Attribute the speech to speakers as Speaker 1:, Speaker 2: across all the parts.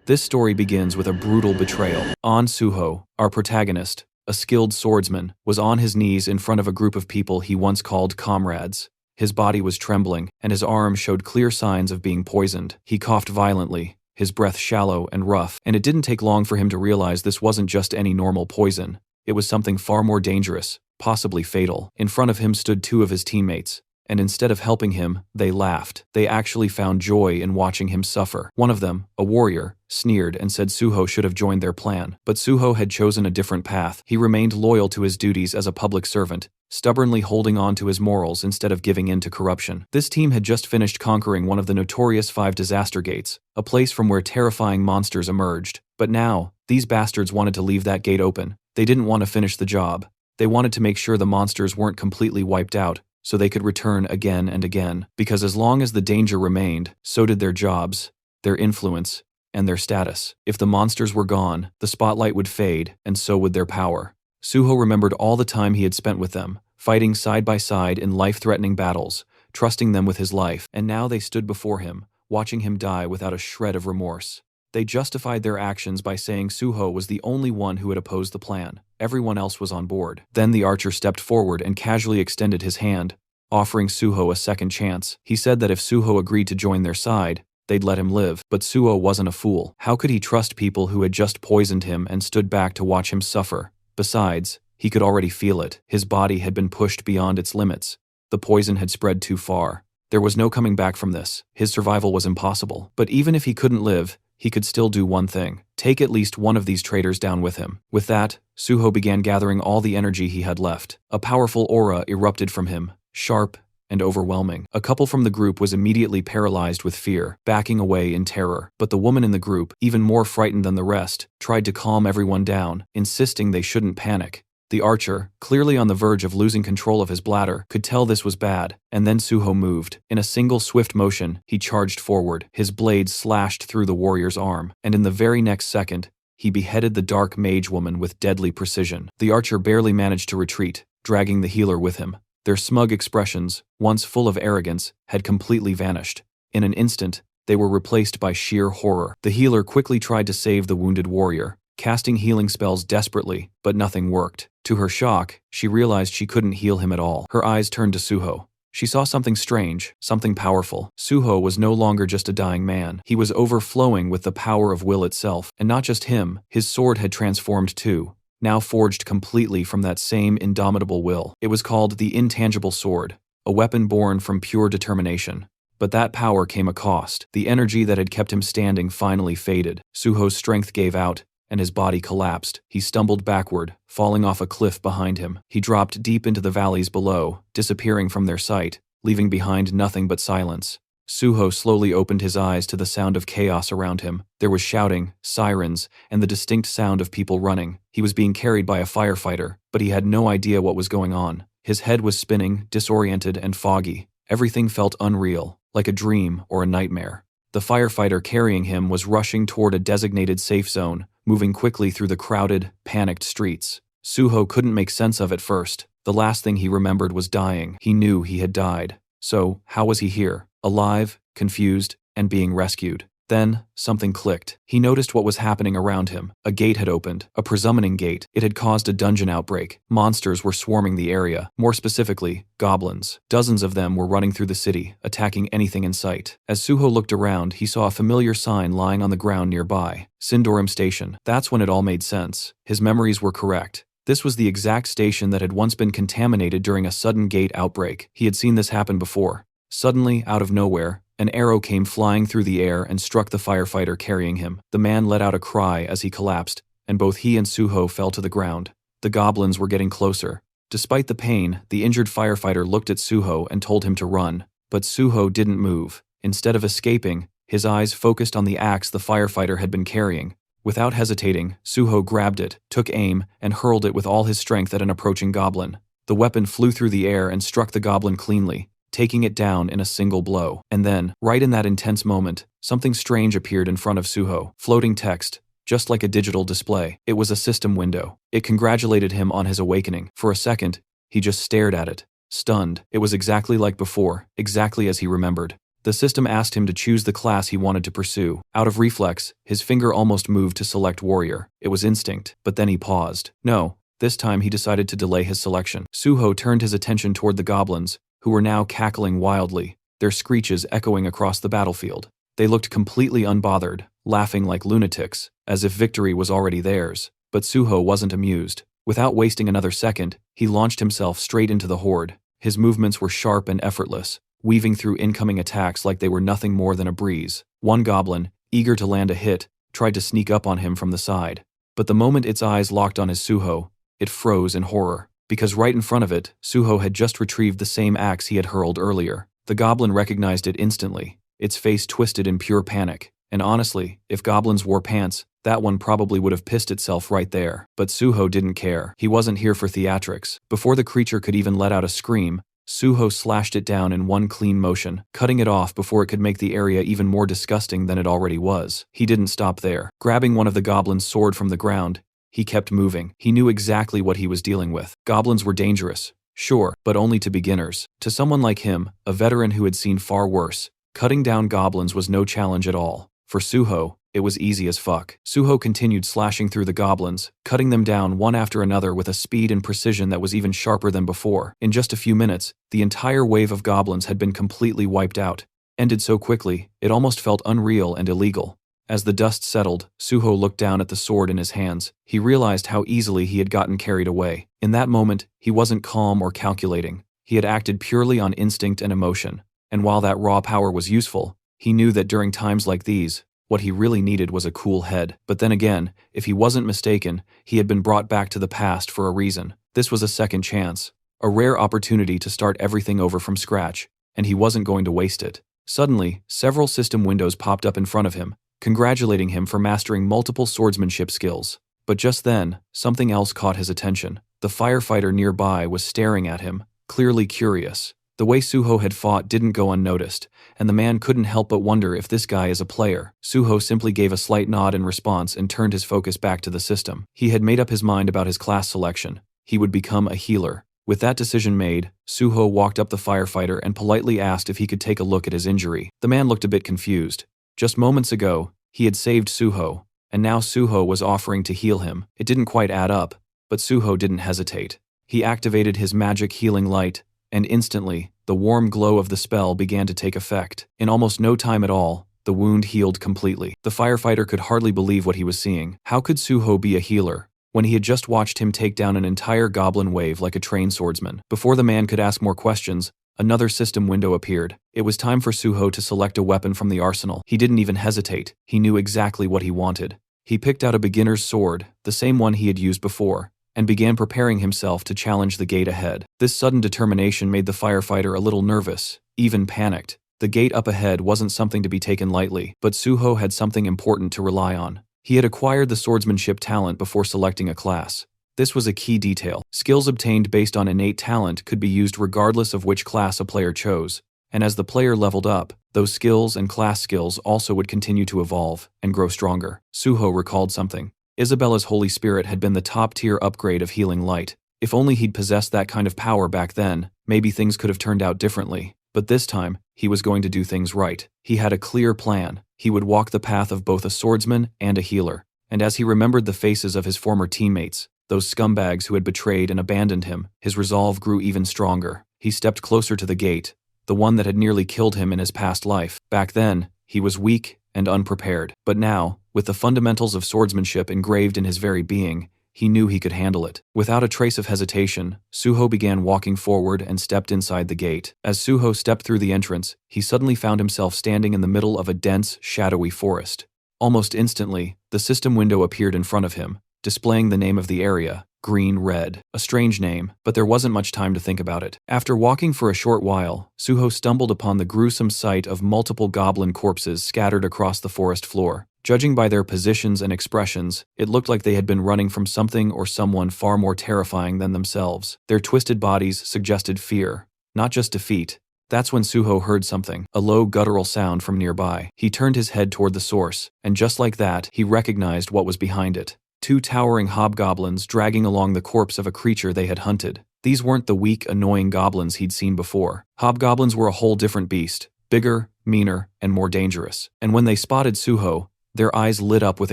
Speaker 1: This story begins with a brutal betrayal. An Suho, our protagonist, a skilled swordsman, was on his knees in front of a group of people he once called comrades. His body was trembling, and his arm showed clear signs of being poisoned. He coughed violently, his breath shallow and rough, and it didn't take long for him to realize this wasn't just any normal poison. It was something far more dangerous, possibly fatal. In front of him stood two of his teammates, and instead of helping him, they laughed. They actually found joy in watching him suffer. One of them, a warrior, sneered and said Suho should have joined their plan. But Suho had chosen a different path. He remained loyal to his duties as a public servant, stubbornly holding on to his morals instead of giving in to corruption. This team had just finished conquering one of the notorious 5 disaster gates, a place from where terrifying monsters emerged. But now, these bastards wanted to leave that gate open. They didn't want to finish the job. They wanted to make sure the monsters weren't completely wiped out, so they could return again and again. Because as long as the danger remained, so did their jobs, their influence, and their status. If the monsters were gone, the spotlight would fade, and so would their power. Suho remembered all the time he had spent with them, fighting side by side in life-threatening battles, trusting them with his life, and now they stood before him, watching him die without a shred of remorse. They justified their actions by saying Suho was the only one who had opposed the plan. Everyone else was on board. Then the archer stepped forward and casually extended his hand, offering Suho a second chance. He said that if Suho agreed to join their side, they'd let him live. But Suho wasn't a fool. How could he trust people who had just poisoned him and stood back to watch him suffer? Besides, he could already feel it. His body had been pushed beyond its limits. The poison had spread too far. There was no coming back from this. His survival was impossible. But even if he couldn't live, he could still do one thing: take at least one of these traitors down with him. With that, Suho began gathering all the energy he had left. A powerful aura erupted from him, sharp and overwhelming. A couple from the group was immediately paralyzed with fear, backing away in terror. But the woman in the group, even more frightened than the rest, tried to calm everyone down, insisting they shouldn't panic. The archer, clearly on the verge of losing control of his bladder, could tell this was bad, and then Suho moved. In a single swift motion, he charged forward. His blade slashed through the warrior's arm, and in the very next second, he beheaded the dark mage woman with deadly precision. The archer barely managed to retreat, dragging the healer with him. Their smug expressions, once full of arrogance, had completely vanished. In an instant, they were replaced by sheer horror. The healer quickly tried to save the wounded warrior, casting healing spells desperately, but nothing worked. To her shock, she realized she couldn't heal him at all. Her eyes turned to Suho. She saw something strange, something powerful. Suho was no longer just a dying man. He was overflowing with the power of will itself. And not just him, his sword had transformed too, now forged completely from that same indomitable will. It was called the Intangible Sword, a weapon born from pure determination. But that power came a cost. The energy that had kept him standing finally faded. Suho's strength gave out, and his body collapsed. He stumbled backward, falling off a cliff behind him. He dropped deep into the valleys below, disappearing from their sight, leaving behind nothing but silence. Suho slowly opened his eyes to the sound of chaos around him. There was shouting, sirens, and the distinct sound of people running. He was being carried by a firefighter, but he had no idea what was going on. His head was spinning, disoriented and foggy. Everything felt unreal, like a dream or a nightmare. The firefighter carrying him was rushing toward a designated safe zone, moving quickly through the crowded, panicked streets. Suho couldn't make sense of it first. The last thing he remembered was dying. He knew he had died. So, how was he here? Alive, confused, and being rescued. Then, something clicked. He noticed what was happening around him. A gate had opened, a presummoning gate. It had caused a dungeon outbreak. Monsters were swarming the area. More specifically, goblins. Dozens of them were running through the city, attacking anything in sight. As Suho looked around, he saw a familiar sign lying on the ground nearby. Sindorim Station. That's when it all made sense. His memories were correct. This was the exact station that had once been contaminated during a sudden gate outbreak. He had seen this happen before. Suddenly, out of nowhere, an arrow came flying through the air and struck the firefighter carrying him. The man let out a cry as he collapsed, and both he and Suho fell to the ground. The goblins were getting closer. Despite the pain, the injured firefighter looked at Suho and told him to run. But Suho didn't move. Instead of escaping, his eyes focused on the axe the firefighter had been carrying. Without hesitating, Suho grabbed it, took aim, and hurled it with all his strength at an approaching goblin. The weapon flew through the air and struck the goblin cleanly, taking it down in a single blow. And then, right in that intense moment, something strange appeared in front of Suho. Floating text, just like a digital display. It was a system window. It congratulated him on his awakening. For a second, he just stared at it, stunned. It was exactly like before, exactly as he remembered. The system asked him to choose the class he wanted to pursue. Out of reflex, his finger almost moved to select warrior. It was instinct, but then he paused. No, this time he decided to delay his selection. Suho turned his attention toward the goblins, who were now cackling wildly, their screeches echoing across the battlefield. They looked completely unbothered, laughing like lunatics, as if victory was already theirs. But Suho wasn't amused. Without wasting another second, he launched himself straight into the horde. His movements were sharp and effortless, weaving through incoming attacks like they were nothing more than a breeze. One goblin, eager to land a hit, tried to sneak up on him from the side. But the moment its eyes locked on his Suho, it froze in horror, because right in front of it, Suho had just retrieved the same axe he had hurled earlier. The goblin recognized it instantly, its face twisted in pure panic. And honestly, if goblins wore pants, that one probably would have pissed itself right there. But Suho didn't care. He wasn't here for theatrics. Before the creature could even let out a scream, Suho slashed it down in one clean motion, cutting it off before it could make the area even more disgusting than it already was. He didn't stop there. Grabbing one of the goblin's sword from the ground, he kept moving. He knew exactly what he was dealing with. Goblins were dangerous, sure, but only to beginners. To someone like him, a veteran who had seen far worse, cutting down goblins was no challenge at all. For Suho, it was easy as fuck. Suho continued slashing through the goblins, cutting them down one after another with a speed and precision that was even sharper than before. In just a few minutes, the entire wave of goblins had been completely wiped out. Ended so quickly, it almost felt unreal and illegal. As the dust settled, Suho looked down at the sword in his hands. He realized how easily he had gotten carried away. In that moment, he wasn't calm or calculating. He had acted purely on instinct and emotion. And while that raw power was useful, he knew that during times like these, what he really needed was a cool head. But then again, if he wasn't mistaken, he had been brought back to the past for a reason. This was a second chance, a rare opportunity to start everything over from scratch, and he wasn't going to waste it. Suddenly, several system windows popped up in front of him, congratulating him for mastering multiple swordsmanship skills. But just then, something else caught his attention. The firefighter nearby was staring at him, clearly curious. The way Suho had fought didn't go unnoticed, and the man couldn't help but wonder if this guy is a player. Suho simply gave a slight nod in response and turned his focus back to the system. He had made up his mind about his class selection. He would become a healer. With that decision made, Suho walked up the firefighter and politely asked if he could take a look at his injury. The man looked a bit confused. Just moments ago, he had saved Suho, and now Suho was offering to heal him. It didn't quite add up, but Suho didn't hesitate. He activated his magic healing light, and instantly, the warm glow of the spell began to take effect. In almost no time at all, the wound healed completely. The firefighter could hardly believe what he was seeing. How could Suho be a healer, when he had just watched him take down an entire goblin wave like a trained swordsman? Before the man could ask more questions, another system window appeared. It was time for Suho to select a weapon from the arsenal. He didn't even hesitate. He knew exactly what he wanted. He picked out a beginner's sword, the same one he had used before, and began preparing himself to challenge the gate ahead. This sudden determination made the firefighter a little nervous, even panicked. The gate up ahead wasn't something to be taken lightly, but Suho had something important to rely on. He had acquired the swordsmanship talent before selecting a class. This was a key detail. Skills obtained based on innate talent could be used regardless of which class a player chose, and as the player leveled up, those skills and class skills also would continue to evolve and grow stronger. Suho recalled something. Isabella's Holy Spirit had been the top-tier upgrade of healing light. If only he'd possessed that kind of power back then, maybe things could have turned out differently. But this time, he was going to do things right. He had a clear plan. He would walk the path of both a swordsman and a healer. And as he remembered the faces of his former teammates, those scumbags who had betrayed and abandoned him, his resolve grew even stronger. He stepped closer to the gate, the one that had nearly killed him in his past life. Back then, he was weak and unprepared. But now, with the fundamentals of swordsmanship engraved in his very being, he knew he could handle it. Without a trace of hesitation, Suho began walking forward and stepped inside the gate. As Suho stepped through the entrance, he suddenly found himself standing in the middle of a dense, shadowy forest. Almost instantly, the system window appeared in front of him, displaying the name of the area, Green Red. A strange name, but there wasn't much time to think about it. After walking for a short while, Suho stumbled upon the gruesome sight of multiple goblin corpses scattered across the forest floor. Judging by their positions and expressions, it looked like they had been running from something or someone far more terrifying than themselves. Their twisted bodies suggested fear, not just defeat. That's when Suho heard something, a low guttural sound from nearby. He turned his head toward the source, and just like that, he recognized what was behind it. Two towering hobgoblins dragging along the corpse of a creature they had hunted. These weren't the weak, annoying goblins he'd seen before. Hobgoblins were a whole different beast. Bigger, meaner, and more dangerous. And when they spotted Suho, their eyes lit up with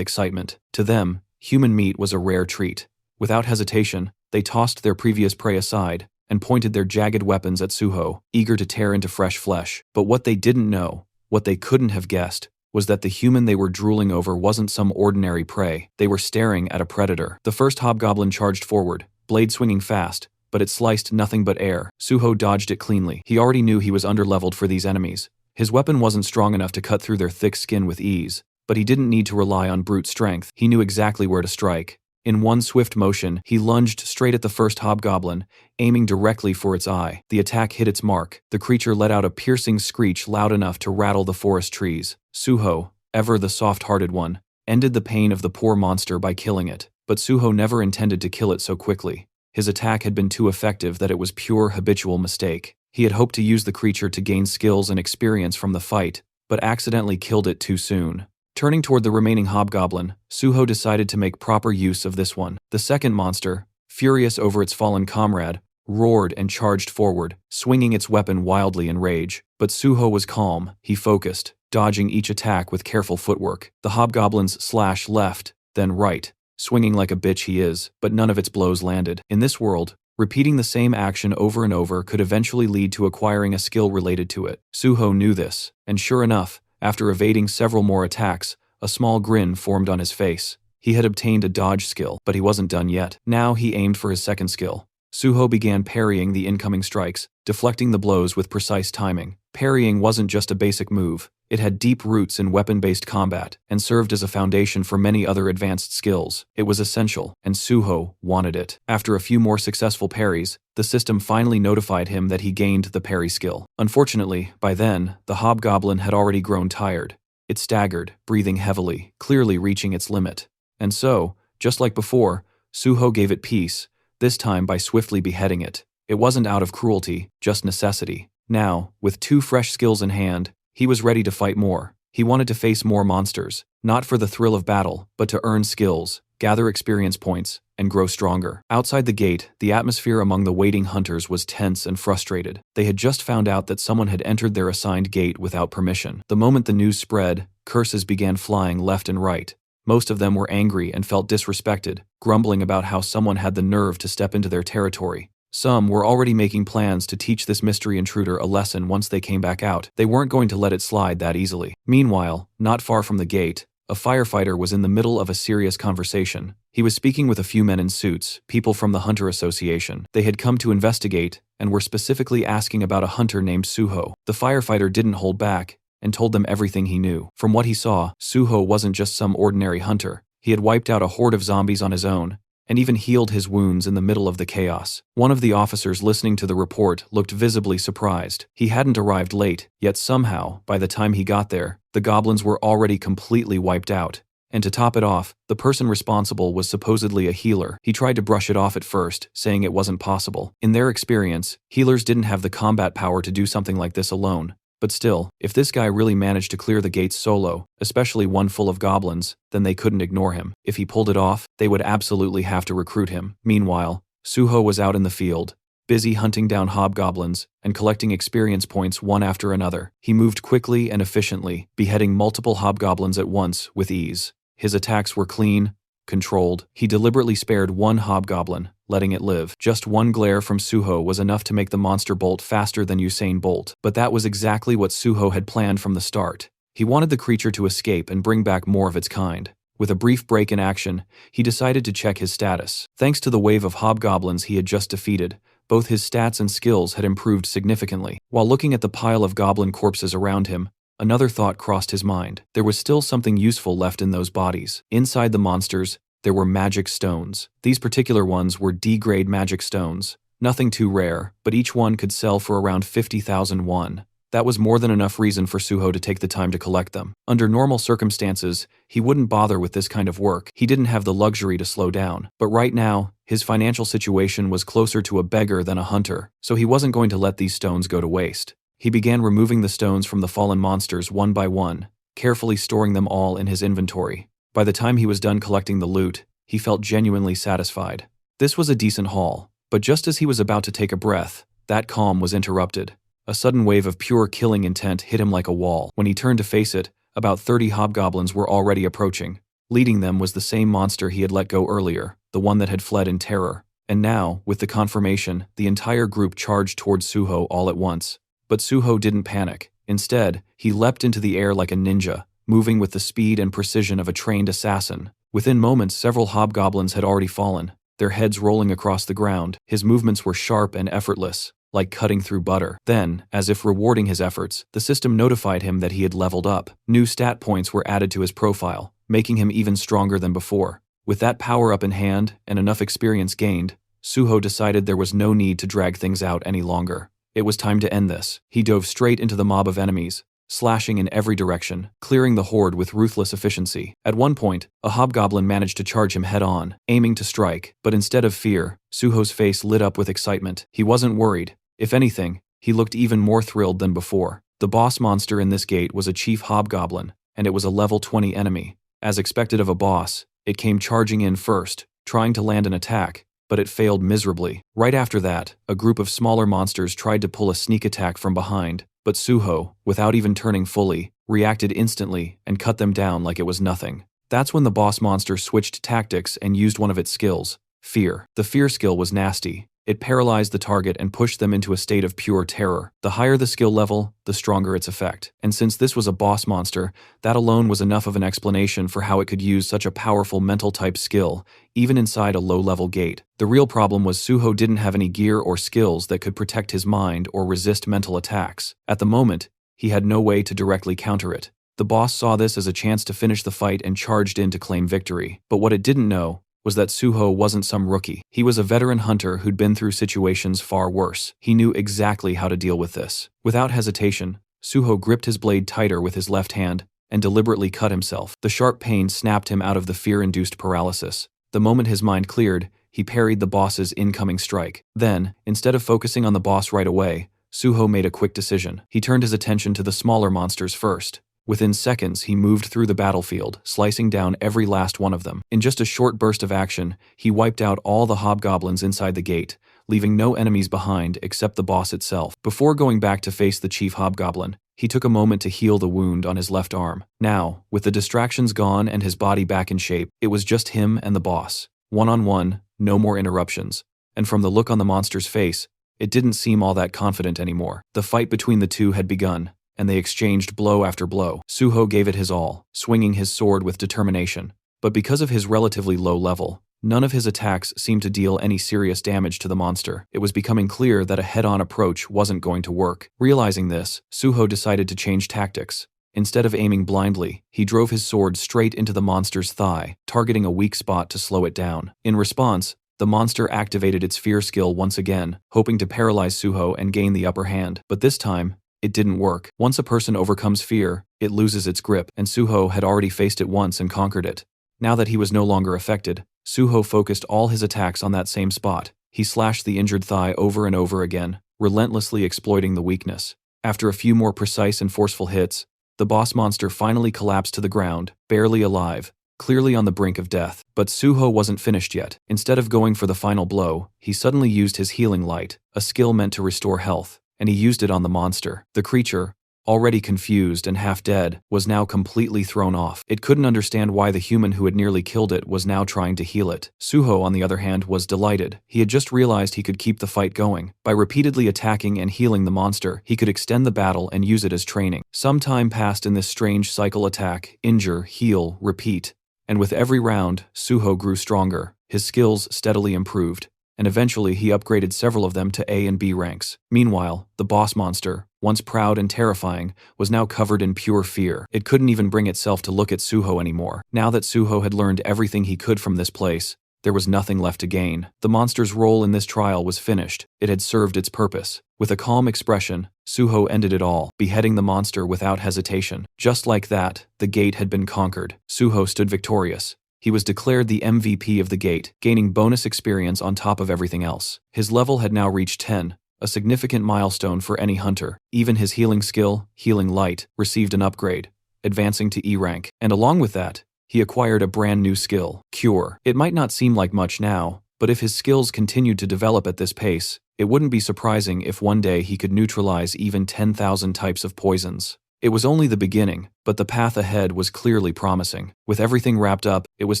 Speaker 1: excitement. To them, human meat was a rare treat. Without hesitation, they tossed their previous prey aside and pointed their jagged weapons at Suho, eager to tear into fresh flesh. But what they didn't know, what they couldn't have guessed, was that the human they were drooling over wasn't some ordinary prey. They were staring at a predator. The first hobgoblin charged forward, blade swinging fast, but it sliced nothing but air. Suho dodged it cleanly. He already knew he was underleveled for these enemies. His weapon wasn't strong enough to cut through their thick skin with ease, but he didn't need to rely on brute strength. He knew exactly where to strike. In one swift motion, he lunged straight at the first hobgoblin, aiming directly for its eye. The attack hit its mark. The creature let out a piercing screech loud enough to rattle the forest trees. Suho, ever the soft-hearted one, ended the pain of the poor monster by killing it. But Suho never intended to kill it so quickly. His attack had been too effective that it was pure habitual mistake. He had hoped to use the creature to gain skills and experience from the fight, but accidentally killed it too soon. Turning toward the remaining hobgoblin, Suho decided to make proper use of this one. The second monster, furious over its fallen comrade, roared and charged forward, swinging its weapon wildly in rage. But Suho was calm. He focused, dodging each attack with careful footwork. The hobgoblins slashed left, then right, swinging like a bitch he is, but none of its blows landed. In this world, repeating the same action over and over could eventually lead to acquiring a skill related to it. Suho knew this, and sure enough, after evading several more attacks, a small grin formed on his face. He had obtained a dodge skill, but he wasn't done yet. Now he aimed for his second skill. Suho began parrying the incoming strikes, deflecting the blows with precise timing. Parrying wasn't just a basic move. It had deep roots in weapon-based combat and served as a foundation for many other advanced skills. It was essential, and Suho wanted it. After a few more successful parries, the system finally notified him that he gained the parry skill. Unfortunately, by then, the hobgoblin had already grown tired. It staggered, breathing heavily, clearly reaching its limit. And so, just like before, Suho gave it peace, this time by swiftly beheading it. It wasn't out of cruelty, just necessity. Now, with 2 fresh skills in hand, he was ready to fight more. He wanted to face more monsters, not for the thrill of battle, but to earn skills, gather experience points, and grow stronger. Outside the gate, the atmosphere among the waiting hunters was tense and frustrated. They had just found out that someone had entered their assigned gate without permission. The moment the news spread, curses began flying left and right. Most of them were angry and felt disrespected, grumbling about how someone had the nerve to step into their territory. Some were already making plans to teach this mystery intruder a lesson once they came back out. They weren't going to let it slide that easily. Meanwhile, not far from the gate, a firefighter was in the middle of a serious conversation. He was speaking with a few men in suits, people from the Hunter Association. They had come to investigate and were specifically asking about a hunter named Suho. The firefighter didn't hold back and told them everything he knew. From what he saw, Suho wasn't just some ordinary hunter. He had wiped out a horde of zombies on his own, and even healed his wounds in the middle of the chaos. One of the officers listening to the report looked visibly surprised. He hadn't arrived late, yet somehow, by the time he got there, the goblins were already completely wiped out. And to top it off, the person responsible was supposedly a healer. He tried to brush it off at first, saying it wasn't possible. In their experience, healers didn't have the combat power to do something like this alone. But still, if this guy really managed to clear the gates solo, especially one full of goblins, then they couldn't ignore him. If he pulled it off, they would absolutely have to recruit him. Meanwhile, Suho was out in the field, busy hunting down hobgoblins and collecting experience points one after another. He moved quickly and efficiently, beheading multiple hobgoblins at once with ease. His attacks were clean, controlled. He deliberately spared one hobgoblin, letting it live. Just one glare from Suho was enough to make the monster bolt faster than Usain Bolt. But that was exactly what Suho had planned from the start. He wanted the creature to escape and bring back more of its kind. With a brief break in action, he decided to check his status. Thanks to the wave of hobgoblins he had just defeated, both his stats and skills had improved significantly. While looking at the pile of goblin corpses around him, another thought crossed his mind. There was still something useful left in those bodies. Inside the monsters, there were magic stones. These particular ones were D-grade magic stones. Nothing too rare, but each one could sell for around 50,000 won. That was more than enough reason for Suho to take the time to collect them. Under normal circumstances, he wouldn't bother with this kind of work. He didn't have the luxury to slow down. But right now, his financial situation was closer to a beggar than a hunter, so he wasn't going to let these stones go to waste. He began removing the stones from the fallen monsters one by one, carefully storing them all in his inventory. By the time he was done collecting the loot, he felt genuinely satisfied. This was a decent haul, but just as he was about to take a breath, that calm was interrupted. A sudden wave of pure killing intent hit him like a wall. When he turned to face it, about 30 hobgoblins were already approaching. Leading them was the same monster he had let go earlier, the one that had fled in terror. And now, with the confirmation, the entire group charged towards Suho all at once. But Suho didn't panic. Instead, he leapt into the air like a ninja, moving with the speed and precision of a trained assassin. Within moments, several hobgoblins had already fallen, their heads rolling across the ground. His movements were sharp and effortless, like cutting through butter. Then, as if rewarding his efforts, the system notified him that he had leveled up. New stat points were added to his profile, making him even stronger than before. With that power-up in hand and enough experience gained, Suho decided there was no need to drag things out any longer. It was time to end this. He dove straight into the mob of enemies, slashing in every direction, clearing the horde with ruthless efficiency. At one point, a hobgoblin managed to charge him head-on, aiming to strike, but instead of fear, Suho's face lit up with excitement. He wasn't worried. If anything, he looked even more thrilled than before. The boss monster in this gate was a chief hobgoblin, and it was a level 20 enemy. As expected of a boss, it came charging in first, trying to land an attack, but it failed miserably. Right after that, a group of smaller monsters tried to pull a sneak attack from behind, but Suho, without even turning fully, reacted instantly and cut them down like it was nothing. That's when the boss monster switched tactics and used one of its skills, fear. The fear skill was nasty. It paralyzed the target and pushed them into a state of pure terror. The higher the skill level, the stronger its effect. And since this was a boss monster, that alone was enough of an explanation for how it could use such a powerful mental-type skill, even inside a low-level gate. The real problem was Suho didn't have any gear or skills that could protect his mind or resist mental attacks. At the moment, he had no way to directly counter it. The boss saw this as a chance to finish the fight and charged in to claim victory. But what it didn't know was that Suho wasn't some rookie. He was a veteran hunter who'd been through situations far worse. He knew exactly how to deal with this. Without hesitation, Suho gripped his blade tighter with his left hand and deliberately cut himself. The sharp pain snapped him out of the fear-induced paralysis. The moment his mind cleared, he parried the boss's incoming strike. Then, instead of focusing on the boss right away, Suho made a quick decision. He turned his attention to the smaller monsters first. Within seconds, he moved through the battlefield, slicing down every last one of them. In just a short burst of action, he wiped out all the hobgoblins inside the gate, leaving no enemies behind except the boss itself. Before going back to face the chief hobgoblin, he took a moment to heal the wound on his left arm. Now, with the distractions gone and his body back in shape, it was just him and the boss. One-on-one, no more interruptions. And from the look on the monster's face, it didn't seem all that confident anymore. The fight between the two had begun, and they exchanged blow after blow. Suho gave it his all, swinging his sword with determination. But because of his relatively low level, none of his attacks seemed to deal any serious damage to the monster. It was becoming clear that a head-on approach wasn't going to work. Realizing this, Suho decided to change tactics. Instead of aiming blindly, he drove his sword straight into the monster's thigh, targeting a weak spot to slow it down. In response, the monster activated its fear skill once again, hoping to paralyze Suho and gain the upper hand. But this time, it didn't work. Once a person overcomes fear, it loses its grip, and Suho had already faced it once and conquered it. Now that he was no longer affected, Suho focused all his attacks on that same spot. He slashed the injured thigh over and over again, relentlessly exploiting the weakness. After a few more precise and forceful hits, the boss monster finally collapsed to the ground, barely alive, clearly on the brink of death. But Suho wasn't finished yet. Instead of going for the final blow, he suddenly used his healing light, a skill meant to restore health, and he used it on the monster. The creature, already confused and half dead, was now completely thrown off. It couldn't understand why the human who had nearly killed it was now trying to heal it. Suho, on the other hand, was delighted. He had just realized he could keep the fight going. By repeatedly attacking and healing the monster, he could extend the battle and use it as training. Some time passed in this strange cycle: attack, injure, heal, repeat. And with every round, Suho grew stronger. His skills steadily improved, and eventually he upgraded several of them to A and B ranks. Meanwhile, the boss monster, once proud and terrifying, was now covered in pure fear. It couldn't even bring itself to look at Suho anymore. Now that Suho had learned everything he could from this place, there was nothing left to gain. The monster's role in this trial was finished. It had served its purpose. With a calm expression, Suho ended it all, beheading the monster without hesitation. Just like that, the gate had been conquered. Suho stood victorious. He was declared the MVP of the gate, gaining bonus experience on top of everything else. His level had now reached 10, a significant milestone for any hunter. Even his healing skill, Healing Light, received an upgrade, advancing to E rank. And along with that, he acquired a brand new skill, Cure. It might not seem like much now, But if his skills continued to develop at this pace, it wouldn't be surprising if one day he could neutralize even 10,000 types of poisons. It was only the beginning, but the path ahead was clearly promising. With everything wrapped up, it was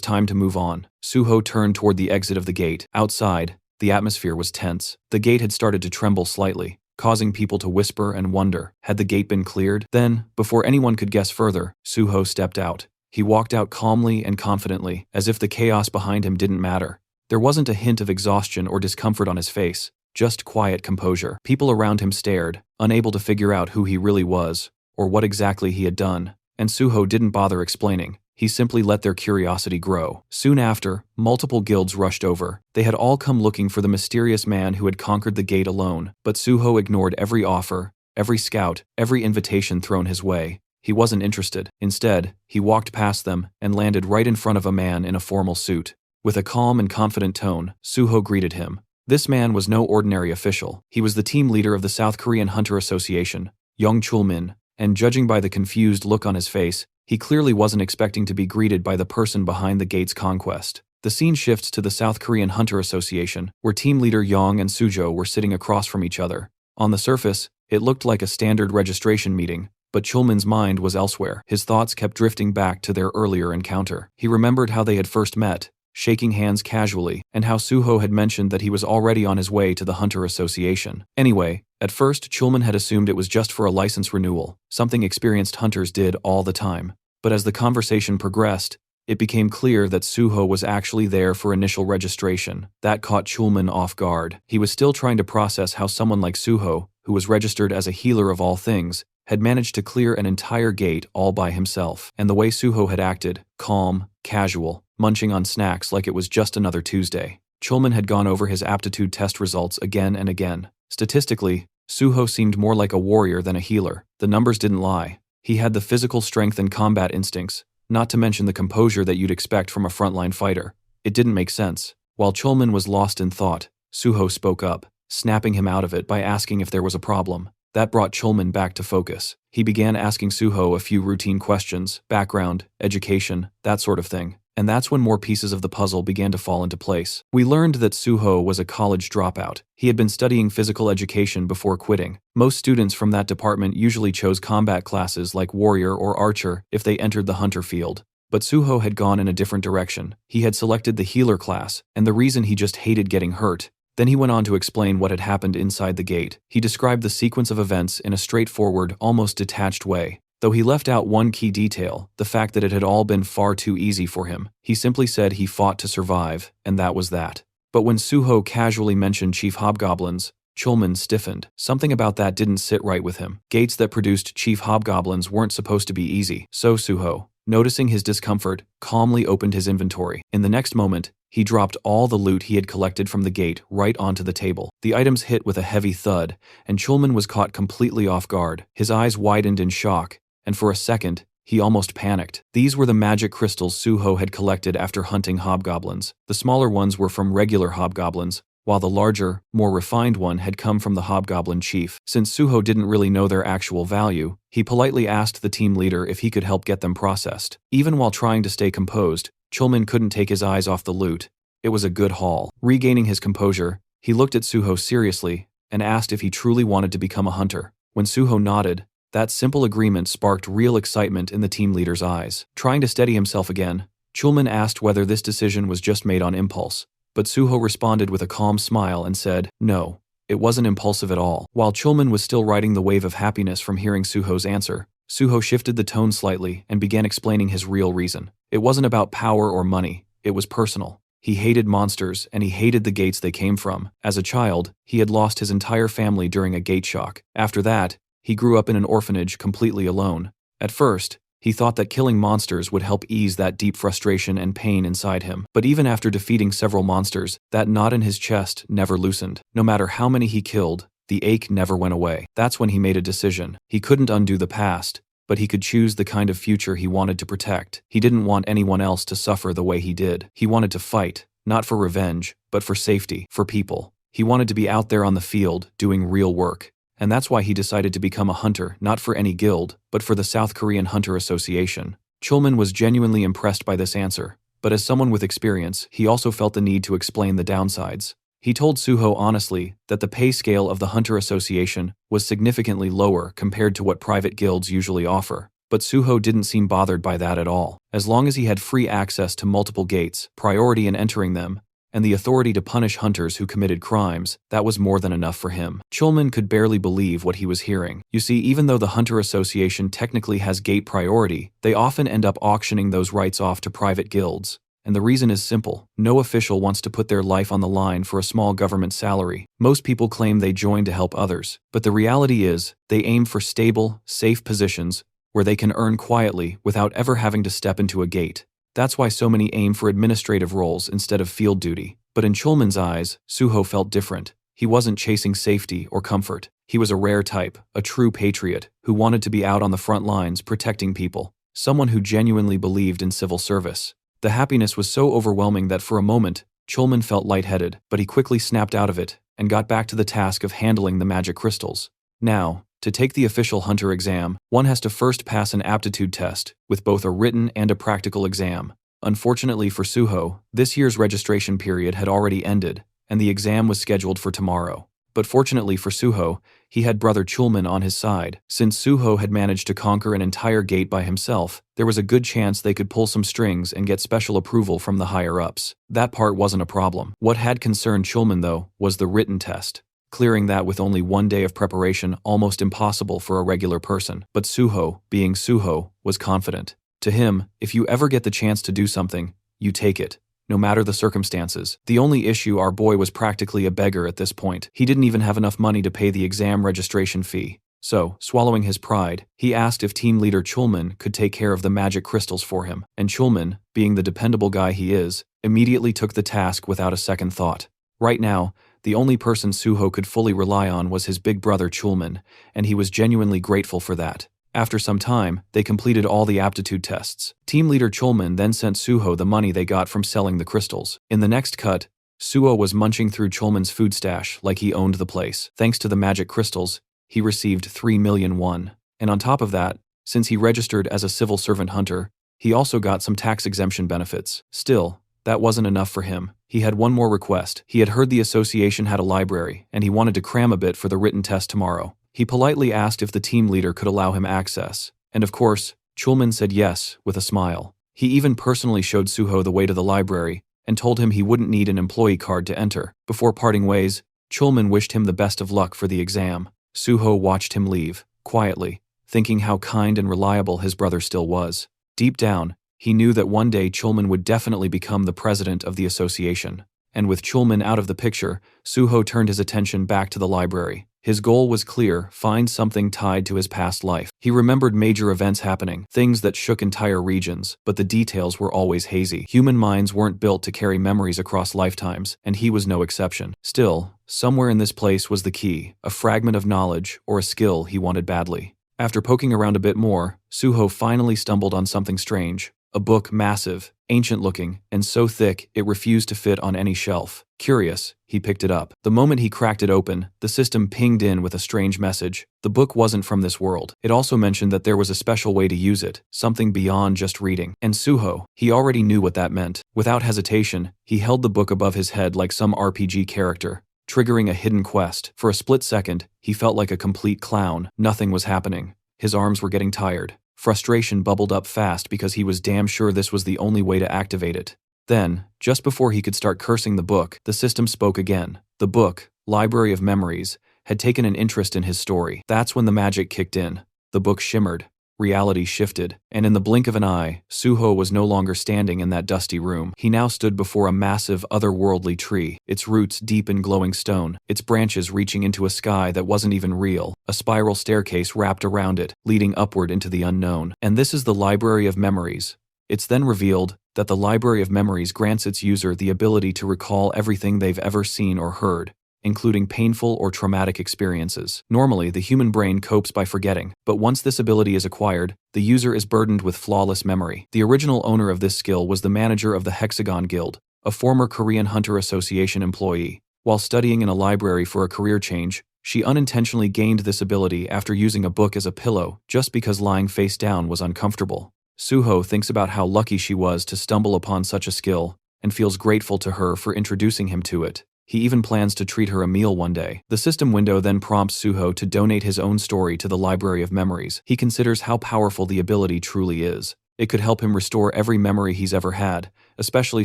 Speaker 1: time to move on. Suho turned toward the exit of the gate. Outside, the atmosphere was tense. The gate had started to tremble slightly, causing people to whisper and wonder, had the gate been cleared? Then, before anyone could guess further, Suho stepped out. He walked out calmly and confidently, as if the chaos behind him didn't matter. There wasn't a hint of exhaustion or discomfort on his face, just quiet composure. People around him stared, unable to figure out who he really was, or what exactly he had done, and Suho didn't bother explaining. He simply let their curiosity grow. Soon after, multiple guilds rushed over. They had all come looking for the mysterious man who had conquered the gate alone, but Suho ignored every offer, every scout, every invitation thrown his way. He wasn't interested. Instead, he walked past them and landed right in front of a man in a formal suit. With a calm and confident tone, Suho greeted him. This man was no ordinary official. He was the team leader of the South Korean Hunter Association, Young Chulmin, and judging by the confused look on his face, he clearly wasn't expecting to be greeted by the person behind the gate's conquest. The scene shifts to the South Korean Hunter Association, where team leader Yang and Sujo were sitting across from each other. On the surface, it looked like a standard registration meeting, but Chulmin's mind was elsewhere. His thoughts kept drifting back to their earlier encounter. He remembered how they had first met, shaking hands casually, and how Suho had mentioned that he was already on his way to the Hunter Association. Anyway, at first Chulmin had assumed it was just for a license renewal, something experienced hunters did all the time. But as the conversation progressed, it became clear that Suho was actually there for initial registration. That caught Chulmin off guard. He was still trying to process how someone like Suho, who was registered as a healer of all things, had managed to clear an entire gate all by himself. And the way Suho had acted, calm, casual, munching on snacks like it was just another Tuesday. Chulmin had gone over his aptitude test results again and again. Statistically, Suho seemed more like a warrior than a healer. The numbers didn't lie. He had the physical strength and combat instincts, not to mention the composure that you'd expect from a frontline fighter. It didn't make sense. While Chulmin was lost in thought, Suho spoke up, snapping him out of it by asking if there was a problem. That brought Chulmin back to focus. He began asking Suho a few routine questions, background, education, that sort of thing. And that's when more pieces of the puzzle began to fall into place. We learned that Suho was a college dropout. He had been studying physical education before quitting. Most students from that department usually chose combat classes like warrior or archer if they entered the hunter field. But Suho had gone in a different direction. He had selected the healer class, and the reason he just hated getting hurt. Then he went on to explain what had happened inside the gate. He described the sequence of events in a straightforward, almost detached way. Though he left out one key detail, the fact that it had all been far too easy for him. He simply said he fought to survive, and that was that. But when Suho casually mentioned Chief Hobgoblins, Chulmin stiffened. Something about that didn't sit right with him. Gates that produced Chief Hobgoblins weren't supposed to be easy. So Suho, noticing his discomfort, calmly opened his inventory. In the next moment, he dropped all the loot he had collected from the gate right onto the table. The items hit with a heavy thud, and Chulmin was caught completely off guard. His eyes widened in shock, and for a second, he almost panicked. These were the magic crystals Suho had collected after hunting hobgoblins. The smaller ones were from regular hobgoblins, while the larger, more refined one had come from the hobgoblin chief. Since Suho didn't really know their actual value, he politely asked the team leader if he could help get them processed. Even while trying to stay composed, Chulmin couldn't take his eyes off the loot. It was a good haul. Regaining his composure, he looked at Suho seriously and asked if he truly wanted to become a hunter. When Suho nodded, that simple agreement sparked real excitement in the team leader's eyes. Trying to steady himself again, Chulmin asked whether this decision was just made on impulse, but Suho responded with a calm smile and said, no, it wasn't impulsive at all. While Chulmin was still riding the wave of happiness from hearing Suho's answer, Suho shifted the tone slightly and began explaining his real reason. It wasn't about power or money, it was personal. He hated monsters, and he hated the gates they came from. As a child, he had lost his entire family during a gate shock. After that, he grew up in an orphanage completely alone. At first, he thought that killing monsters would help ease that deep frustration and pain inside him. But even after defeating several monsters, that knot in his chest never loosened. No matter how many he killed, the ache never went away. That's when he made a decision. He couldn't undo the past, but he could choose the kind of future he wanted to protect. He didn't want anyone else to suffer the way he did. He wanted to fight, not for revenge, but for safety, for people. He wanted to be out there on the field, doing real work. And that's why he decided to become a hunter, not for any guild, but for the South Korean Hunter Association. Chulmin was genuinely impressed by this answer, but as someone with experience, he also felt the need to explain the downsides. He told Suho honestly that the pay scale of the Hunter Association was significantly lower compared to what private guilds usually offer. But Suho didn't seem bothered by that at all. As long as he had free access to multiple gates, priority in entering them, and the authority to punish hunters who committed crimes, that was more than enough for him. Chulman could barely believe what he was hearing. You see, even though the Hunter Association technically has gate priority, they often end up auctioning those rights off to private guilds. And the reason is simple. No official wants to put their life on the line for a small government salary. Most people claim they join to help others, but the reality is, they aim for stable, safe positions where they can earn quietly without ever having to step into a gate. That's why so many aim for administrative roles instead of field duty. But in Chulman's eyes, Suho felt different. He wasn't chasing safety or comfort. He was a rare type, a true patriot, who wanted to be out on the front lines protecting people, someone who genuinely believed in civil service. The happiness was so overwhelming that for a moment, Chulman felt lightheaded, but he quickly snapped out of it and got back to the task of handling the magic crystals. Now, to take the official hunter exam, one has to first pass an aptitude test, with both a written and a practical exam. Unfortunately for Suho, this year's registration period had already ended, and the exam was scheduled for tomorrow. But fortunately for Suho, he had brother Chulman on his side. Since Suho had managed to conquer an entire gate by himself, there was a good chance they could pull some strings and get special approval from the higher-ups. That part wasn't a problem. What had concerned Chulman, though, was the written test. Clearing that with only one day of preparation almost impossible for a regular person. But Suho, being Suho, was confident. To him, if you ever get the chance to do something, you take it. No matter the circumstances. The only issue, our boy was practically a beggar at this point. He didn't even have enough money to pay the exam registration fee. So, swallowing his pride, he asked if team leader Chulman could take care of the magic crystals for him. And Chulman, being the dependable guy he is, immediately took the task without a second thought. Right now, the only person Suho could fully rely on was his big brother Chulman, and he was genuinely grateful for that. After some time, they completed all the aptitude tests. Team leader Chulman then sent Suho the money they got from selling the crystals. In the next cut, Suho was munching through Chulman's food stash like he owned the place. Thanks to the magic crystals, he received 3 million won. And on top of that, since he registered as a civil servant hunter, he also got some tax exemption benefits. Still, that wasn't enough for him. He had one more request. He had heard the association had a library, and he wanted to cram a bit for the written test tomorrow. He politely asked if the team leader could allow him access. And of course, Chulman said yes, with a smile. He even personally showed Suho the way to the library, and told him he wouldn't need an employee card to enter. Before parting ways, Chulman wished him the best of luck for the exam. Suho watched him leave, quietly, thinking how kind and reliable his brother still was. Deep down, he knew that one day Chulman would definitely become the president of the association. And with Chulman out of the picture, Suho turned his attention back to the library. His goal was clear: find something tied to his past life. He remembered major events happening, things that shook entire regions, but the details were always hazy. Human minds weren't built to carry memories across lifetimes, and he was no exception. Still, somewhere in this place was the key, a fragment of knowledge or a skill he wanted badly. After poking around a bit more, Suho finally stumbled on something strange. A book, massive, ancient-looking, and so thick it refused to fit on any shelf. Curious, he picked it up. The moment he cracked it open, the system pinged in with a strange message. The book wasn't from this world. It also mentioned that there was a special way to use it, something beyond just reading. And Suho, he already knew what that meant. Without hesitation, he held the book above his head like some RPG character, triggering a hidden quest. For a split second, he felt like a complete clown. Nothing was happening. His arms were getting tired. Frustration bubbled up fast because he was damn sure this was the only way to activate it. Then, just before he could start cursing the book, the system spoke again. The book, Library of Memories, had taken an interest in his story. That's when the magic kicked in. The book shimmered. Reality shifted, and in the blink of an eye, Suho was no longer standing in that dusty room. He now stood before a massive, otherworldly tree, its roots deep in glowing stone, its branches reaching into a sky that wasn't even real, a spiral staircase wrapped around it, leading upward into the unknown. And this is the Library of Memories. It's then revealed that the Library of Memories grants its user the ability to recall everything they've ever seen or heard, including painful or traumatic experiences. Normally, the human brain copes by forgetting, but once this ability is acquired, the user is burdened with flawless memory. The original owner of this skill was the manager of the Hexagon Guild, a former Korean Hunter Association employee. While studying in a library for a career change, she unintentionally gained this ability after using a book as a pillow just because lying face down was uncomfortable. Suho thinks about how lucky she was to stumble upon such a skill, and feels grateful to her for introducing him to it. He even plans to treat her a meal one day. The system window then prompts Suho to donate his own story to the Library of Memories. He considers how powerful the ability truly is. It could help him restore every memory he's ever had, especially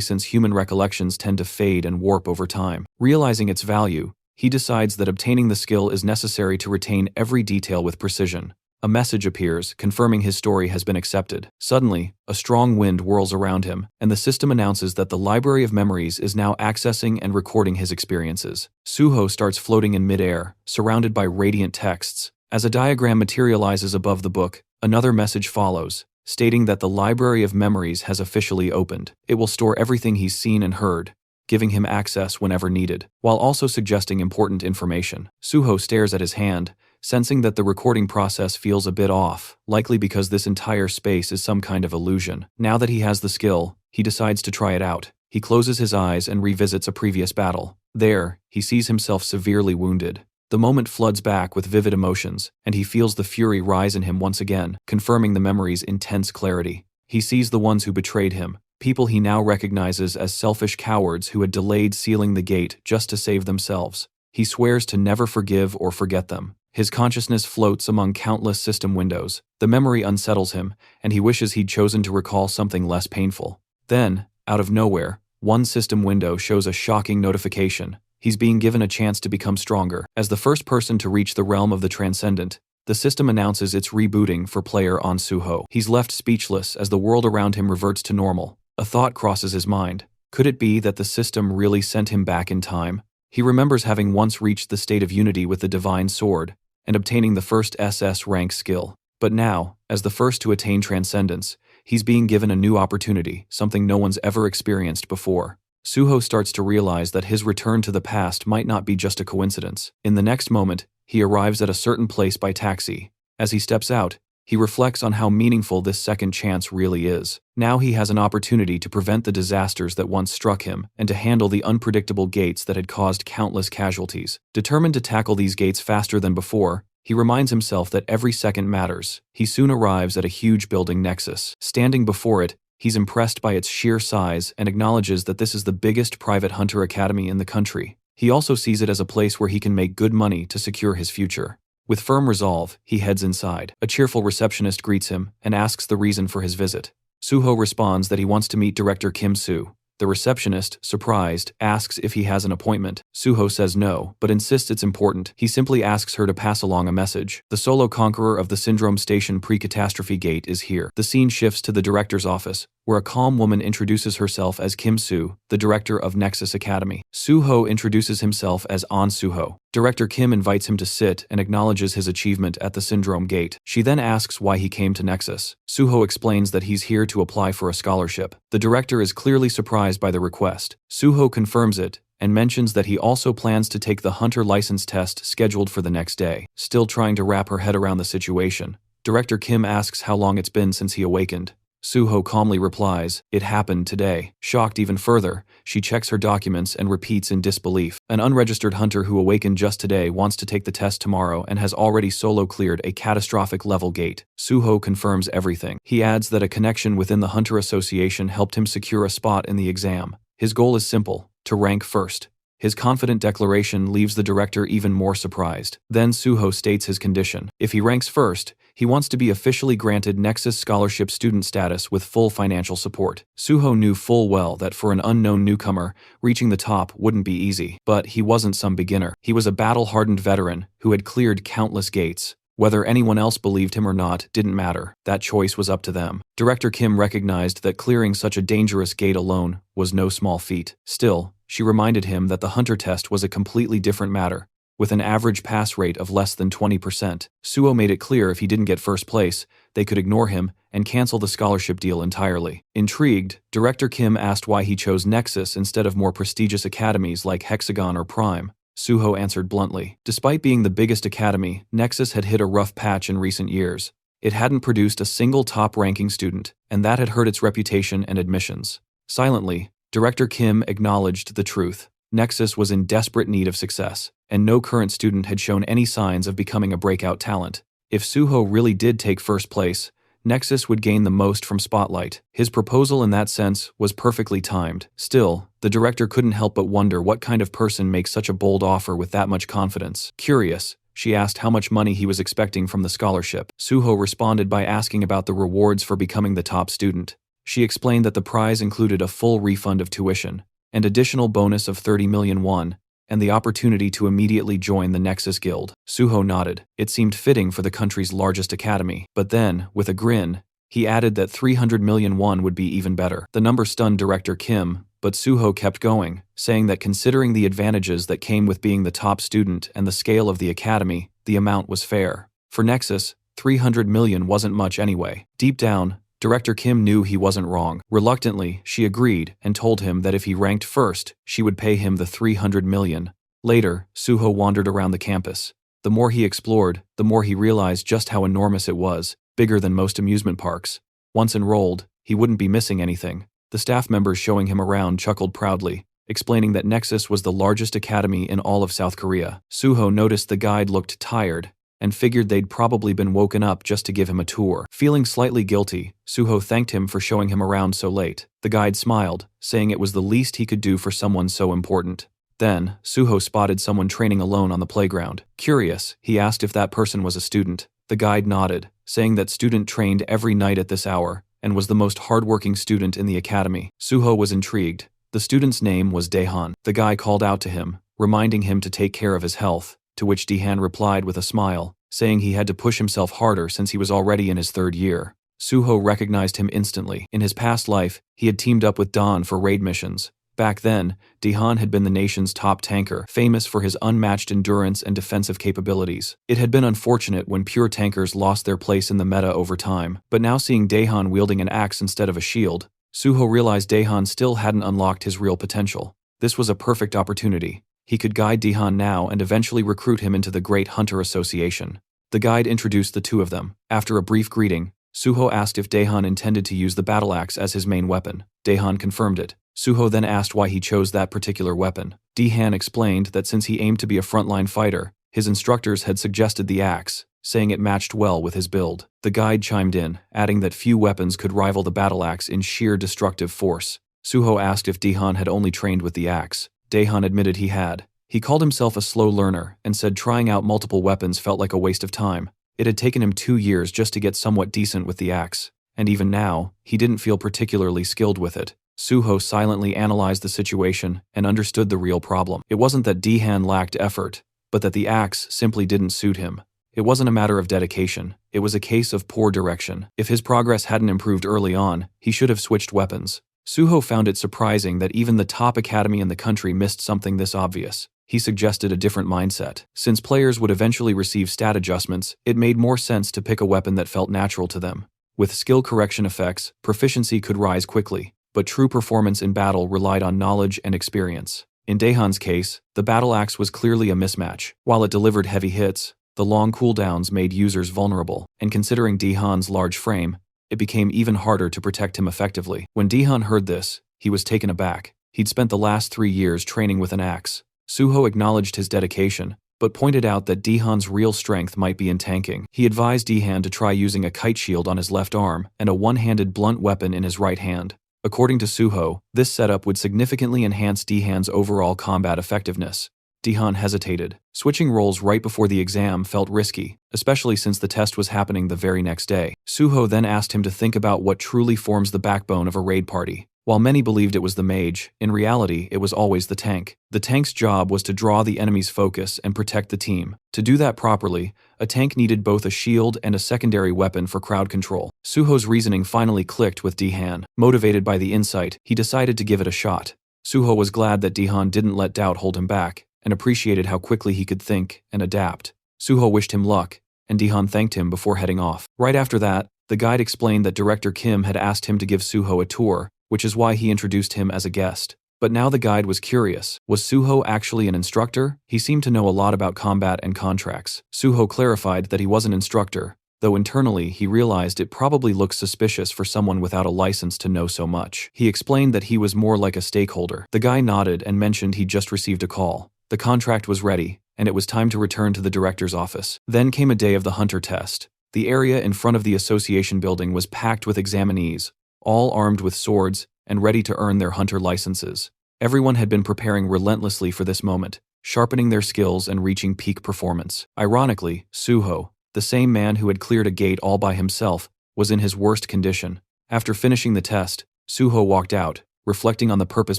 Speaker 1: since human recollections tend to fade and warp over time. Realizing its value, he decides that obtaining the skill is necessary to retain every detail with precision. A message appears, confirming his story has been accepted. Suddenly, a strong wind whirls around him, and the system announces that the Library of Memories is now accessing and recording his experiences. Suho starts floating in midair, surrounded by radiant texts. As a diagram materializes above the book, another message follows, stating that the Library of Memories has officially opened. It will store everything he's seen and heard, giving him access whenever needed, while also suggesting important information. Suho stares at his hand, sensing that the recording process feels a bit off, likely because this entire space is some kind of illusion. Now that he has the skill, he decides to try it out. He closes his eyes and revisits a previous battle. There, he sees himself severely wounded. The moment floods back with vivid emotions, and he feels the fury rise in him once again, confirming the memory's intense clarity. He sees the ones who betrayed him, people he now recognizes as selfish cowards who had delayed sealing the gate just to save themselves. He swears to never forgive or forget them. His consciousness floats among countless system windows. The memory unsettles him, and he wishes he'd chosen to recall something less painful. Then, out of nowhere, one system window shows a shocking notification. He's being given a chance to become stronger. As the first person to reach the realm of the transcendent, the system announces it's rebooting for player On Suho. He's left speechless as the world around him reverts to normal. A thought crosses his mind. Could it be that the system really sent him back in time? He remembers having once reached the state of unity with the Divine Sword, and obtaining the first SS rank skill. But now, as the first to attain transcendence, he's being given a new opportunity, something no one's ever experienced before. Suho starts to realize that his return to the past might not be just a coincidence. In the next moment, he arrives at a certain place by taxi. As he steps out, he reflects on how meaningful this second chance really is. Now he has an opportunity to prevent the disasters that once struck him and to handle the unpredictable gates that had caused countless casualties. Determined to tackle these gates faster than before, he reminds himself that every second matters. He soon arrives at a huge building nexus. Standing before it, he's impressed by its sheer size and acknowledges that this is the biggest private hunter academy in the country. He also sees it as a place where he can make good money to secure his future. With firm resolve, he heads inside. A cheerful receptionist greets him and asks the reason for his visit. Suho responds that he wants to meet Director Kim Soo. The receptionist, surprised, asks if he has an appointment. Suho says no, but insists it's important. He simply asks her to pass along a message. The solo conqueror of the Syndrome Station pre-catastrophe gate is here. The scene shifts to the director's office, where a calm woman introduces herself as Kim Soo, the director of Nexus Academy. Suho introduces himself as On Suho. Director Kim invites him to sit and acknowledges his achievement at the Syndrome Gate. She then asks why he came to Nexus. Suho explains that he's here to apply for a scholarship. The director is clearly surprised by the request. Suho confirms it and mentions that he also plans to take the hunter license test scheduled for the next day. Still trying to wrap her head around the situation, Director Kim asks how long it's been since he awakened. Suho calmly replies, "It happened today." Shocked even further, she checks her documents and repeats in disbelief. An unregistered hunter who awakened just today wants to take the test tomorrow and has already solo cleared a catastrophic level gate. Suho confirms everything. He adds that a connection within the Hunter Association helped him secure a spot in the exam. His goal is simple: to rank first. His confident declaration leaves the director even more surprised. Then Suho states his condition. If he ranks first, he wants to be officially granted Nexus Scholarship student status with full financial support. Suho knew full well that for an unknown newcomer, reaching the top wouldn't be easy. But he wasn't some beginner. He was a battle-hardened veteran who had cleared countless gates. Whether anyone else believed him or not didn't matter. That choice was up to them. Director Kim recognized that clearing such a dangerous gate alone was no small feat. Still, she reminded him that the hunter test was a completely different matter, with an average pass rate of less than 20%. Suho made it clear if he didn't get first place, they could ignore him and cancel the scholarship deal entirely. Intrigued, Director Kim asked why he chose Nexus instead of more prestigious academies like Hexagon or Prime. Suho answered bluntly. Despite being the biggest academy, Nexus had hit a rough patch in recent years. It hadn't produced a single top-ranking student, and that had hurt its reputation and admissions. Silently, Director Kim acknowledged the truth. Nexus was in desperate need of success, and no current student had shown any signs of becoming a breakout talent. If Suho really did take first place, Nexus would gain the most from spotlight. His proposal in that sense was perfectly timed. Still, the director couldn't help but wonder what kind of person makes such a bold offer with that much confidence. Curious, she asked how much money he was expecting from the scholarship. Suho responded by asking about the rewards for becoming the top student. She explained that the prize included a full refund of tuition, and additional bonus of 30 million won, and the opportunity to immediately join the Nexus Guild. Suho nodded. It seemed fitting for the country's largest academy. But then, with a grin, he added that 300 million won would be even better. The number stunned Director Kim, but Suho kept going, saying that considering the advantages that came with being the top student and the scale of the academy, the amount was fair. For Nexus, 300 million wasn't much anyway. Deep down, Director Kim knew he wasn't wrong. Reluctantly, she agreed and told him that if he ranked first, she would pay him the 300 million. Later, Suho wandered around the campus. The more he explored, the more he realized just how enormous it was, bigger than most amusement parks. Once enrolled, he wouldn't be missing anything. The staff members showing him around chuckled proudly, explaining that Nexus was the largest academy in all of South Korea. Suho noticed the guide looked tired, and figured they'd probably been woken up just to give him a tour. Feeling slightly guilty, Suho thanked him for showing him around so late. The guide smiled, saying it was the least he could do for someone so important. Then, Suho spotted someone training alone on the playground. Curious, he asked if that person was a student. The guide nodded, saying that student trained every night at this hour, and was the most hardworking student in the academy. Suho was intrigued. The student's name was Daehan. The guy called out to him, reminding him to take care of his health, to which Daehan replied with a smile, saying he had to push himself harder since he was already in his 3rd year. Suho recognized him instantly. In his past life, he had teamed up with Dawn for raid missions. Back then, Daehan had been the nation's top tanker, famous for his unmatched endurance and defensive capabilities. It had been unfortunate when pure tankers lost their place in the meta over time, but now seeing Daehan wielding an axe instead of a shield, Suho realized Daehan still hadn't unlocked his real potential. This was a perfect opportunity. He could guide Daehan now and eventually recruit him into the Great Hunter Association. The guide introduced the two of them. After a brief greeting, Suho asked if Daehan intended to use the battle axe as his main weapon. Daehan confirmed it. Suho then asked why he chose that particular weapon. Daehan explained that since he aimed to be a frontline fighter, his instructors had suggested the axe, saying it matched well with his build. The guide chimed in, adding that few weapons could rival the battle axe in sheer destructive force. Suho asked if Daehan had only trained with the axe. Daehan admitted he had. He called himself a slow learner and said trying out multiple weapons felt like a waste of time. It had taken him 2 years just to get somewhat decent with the axe, and even now, he didn't feel particularly skilled with it. Suho silently analyzed the situation and understood the real problem. It wasn't that Daehan lacked effort, but that the axe simply didn't suit him. It wasn't a matter of dedication, it was a case of poor direction. If his progress hadn't improved early on, he should have switched weapons. Suho found it surprising that even the top academy in the country missed something this obvious. He suggested a different mindset. Since players would eventually receive stat adjustments, it made more sense to pick a weapon that felt natural to them. With skill correction effects, proficiency could rise quickly, but true performance in battle relied on knowledge and experience. In Daehan's case, the battle axe was clearly a mismatch. While it delivered heavy hits, the long cooldowns made users vulnerable, and considering Daehan's large frame, it became even harder to protect him effectively. When Daehan heard this, he was taken aback. He'd spent the last 3 years training with an axe. Suho acknowledged his dedication, but pointed out that Daehan's real strength might be in tanking. He advised Daehan to try using a kite shield on his left arm and a one-handed blunt weapon in his right hand. According to Suho, this setup would significantly enhance Daehan's overall combat effectiveness. Daehan hesitated. Switching roles right before the exam felt risky, especially since the test was happening the very next day. Suho then asked him to think about what truly forms the backbone of a raid party. While many believed it was the mage, in reality it was always the tank. The tank's job was to draw the enemy's focus and protect the team. To do that properly, a tank needed both a shield and a secondary weapon for crowd control. Suho's reasoning finally clicked with Daehan. Motivated by the insight, he decided to give it a shot. Suho was glad that Daehan didn't let doubt hold him back, and appreciated how quickly he could think and adapt. Suho wished him luck, and Daehan thanked him before heading off. Right after that, the guide explained that Director Kim had asked him to give Suho a tour, which is why he introduced him as a guest. But now the guide was curious. Was Suho actually an instructor? He seemed to know a lot about combat and contracts. Suho clarified that he was an instructor, though internally he realized it probably looked suspicious for someone without a license to know so much. He explained that he was more like a stakeholder. The guy nodded and mentioned he'd just received a call. The contract was ready, and it was time to return to the director's office. Then came a day of the hunter test. The area in front of the association building was packed with examinees, all armed with swords and ready to earn their hunter licenses. Everyone had been preparing relentlessly for this moment, sharpening their skills and reaching peak performance. Ironically, Suho, the same man who had cleared a gate all by himself, was in his worst condition. After finishing the test, Suho walked out, reflecting on the purpose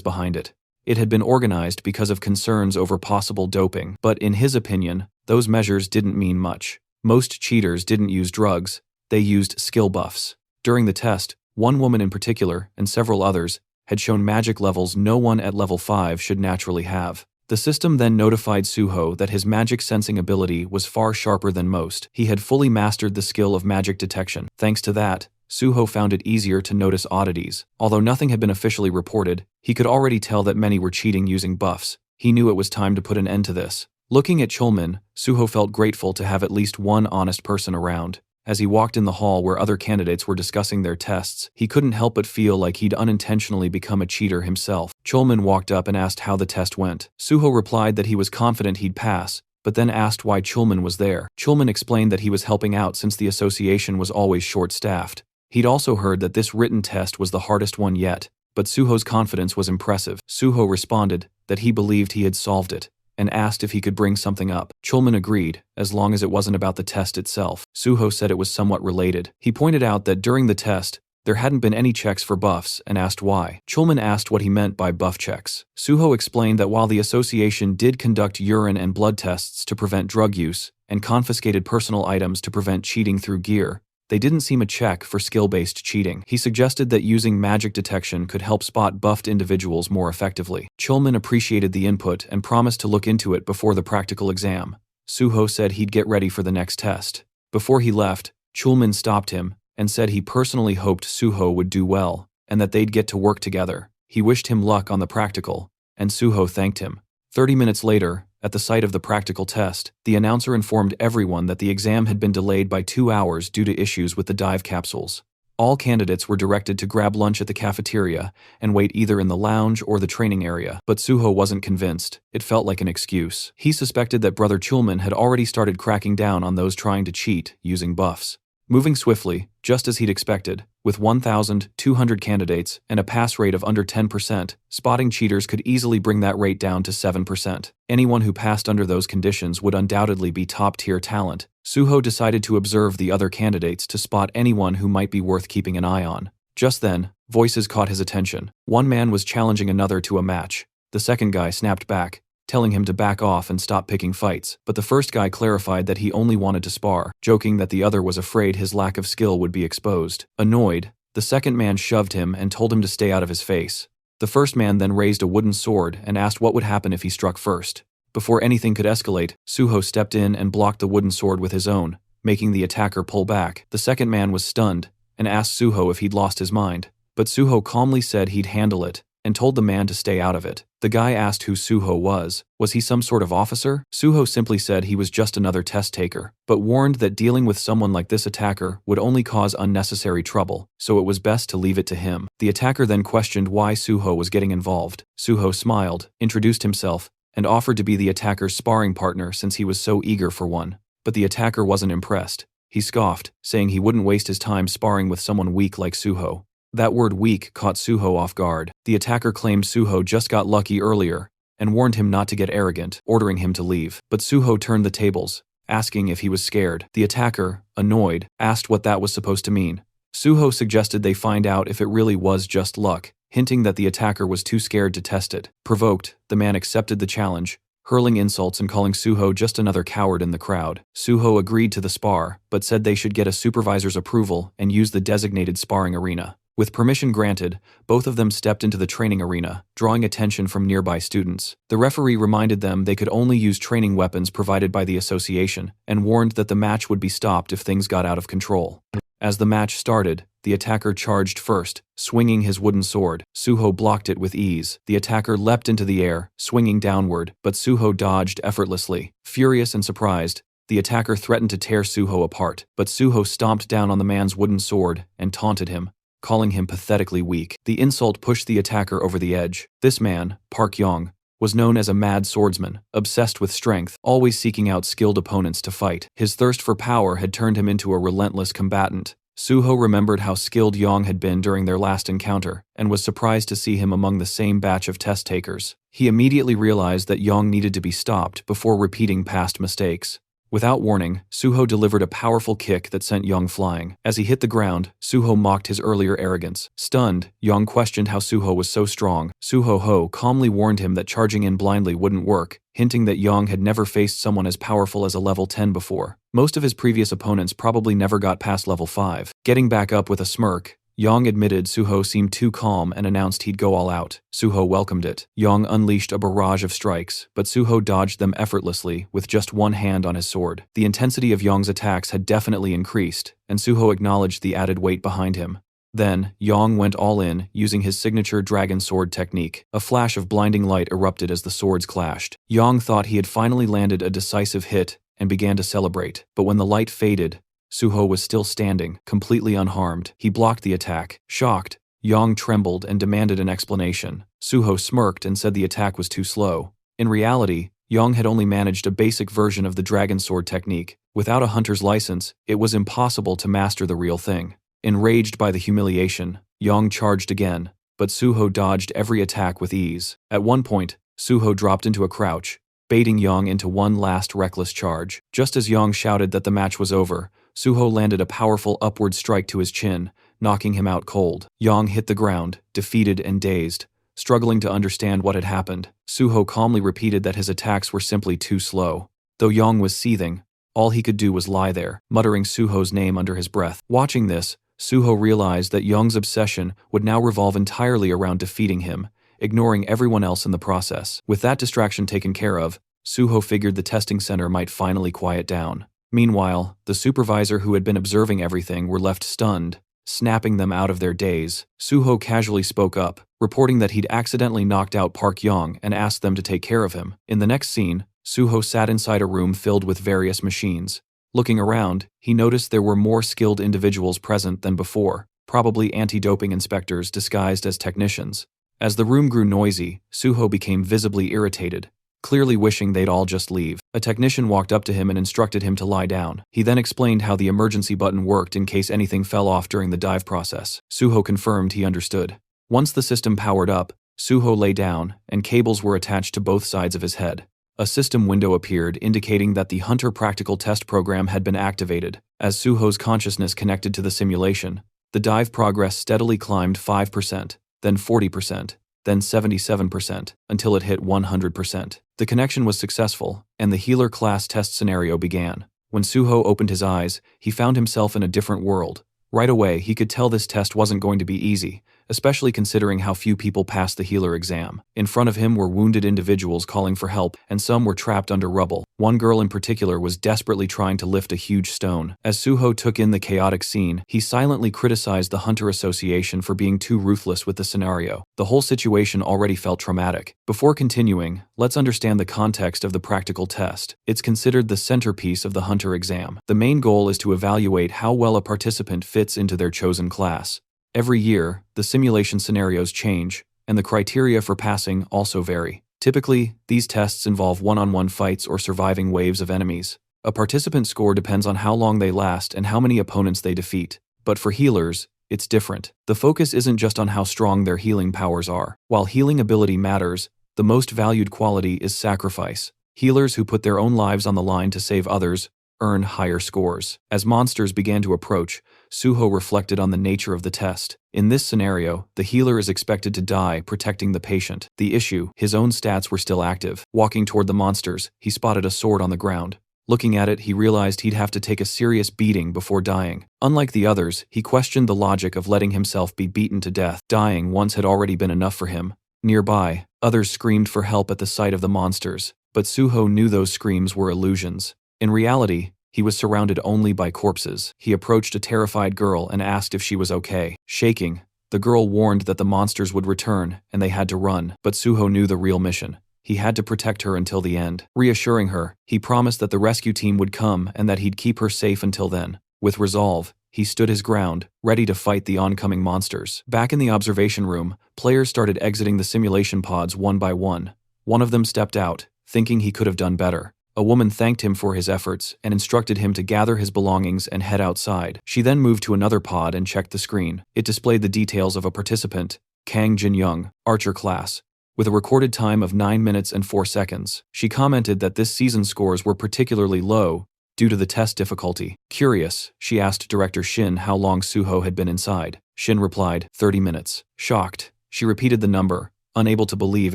Speaker 1: behind it. It had been organized because of concerns over possible doping, but in his opinion, those measures didn't mean much. Most cheaters didn't use drugs, they used skill buffs. During the test, one woman in particular, and several others, had shown magic levels no one at level 5 should naturally have. The system then notified Suho that his magic sensing ability was far sharper than most. He had fully mastered the skill of magic detection. Thanks to that, Suho found it easier to notice oddities. Although nothing had been officially reported, he could already tell that many were cheating using buffs. He knew it was time to put an end to this. Looking at Chulman, Suho felt grateful to have at least one honest person around. As he walked in the hall where other candidates were discussing their tests, he couldn't help but feel like he'd unintentionally become a cheater himself. Chulman walked up and asked how the test went. Suho replied that he was confident he'd pass, but then asked why Chulman was there. Chulman explained that he was helping out since the association was always short-staffed. He'd also heard that this written test was the hardest one yet, but Suho's confidence was impressive. Suho responded that he believed he had solved it, and asked if he could bring something up. Chulman agreed, as long as it wasn't about the test itself. Suho said it was somewhat related. He pointed out that during the test, there hadn't been any checks for buffs and asked why. Chulman asked what he meant by buff checks. Suho explained that while the association did conduct urine and blood tests to prevent drug use, and confiscated personal items to prevent cheating through gear, they didn't seem a check for skill-based cheating. He suggested that using magic detection could help spot buffed individuals more effectively. Chulman appreciated the input and promised to look into it before the practical exam. Suho said he'd get ready for the next test. Before he left, Chulman stopped him and said he personally hoped Suho would do well and that they'd get to work together. He wished him luck on the practical, and Suho thanked him. 30 minutes later, at the site of the practical test, the announcer informed everyone that the exam had been delayed by 2 hours due to issues with the dive capsules. All candidates were directed to grab lunch at the cafeteria and wait either in the lounge or the training area, but Suho wasn't convinced. It felt like an excuse. He suspected that Brother Chulman had already started cracking down on those trying to cheat using buffs. Moving swiftly, just as he'd expected, with 1,200 candidates and a pass rate of under 10%, spotting cheaters could easily bring that rate down to 7%. Anyone who passed under those conditions would undoubtedly be top-tier talent. Suho decided to observe the other candidates to spot anyone who might be worth keeping an eye on. Just then, voices caught his attention. One man was challenging another to a match. The second guy snapped back, telling him to back off and stop picking fights, but the first guy clarified that he only wanted to spar, joking that the other was afraid his lack of skill would be exposed. Annoyed, the second man shoved him and told him to stay out of his face. The first man then raised a wooden sword and asked what would happen if he struck first. Before anything could escalate, Suho stepped in and blocked the wooden sword with his own, making the attacker pull back. The second man was stunned and asked Suho if he'd lost his mind, but Suho calmly said he'd handle it and told the man to stay out of it. The guy asked who Suho was. Was he some sort of officer? Suho simply said he was just another test taker, but warned that dealing with someone like this attacker would only cause unnecessary trouble, so it was best to leave it to him. The attacker then questioned why Suho was getting involved. Suho smiled, introduced himself, and offered to be the attacker's sparring partner since he was so eager for one. But the attacker wasn't impressed. He scoffed, saying he wouldn't waste his time sparring with someone weak like Suho. That word weak caught Suho off guard. The attacker claimed Suho just got lucky earlier and warned him not to get arrogant, ordering him to leave. But Suho turned the tables, asking if he was scared. The attacker, annoyed, asked what that was supposed to mean. Suho suggested they find out if it really was just luck, hinting that the attacker was too scared to test it. Provoked, the man accepted the challenge, hurling insults and calling Suho just another coward in the crowd. Suho agreed to the spar, but said they should get a supervisor's approval and use the designated sparring arena. With permission granted, both of them stepped into the training arena, drawing attention from nearby students. The referee reminded them they could only use training weapons provided by the association, and warned that the match would be stopped if things got out of control. As the match started, the attacker charged first, swinging his wooden sword. Suho blocked it with ease. The attacker leapt into the air, swinging downward, but Suho dodged effortlessly. Furious and surprised, the attacker threatened to tear Suho apart, but Suho stomped down on the man's wooden sword and taunted him, calling him pathetically weak. The insult pushed the attacker over the edge. This man, Park Yong, was known as a mad swordsman, obsessed with strength, always seeking out skilled opponents to fight. His thirst for power had turned him into a relentless combatant. Suho remembered how skilled Yang had been during their last encounter, and was surprised to see him among the same batch of test takers. He immediately realized that Yang needed to be stopped before repeating past mistakes. Without warning, Suho delivered a powerful kick that sent Yang flying. As he hit the ground, Suho mocked his earlier arrogance. Stunned, Yang questioned how Suho was so strong. Suho calmly warned him that charging in blindly wouldn't work, hinting that Yang had never faced someone as powerful as a level 10 before. Most of his previous opponents probably never got past level 5. Getting back up with a smirk, Yang admitted Suho seemed too calm and announced he'd go all out. Suho welcomed it. Yang unleashed a barrage of strikes, but Suho dodged them effortlessly with just one hand on his sword. The intensity of Yang's attacks had definitely increased, and Suho acknowledged the added weight behind him. Then, Yang went all in, using his signature dragon sword technique. A flash of blinding light erupted as the swords clashed. Yang thought he had finally landed a decisive hit and began to celebrate, but when the light faded, Suho was still standing, completely unharmed. He blocked the attack. Shocked, Yang trembled and demanded an explanation. Suho smirked and said the attack was too slow. In reality, Yang had only managed a basic version of the dragon sword technique. Without a hunter's license, it was impossible to master the real thing. Enraged by the humiliation, Yang charged again, but Suho dodged every attack with ease. At one point, Suho dropped into a crouch, baiting Yang into one last reckless charge. Just as Yang shouted that the match was over, Suho landed a powerful upward strike to his chin, knocking him out cold. Yang hit the ground, defeated and dazed, struggling to understand what had happened. Suho calmly repeated that his attacks were simply too slow. Though Yang was seething, all he could do was lie there, muttering Suho's name under his breath. Watching this, Suho realized that Yang's obsession would now revolve entirely around defeating him, ignoring everyone else in the process. With that distraction taken care of, Suho figured the testing center might finally quiet down. Meanwhile, the supervisor who had been observing everything were left stunned, snapping them out of their daze. Suho casually spoke up, reporting that he'd accidentally knocked out Park Yang and asked them to take care of him. In the next scene, Suho sat inside a room filled with various machines. Looking around, he noticed there were more skilled individuals present than before, probably anti-doping inspectors disguised as technicians. As the room grew noisy, Suho became visibly irritated, clearly wishing they'd all just leave. A technician walked up to him and instructed him to lie down. He then explained how the emergency button worked in case anything fell off during the dive process. Suho confirmed he understood. Once the system powered up, Suho lay down, and cables were attached to both sides of his head. A system window appeared indicating that the Hunter Practical Test program had been activated. As Suho's consciousness connected to the simulation, the dive progress steadily climbed 5%, then 40%, then 77%, until it hit 100%. The connection was successful, and the healer class test scenario began. When Suho opened his eyes, he found himself in a different world. Right away, he could tell this test wasn't going to be easy, especially considering how few people passed the healer exam. In front of him were wounded individuals calling for help, and some were trapped under rubble. One girl in particular was desperately trying to lift a huge stone. As Suho took in the chaotic scene, he silently criticized the Hunter Association for being too ruthless with the scenario. The whole situation already felt traumatic. Before continuing, let's understand the context of the practical test. It's considered the centerpiece of the Hunter exam. The main goal is to evaluate how well a participant fits into their chosen class. Every year, the simulation scenarios change, and the criteria for passing also vary. Typically, these tests involve one-on-one fights or surviving waves of enemies. A participant's score depends on how long they last and how many opponents they defeat. But for healers, it's different. The focus isn't just on how strong their healing powers are. While healing ability matters, the most valued quality is sacrifice. Healers who put their own lives on the line to save others earn higher scores. As monsters began to approach, Suho reflected on the nature of the test. In this scenario, the healer is expected to die protecting the patient. The issue, his own stats were still active. Walking toward the monsters, he spotted a sword on the ground. Looking at it, he realized he'd have to take a serious beating before dying. Unlike the others, he questioned the logic of letting himself be beaten to death. Dying once had already been enough for him. Nearby, others screamed for help at the sight of the monsters, but Suho knew those screams were illusions. In reality, he was surrounded only by corpses. He approached a terrified girl and asked if she was okay. Shaking, the girl warned that the monsters would return and they had to run, but Suho knew the real mission. He had to protect her until the end. Reassuring her, he promised that the rescue team would come and that he'd keep her safe until then. With resolve, he stood his ground, ready to fight the oncoming monsters. Back in the observation room, players started exiting the simulation pods one by one. One of them stepped out, thinking he could have done better. A woman thanked him for his efforts and instructed him to gather his belongings and head outside. She then moved to another pod and checked the screen. It displayed the details of a participant, Kang Jin-young, archer class, with a recorded time of 9 minutes and 4 seconds. She commented that this season's scores were particularly low due to the test difficulty. Curious, she asked Director Shin how long Suho had been inside. Shin replied, 30 minutes. Shocked, she repeated the number, unable to believe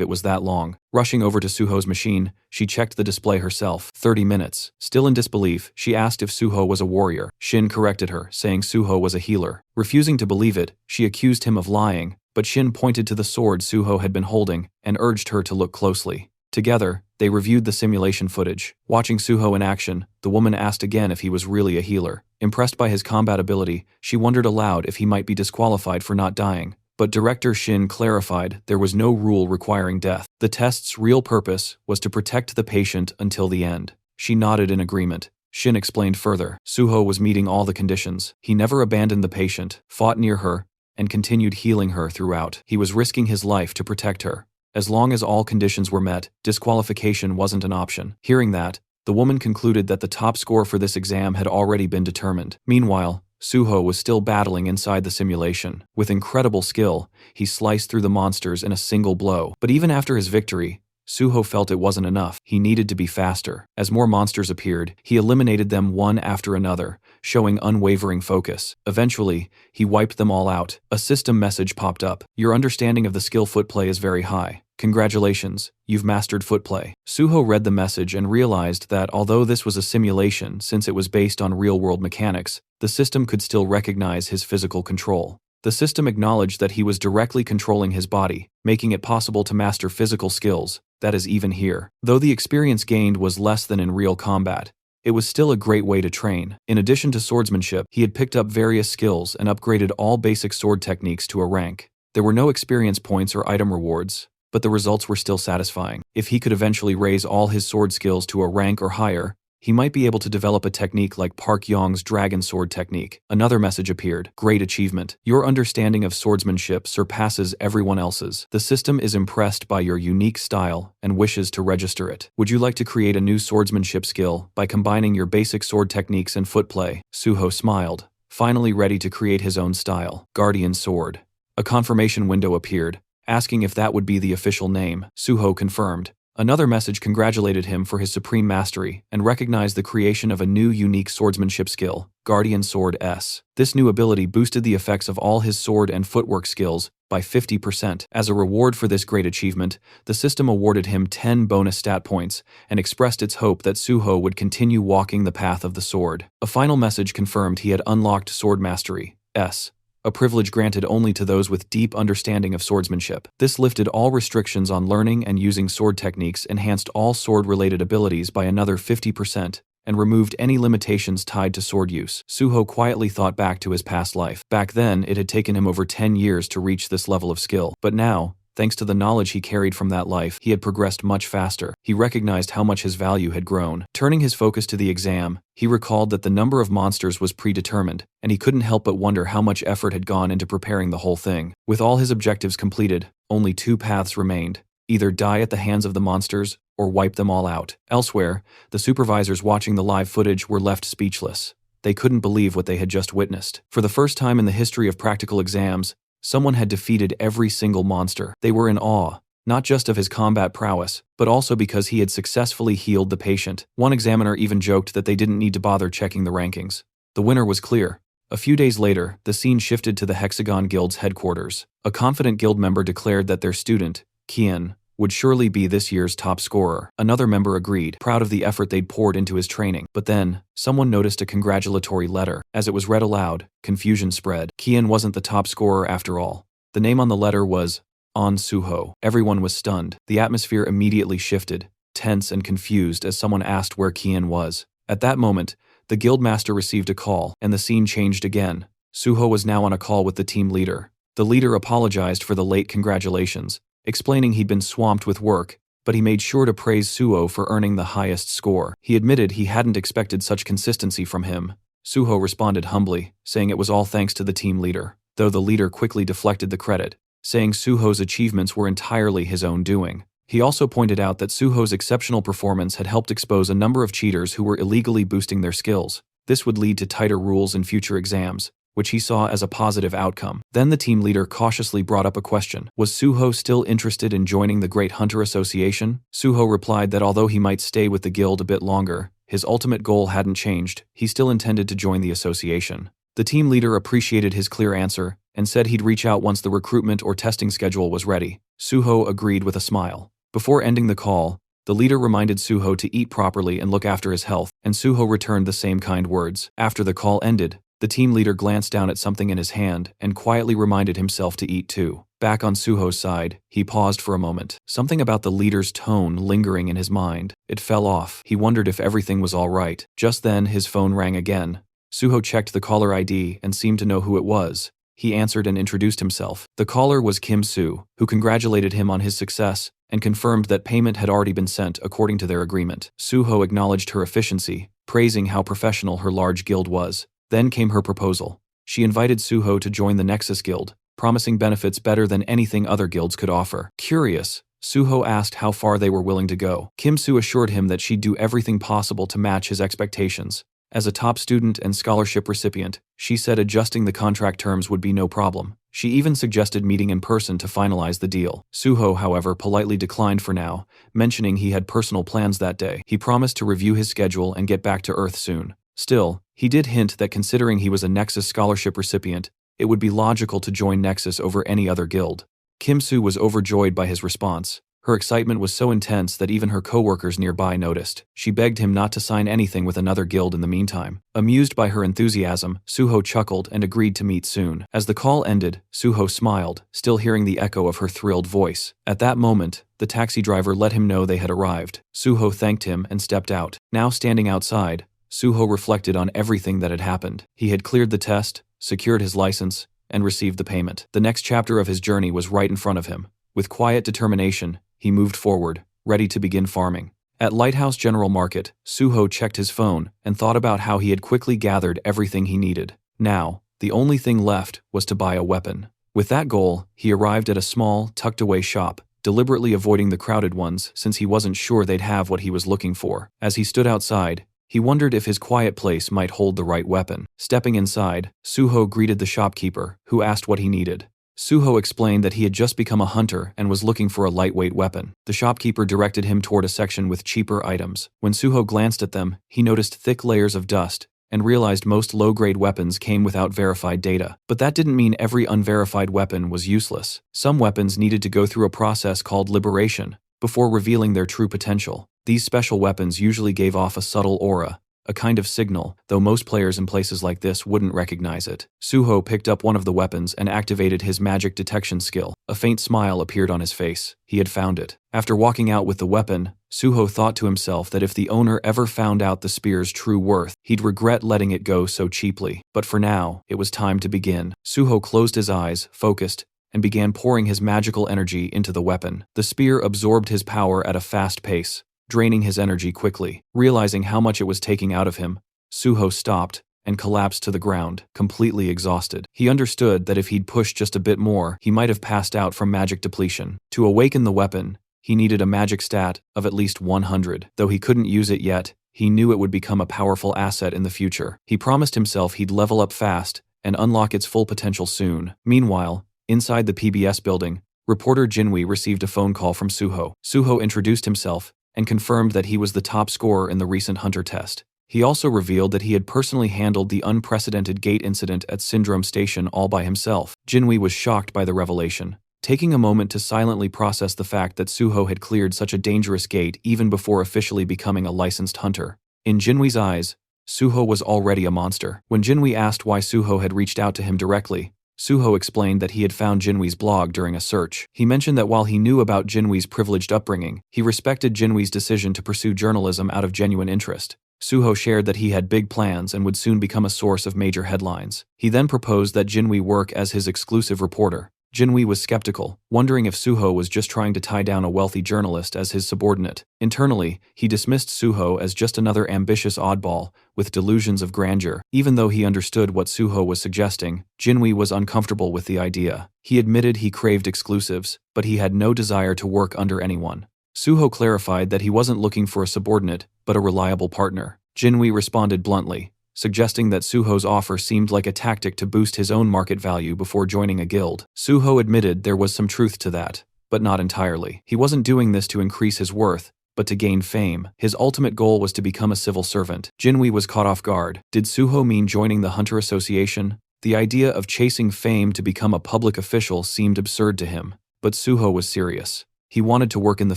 Speaker 1: it was that long. Rushing over to Suho's machine, she checked the display herself. 30 minutes. Still in disbelief, she asked if Suho was a warrior. Shin corrected her, saying Suho was a healer. Refusing to believe it, she accused him of lying, but Shin pointed to the sword Suho had been holding and urged her to look closely. Together, they reviewed the simulation footage. Watching Suho in action, the woman asked again if he was really a healer. Impressed by his combat ability, she wondered aloud if he might be disqualified for not dying. But Director Shin clarified there was no rule requiring death. The test's real purpose was to protect the patient until the end. She nodded in agreement. Shin explained further. Suho was meeting all the conditions. He never abandoned the patient, fought near her, and continued healing her throughout. He was risking his life to protect her. As long as all conditions were met, disqualification wasn't an option. Hearing that, the woman concluded that the top score for this exam had already been determined. Meanwhile, Suho was still battling inside the simulation. With incredible skill, he sliced through the monsters in a single blow. But even after his victory, Suho felt it wasn't enough. He needed to be faster. As more monsters appeared, he eliminated them one after another, showing unwavering focus. Eventually, he wiped them all out. A system message popped up. Your understanding of the skill footplay is very high. Congratulations, you've mastered footplay. Suho read the message and realized that although this was a simulation since it was based on real-world mechanics, the system could still recognize his physical control. The system acknowledged that he was directly controlling his body, making it possible to master physical skills, that is even here. Though the experience gained was less than in real combat, it was still a great way to train. In addition to swordsmanship, he had picked up various skills and upgraded all basic sword techniques to a rank. There were no experience points or item rewards, but the results were still satisfying. If he could eventually raise all his sword skills to a rank or higher, he might be able to develop a technique like Park Yong's dragon sword technique. Another message appeared. Great achievement. Your understanding of swordsmanship surpasses everyone else's. The system is impressed by your unique style and wishes to register it. Would you like to create a new swordsmanship skill by combining your basic sword techniques and footplay? Suho smiled, finally ready to create his own style. Guardian sword. A confirmation window appeared, asking if that would be the official name. Suho confirmed. Another message congratulated him for his supreme mastery and recognized the creation of a new unique swordsmanship skill, Guardian Sword S. This new ability boosted the effects of all his sword and footwork skills by 50%. As a reward for this great achievement, the system awarded him 10 bonus stat points and expressed its hope that Suho would continue walking the path of the sword. A final message confirmed he had unlocked Sword Mastery S, a privilege granted only to those with deep understanding of swordsmanship. This lifted all restrictions on learning and using sword techniques, enhanced all sword-related abilities by another 50%, and removed any limitations tied to sword use. Suho quietly thought back to his past life. Back then, it had taken him over 10 years to reach this level of skill. But now, thanks to the knowledge he carried from that life, he had progressed much faster. He recognized how much his value had grown. Turning his focus to the exam, he recalled that the number of monsters was predetermined, and he couldn't help but wonder how much effort had gone into preparing the whole thing. With all his objectives completed, only 2 paths remained: either die at the hands of the monsters, or wipe them all out. Elsewhere, the supervisors watching the live footage were left speechless. They couldn't believe what they had just witnessed. For the first time in the history of practical exams, someone had defeated every single monster. They were in awe, not just of his combat prowess, but also because he had successfully healed the patient. One examiner even joked that they didn't need to bother checking the rankings. The winner was clear. A few days later, the scene shifted to the Hexagon Guild's headquarters. A confident guild member declared that their student, Kian, would surely be this year's top scorer. Another member agreed, proud of the effort they'd poured into his training. But then, someone noticed a congratulatory letter. As it was read aloud, confusion spread. Kian wasn't the top scorer after all. The name on the letter was On Suho. Everyone was stunned. The atmosphere immediately shifted, tense and confused as someone asked where Kian was. At that moment, the guildmaster received a call, and the scene changed again. Suho was now on a call with the team leader. The leader apologized for the late congratulations, explaining he'd been swamped with work, but he made sure to praise Suho for earning the highest score. He admitted he hadn't expected such consistency from him. Suho responded humbly, saying it was all thanks to the team leader, though the leader quickly deflected the credit, saying Suho's achievements were entirely his own doing. He also pointed out that Suho's exceptional performance had helped expose a number of cheaters who were illegally boosting their skills. This would lead to tighter rules in future exams, which he saw as a positive outcome. Then the team leader cautiously brought up a question. Was Suho still interested in joining the Great Hunter Association? Suho replied that although he might stay with the guild a bit longer, his ultimate goal hadn't changed. He still intended to join the association. The team leader appreciated his clear answer and said he'd reach out once the recruitment or testing schedule was ready. Suho agreed with a smile. Before ending the call, the leader reminded Suho to eat properly and look after his health, and Suho returned the same kind words. After the call ended, the team leader glanced down at something in his hand and quietly reminded himself to eat too. Back on Suho's side, he paused for a moment. Something about the leader's tone lingering in his mind. It fell off. He wondered if everything was all right. Just then, his phone rang again. Suho checked the caller ID and seemed to know who it was. He answered and introduced himself. The caller was Kim Soo, who congratulated him on his success and confirmed that payment had already been sent according to their agreement. Suho acknowledged her efficiency, praising how professional her large guild was. Then came her proposal. She invited Suho to join the Nexus Guild, promising benefits better than anything other guilds could offer. Curious, Suho asked how far they were willing to go. Kim Soo assured him that she'd do everything possible to match his expectations. As a top student and scholarship recipient, she said adjusting the contract terms would be no problem. She even suggested meeting in person to finalize the deal. Suho, however, politely declined for now, mentioning he had personal plans that day. He promised to review his schedule and get back to Earth soon. Still, he did hint that considering he was a Nexus scholarship recipient, it would be logical to join Nexus over any other guild. Kim Soo was overjoyed by his response. Her excitement was so intense that even her co-workers nearby noticed. She begged him not to sign anything with another guild in the meantime. Amused by her enthusiasm, Suho chuckled and agreed to meet soon. As the call ended, Suho smiled, still hearing the echo of her thrilled voice. At that moment, the taxi driver let him know they had arrived. Suho thanked him and stepped out. Now standing outside, Suho reflected on everything that had happened. He had cleared the test, secured his license, and received the payment. The next chapter of his journey was right in front of him. With quiet determination, he moved forward, ready to begin farming. At Lighthouse General Market, Suho checked his phone and thought about how he had quickly gathered everything he needed. Now, the only thing left was to buy a weapon. With that goal, he arrived at a small, tucked-away shop, deliberately avoiding the crowded ones since he wasn't sure they'd have what he was looking for. As he stood outside, he wondered if his quiet place might hold the right weapon. Stepping inside, Suho greeted the shopkeeper, who asked what he needed. Suho explained that he had just become a hunter and was looking for a lightweight weapon. The shopkeeper directed him toward a section with cheaper items. When Suho glanced at them, he noticed thick layers of dust and realized most low-grade weapons came without verified data. But that didn't mean every unverified weapon was useless. Some weapons needed to go through a process called liberation before revealing their true potential. These special weapons usually gave off a subtle aura, a kind of signal, though most players in places like this wouldn't recognize it. Suho picked up one of the weapons and activated his magic detection skill. A faint smile appeared on his face. He had found it. After walking out with the weapon, Suho thought to himself that if the owner ever found out the spear's true worth, he'd regret letting it go so cheaply. But for now, it was time to begin. Suho closed his eyes, focused, and began pouring his magical energy into the weapon. The spear absorbed his power at a fast pace, draining his energy quickly. Realizing how much it was taking out of him, Suho stopped and collapsed to the ground, completely exhausted. He understood that if he'd pushed just a bit more, he might have passed out from magic depletion. To awaken the weapon, he needed a magic stat of at least 100. Though he couldn't use it yet, he knew it would become a powerful asset in the future. He promised himself he'd level up fast and unlock its full potential soon. Meanwhile, inside the PBS building, reporter Jinwei received a phone call from Suho. Suho introduced himself and confirmed that he was the top scorer in the recent Hunter test. He also revealed that he had personally handled the unprecedented gate incident at Syndrome Station all by himself. Jinwei was shocked by the revelation, taking a moment to silently process the fact that Suho had cleared such a dangerous gate even before officially becoming a licensed hunter. In Jinwei's eyes, Suho was already a monster. When Jinwei asked why Suho had reached out to him directly, Suho explained that he had found Jinwei's blog during a search. He mentioned that while he knew about Jinwei's privileged upbringing, he respected Jinwei's decision to pursue journalism out of genuine interest. Suho shared that he had big plans and would soon become a source of major headlines. He then proposed that Jinwei work as his exclusive reporter. Jinwei was skeptical, wondering if Suho was just trying to tie down a wealthy journalist as his subordinate. Internally, he dismissed Suho as just another ambitious oddball with delusions of grandeur. Even though he understood what Suho was suggesting, Jinwei was uncomfortable with the idea. He admitted he craved exclusives, but he had no desire to work under anyone. Suho clarified that he wasn't looking for a subordinate, but a reliable partner. Jinwei responded bluntly, suggesting that Suho's offer seemed like a tactic to boost his own market value before joining a guild. Suho admitted there was some truth to that, but not entirely. He wasn't doing this to increase his worth, but to gain fame. His ultimate goal was to become a civil servant. Jinwei was caught off guard. Did Suho mean joining the Hunter Association? The idea of chasing fame to become a public official seemed absurd to him, but Suho was serious. He wanted to work in the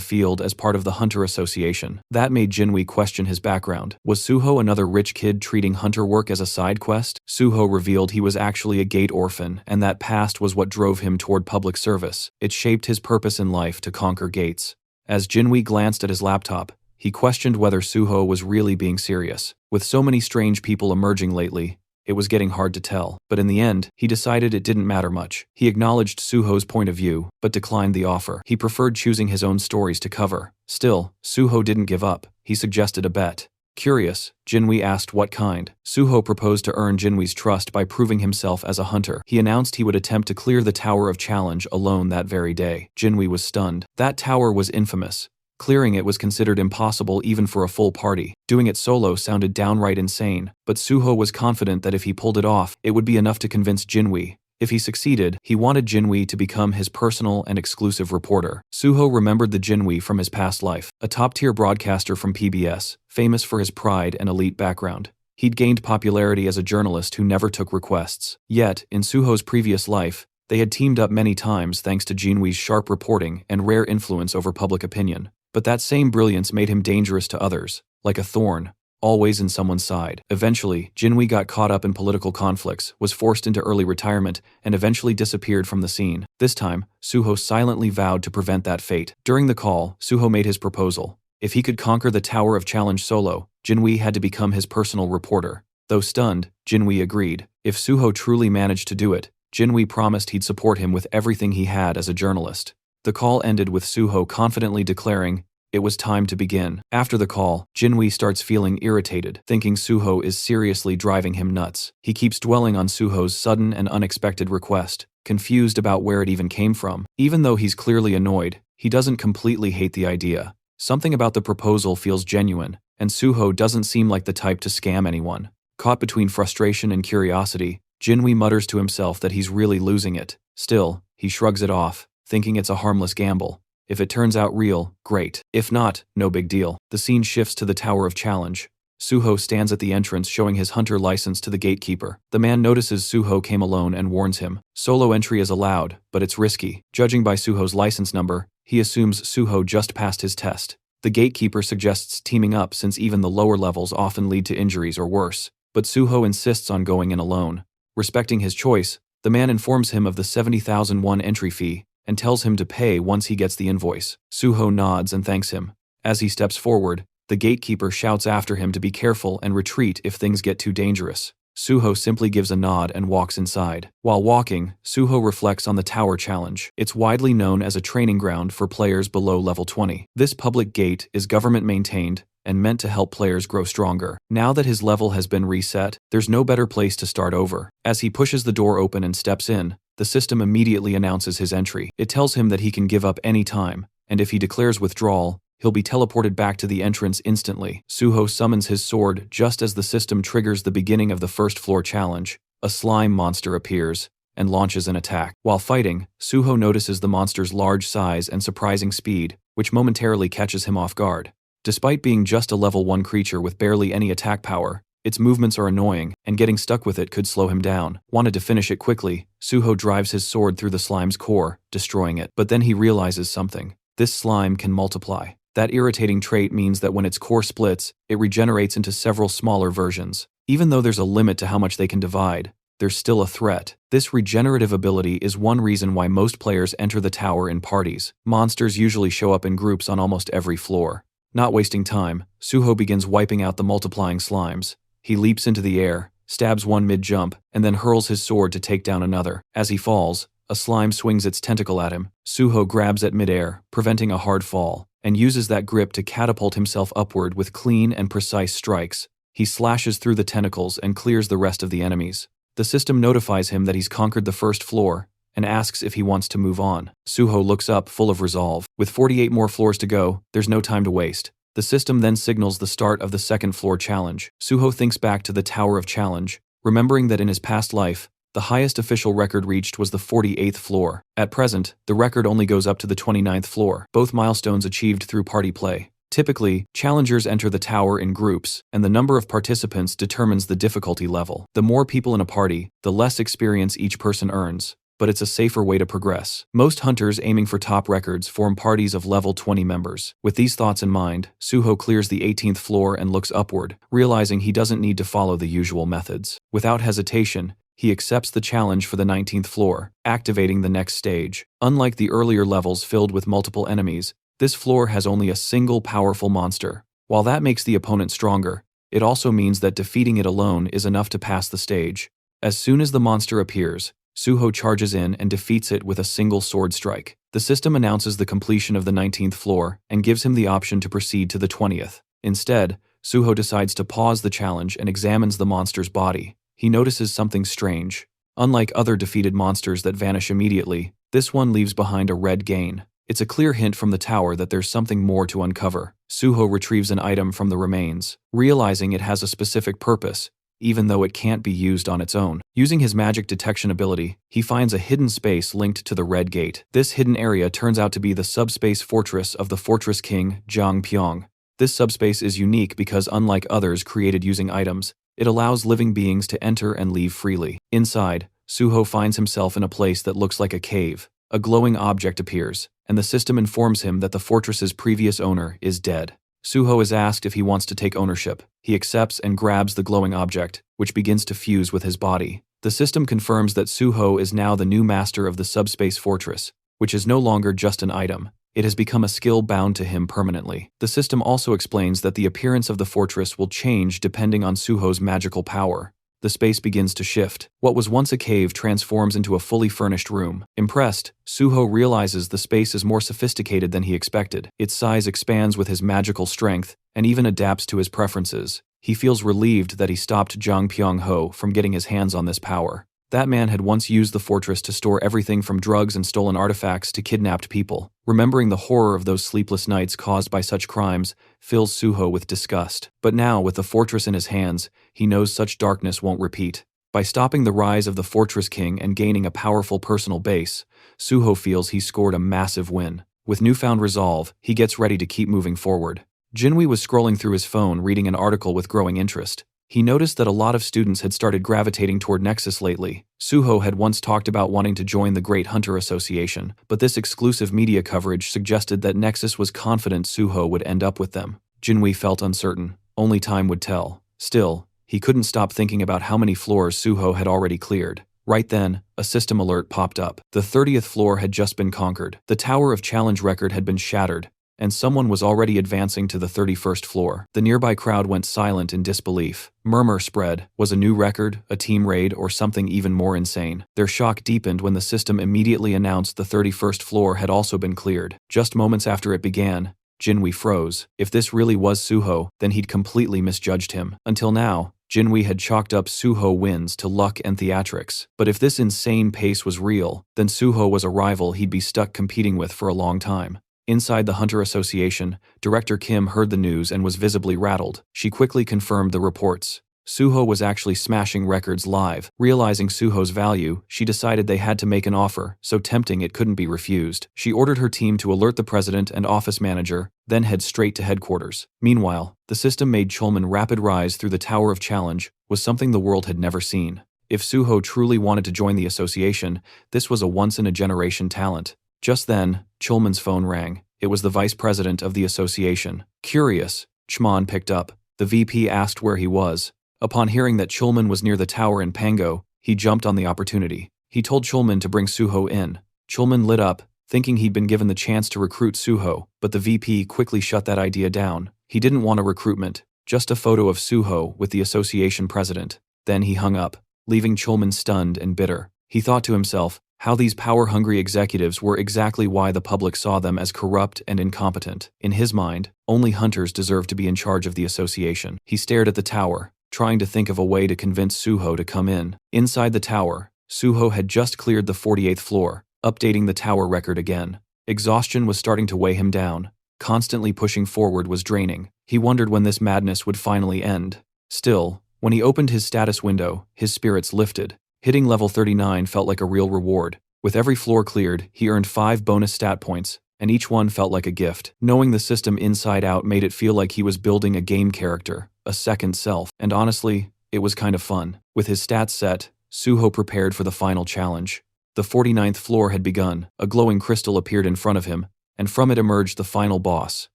Speaker 1: field as part of the Hunter Association. That made Jinwei question his background. Was Suho another rich kid treating hunter work as a side quest? Suho revealed he was actually a gate orphan, and that past was what drove him toward public service. It shaped his purpose in life to conquer gates. As Jinwei glanced at his laptop, he questioned whether Suho was really being serious. With so many strange people emerging lately, it was getting hard to tell, but in the end, he decided it didn't matter much. He acknowledged Suho's point of view, but declined the offer. He preferred choosing his own stories to cover. Still, Suho didn't give up. He suggested a bet. Curious, Jinwei asked what kind. Suho proposed to earn Jinwei's trust by proving himself as a hunter. He announced he would attempt to clear the Tower of Challenge alone that very day. Jinwei was stunned. That tower was infamous. Clearing it was considered impossible even for a full party. Doing it solo sounded downright insane, but Suho was confident that if he pulled it off, it would be enough to convince Jinwei. If he succeeded, he wanted Jinwei to become his personal and exclusive reporter. Suho remembered the Jinwei from his past life, a top-tier broadcaster from PBS, famous for his pride and elite background. He'd gained popularity as a journalist who never took requests. Yet, in Suho's previous life, they had teamed up many times thanks to Jinwei's sharp reporting and rare influence over public opinion. But that same brilliance made him dangerous to others, like a thorn, always in someone's side. Eventually, Jinwei got caught up in political conflicts, was forced into early retirement, and eventually disappeared from the scene. This time, Suho silently vowed to prevent that fate. During the call, Suho made his proposal. If he could conquer the Tower of Challenge solo, Jinwei had to become his personal reporter. Though stunned, Jinwei agreed. If Suho truly managed to do it, Jinwei promised he'd support him with everything he had as a journalist. The call ended with Suho confidently declaring, it was time to begin. After the call, Jinwei starts feeling irritated, thinking Suho is seriously driving him nuts. He keeps dwelling on Suho's sudden and unexpected request, confused about where it even came from. Even though he's clearly annoyed, he doesn't completely hate the idea. Something about the proposal feels genuine, and Suho doesn't seem like the type to scam anyone. Caught between frustration and curiosity, Jinwei mutters to himself that he's really losing it. Still, he shrugs it off, thinking it's a harmless gamble. If it turns out real, great. If not, no big deal. The scene shifts to the Tower of Challenge. Suho stands at the entrance showing his hunter license to the gatekeeper. The man notices Suho came alone and warns him. Solo entry is allowed, but it's risky. Judging by Suho's license number, he assumes Suho just passed his test. The gatekeeper suggests teaming up since even the lower levels often lead to injuries or worse. But Suho insists on going in alone. Respecting his choice, the man informs him of the 70,001 entry fee, and tells him to pay once he gets the invoice. Suho nods and thanks him. As he steps forward, the gatekeeper shouts after him to be careful and retreat if things get too dangerous. Suho simply gives a nod and walks inside. While walking, Suho reflects on the Tower Challenge. It's widely known as a training ground for players below level 20. This public gate is government-maintained and meant to help players grow stronger. Now that his level has been reset, there's no better place to start over. As he pushes the door open and steps in, the system immediately announces his entry. It tells him that he can give up any time, and if he declares withdrawal, he'll be teleported back to the entrance instantly. Suho summons his sword just as the system triggers the beginning of the first floor challenge. A slime monster appears and launches an attack. While fighting, Suho notices the monster's large size and surprising speed, which momentarily catches him off guard. Despite being just a level 1 creature with barely any attack power, its movements are annoying, and getting stuck with it could slow him down. Wanted to finish it quickly, Suho drives his sword through the slime's core, destroying it. But then he realizes something. This slime can multiply. That irritating trait means that when its core splits, it regenerates into several smaller versions. Even though there's a limit to how much they can divide, there's still a threat. This regenerative ability is one reason why most players enter the tower in parties. Monsters usually show up in groups on almost every floor. Not wasting time, Suho begins wiping out the multiplying slimes. He leaps into the air, stabs one mid-jump, and then hurls his sword to take down another. As he falls, a slime swings its tentacle at him. Suho grabs at mid-air, preventing a hard fall, and uses that grip to catapult himself upward with clean and precise strikes. He slashes through the tentacles and clears the rest of the enemies. The system notifies him that he's conquered the first floor, and asks if he wants to move on. Suho looks up, full of resolve. With 48 more floors to go, there's no time to waste. The system then signals the start of the second floor challenge. Suho thinks back to the Tower of Challenge, remembering that in his past life, the highest official record reached was the 48th floor. At present, the record only goes up to the 29th floor, both milestones achieved through party play. Typically, challengers enter the tower in groups, and the number of participants determines the difficulty level. The more people in a party, the less experience each person earns, but it's a safer way to progress. Most hunters aiming for top records form parties of level 20 members. With these thoughts in mind, Suho clears the 18th floor and looks upward, realizing he doesn't need to follow the usual methods. Without hesitation, he accepts the challenge for the 19th floor, activating the next stage. Unlike the earlier levels filled with multiple enemies, this floor has only a single powerful monster. While that makes the opponent stronger, it also means that defeating it alone is enough to pass the stage. As soon as the monster appears, Suho charges in and defeats it with a single sword strike. The system announces the completion of the 19th floor and gives him the option to proceed to the 20th. Instead, Suho decides to pause the challenge and examines the monster's body. He notices something strange. Unlike other defeated monsters that vanish immediately, this one leaves behind a red gain. It's a clear hint from the tower that there's something more to uncover. Suho retrieves an item from the remains, realizing it has a specific purpose, even though it can't be used on its own. Using his magic detection ability, he finds a hidden space linked to the Red Gate. This hidden area turns out to be the subspace fortress of the Fortress King, Jiang Pyong. This subspace is unique because, unlike others created using items, it allows living beings to enter and leave freely. Inside, Suho finds himself in a place that looks like a cave. A glowing object appears, and the system informs him that the fortress's previous owner is dead. Suho is asked if he wants to take ownership. He accepts and grabs the glowing object, which begins to fuse with his body. The system confirms that Suho is now the new master of the subspace fortress, which is no longer just an item. It has become a skill bound to him permanently. The system also explains that the appearance of the fortress will change depending on Suho's magical power. The space begins to shift. What was once a cave transforms into a fully furnished room. Impressed, Suho realizes the space is more sophisticated than he expected. Its size expands with his magical strength, and even adapts to his preferences. He feels relieved that he stopped Jiang Pyong-ho from getting his hands on this power. That man had once used the fortress to store everything from drugs and stolen artifacts to kidnapped people. Remembering the horror of those sleepless nights caused by such crimes fills Suho with disgust. But now, with the fortress in his hands, he knows such darkness won't repeat. By stopping the rise of the Fortress King and gaining a powerful personal base, Suho feels he scored a massive win. With newfound resolve, he gets ready to keep moving forward. Jinwei was scrolling through his phone reading an article with growing interest. He noticed that a lot of students had started gravitating toward Nexus lately. Suho had once talked about wanting to join the Great Hunter Association, but this exclusive media coverage suggested that Nexus was confident Suho would end up with them. Jinwei felt uncertain. Only time would tell. Still, he couldn't stop thinking about how many floors Suho had already cleared. Right then, a system alert popped up. The 30th floor had just been conquered. The Tower of Challenge record had been shattered, and someone was already advancing to the 31st floor. The nearby crowd went silent in disbelief. Murmur spread. Was a new record, a team raid, or something even more insane? Their shock deepened when the system immediately announced the 31st floor had also been cleared. Just moments after it began, Jinwei froze. If this really was Suho, then he'd completely misjudged him. Until now, Jinwei had chalked up Suho wins to luck and theatrics. But if this insane pace was real, then Suho was a rival he'd be stuck competing with for a long time. Inside the Hunter Association, Director Kim heard the news and was visibly rattled. She quickly confirmed the reports. Suho was actually smashing records live. Realizing Suho's value, she decided they had to make an offer, so tempting it couldn't be refused. She ordered her team to alert the president and office manager, then head straight to headquarters. Meanwhile, the system made Chulman rapid rise through the Tower of Challenge was something the world had never seen. If Suho truly wanted to join the association, this was a once-in-a-generation talent. Just then, Chulman's phone rang. It was the vice president of the association. Curious, Chman picked up. The VP asked where he was. Upon hearing that Chulman was near the tower in Pango, he jumped on the opportunity. He told Chulman to bring Suho in. Chulman lit up, thinking he'd been given the chance to recruit Suho, but the VP quickly shut that idea down. He didn't want a recruitment, just a photo of Suho with the association president. Then he hung up, leaving Chulman stunned and bitter. He thought to himself, how these power-hungry executives were exactly why the public saw them as corrupt and incompetent. In his mind, only hunters deserved to be in charge of the association. He stared at the tower, trying to think of a way to convince Suho to come in. Inside the tower, Suho had just cleared the 48th floor, updating the tower record again. Exhaustion was starting to weigh him down. Constantly pushing forward was draining. He wondered when this madness would finally end. Still, when he opened his status window, his spirits lifted. Hitting level 39 felt like a real reward. With every floor cleared, he earned 5 bonus stat points, and each one felt like a gift. Knowing the system inside out made it feel like he was building a game character, a second self, and honestly, it was kind of fun. With his stats set, Suho prepared for the final challenge. The 49th floor had begun. A glowing crystal appeared in front of him, and from it emerged the final boss,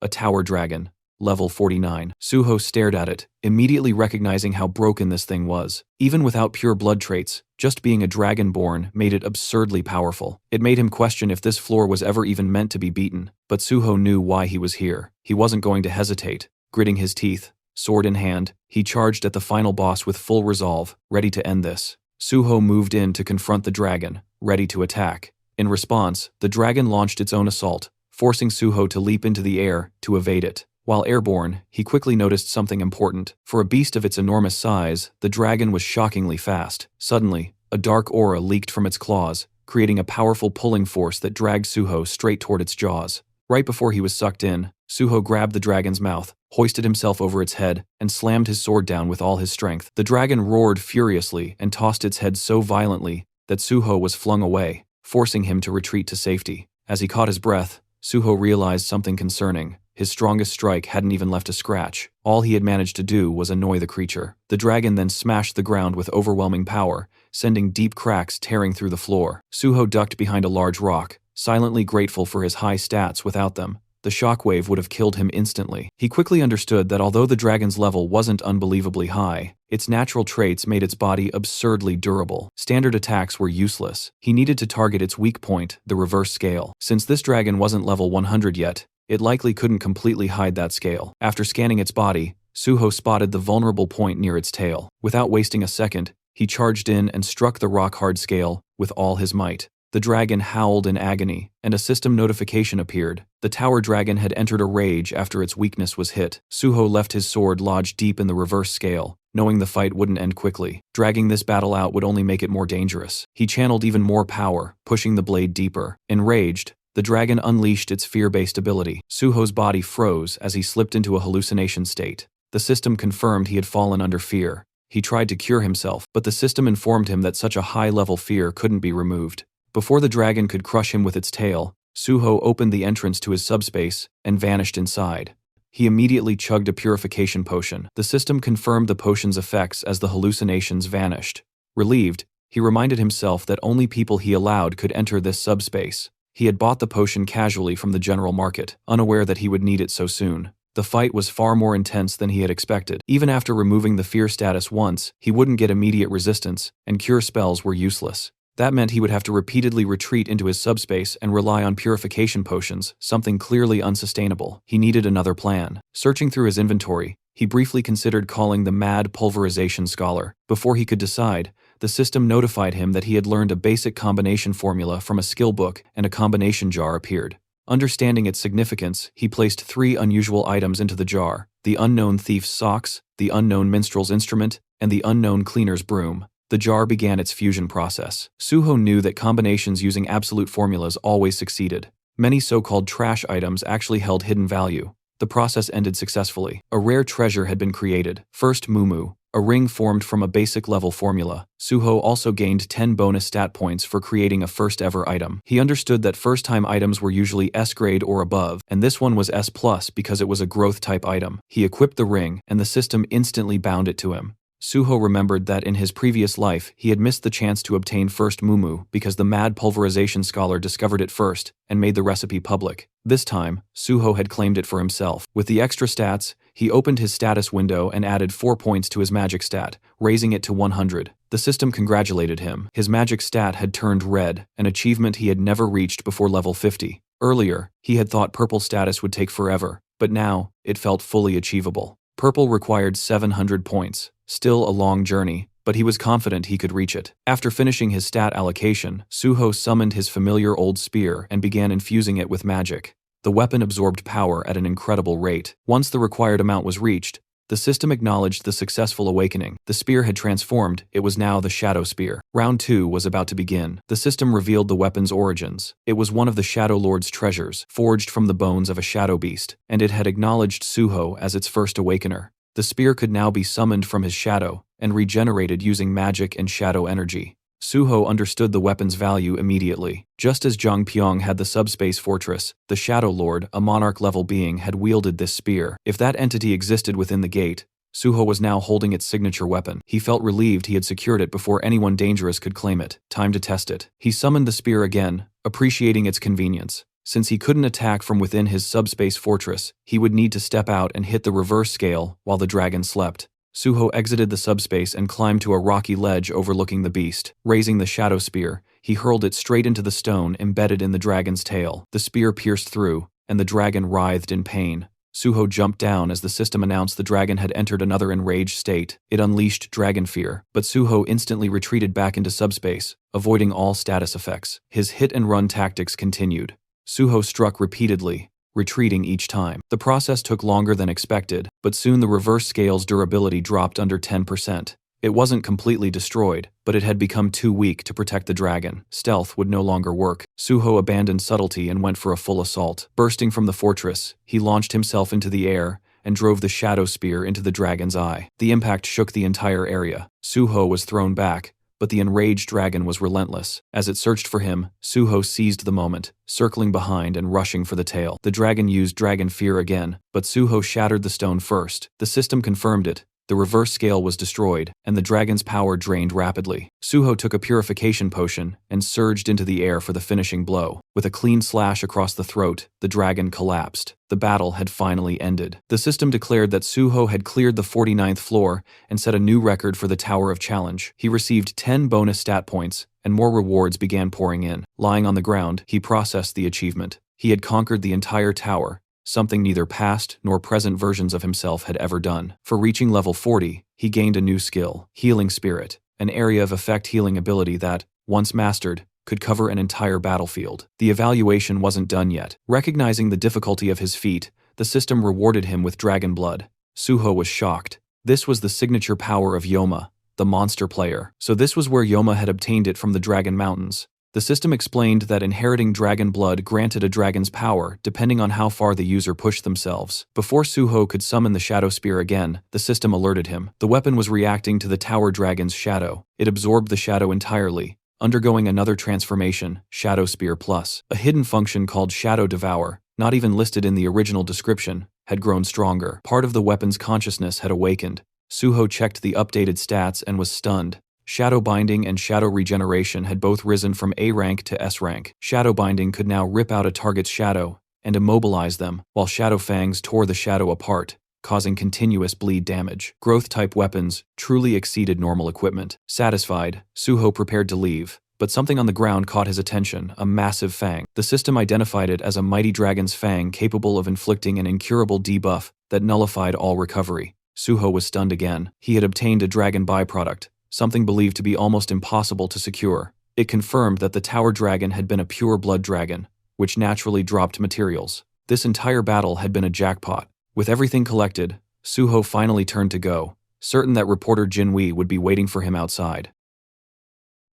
Speaker 1: a tower dragon, level 49. Suho stared at it, immediately recognizing how broken this thing was. Even without pure blood traits, just being a dragonborn made it absurdly powerful. It made him question if this floor was ever even meant to be beaten, but Suho knew why he was here. He wasn't going to hesitate. Gritting his teeth, sword in hand, he charged at the final boss with full resolve, ready to end this. Suho moved in to confront the dragon, ready to attack. In response, the dragon launched its own assault, forcing Suho to leap into the air to evade it. While airborne, he quickly noticed something important. For a beast of its enormous size, the dragon was shockingly fast. Suddenly, a dark aura leaked from its claws, creating a powerful pulling force that dragged Suho straight toward its jaws. Right before he was sucked in, Suho grabbed the dragon's mouth, hoisted himself over its head, and slammed his sword down with all his strength. The dragon roared furiously and tossed its head so violently that Suho was flung away, forcing him to retreat to safety. As he caught his breath, Suho realized something concerning. His strongest strike hadn't even left a scratch. All he had managed to do was annoy the creature. The dragon then smashed the ground with overwhelming power, sending deep cracks tearing through the floor. Suho ducked behind a large rock, silently grateful for his high stats. Without them, the shockwave would have killed him instantly. He quickly understood that although the dragon's level wasn't unbelievably high, its natural traits made its body absurdly durable. Standard attacks were useless. He needed to target its weak point, the reverse scale. Since this dragon wasn't level 100 yet, it likely couldn't completely hide that scale. After scanning its body, Suho spotted the vulnerable point near its tail. Without wasting a second, he charged in and struck the rock-hard scale with all his might. The dragon howled in agony, and a system notification appeared. The tower dragon had entered a rage after its weakness was hit. Suho left his sword lodged deep in the reverse scale, knowing the fight wouldn't end quickly. Dragging this battle out would only make it more dangerous. He channeled even more power, pushing the blade deeper. Enraged, the dragon unleashed its fear-based ability. Suho's body froze as he slipped into a hallucination state. The system confirmed he had fallen under fear. He tried to cure himself, but the system informed him that such a high-level fear couldn't be removed. Before the dragon could crush him with its tail, Suho opened the entrance to his subspace and vanished inside. He immediately chugged a purification potion. The system confirmed the potion's effects as the hallucinations vanished. Relieved, he reminded himself that only people he allowed could enter this subspace. He had bought the potion casually from the general market, unaware that he would need it so soon. The fight was far more intense than he had expected. Even after removing the fear status once, he wouldn't get immediate resistance, and cure spells were useless. That meant he would have to repeatedly retreat into his subspace and rely on purification potions, something clearly unsustainable. He needed another plan. Searching through his inventory, he briefly considered calling the mad pulverization scholar. Before he could decide, the system notified him that he had learned a basic combination formula from a skill book, and a combination jar appeared. Understanding its significance, he placed 3 unusual items into the jar: the unknown thief's socks, the unknown minstrel's instrument, and the unknown cleaner's broom. The jar began its fusion process. Suho knew that combinations using absolute formulas always succeeded. Many so-called trash items actually held hidden value. The process ended successfully. A rare treasure had been created. First Mumu, a ring formed from a basic level formula. Suho also gained 10 bonus stat points for creating a first-ever item. He understood that first-time items were usually S grade or above, and this one was S+ because it was a growth-type item. He equipped the ring, and the system instantly bound it to him. Suho remembered that in his previous life, he had missed the chance to obtain first Mumu because the mad pulverization scholar discovered it first and made the recipe public. This time, Suho had claimed it for himself. With the extra stats, he opened his status window and added 4 points to his magic stat, raising it to 100. The system congratulated him. His magic stat had turned red, an achievement he had never reached before level 50. Earlier, he had thought purple status would take forever, but now, it felt fully achievable. Purple required 700 points. Still a long journey, but he was confident he could reach it. After finishing his stat allocation, Suho summoned his familiar old spear and began infusing it with magic. The weapon absorbed power at an incredible rate. Once the required amount was reached, The system acknowledged the successful awakening. The spear had transformed, it was now the Shadow Spear. Round 2 was about to begin. The system revealed the weapon's origins. It was one of the Shadow Lord's treasures, forged from the bones of a shadow beast, and it had acknowledged Suho as its first awakener. The spear could now be summoned from his shadow, and regenerated using magic and shadow energy. Suho understood the weapon's value immediately. Just as Zhang Pyong had the subspace fortress, the Shadow Lord, a monarch-level being, had wielded this spear. If that entity existed within the gate, Suho was now holding its signature weapon. He felt relieved he had secured it before anyone dangerous could claim it. Time to test it. He summoned the spear again, appreciating its convenience. Since he couldn't attack from within his subspace fortress, he would need to step out and hit the reverse scale while the dragon slept. Suho exited the subspace and climbed to a rocky ledge overlooking the beast. Raising the shadow spear, he hurled it straight into the stone embedded in the dragon's tail. The spear pierced through, and the dragon writhed in pain. Suho jumped down as the system announced the dragon had entered another enraged state. It unleashed dragon fear, but Suho instantly retreated back into subspace, avoiding all status effects. His hit-and-run tactics continued. Suho struck repeatedly, retreating each time. The process took longer than expected, but soon the reverse scale's durability dropped under 10%. It wasn't completely destroyed, but it had become too weak to protect the dragon. Stealth would no longer work. Suho abandoned subtlety and went for a full assault. Bursting from the fortress, he launched himself into the air and drove the shadow spear into the dragon's eye. The impact shook the entire area. Suho was thrown back, but the enraged dragon was relentless. As it searched for him, Suho seized the moment, circling behind and rushing for the tail. The dragon used dragon fear again, but Suho shattered the stone first. The system confirmed it. The reverse scale was destroyed, and the dragon's power drained rapidly. Suho took a purification potion and surged into the air for the finishing blow. With a clean slash across the throat, the dragon collapsed. The battle had finally ended. The system declared that Suho had cleared the 49th floor and set a new record for the Tower of Challenge. He received 10 bonus stat points, and more rewards began pouring in. Lying on the ground, he processed the achievement. He had conquered the entire tower, something neither past nor present versions of himself had ever done. For reaching level 40, he gained a new skill, Healing Spirit, an area of effect healing ability that, once mastered, could cover an entire battlefield. The evaluation wasn't done yet. Recognizing the difficulty of his feat, the system rewarded him with dragon blood. Suho was shocked. This was the signature power of Yoma, the monster player. So this was where Yoma had obtained it from the Dragon Mountains. The system explained that inheriting dragon blood granted a dragon's power depending on how far the user pushed themselves. Before Suho could summon the Shadow Spear again, the system alerted him. The weapon was reacting to the tower dragon's shadow. It absorbed the shadow entirely, undergoing another transformation, Shadow Spear Plus. A hidden function called Shadow Devour, not even listed in the original description, had grown stronger. Part of the weapon's consciousness had awakened. Suho checked the updated stats and was stunned. Shadow Binding and Shadow Regeneration had both risen from A rank to S rank. Shadow Binding could now rip out a target's shadow and immobilize them, while Shadow Fangs tore the shadow apart, causing continuous bleed damage. Growth-type weapons truly exceeded normal equipment. Satisfied, Suho prepared to leave, but something on the ground caught his attention, a massive fang. The system identified it as a mighty dragon's fang capable of inflicting an incurable debuff that nullified all recovery. Suho was stunned again. He had obtained a dragon byproduct, something believed to be almost impossible to secure. It confirmed that the tower dragon had been a pure blood dragon, which naturally dropped materials. This entire battle had been a jackpot. With everything collected, Suho finally turned to go, certain that reporter Jinwei would be waiting for him outside.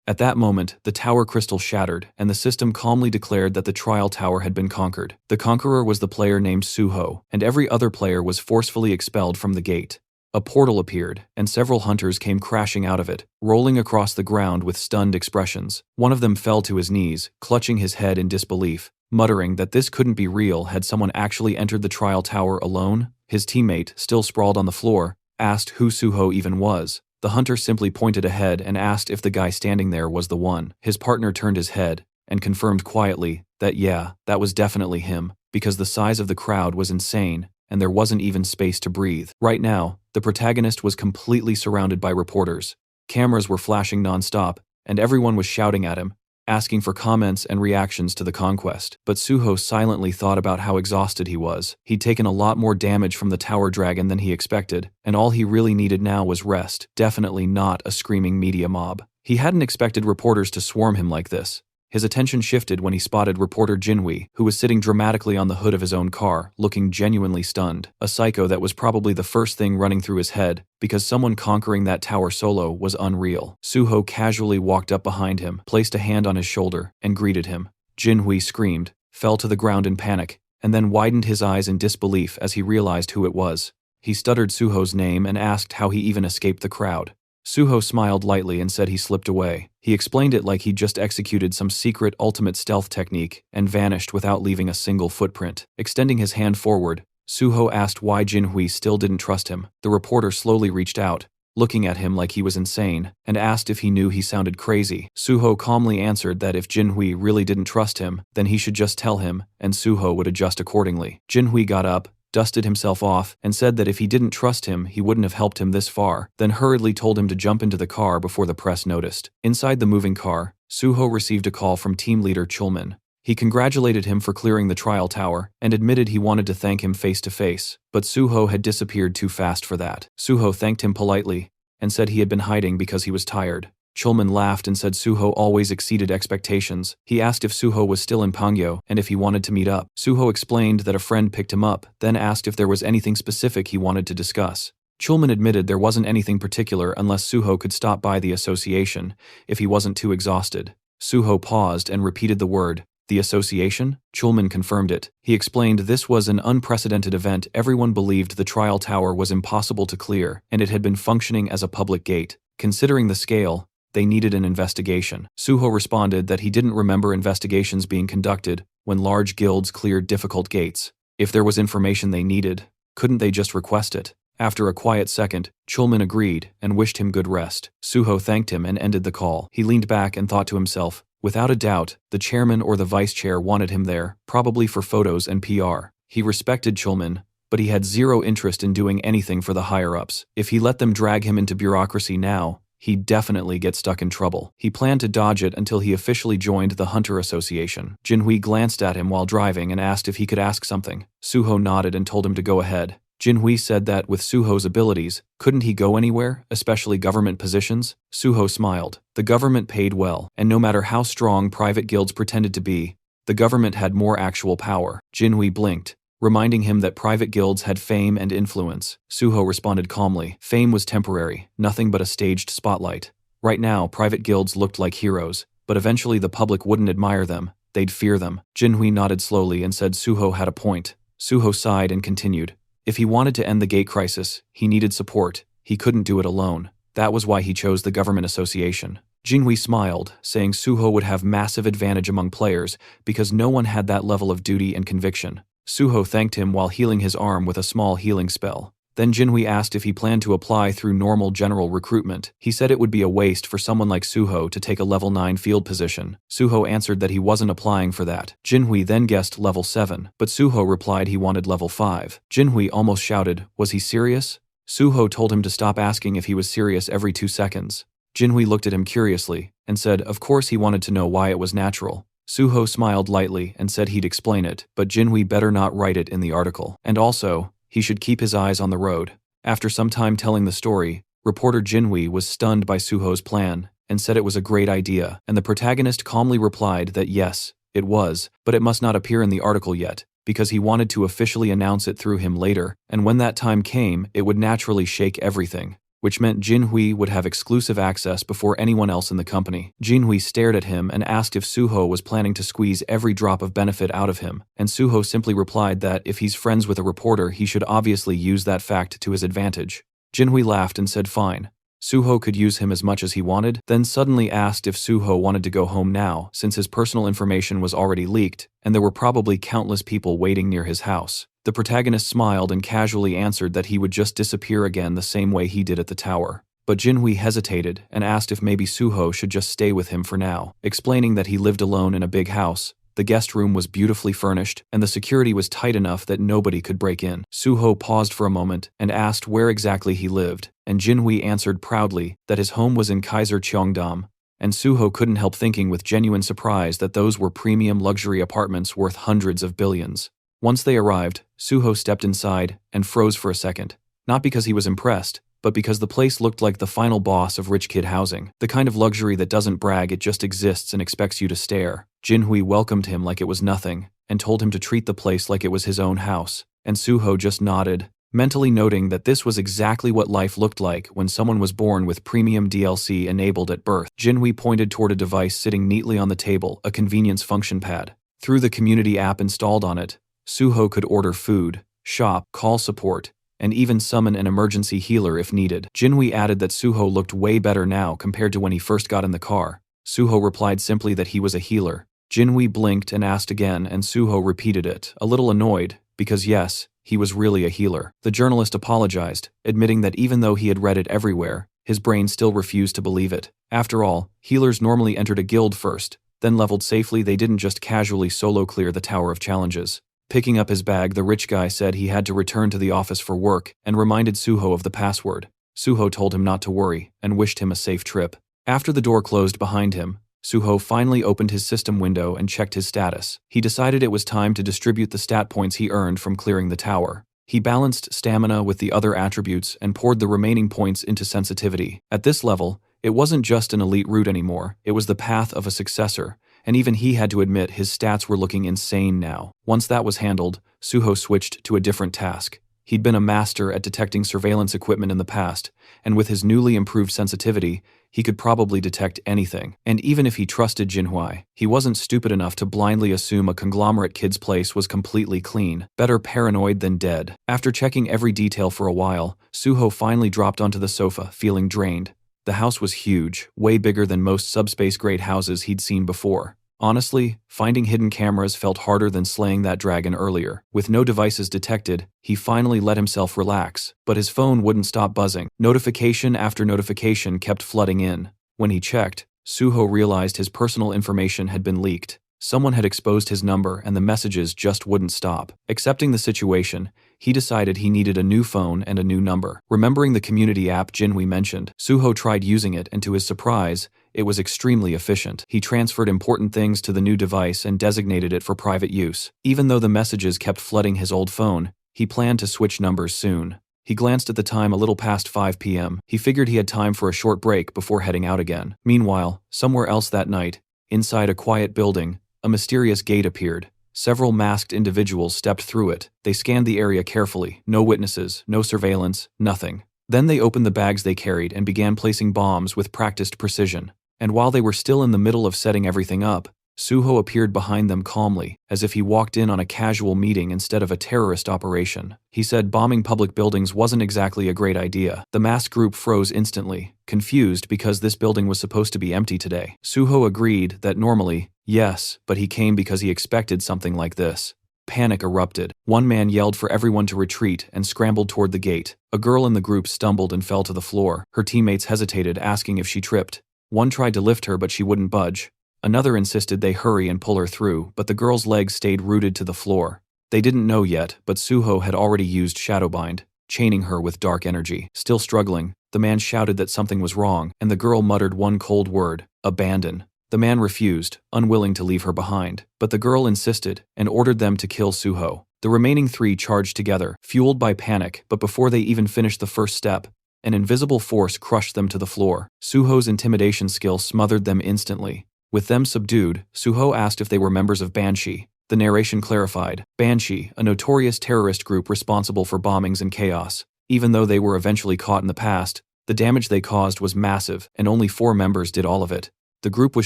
Speaker 1: At that moment, the tower crystal shattered, and the system calmly declared that the trial tower had been conquered. The conqueror was the player named Suho, and every other player was forcefully expelled from the gate. A portal appeared, and several hunters came crashing out of it, rolling across the ground with stunned expressions. One of them fell to his knees, clutching his head in disbelief, muttering that this couldn't be real. Had someone actually entered the trial tower alone? His teammate, still sprawled on the floor, asked who Suho even was. The hunter simply pointed ahead and asked if the guy standing there was the one. His partner turned his head and confirmed quietly that yeah, that was definitely him, because the size of the crowd was insane, and there wasn't even space to breathe. Right now, the protagonist was completely surrounded by reporters. Cameras were flashing non-stop, and everyone was shouting at him, asking for comments and reactions to the conquest. But Suho silently thought about how exhausted he was. He'd taken a lot more damage from the tower dragon than he expected, and all he really needed now was rest, definitely not a screaming media mob. He hadn't expected reporters to swarm him like this. His attention shifted when he spotted reporter Jinhui, who was sitting dramatically on the hood of his own car, looking genuinely stunned. A psycho that was probably the first thing running through his head, because someone conquering that tower solo was unreal. Suho casually walked up behind him, placed a hand on his shoulder, and greeted him. Jinhui screamed, fell to the ground in panic, and then widened his eyes in disbelief as he realized who it was. He stuttered Suho's name and asked how he even escaped the crowd. Suho smiled lightly and said he slipped away. He explained it like he'd just executed some secret ultimate stealth technique and vanished without leaving a single footprint. Extending his hand forward, Suho asked why Jinhui still didn't trust him. The reporter slowly reached out, looking at him like he was insane, and asked if he knew he sounded crazy. Suho calmly answered that if Jinhui really didn't trust him, then he should just tell him, and Suho would adjust accordingly. Jinhui got up, dusted himself off, and said that if he didn't trust him, he wouldn't have helped him this far, then hurriedly told him to jump into the car before the press noticed. Inside the moving car, Suho received a call from team leader Chulman. He congratulated him for clearing the trial tower, and admitted he wanted to thank him face to face, but Suho had disappeared too fast for that. Suho thanked him politely, and said he had been hiding because he was tired. Chulman laughed and said Suho always exceeded expectations. He asked if Suho was still in Pangyo and if he wanted to meet up. Suho explained that a friend picked him up, then asked if there was anything specific he wanted to discuss. Chulman admitted there wasn't anything particular unless Suho could stop by the association, if he wasn't too exhausted. Suho paused and repeated the word, "The association?" Chulman confirmed it. He explained this was an unprecedented event. Everyone believed the trial tower was impossible to clear, and it had been functioning as a public gate. Considering the scale, they needed an investigation. Suho responded that he didn't remember investigations being conducted when large guilds cleared difficult gates. If there was information they needed, couldn't they just request it? After a quiet second, Chulman agreed and wished him good rest. Suho thanked him and ended the call. He leaned back and thought to himself, without a doubt, the chairman or the vice chair wanted him there, probably for photos and PR. He respected Chulman, but he had zero interest in doing anything for the higher-ups. If he let them drag him into bureaucracy now, he'd definitely get stuck in trouble. He planned to dodge it until he officially joined the Hunter Association. Jinhui glanced at him while driving and asked if he could ask something. Suho nodded and told him to go ahead. Jinhui said that with Suho's abilities, couldn't he go anywhere, especially government positions? Suho smiled. The government paid well, and no matter how strong private guilds pretended to be, the government had more actual power. Jinhui blinked, reminding him that private guilds had fame and influence. Suho responded calmly. Fame was temporary, nothing but a staged spotlight. Right now, private guilds looked like heroes, but eventually the public wouldn't admire them, they'd fear them. Jinhui nodded slowly and said Suho had a point. Suho sighed and continued. If he wanted to end the gate crisis, he needed support. He couldn't do it alone. That was why he chose the government association. Jinhui smiled, saying Suho would have massive advantage among players because no one had that level of duty and conviction. Suho thanked him while healing his arm with a small healing spell. Then Jinhui asked if he planned to apply through normal general recruitment. He said it would be a waste for someone like Suho to take a level 9 field position. Suho answered that he wasn't applying for that. Jinhui then guessed level 7, but Suho replied he wanted level 5. Jinhui almost shouted, was he serious? Suho told him to stop asking if he was serious every 2 seconds. Jinhui looked at him curiously and said of course he wanted to know why it was natural. Suho smiled lightly and said he'd explain it, but Jinhui better not write it in the article. And also, he should keep his eyes on the road. After some time telling the story, reporter Jinhui was stunned by Suho's plan and said it was a great idea, and the protagonist calmly replied that yes, it was, but it must not appear in the article yet, because he wanted to officially announce it through him later, and when that time came, it would naturally shake everything, which meant Jinhui would have exclusive access before anyone else in the company. Jinhui stared at him and asked if Suho was planning to squeeze every drop of benefit out of him, and Suho simply replied that if he's friends with a reporter he should obviously use that fact to his advantage. Jinhui laughed and said fine. Suho could use him as much as he wanted, then suddenly asked if Suho wanted to go home now since his personal information was already leaked, and there were probably countless people waiting near his house. The protagonist smiled and casually answered that he would just disappear again the same way he did at the tower. But Jinhui hesitated and asked if maybe Suho should just stay with him for now, explaining that he lived alone in a big house. The guest room was beautifully furnished, and the security was tight enough that nobody could break in. Suho paused for a moment and asked where exactly he lived, and Jinhui answered proudly that his home was in Kaiser Cheongdam, and Suho couldn't help thinking with genuine surprise that those were premium luxury apartments worth hundreds of billions. Once they arrived, Suho stepped inside and froze for a second, not because he was impressed, but because the place looked like the final boss of rich kid housing, the kind of luxury that doesn't brag, it just exists and expects you to stare. Jinhui welcomed him like it was nothing, and told him to treat the place like it was his own house, and Suho just nodded, mentally noting that this was exactly what life looked like when someone was born with premium DLC enabled at birth. Jinhui pointed toward a device sitting neatly on the table, a convenience function pad. Through the community app installed on it, Suho could order food, shop, call support, and even summon an emergency healer if needed. Jinhui added that Suho looked way better now compared to when he first got in the car. Suho replied simply that he was a healer. Jinhui blinked and asked again, and Suho repeated it, a little annoyed, because yes, he was really a healer. The journalist apologized, admitting that even though he had read it everywhere, his brain still refused to believe it. After all, healers normally entered a guild first, then leveled safely. They didn't just casually solo clear the Tower of Challenges. Picking up his bag, the rich guy said he had to return to the office for work and reminded Suho of the password. Suho told him not to worry and wished him a safe trip. After the door closed behind him, Suho finally opened his system window and checked his status. He decided it was time to distribute the stat points he earned from clearing the tower. He balanced stamina with the other attributes and poured the remaining points into sensitivity. At this level, it wasn't just an elite route anymore, it was the path of a successor, and even he had to admit his stats were looking insane now. Once that was handled, Suho switched to a different task. He'd been a master at detecting surveillance equipment in the past, and with his newly improved sensitivity, he could probably detect anything. And even if he trusted Jinhui, he wasn't stupid enough to blindly assume a conglomerate kid's place was completely clean. Better paranoid than dead. After checking every detail for a while, Suho finally dropped onto the sofa, feeling drained. The house was huge, way bigger than most subspace-grade houses he'd seen before. Honestly, finding hidden cameras felt harder than slaying that dragon earlier. With no devices detected, he finally let himself relax, but his phone wouldn't stop buzzing. Notification after notification kept flooding in. When he checked, Suho realized his personal information had been leaked. Someone had exposed his number and the messages just wouldn't stop. Accepting the situation, he decided he needed a new phone and a new number. Remembering the community app Jinhui mentioned, Suho tried using it, and to his surprise, it was extremely efficient. He transferred important things to the new device and designated it for private use. Even though the messages kept flooding his old phone, he planned to switch numbers soon. He glanced at the time, a little past 5 p.m. He figured he had time for a short break before heading out again. Meanwhile, somewhere else that night, inside a quiet building, a mysterious gate appeared. Several masked individuals stepped through it. They scanned the area carefully. No witnesses, no surveillance, nothing. Then they opened the bags they carried and began placing bombs with practiced precision. And while they were still in the middle of setting everything up, Suho appeared behind them calmly, as if he walked in on a casual meeting instead of a terrorist operation. He said bombing public buildings wasn't exactly a great idea. The masked group froze instantly, confused because this building was supposed to be empty today. Suho agreed that normally, yes, but he came because he expected something like this. Panic erupted. One man yelled for everyone to retreat and scrambled toward the gate. A girl in the group stumbled and fell to the floor. Her teammates hesitated, asking if she tripped. One tried to lift her, but she wouldn't budge. Another insisted they hurry and pull her through, but the girl's legs stayed rooted to the floor. They didn't know yet, but Suho had already used Shadowbind, chaining her with dark energy. Still struggling, the man shouted that something was wrong, and the girl muttered one cold word: abandon. The man refused, unwilling to leave her behind, but the girl insisted and ordered them to kill Suho. The remaining 3 charged together, fueled by panic, but before they even finished the first step, an invisible force crushed them to the floor. Suho's intimidation skill smothered them instantly. With them subdued, Suho asked if they were members of Banshee. The narration clarified, Banshee, a notorious terrorist group responsible for bombings and chaos. Even though they were eventually caught in the past, the damage they caused was massive, and only 4 members did all of it. The group was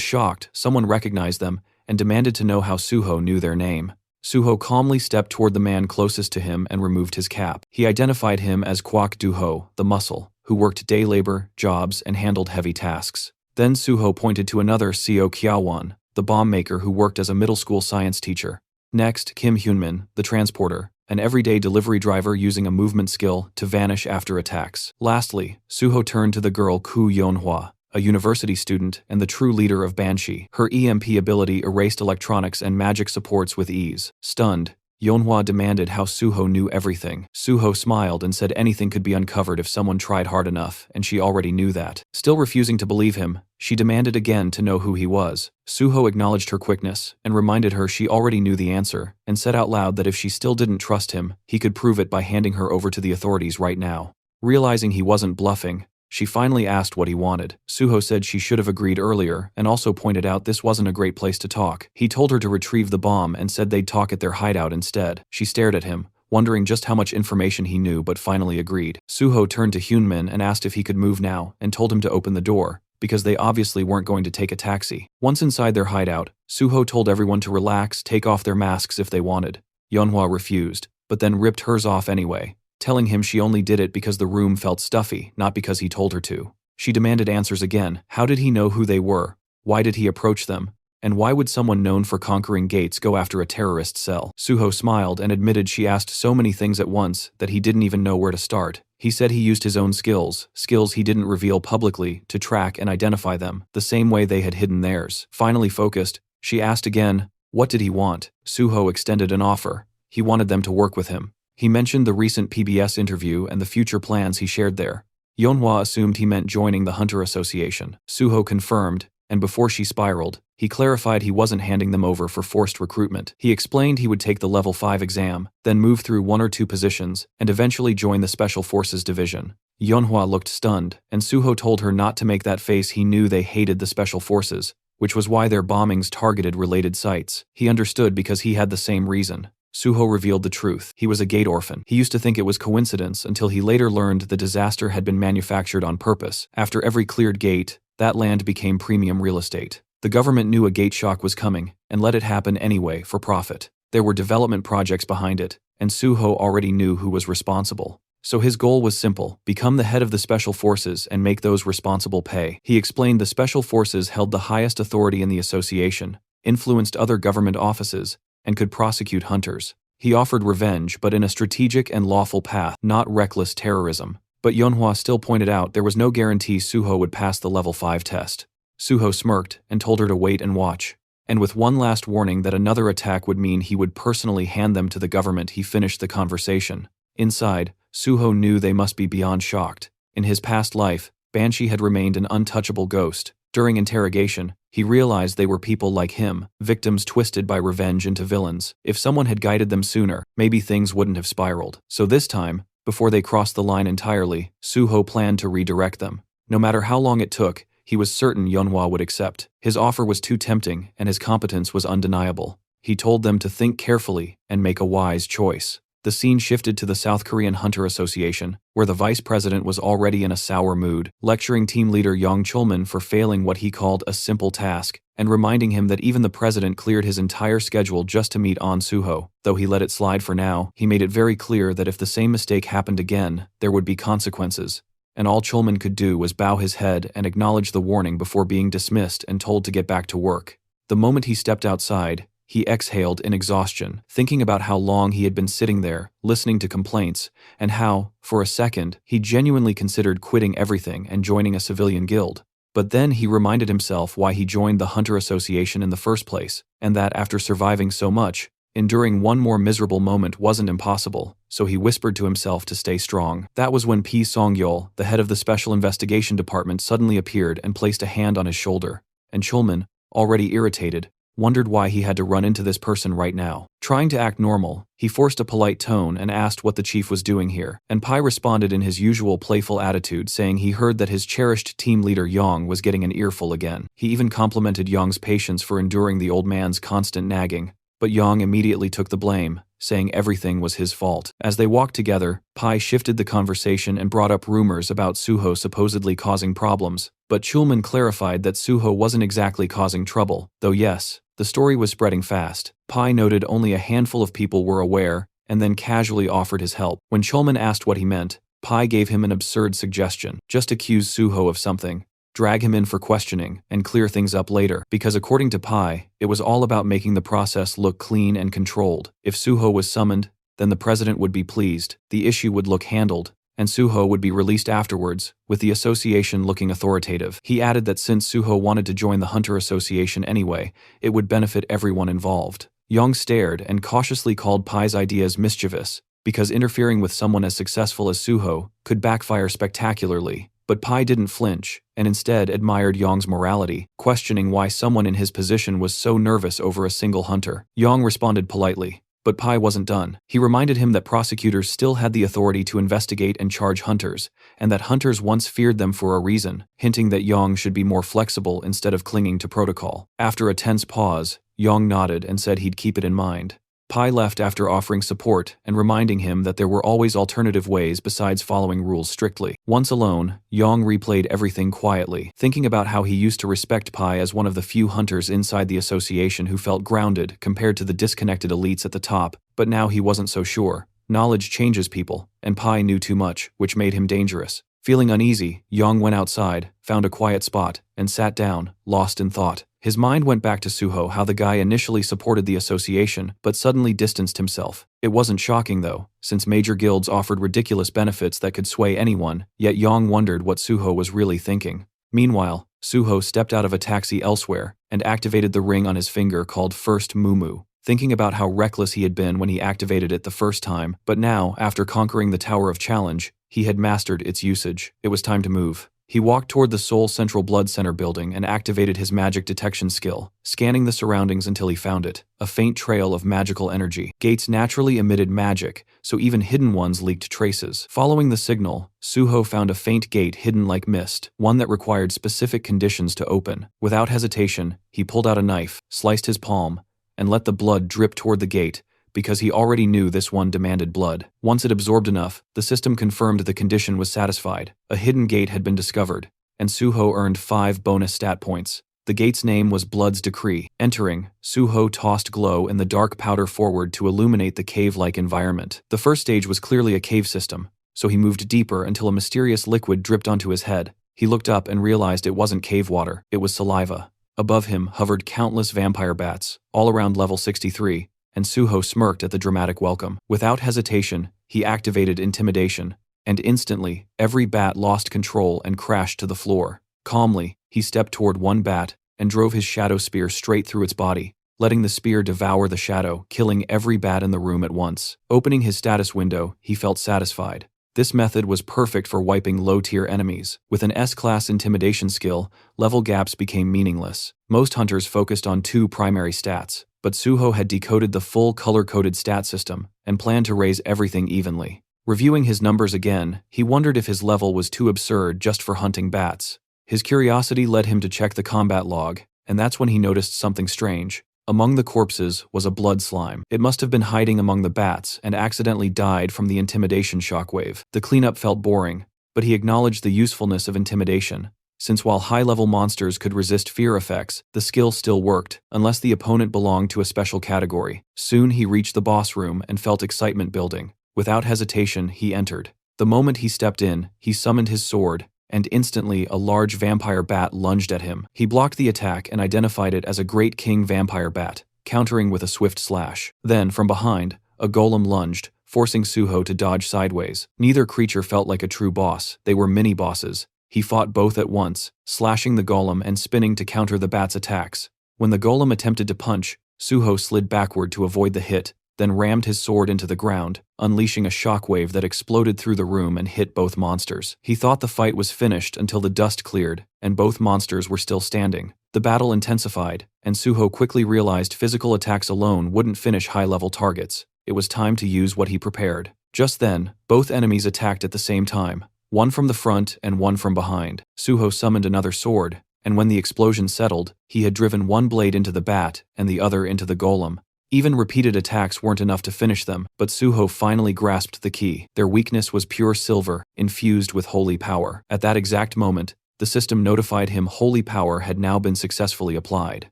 Speaker 1: shocked. Someone recognized them and demanded to know how Suho knew their name. Suho calmly stepped toward the man closest to him and removed his cap. He identified him as Kwak Duho, the muscle, who worked day labor, jobs, and handled heavy tasks. Then Suho pointed to another Seo Kiawan, the bomb maker who worked as a middle school science teacher. Next, Kim Hyunmin, the transporter, an everyday delivery driver using a movement skill to vanish after attacks. Lastly, Suho turned to the girl Ku Yeonhwa, a university student and the true leader of Banshee. Her EMP ability erased electronics and magic supports with ease. Stunned, Yeonhwa demanded how Suho knew everything. Suho smiled and said anything could be uncovered if someone tried hard enough, and she already knew that. Still refusing to believe him, she demanded again to know who he was. Suho acknowledged her quickness and reminded her she already knew the answer, and said out loud that if she still didn't trust him, he could prove it by handing her over to the authorities right now. Realizing he wasn't bluffing, she finally asked what he wanted. Suho said she should have agreed earlier and also pointed out this wasn't a great place to talk. He told her to retrieve the bomb and said they'd talk at their hideout instead. She stared at him, wondering just how much information he knew, but finally agreed. Suho turned to Hyunmin and asked if he could move now and told him to open the door, because they obviously weren't going to take a taxi. Once inside their hideout, Suho told everyone to relax, take off their masks if they wanted. Yeonhwa refused, but then ripped hers off anyway, telling him she only did it because the room felt stuffy, not because he told her to. She demanded answers again. How did he know who they were? Why did he approach them? And why would someone known for conquering gates go after a terrorist cell? Suho smiled and admitted she asked so many things at once that he didn't even know where to start. He said he used his own skills he didn't reveal publicly, to track and identify them, the same way they had hidden theirs. Finally focused, she asked again, what did he want? Suho extended an offer. He wanted them to work with him. He mentioned the recent PBS interview and the future plans he shared there. Yeonhwa assumed he meant joining the Hunter Association. Suho confirmed, and before she spiraled, he clarified he wasn't handing them over for forced recruitment. He explained he would take the level 5 exam, then move through 1 or 2 positions, and eventually join the Special Forces Division. Yeonhwa looked stunned, and Suho told her not to make that face. He knew they hated the Special Forces, which was why their bombings targeted related sites. He understood because he had the same reason. Suho revealed the truth. He was a gate orphan. He used to think it was coincidence until he later learned the disaster had been manufactured on purpose. After every cleared gate, that land became premium real estate. The government knew a gate shock was coming and let it happen anyway for profit. There were development projects behind it, and Suho already knew who was responsible. So his goal was simple: become the head of the Special Forces and make those responsible pay. He explained the Special Forces held the highest authority in the association, influenced other government offices, and could prosecute hunters. He offered revenge, but in a strategic and lawful path, not reckless terrorism. But Yeonhwa still pointed out there was no guarantee Suho would pass the level 5 test. Suho smirked and told her to wait and watch. And with one last warning that another attack would mean he would personally hand them to the government, he finished the conversation. Inside, Suho knew they must be beyond shocked. In his past life, Banshee had remained an untouchable ghost. During interrogation, he realized they were people like him, victims twisted by revenge into villains. If someone had guided them sooner, maybe things wouldn't have spiraled. So this time, before they crossed the line entirely, Suho planned to redirect them. No matter how long it took, he was certain Yeonhwa would accept. His offer was too tempting, and his competence was undeniable. He told them to think carefully and make a wise choice. The scene shifted to the South Korean Hunter Association, where the vice president was already in a sour mood, lecturing team leader Yang Chulman for failing what he called a simple task, and reminding him that even the president cleared his entire schedule just to meet An Suho. Though he let it slide for now, he made it very clear that if the same mistake happened again, there would be consequences. And all Chulman could do was bow his head and acknowledge the warning before being dismissed and told to get back to work. The moment he stepped outside, he exhaled in exhaustion, thinking about how long he had been sitting there, listening to complaints, and how, for a second, he genuinely considered quitting everything and joining a civilian guild. But then he reminded himself why he joined the Hunter Association in the first place, and that after surviving so much, enduring one more miserable moment wasn't impossible, so he whispered to himself to stay strong. That was when P. Song-yeol, the head of the Special Investigation Department, suddenly appeared and placed a hand on his shoulder, and Chulman, already irritated, wondered why he had to run into this person right now. Trying to act normal, he forced a polite tone and asked what the chief was doing here, and Pai responded in his usual playful attitude, saying he heard that his cherished team leader Yang was getting an earful again. He even complimented Yang's patience for enduring the old man's constant nagging, but Yang immediately took the blame, saying everything was his fault. As they walked together, Pai shifted the conversation and brought up rumors about Suho supposedly causing problems, but Chulman clarified that Suho wasn't exactly causing trouble, though yes, the story was spreading fast. Pai noted only a handful of people were aware, and then casually offered his help. When Chulman asked what he meant, Pai gave him an absurd suggestion: just accuse Suho of something, drag him in for questioning, and clear things up later, because according to Pai, it was all about making the process look clean and controlled. If Suho was summoned, then the president would be pleased, the issue would look handled, and Suho would be released afterwards, with the association looking authoritative. He added that since Suho wanted to join the Hunter Association anyway, it would benefit everyone involved. Yang stared and cautiously called Pai's ideas mischievous, because interfering with someone as successful as Suho could backfire spectacularly. But Pai didn't flinch, and instead admired Yang's morality, questioning why someone in his position was so nervous over a single hunter. Yang responded politely, But Pai wasn't done. He reminded him that prosecutors still had the authority to investigate and charge hunters, and that hunters once feared them for a reason, hinting that Yang should be more flexible instead of clinging to protocol. After a tense pause, Yang nodded and said he'd keep it in mind. Pai left after offering support and reminding him that there were always alternative ways besides following rules strictly. Once alone, Yang replayed everything quietly, thinking about how he used to respect Pai as one of the few hunters inside the association who felt grounded compared to the disconnected elites at the top, but now he wasn't so sure. Knowledge changes people, and Pai knew too much, which made him dangerous. Feeling uneasy, Yang went outside, found a quiet spot, and sat down, lost in thought. His mind went back to Suho, how the guy initially supported the association, but suddenly distanced himself. It wasn't shocking though, since major guilds offered ridiculous benefits that could sway anyone, yet Yang wondered what Suho was really thinking. Meanwhile, Suho stepped out of a taxi elsewhere, and activated the ring on his finger called First Mumu. Thinking about how reckless he had been when he activated it the first time, but now, after conquering the Tower of Challenge, he had mastered its usage. It was time to move. He walked toward the Seoul Central Blood Center building and activated his magic detection skill, scanning the surroundings until he found it, a faint trail of magical energy. Gates naturally emitted magic, so even hidden ones leaked traces. Following the signal, Suho found a faint gate hidden like mist, one that required specific conditions to open. Without hesitation, he pulled out a knife, sliced his palm, and let the blood drip toward the gate, because he already knew this one demanded blood. Once it absorbed enough, the system confirmed the condition was satisfied. A hidden gate had been discovered, and Suho earned 5 bonus stat points. The gate's name was Blood's Decree. Entering, Suho tossed glow in the dark powder forward to illuminate the cave-like environment. The first stage was clearly a cave system, so he moved deeper until a mysterious liquid dripped onto his head. He looked up and realized it wasn't cave water, it was saliva. Above him hovered countless vampire bats, all around level 63, and Suho smirked at the dramatic welcome. Without hesitation, he activated intimidation, and instantly, every bat lost control and crashed to the floor. Calmly, he stepped toward one bat and drove his shadow spear straight through its body, letting the spear devour the shadow, killing every bat in the room at once. Opening his status window, he felt satisfied. This method was perfect for wiping low-tier enemies. With an S-class intimidation skill, level gaps became meaningless. Most hunters focused on 2 primary stats, but Suho had decoded the full color-coded stat system and planned to raise everything evenly. Reviewing his numbers again, he wondered if his level was too absurd just for hunting bats. His curiosity led him to check the combat log, and that's when he noticed something strange. Among the corpses was a blood slime. It must have been hiding among the bats and accidentally died from the intimidation shockwave. The cleanup felt boring, but he acknowledged the usefulness of intimidation, since while high-level monsters could resist fear effects, the skill still worked, unless the opponent belonged to a special category. Soon he reached the boss room and felt excitement building. Without hesitation, he entered. The moment he stepped in, he summoned his sword, and instantly a large vampire bat lunged at him. He blocked the attack and identified it as a Great King vampire bat, countering with a swift slash. Then, from behind, a golem lunged, forcing Suho to dodge sideways. Neither creature felt like a true boss, they were mini-bosses. He fought both at once, slashing the golem and spinning to counter the bat's attacks. When the golem attempted to punch, Suho slid backward to avoid the hit, then rammed his sword into the ground, unleashing a shockwave that exploded through the room and hit both monsters. He thought the fight was finished until the dust cleared, and both monsters were still standing. The battle intensified, and Suho quickly realized physical attacks alone wouldn't finish high-level targets. It was time to use what he prepared. Just then, both enemies attacked at the same time, one from the front and one from behind. Suho summoned another sword, and when the explosion settled, he had driven one blade into the bat and the other into the golem. Even repeated attacks weren't enough to finish them, but Suho finally grasped the key. Their weakness was pure silver, infused with holy power. At that exact moment, the system notified him holy power had now been successfully applied.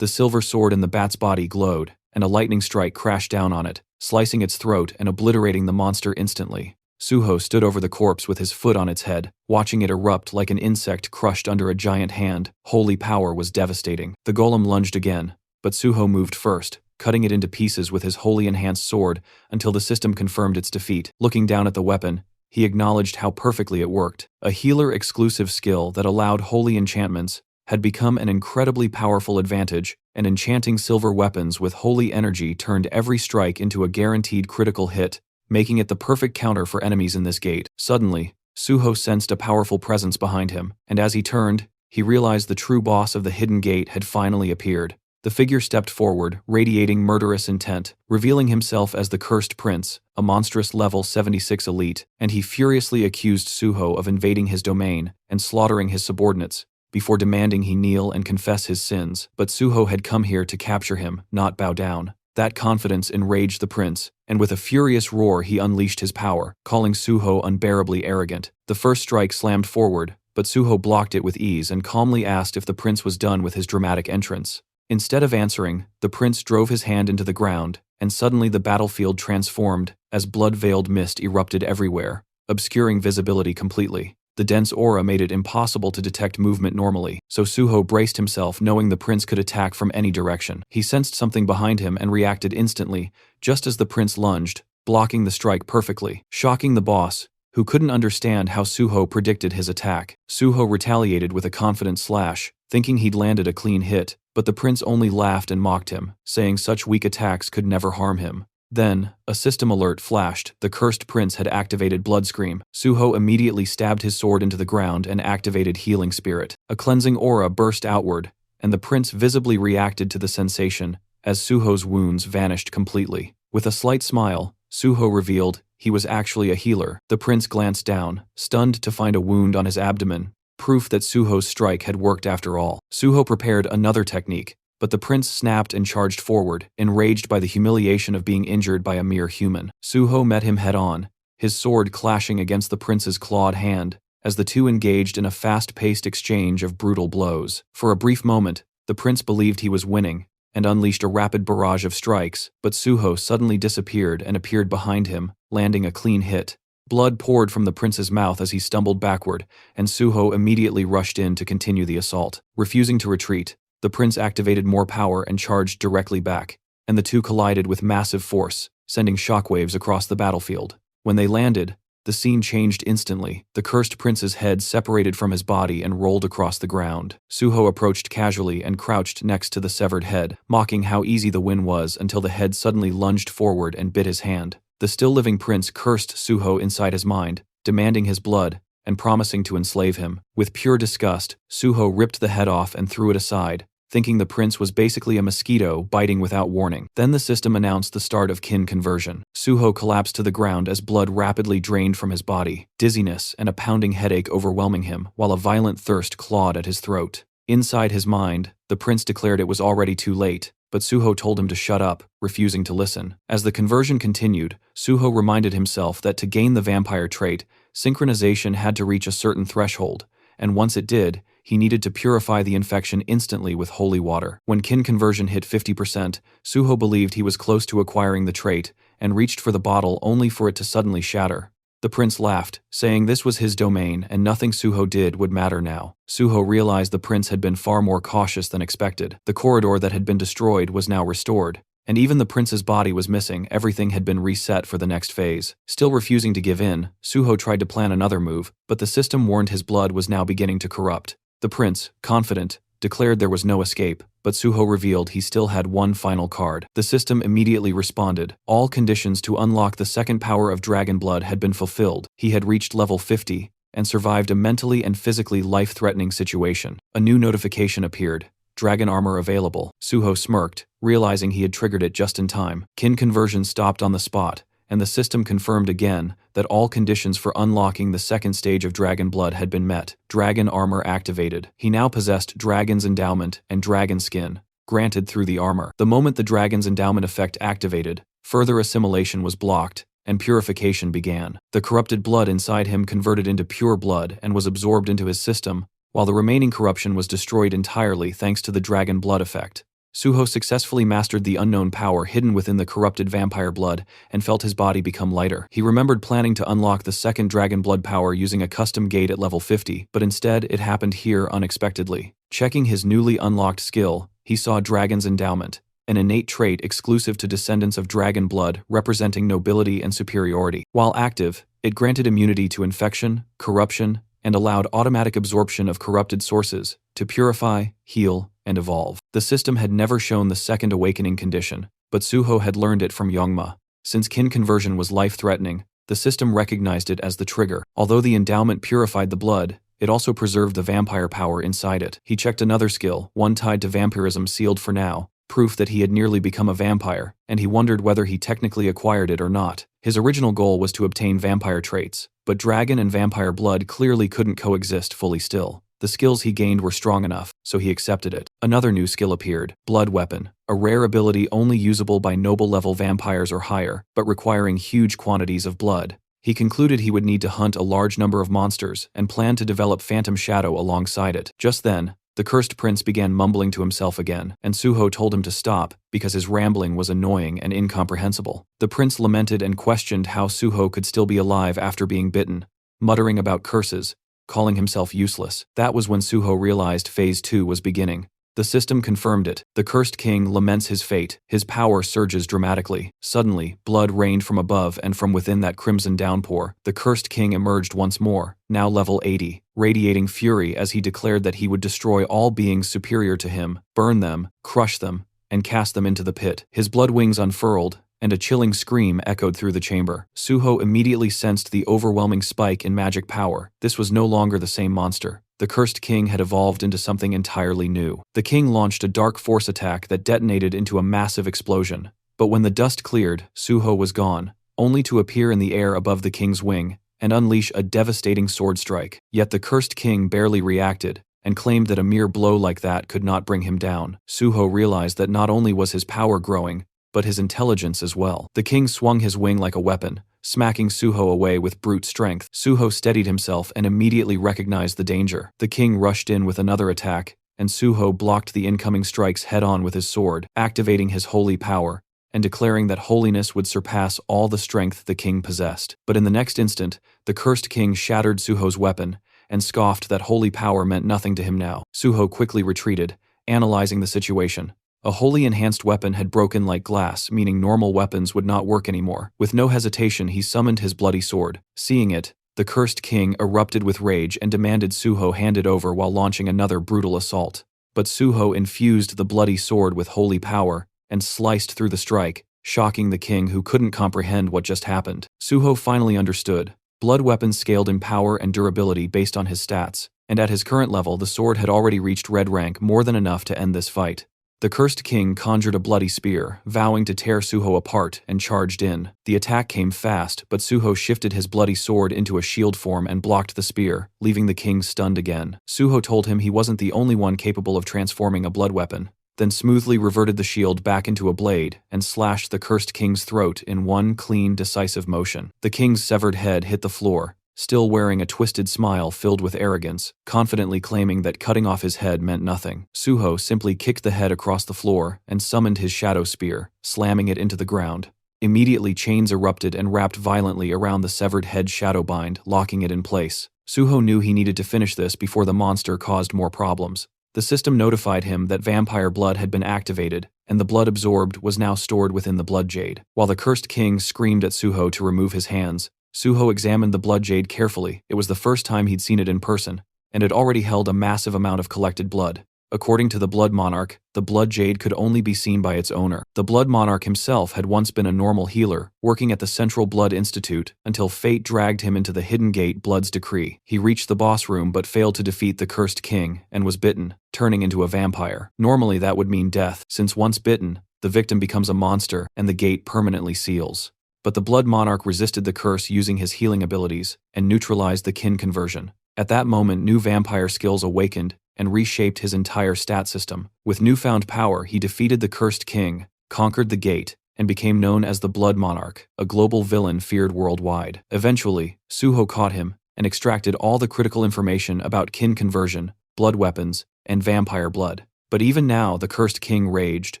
Speaker 1: The silver sword in the bat's body glowed, and a lightning strike crashed down on it, slicing its throat and obliterating the monster instantly. Suho stood over the corpse with his foot on its head, watching it erupt like an insect crushed under a giant hand. Holy power was devastating. The golem lunged again, but Suho moved first, cutting it into pieces with his wholly enhanced sword until the system confirmed its defeat. Looking down at the weapon, he acknowledged how perfectly it worked. A healer-exclusive skill that allowed holy enchantments had become an incredibly powerful advantage, and enchanting silver weapons with holy energy turned every strike into a guaranteed critical hit, making it the perfect counter for enemies in this gate. Suddenly, Suho sensed a powerful presence behind him, and as he turned, he realized the true boss of the hidden gate had finally appeared. The figure stepped forward, radiating murderous intent, revealing himself as the Cursed Prince, a monstrous level 76 elite, and he furiously accused Suho of invading his domain and slaughtering his subordinates, before demanding he kneel and confess his sins. But Suho had come here to capture him, not bow down. That confidence enraged the prince, and with a furious roar he unleashed his power, calling Suho unbearably arrogant. The first strike slammed forward, but Suho blocked it with ease and calmly asked if the prince was done with his dramatic entrance. Instead of answering, the prince drove his hand into the ground, and suddenly the battlefield transformed, as blood-veiled mist erupted everywhere, obscuring visibility completely. The dense aura made it impossible to detect movement normally, so Suho braced himself knowing the prince could attack from any direction. He sensed something behind him and reacted instantly, just as the prince lunged, blocking the strike perfectly, shocking the boss, who couldn't understand how Suho predicted his attack. Suho retaliated with a confident slash, thinking he'd landed a clean hit, but the prince only laughed and mocked him, saying such weak attacks could never harm him. Then, a system alert flashed. The Cursed Prince had activated Blood Scream. Suho immediately stabbed his sword into the ground and activated Healing Spirit. A cleansing aura burst outward, and the prince visibly reacted to the sensation, as Suho's wounds vanished completely. With a slight smile, Suho revealed he was actually a healer. The prince glanced down, stunned to find a wound on his abdomen, proof that Suho's strike had worked after all. Suho prepared another technique, but the prince snapped and charged forward, enraged by the humiliation of being injured by a mere human. Suho met him head-on, his sword clashing against the prince's clawed hand, as the two engaged in a fast-paced exchange of brutal blows. For a brief moment, the prince believed he was winning, and unleashed a rapid barrage of strikes, but Suho suddenly disappeared and appeared behind him, landing a clean hit. Blood poured from the prince's mouth as he stumbled backward, and Suho immediately rushed in to continue the assault. Refusing to retreat, the prince activated more power and charged directly back, and the two collided with massive force, sending shockwaves across the battlefield. When they landed, the scene changed instantly. The Cursed Prince's head separated from his body and rolled across the ground. Suho approached casually and crouched next to the severed head, mocking how easy the win was until the head suddenly lunged forward and bit his hand. The still-living prince cursed Suho inside his mind, demanding his blood, and promising to enslave him. With pure disgust, Suho ripped the head off and threw it aside, thinking the prince was basically a mosquito biting without warning. Then the system announced the start of kin conversion. Suho collapsed to the ground as blood rapidly drained from his body, dizziness and a pounding headache overwhelming him, while a violent thirst clawed at his throat. Inside his mind, the prince declared it was already too late, but Suho told him to shut up, refusing to listen. As the conversion continued, Suho reminded himself that to gain the vampire trait, synchronization had to reach a certain threshold, and once it did, he needed to purify the infection instantly with holy water. When kin conversion hit 50%, Suho believed he was close to acquiring the trait, and reached for the bottle only for it to suddenly shatter. The prince laughed, saying this was his domain and nothing Suho did would matter now. Suho realized the prince had been far more cautious than expected. The corridor that had been destroyed was now restored, and even the prince's body was missing. Everything had been reset for the next phase. Still refusing to give in, Suho tried to plan another move, but the system warned his blood was now beginning to corrupt. The prince, confident, declared there was no escape, but Suho revealed he still had one final card. The system immediately responded. All conditions to unlock the second power of dragon blood had been fulfilled. He had reached level 50, and survived a mentally and physically life-threatening situation. A new notification appeared. Dragon armor available. Suho smirked, realizing he had triggered it just in time. Kin conversion stopped on the spot, and the system confirmed again that all conditions for unlocking the second stage of dragon blood had been met. Dragon armor activated. He now possessed Dragon's Endowment and Dragon Skin, granted through the armor. The moment the Dragon's Endowment effect activated, further assimilation was blocked, and purification began. The corrupted blood inside him converted into pure blood and was absorbed into his system, while the remaining corruption was destroyed entirely thanks to the dragon blood effect. Suho successfully mastered the unknown power hidden within the corrupted vampire blood and felt his body become lighter. He remembered planning to unlock the second dragon blood power using a custom gate at level 50, but instead it happened here unexpectedly. Checking his newly unlocked skill, he saw Dragon's Endowment, an innate trait exclusive to descendants of dragon blood representing nobility and superiority. While active, it granted immunity to infection, corruption, and allowed automatic absorption of corrupted sources to purify, heal, and evolve. The system had never shown the second awakening condition, but Suho had learned it from Youngma. Since kin conversion was life-threatening, the system recognized it as the trigger. Although the endowment purified the blood, It also preserved the vampire power inside it. He checked another skill, one tied to vampirism sealed for now, proof that he had nearly become a vampire, and he wondered whether he technically acquired it or not. His original goal was to obtain vampire traits, but dragon and vampire blood clearly couldn't coexist fully still. The skills he gained were strong enough, so he accepted it. Another new skill appeared, Blood Weapon, a rare ability only usable by noble-level vampires or higher, but requiring huge quantities of blood. He concluded he would need to hunt a large number of monsters and planned to develop Phantom Shadow alongside it. Just then, the cursed prince began mumbling to himself again, and Suho told him to stop because his rambling was annoying and incomprehensible. The prince lamented and questioned how Suho could still be alive after being bitten, muttering about curses, calling himself useless. That was when Suho realized Phase 2 was beginning. The system confirmed it. The cursed king laments his fate. His power surges dramatically. Suddenly, blood rained from above and from within that crimson downpour. The cursed king emerged once more, now level 80, radiating fury as he declared that he would destroy all beings superior to him, burn them, crush them, and cast them into the pit. His blood wings unfurled, and a chilling scream echoed through the chamber. Suho immediately sensed the overwhelming spike in magic power. This was no longer the same monster. The cursed king had evolved into something entirely new. The king launched a dark force attack that detonated into a massive explosion. But when the dust cleared, Suho was gone, only to appear in the air above the king's wing and unleash a devastating sword strike. Yet the cursed king barely reacted and claimed that a mere blow like that could not bring him down. Suho realized that not only was his power growing, but his intelligence as well. The king swung his wing like a weapon, smacking Suho away with brute strength. Suho steadied himself and immediately recognized the danger. The king rushed in with another attack, and Suho blocked the incoming strikes head-on with his sword, activating his holy power, and declaring that holiness would surpass all the strength the king possessed. But in the next instant, the cursed king shattered Suho's weapon, and scoffed that holy power meant nothing to him now. Suho quickly retreated, analyzing the situation. A wholly enhanced weapon had broken like glass, meaning normal weapons would not work anymore. With no hesitation, he summoned his bloody sword. Seeing it, the cursed king erupted with rage and demanded Suho hand it over while launching another brutal assault. But Suho infused the bloody sword with holy power and sliced through the strike, shocking the king who couldn't comprehend what just happened. Suho finally understood. Blood weapons scaled in power and durability based on his stats, and at his current level, the sword had already reached red rank, more than enough to end this fight. The cursed king conjured a bloody spear, vowing to tear Suho apart, and charged in. The attack came fast, but Suho shifted his bloody sword into a shield form and blocked the spear, leaving the king stunned again. Suho told him he wasn't the only one capable of transforming a blood weapon, then smoothly reverted the shield back into a blade and slashed the cursed king's throat in one clean, decisive motion. The king's severed head hit the floor, still wearing a twisted smile filled with arrogance, confidently claiming that cutting off his head meant nothing. Suho simply kicked the head across the floor and summoned his shadow spear, slamming it into the ground. Immediately, chains erupted and wrapped violently around the severed head shadowbind, locking it in place. Suho knew he needed to finish this before the monster caused more problems. The system notified him that vampire blood had been activated, and the blood absorbed was now stored within the blood jade. While the cursed king screamed at Suho to remove his hands, Suho examined the blood jade carefully. It was the first time he'd seen it in person, and it already held a massive amount of collected blood. According to the Blood Monarch, the blood jade could only be seen by its owner. The Blood Monarch himself had once been a normal healer, working at the Central Blood Institute, until fate dragged him into the Hidden Gate Blood's decree. He reached the boss room but failed to defeat the cursed king, and was bitten, turning into a vampire. Normally that would mean death, since once bitten, the victim becomes a monster, and the gate permanently seals. But the Blood Monarch resisted the curse using his healing abilities, and neutralized the kin conversion. At that moment, new vampire skills awakened, and reshaped his entire stat system. With newfound power, he defeated the cursed king, conquered the gate, and became known as the Blood Monarch, a global villain feared worldwide. Eventually, Suho caught him, and extracted all the critical information about kin conversion, blood weapons, and vampire blood. But even now, the cursed king raged,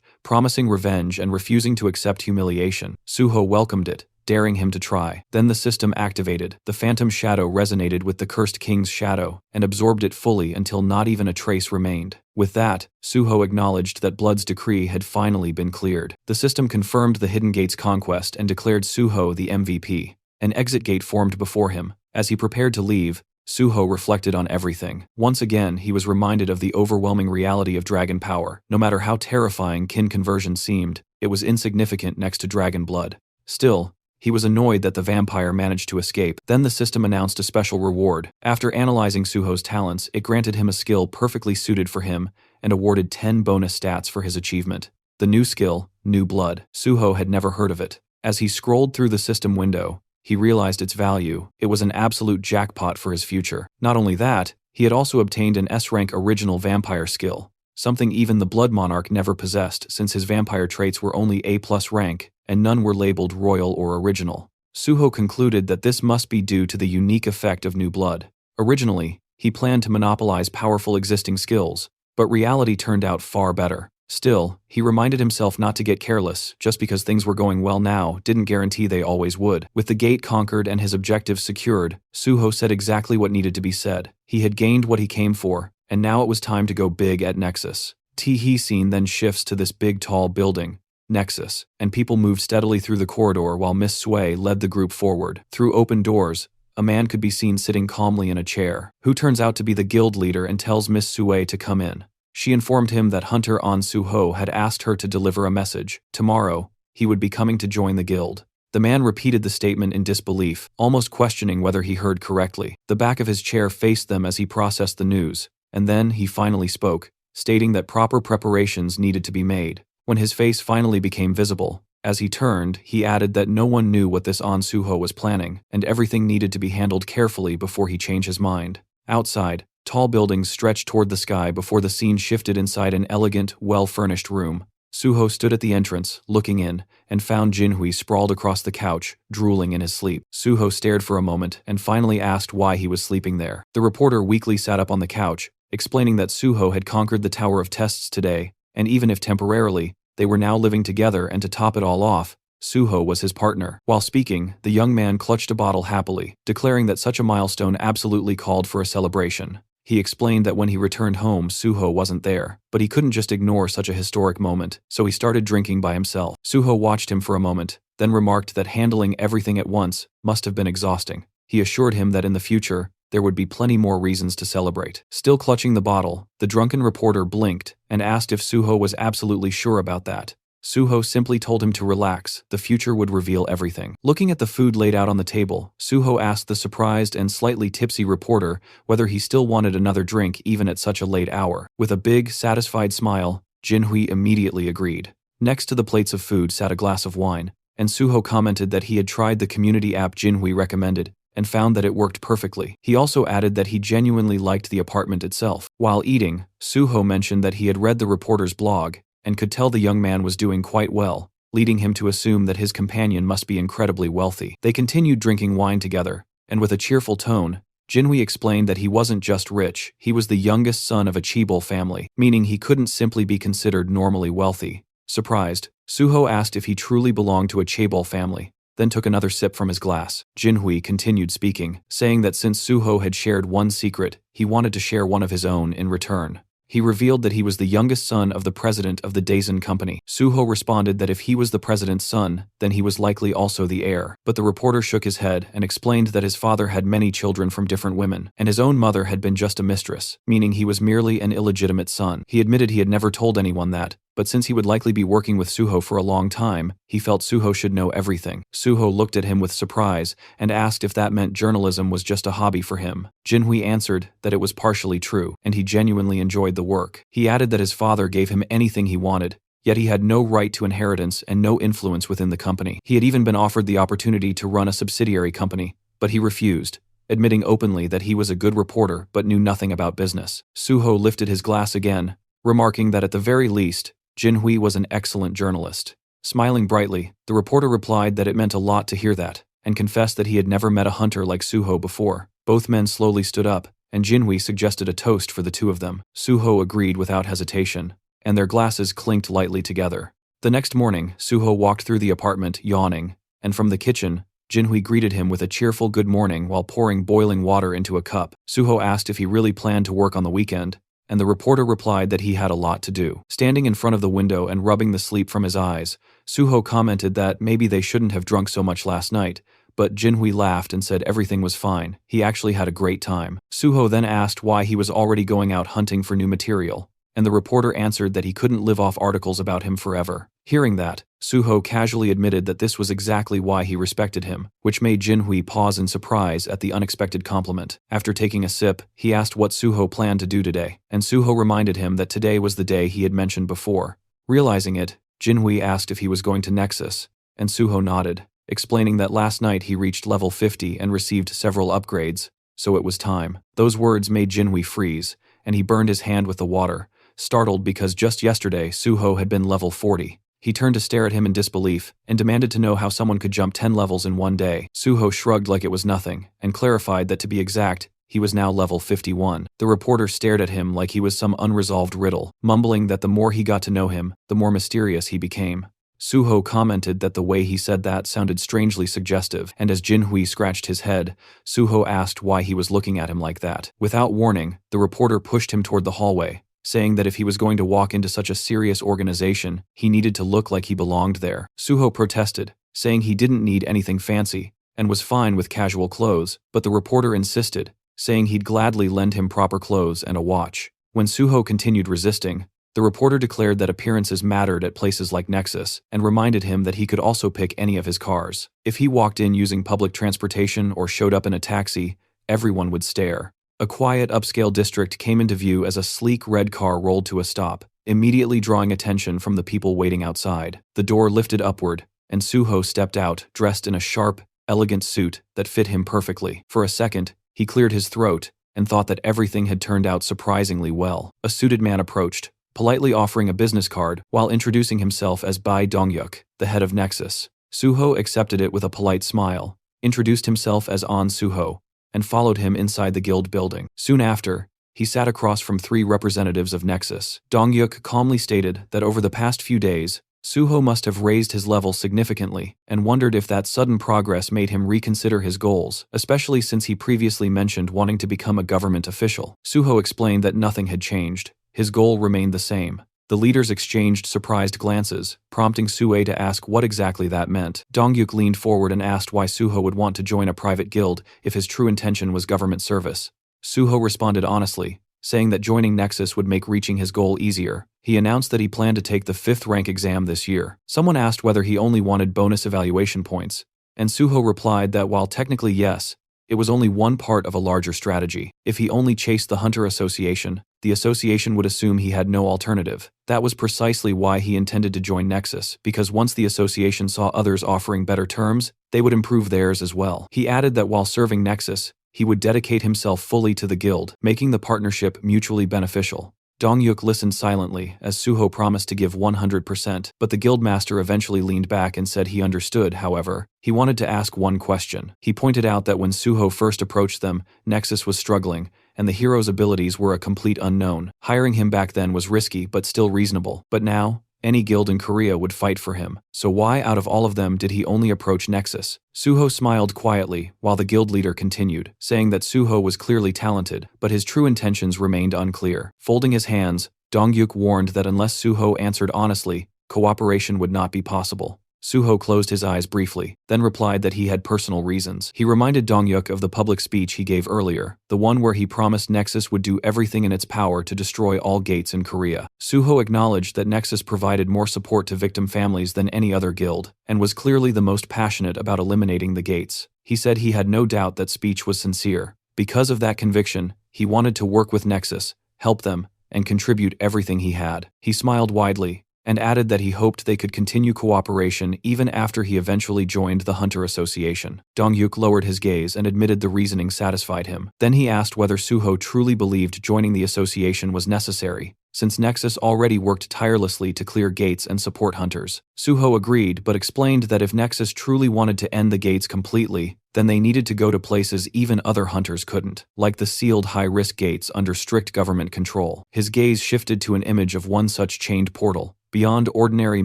Speaker 1: promising revenge and refusing to accept humiliation. Suho welcomed it, daring him to try. Then the system activated. The phantom shadow resonated with the cursed king's shadow, and absorbed it fully until not even a trace remained. With that, Suho acknowledged that Blood's decree had finally been cleared. The system confirmed the Hidden Gate's conquest and declared Suho the MVP. An exit gate formed before him. As he prepared to leave, Suho reflected on everything. Once again, he was reminded of the overwhelming reality of dragon power. No matter how terrifying kin conversion seemed, it was insignificant next to dragon blood. Still, He was annoyed that the vampire managed to escape. Then the system announced a special reward. After analyzing Suho's talents, it granted him a skill perfectly suited for him and awarded 10 bonus stats for his achievement. The new skill, New Blood. Suho had never heard of it. As he scrolled through the system window, he realized its value. It was an absolute jackpot for his future. Not only that, he had also obtained an S-rank original vampire skill, something even the Blood Monarch never possessed since his vampire traits were only A+ rank, and none were labeled royal or original. Suho concluded that this must be due to the unique effect of New Blood. Originally, he planned to monopolize powerful existing skills, but reality turned out far better. Still, he reminded himself not to get careless. Just because things were going well now didn't guarantee they always would. With the gate conquered and his objectives secured, Suho said exactly what needed to be said. He had gained what he came for, and now it was time to go big at Nexus. Tee scene then shifts to this big tall building, Nexus, and people moved steadily through the corridor while Miss Sui led the group forward. Through open doors, a man could be seen sitting calmly in a chair, who turns out to be the guild leader and tells Miss Sui to come in. She informed him that Hunter An Suho had asked her to deliver a message. Tomorrow, he would be coming to join the guild. The man repeated the statement in disbelief, almost questioning whether he heard correctly. The back of his chair faced them as he processed the news, and then he finally spoke, stating that proper preparations needed to be made. When his face finally became visible, as he turned, he added that no one knew what this An Suho was planning, and everything needed to be handled carefully before he changed his mind. Outside, tall buildings stretched toward the sky before the scene shifted inside an elegant, well-furnished room. Suho stood at the entrance, looking in, and found Jinhui sprawled across the couch, drooling in his sleep. Suho stared for a moment and finally asked why he was sleeping there. The reporter weakly sat up on the couch, explaining that Suho had conquered the Tower of Tests today, and even if temporarily, they were now living together, and to top it all off, Suho was his partner. While speaking, the young man clutched a bottle happily, declaring that such a milestone absolutely called for a celebration. He explained that when he returned home, Suho wasn't there, but he couldn't just ignore such a historic moment, so he started drinking by himself. Suho watched him for a moment, then remarked that handling everything at once must have been exhausting. He assured him that in the future, there would be plenty more reasons to celebrate. Still clutching the bottle, the drunken reporter blinked and asked if Suho was absolutely sure about that. Suho simply told him to relax, the future would reveal everything. Looking at the food laid out on the table, Suho asked the surprised and slightly tipsy reporter whether he still wanted another drink even at such a late hour. With a big, satisfied smile, Jinhui immediately agreed. Next to the plates of food sat a glass of wine, and Suho commented that he had tried the community app Jinhui recommended and found that it worked perfectly. He also added that he genuinely liked the apartment itself. While eating, Suho mentioned that he had read the reporter's blog and could tell the young man was doing quite well, leading him to assume that his companion must be incredibly wealthy. They continued drinking wine together, and with a cheerful tone, Jinhui explained that he wasn't just rich, he was the youngest son of a Chaebol family, meaning he couldn't simply be considered normally wealthy. Surprised, Suho asked if he truly belonged to a Chaebol family, then took another sip from his glass. Jinhui continued speaking, saying that since Suho had shared one secret, he wanted to share one of his own in return. He revealed that he was the youngest son of the president of the Daisen Company. Suho responded that if he was the president's son, then he was likely also the heir. But the reporter shook his head and explained that his father had many children from different women, and his own mother had been just a mistress, meaning he was merely an illegitimate son. He admitted he had never told anyone that, but since he would likely be working with Suho for a long time, he felt Suho should know everything. Suho looked at him with surprise and asked if that meant journalism was just a hobby for him. Jinhui answered that it was partially true, and he genuinely enjoyed the work. He added that his father gave him anything he wanted, yet he had no right to inheritance and no influence within the company. He had even been offered the opportunity to run a subsidiary company, but he refused, admitting openly that he was a good reporter but knew nothing about business. Suho lifted his glass again, remarking that at the very least, Jinhui was an excellent journalist. Smiling brightly, the reporter replied that it meant a lot to hear that, and confessed that he had never met a hunter like Suho before. Both men slowly stood up, and Jinhui suggested a toast for the two of them. Suho agreed without hesitation, and their glasses clinked lightly together. The next morning, Suho walked through the apartment, yawning, and from the kitchen, Jinhui greeted him with a cheerful good morning while pouring boiling water into a cup. Suho asked if he really planned to work on the weekend, and the reporter replied that he had a lot to do. Standing in front of the window and rubbing the sleep from his eyes, Suho commented that maybe they shouldn't have drunk so much last night, but Jinhui laughed and said everything was fine. He actually had a great time. Suho then asked why he was already going out hunting for new material, and the reporter answered that he couldn't live off articles about him forever. Hearing that, Suho casually admitted that this was exactly why he respected him, which made Jinhui pause in surprise at the unexpected compliment. After taking a sip, he asked what Suho planned to do today, and Suho reminded him that today was the day he had mentioned before. Realizing it, Jinhui asked if he was going to Nexus, and Suho nodded, explaining that last night he reached level 50 and received several upgrades, so it was time. Those words made Jinhui freeze, and he burned his hand with the water, startled because just yesterday Suho had been level 40. He turned to stare at him in disbelief and demanded to know how someone could jump 10 levels in one day. Suho shrugged like it was nothing and clarified that to be exact, he was now level 51. The reporter stared at him like he was some unresolved riddle, mumbling that the more he got to know him, the more mysterious he became. Suho commented that the way he said that sounded strangely suggestive, and as Jinhui scratched his head, Suho asked why he was looking at him like that. Without warning, the reporter pushed him toward the hallway, saying that if he was going to walk into such a serious organization, he needed to look like he belonged there. Suho protested, saying he didn't need anything fancy, and was fine with casual clothes, but the reporter insisted, saying he'd gladly lend him proper clothes and a watch. When Suho continued resisting, the reporter declared that appearances mattered at places like Nexus, and reminded him that he could also pick any of his cars. If he walked in using public transportation or showed up in a taxi, everyone would stare. A quiet upscale district came into view as a sleek red car rolled to a stop, immediately drawing attention from the people waiting outside. The door lifted upward, and Suho stepped out, dressed in a sharp, elegant suit that fit him perfectly. For a second, he cleared his throat and thought that everything had turned out surprisingly well. A suited man approached, politely offering a business card while introducing himself as Bai Dongyuk, the head of Nexus. Suho accepted it with a polite smile, introduced himself as An Suho, and followed him inside the guild building. Soon after, he sat across from 3 representatives of Nexus. Dongyuk calmly stated that over the past few days, Suho must have raised his level significantly and wondered if that sudden progress made him reconsider his goals, especially since he previously mentioned wanting to become a government official. Suho explained that nothing had changed. His goal remained the same. The leaders exchanged surprised glances, prompting Sue to ask what exactly that meant. Dongyuk leaned forward and asked why Suho would want to join a private guild if his true intention was government service. Suho responded honestly, saying that joining Nexus would make reaching his goal easier. He announced that he planned to take the 5th rank exam this year. Someone asked whether he only wanted bonus evaluation points, and Suho replied that while technically yes, it was only one part of a larger strategy. If he only chased the Hunter Association, the association would assume he had no alternative. That was precisely why he intended to join Nexus, because once the association saw others offering better terms, they would improve theirs as well. He added that while serving Nexus, he would dedicate himself fully to the guild, making the partnership mutually beneficial. Dongyuk listened silently as Suho promised to give 100%, but the guildmaster eventually leaned back and said he understood. However, he wanted to ask one question. He pointed out that when Suho first approached them, Nexus was struggling, and the hero's abilities were a complete unknown. Hiring him back then was risky but still reasonable. But now, any guild in Korea would fight for him. So why out of all of them did he only approach Nexus? Suho smiled quietly while the guild leader continued, saying that Suho was clearly talented, but his true intentions remained unclear. Folding his hands, Dongyuk warned that unless Suho answered honestly, cooperation would not be possible. Suho closed his eyes briefly, then replied that he had personal reasons. He reminded Dongyuk of the public speech he gave earlier, the one where he promised Nexus would do everything in its power to destroy all gates in Korea. Suho acknowledged that Nexus provided more support to victim families than any other guild, and was clearly the most passionate about eliminating the gates. He said he had no doubt that speech was sincere. Because of that conviction, he wanted to work with Nexus, help them, and contribute everything he had. He smiled widely, and added that he hoped they could continue cooperation even after he eventually joined the Hunter Association. Dongyuk lowered his gaze and admitted the reasoning satisfied him. Then he asked whether Suho truly believed joining the association was necessary, since Nexus already worked tirelessly to clear gates and support hunters. Suho agreed but explained that if Nexus truly wanted to end the gates completely, then they needed to go to places even other hunters couldn't, like the sealed high-risk gates under strict government control. His gaze shifted to an image of one such chained portal. Beyond ordinary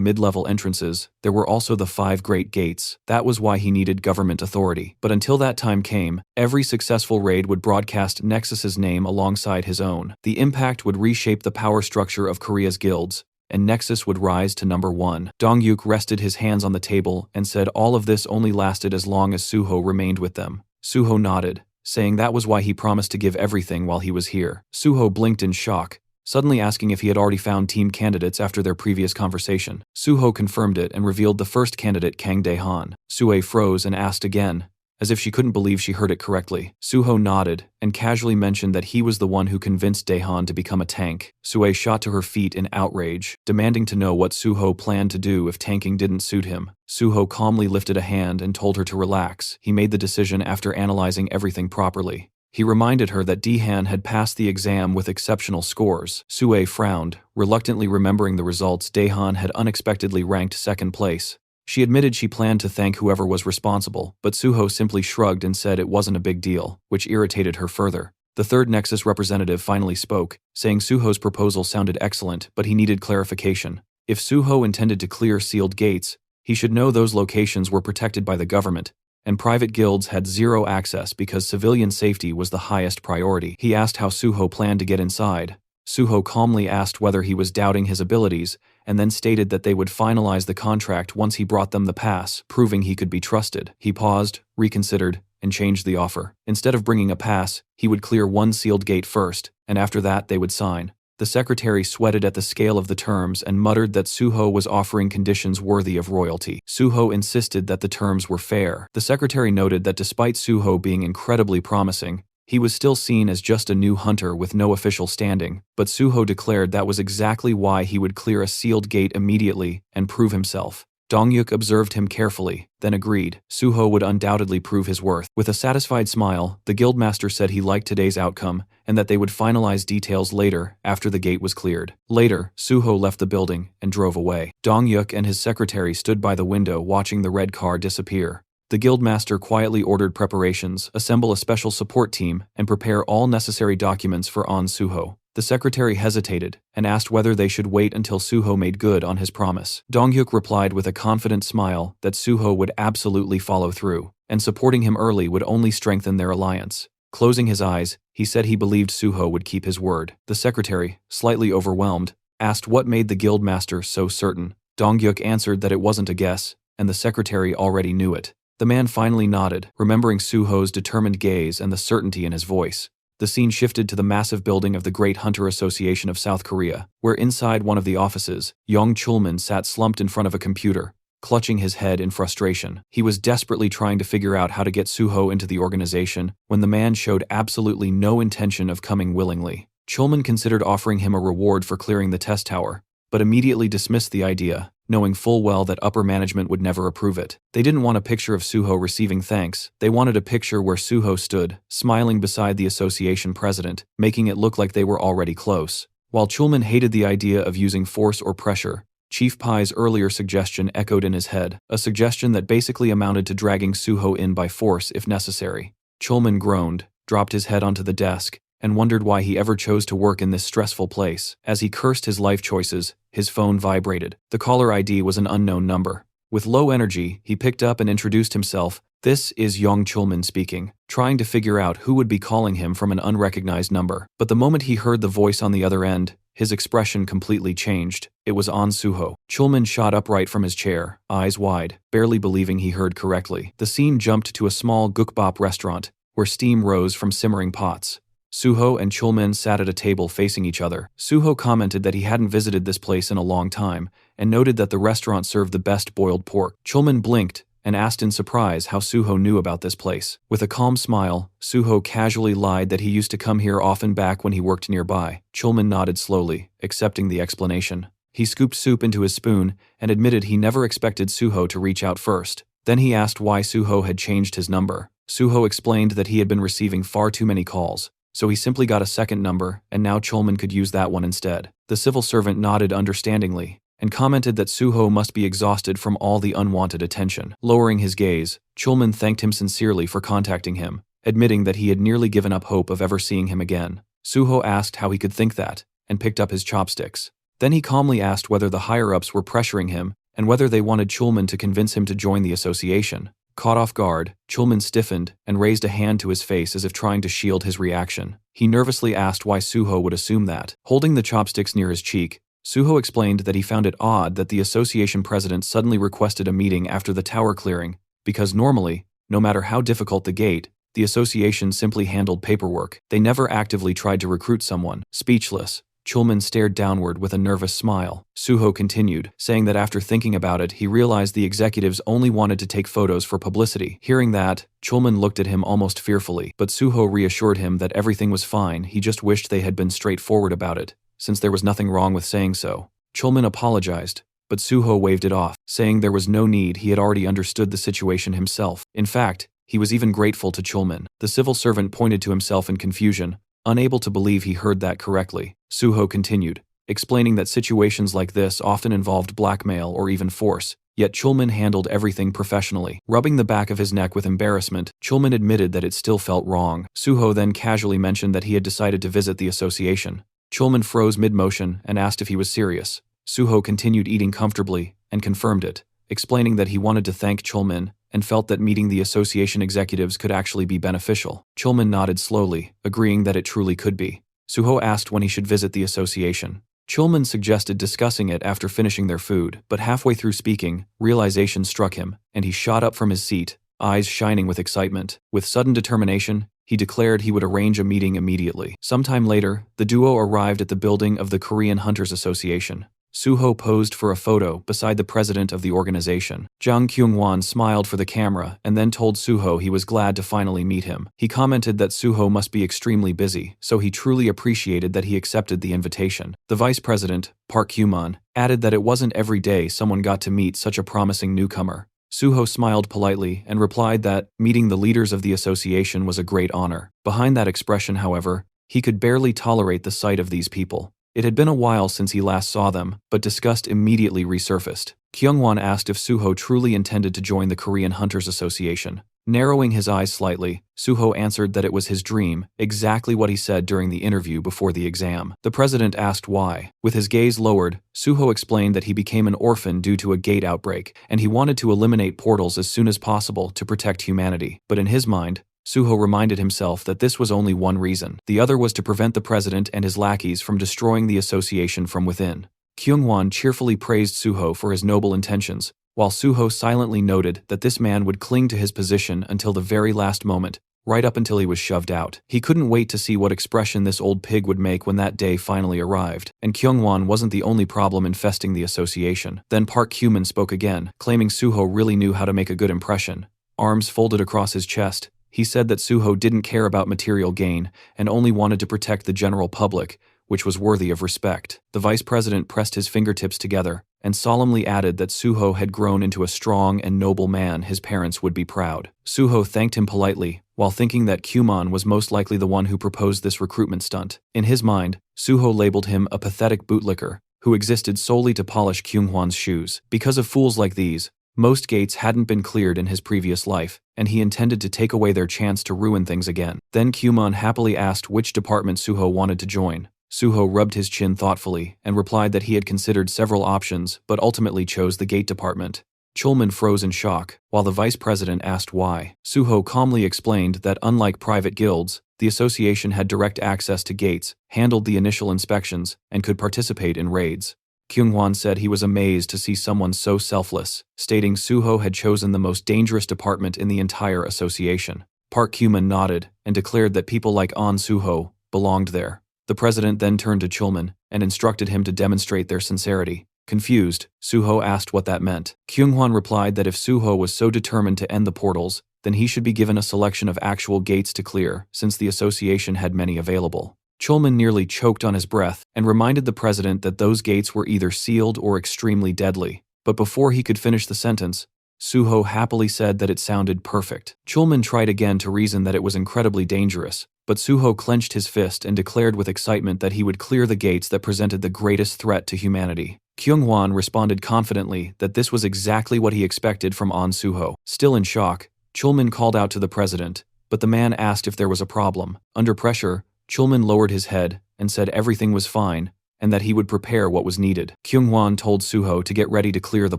Speaker 1: mid-level entrances, there were also the 5 Great Gates. That was why he needed government authority. But until that time came, every successful raid would broadcast Nexus's name alongside his own. The impact would reshape the power structure of Korea's guilds, and Nexus would rise to number 1. Dongyuk rested his hands on the table and said all of this only lasted as long as Suho remained with them. Suho nodded, saying that was why he promised to give everything while he was here. Suho blinked in shock, suddenly asking if he had already found team candidates after their previous conversation. Suho confirmed it and revealed the first candidate, Kang Dae-han. Sue froze and asked again, as if she couldn't believe she heard it correctly. Suho nodded and casually mentioned that he was the one who convinced Dae-han to become a tank. Sue shot to her feet in outrage, demanding to know what Suho planned to do if tanking didn't suit him. Suho calmly lifted a hand and told her to relax. He made the decision after analyzing everything properly. He reminded her that Dae-han had passed the exam with exceptional scores. Sue frowned, reluctantly remembering the results. Dae-han had unexpectedly ranked second place. She admitted she planned to thank whoever was responsible, but Suho simply shrugged and said it wasn't a big deal, which irritated her further. The third Nexus representative finally spoke, saying Suho's proposal sounded excellent, but he needed clarification. If Suho intended to clear sealed gates, he should know those locations were protected by the government, and private guilds had zero access because civilian safety was the highest priority. He asked how Suho planned to get inside. Suho calmly asked whether he was doubting his abilities, and then stated that they would finalize the contract once he brought them the pass, proving he could be trusted. He paused, reconsidered, and changed the offer. Instead of bringing a pass, he would clear one sealed gate first, and after that they would sign. The secretary sweated at the scale of the terms and muttered that Suho was offering conditions worthy of royalty. Suho insisted that the terms were fair. The secretary noted that despite Suho being incredibly promising, he was still seen as just a new hunter with no official standing, but Suho declared that was exactly why he would clear a sealed gate immediately and prove himself. Dongyuk observed him carefully, then agreed. Suho would undoubtedly prove his worth. With a satisfied smile, the guildmaster said he liked today's outcome and that they would finalize details later after the gate was cleared. Later, Suho left the building and drove away. Dongyuk and his secretary stood by the window watching the red car disappear. The guildmaster quietly ordered preparations, assemble a special support team, and prepare all necessary documents for On Suho. The secretary hesitated and asked whether they should wait until Suho made good on his promise. Dongyuk replied with a confident smile that Suho would absolutely follow through, and supporting him early would only strengthen their alliance. Closing his eyes, he said he believed Suho would keep his word. The secretary, slightly overwhelmed, asked what made the guildmaster so certain. Dongyuk answered that it wasn't a guess, and the secretary already knew it. The man finally nodded, remembering Suho's determined gaze and the certainty in his voice. The scene shifted to the massive building of the Great Hunter Association of South Korea, where inside one of the offices, Yong Chulman sat slumped in front of a computer, clutching his head in frustration. He was desperately trying to figure out how to get Suho into the organization when the man showed absolutely no intention of coming willingly. Chulman considered offering him a reward for clearing the test tower, but immediately dismissed the idea, knowing full well that upper management would never approve it. They didn't want a picture of Suho receiving thanks. They wanted a picture where Suho stood, smiling beside the association president, making it look like they were already close. While Chulman hated the idea of using force or pressure, Chief Pai's earlier suggestion echoed in his head, a suggestion that basically amounted to dragging Suho in by force if necessary. Chulman groaned, dropped his head onto the desk, and wondered why he ever chose to work in this stressful place. As he cursed his life choices, his phone vibrated. The caller ID was an unknown number. With low energy, he picked up and introduced himself. "This is Yong Chulman speaking," trying to figure out who would be calling him from an unrecognized number. But the moment he heard the voice on the other end, his expression completely changed. It was On Suho. Chulman shot upright from his chair, eyes wide, barely believing he heard correctly. The scene jumped to a small gukbap restaurant, where steam rose from simmering pots. Suho and Chulman sat at a table facing each other. Suho commented that he hadn't visited this place in a long time, and noted that the restaurant served the best boiled pork. Chulman blinked and asked in surprise how Suho knew about this place. With a calm smile, Suho casually lied that he used to come here often back when he worked nearby. Chulman nodded slowly, accepting the explanation. He scooped soup into his spoon and admitted he never expected Suho to reach out first. Then he asked why Suho had changed his number. Suho explained that he had been receiving far too many calls, so he simply got a second number, and now Chulman could use that one instead. The civil servant nodded understandingly, and commented that Suho must be exhausted from all the unwanted attention. Lowering his gaze, Chulman thanked him sincerely for contacting him, admitting that he had nearly given up hope of ever seeing him again. Suho asked how he could think that, and picked up his chopsticks. Then he calmly asked whether the higher-ups were pressuring him, and whether they wanted Chulman to convince him to join the association. Caught off guard, Chulman stiffened and raised a hand to his face as if trying to shield his reaction. He nervously asked why Suho would assume that. Holding the chopsticks near his cheek, Suho explained that he found it odd that the association president suddenly requested a meeting after the tower clearing, because normally, no matter how difficult the gate, the association simply handled paperwork. They never actively tried to recruit someone. Speechless, Chulman stared downward with a nervous smile. Suho continued, saying that after thinking about it, he realized the executives only wanted to take photos for publicity. Hearing that, Chulman looked at him almost fearfully, but Suho reassured him that everything was fine. He just wished they had been straightforward about it, since there was nothing wrong with saying so. Chulman apologized, but Suho waved it off, saying there was no need. He had already understood the situation himself. In fact, he was even grateful to Chulman. The civil servant pointed to himself in confusion, unable to believe he heard that correctly. Suho continued, explaining that situations like this often involved blackmail or even force, yet Chulman handled everything professionally. Rubbing the back of his neck with embarrassment, Chulman admitted that it still felt wrong. Suho then casually mentioned that he had decided to visit the association. Chulman froze mid-motion and asked if he was serious. Suho continued eating comfortably and confirmed it, explaining that he wanted to thank Chulman and felt that meeting the association executives could actually be beneficial. Chulman nodded slowly, agreeing that it truly could be. Suho asked when he should visit the association. Chulman suggested discussing it after finishing their food, but halfway through speaking, realization struck him, and he shot up from his seat, eyes shining with excitement. With sudden determination, he declared he would arrange a meeting immediately. Sometime later, the duo arrived at the building of the Korean Hunters Association. Suho posed for a photo beside the president of the organization. Jang Kyung-won smiled for the camera and then told Suho he was glad to finally meet him. He commented that Suho must be extremely busy, so he truly appreciated that he accepted the invitation. The vice president, Park Kyuman, added that it wasn't every day someone got to meet such a promising newcomer. Suho smiled politely and replied that meeting the leaders of the association was a great honor. Behind that expression, however, he could barely tolerate the sight of these people. It had been a while since he last saw them, but disgust immediately resurfaced. Kyungwon asked if Suho truly intended to join the Korean Hunters Association. Narrowing his eyes slightly, Suho answered that it was his dream, exactly what he said during the interview before the exam. The president asked why. With his gaze lowered, Suho explained that he became an orphan due to a gate outbreak, and he wanted to eliminate portals as soon as possible to protect humanity. But in his mind, Suho reminded himself that this was only one reason. The other was to prevent the president and his lackeys from destroying the association from within. Kyungwon cheerfully praised Suho for his noble intentions, while Suho silently noted that this man would cling to his position until the very last moment, right up until he was shoved out. He couldn't wait to see what expression this old pig would make when that day finally arrived. And Kyungwon wasn't the only problem infesting the association. Then Park Kyuman spoke again, claiming Suho really knew how to make a good impression. Arms folded across his chest, he said that Suho didn't care about material gain and only wanted to protect the general public, which was worthy of respect. The vice president pressed his fingertips together and solemnly added that Suho had grown into a strong and noble man. His parents would be proud. Suho thanked him politely, while thinking that Kyuman was most likely the one who proposed this recruitment stunt. In his mind, Suho labeled him a pathetic bootlicker who existed solely to polish Kyunghwan's shoes. Because of fools like these, most gates hadn't been cleared in his previous life, and he intended to take away their chance to ruin things again. Then Kyuman happily asked which department Suho wanted to join. Suho rubbed his chin thoughtfully and replied that he had considered several options but ultimately chose the gate department. Chulman froze in shock, while the vice president asked why. Suho calmly explained that unlike private guilds, the association had direct access to gates, handled the initial inspections, and could participate in raids. Kyunghwan said he was amazed to see someone so selfless, stating Suho had chosen the most dangerous department in the entire association. Park Kyuman nodded and declared that people like An Suho belonged there. The president then turned to Chulman and instructed him to demonstrate their sincerity. Confused, Suho asked what that meant. Kyunghwan replied that if Suho was so determined to end the portals, then he should be given a selection of actual gates to clear, since the association had many available. Chulman nearly choked on his breath and reminded the president that those gates were either sealed or extremely deadly. But before he could finish the sentence, Suho happily said that it sounded perfect. Chulman tried again to reason that it was incredibly dangerous, but Suho clenched his fist and declared with excitement that he would clear the gates that presented the greatest threat to humanity. Kyunghwan responded confidently that this was exactly what he expected from An Suho. Still in shock, Chulman called out to the president, but the man asked if there was a problem. Under pressure, Chulman lowered his head and said everything was fine and that he would prepare what was needed. Kyunghwan told Suho to get ready to clear the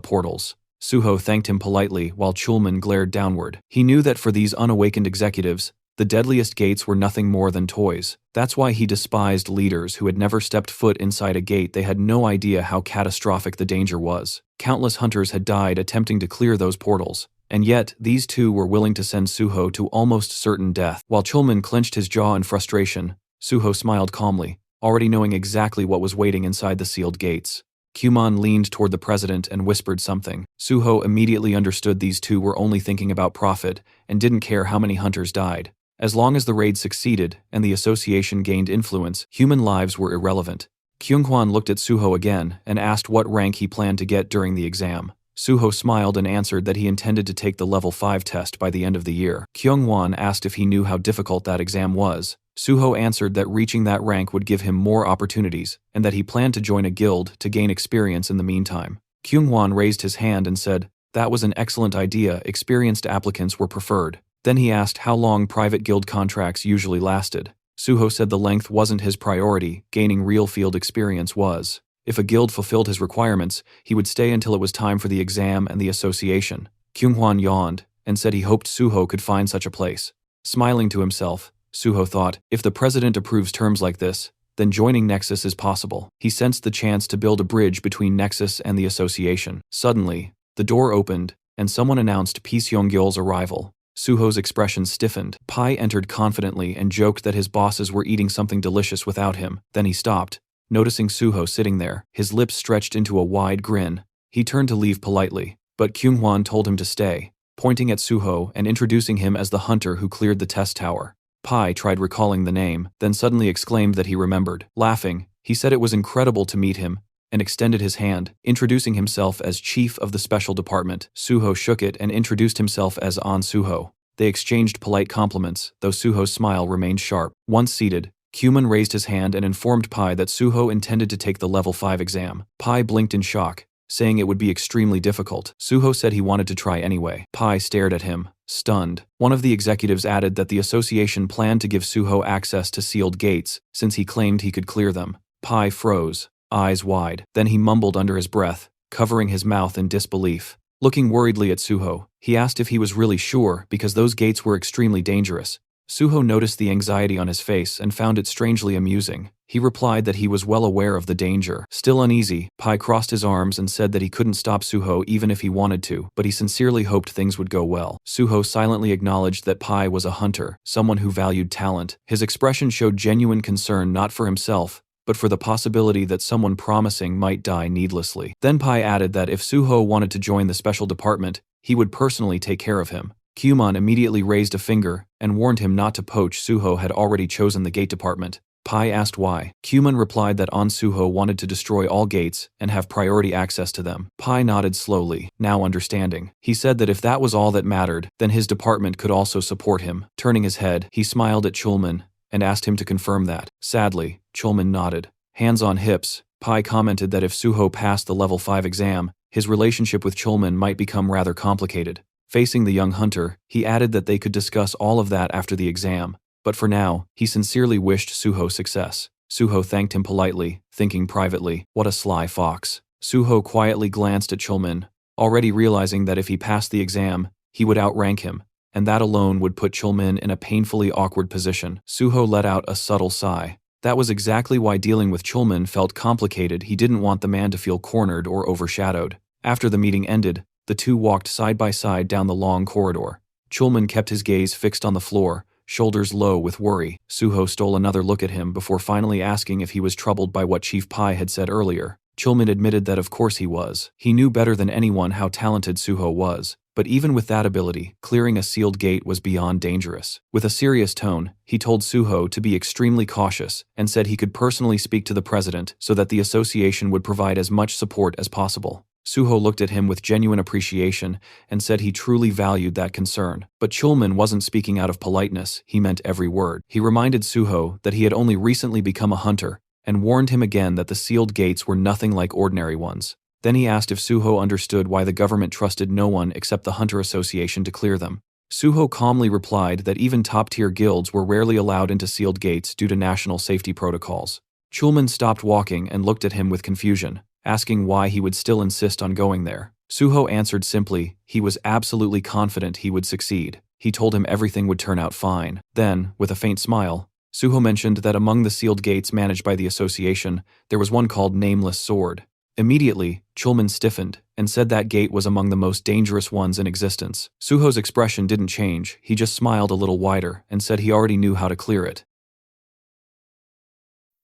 Speaker 1: portals. Suho thanked him politely while Chulman glared downward. He knew that for these unawakened executives, the deadliest gates were nothing more than toys. That's why he despised leaders who had never stepped foot inside a gate. They had no idea how catastrophic the danger was. Countless hunters had died attempting to clear those portals, and yet these two were willing to send Suho to almost certain death. While Chulman clenched his jaw in frustration, Suho smiled calmly, already knowing exactly what was waiting inside the sealed gates. Kumon leaned toward the president and whispered something. Suho immediately understood these two were only thinking about profit and didn't care how many hunters died. As long as the raid succeeded and the association gained influence, human lives were irrelevant. Kyunghwan looked at Suho again and asked what rank he planned to get during the exam. Suho smiled and answered that he intended to take the level 5 test by the end of the year. Kyunghwan asked if he knew how difficult that exam was. Suho answered that reaching that rank would give him more opportunities, and that he planned to join a guild to gain experience in the meantime. Kyunghwan raised his hand and said, "That was an excellent idea, experienced applicants were preferred." Then he asked how long private guild contracts usually lasted. Suho said the length wasn't his priority, gaining real field experience was. If a guild fulfilled his requirements, he would stay until it was time for the exam and the association. Kyunghwan yawned and said he hoped Suho could find such a place. Smiling to himself, Suho thought, if the president approves terms like this, then joining Nexus is possible. He sensed the chance to build a bridge between Nexus and the association. Suddenly, the door opened, and someone announced Pi Seonggyeol's arrival. Suho's expression stiffened. Pai entered confidently and joked that his bosses were eating something delicious without him. Then he stopped, noticing Suho sitting there, his lips stretched into a wide grin. He turned to leave politely, but Kyunghwan told him to stay, pointing at Suho and introducing him as the hunter who cleared the test tower. Pai tried recalling the name, then suddenly exclaimed that he remembered. Laughing, he said it was incredible to meet him, and extended his hand, introducing himself as chief of the special department. Suho shook it and introduced himself as An Suho. They exchanged polite compliments, though Suho's smile remained sharp. Once seated, Kumon raised his hand and informed Pai that Suho intended to take the level 5 exam. Pai blinked in shock, saying it would be extremely difficult. Suho said he wanted to try anyway. Pai stared at him, stunned. One of the executives added that the association planned to give Suho access to sealed gates, since he claimed he could clear them. Pai froze, eyes wide. Then he mumbled under his breath, covering his mouth in disbelief. Looking worriedly at Suho, he asked if he was really sure because those gates were extremely dangerous. Suho noticed the anxiety on his face and found it strangely amusing. He replied that he was well aware of the danger. Still uneasy, Pai crossed his arms and said that he couldn't stop Suho even if he wanted to, but he sincerely hoped things would go well. Suho silently acknowledged that Pai was a hunter, someone who valued talent. His expression showed genuine concern not for himself, but for the possibility that someone promising might die needlessly. Then Pai added that if Suho wanted to join the special department, he would personally take care of him. Kumon immediately raised a finger and warned him not to poach. Suho had already chosen the gate department. Pai asked why. Kumon replied that An Suho wanted to destroy all gates and have priority access to them. Pai nodded slowly, now understanding. He said that if that was all that mattered, then his department could also support him. Turning his head, he smiled at Chulman and asked him to confirm that. Sadly, Chulman nodded. Hands on hips, Pai commented that if Suho passed the level 5 exam, his relationship with Chulman might become rather complicated. Facing the young hunter, he added that they could discuss all of that after the exam, but for now, he sincerely wished Suho success. Suho thanked him politely, thinking privately, what a sly fox. Suho quietly glanced at Chulman, already realizing that if he passed the exam, he would outrank him, and that alone would put Chulman in a painfully awkward position. Suho let out a subtle sigh. That was exactly why dealing with Chulman felt complicated. He didn't want the man to feel cornered or overshadowed. After the meeting ended, the two walked side by side down the long corridor. Chulman kept his gaze fixed on the floor, shoulders low with worry. Suho stole another look at him before finally asking if he was troubled by what Chief Pai had said earlier. Chulman admitted that of course he was. He knew better than anyone how talented Suho was, but even with that ability, clearing a sealed gate was beyond dangerous. With a serious tone, he told Suho to be extremely cautious and said he could personally speak to the president so that the association would provide as much support as possible. Suho looked at him with genuine appreciation and said he truly valued that concern. But Chulman wasn't speaking out of politeness, he meant every word. He reminded Suho that he had only recently become a hunter and warned him again that the sealed gates were nothing like ordinary ones. Then he asked if Suho understood why the government trusted no one except the Hunter Association to clear them. Suho calmly replied that even top-tier guilds were rarely allowed into sealed gates due to national safety protocols. Chulman stopped walking and looked at him with confusion, asking why he would still insist on going there. Suho answered simply, he was absolutely confident he would succeed. He told him everything would turn out fine. Then, with a faint smile, Suho mentioned that among the sealed gates managed by the association, there was one called Nameless Sword. Immediately, Chulman stiffened and said that gate was among the most dangerous ones in existence. Suho's expression didn't change, he just smiled a little wider and said he already knew how to clear it.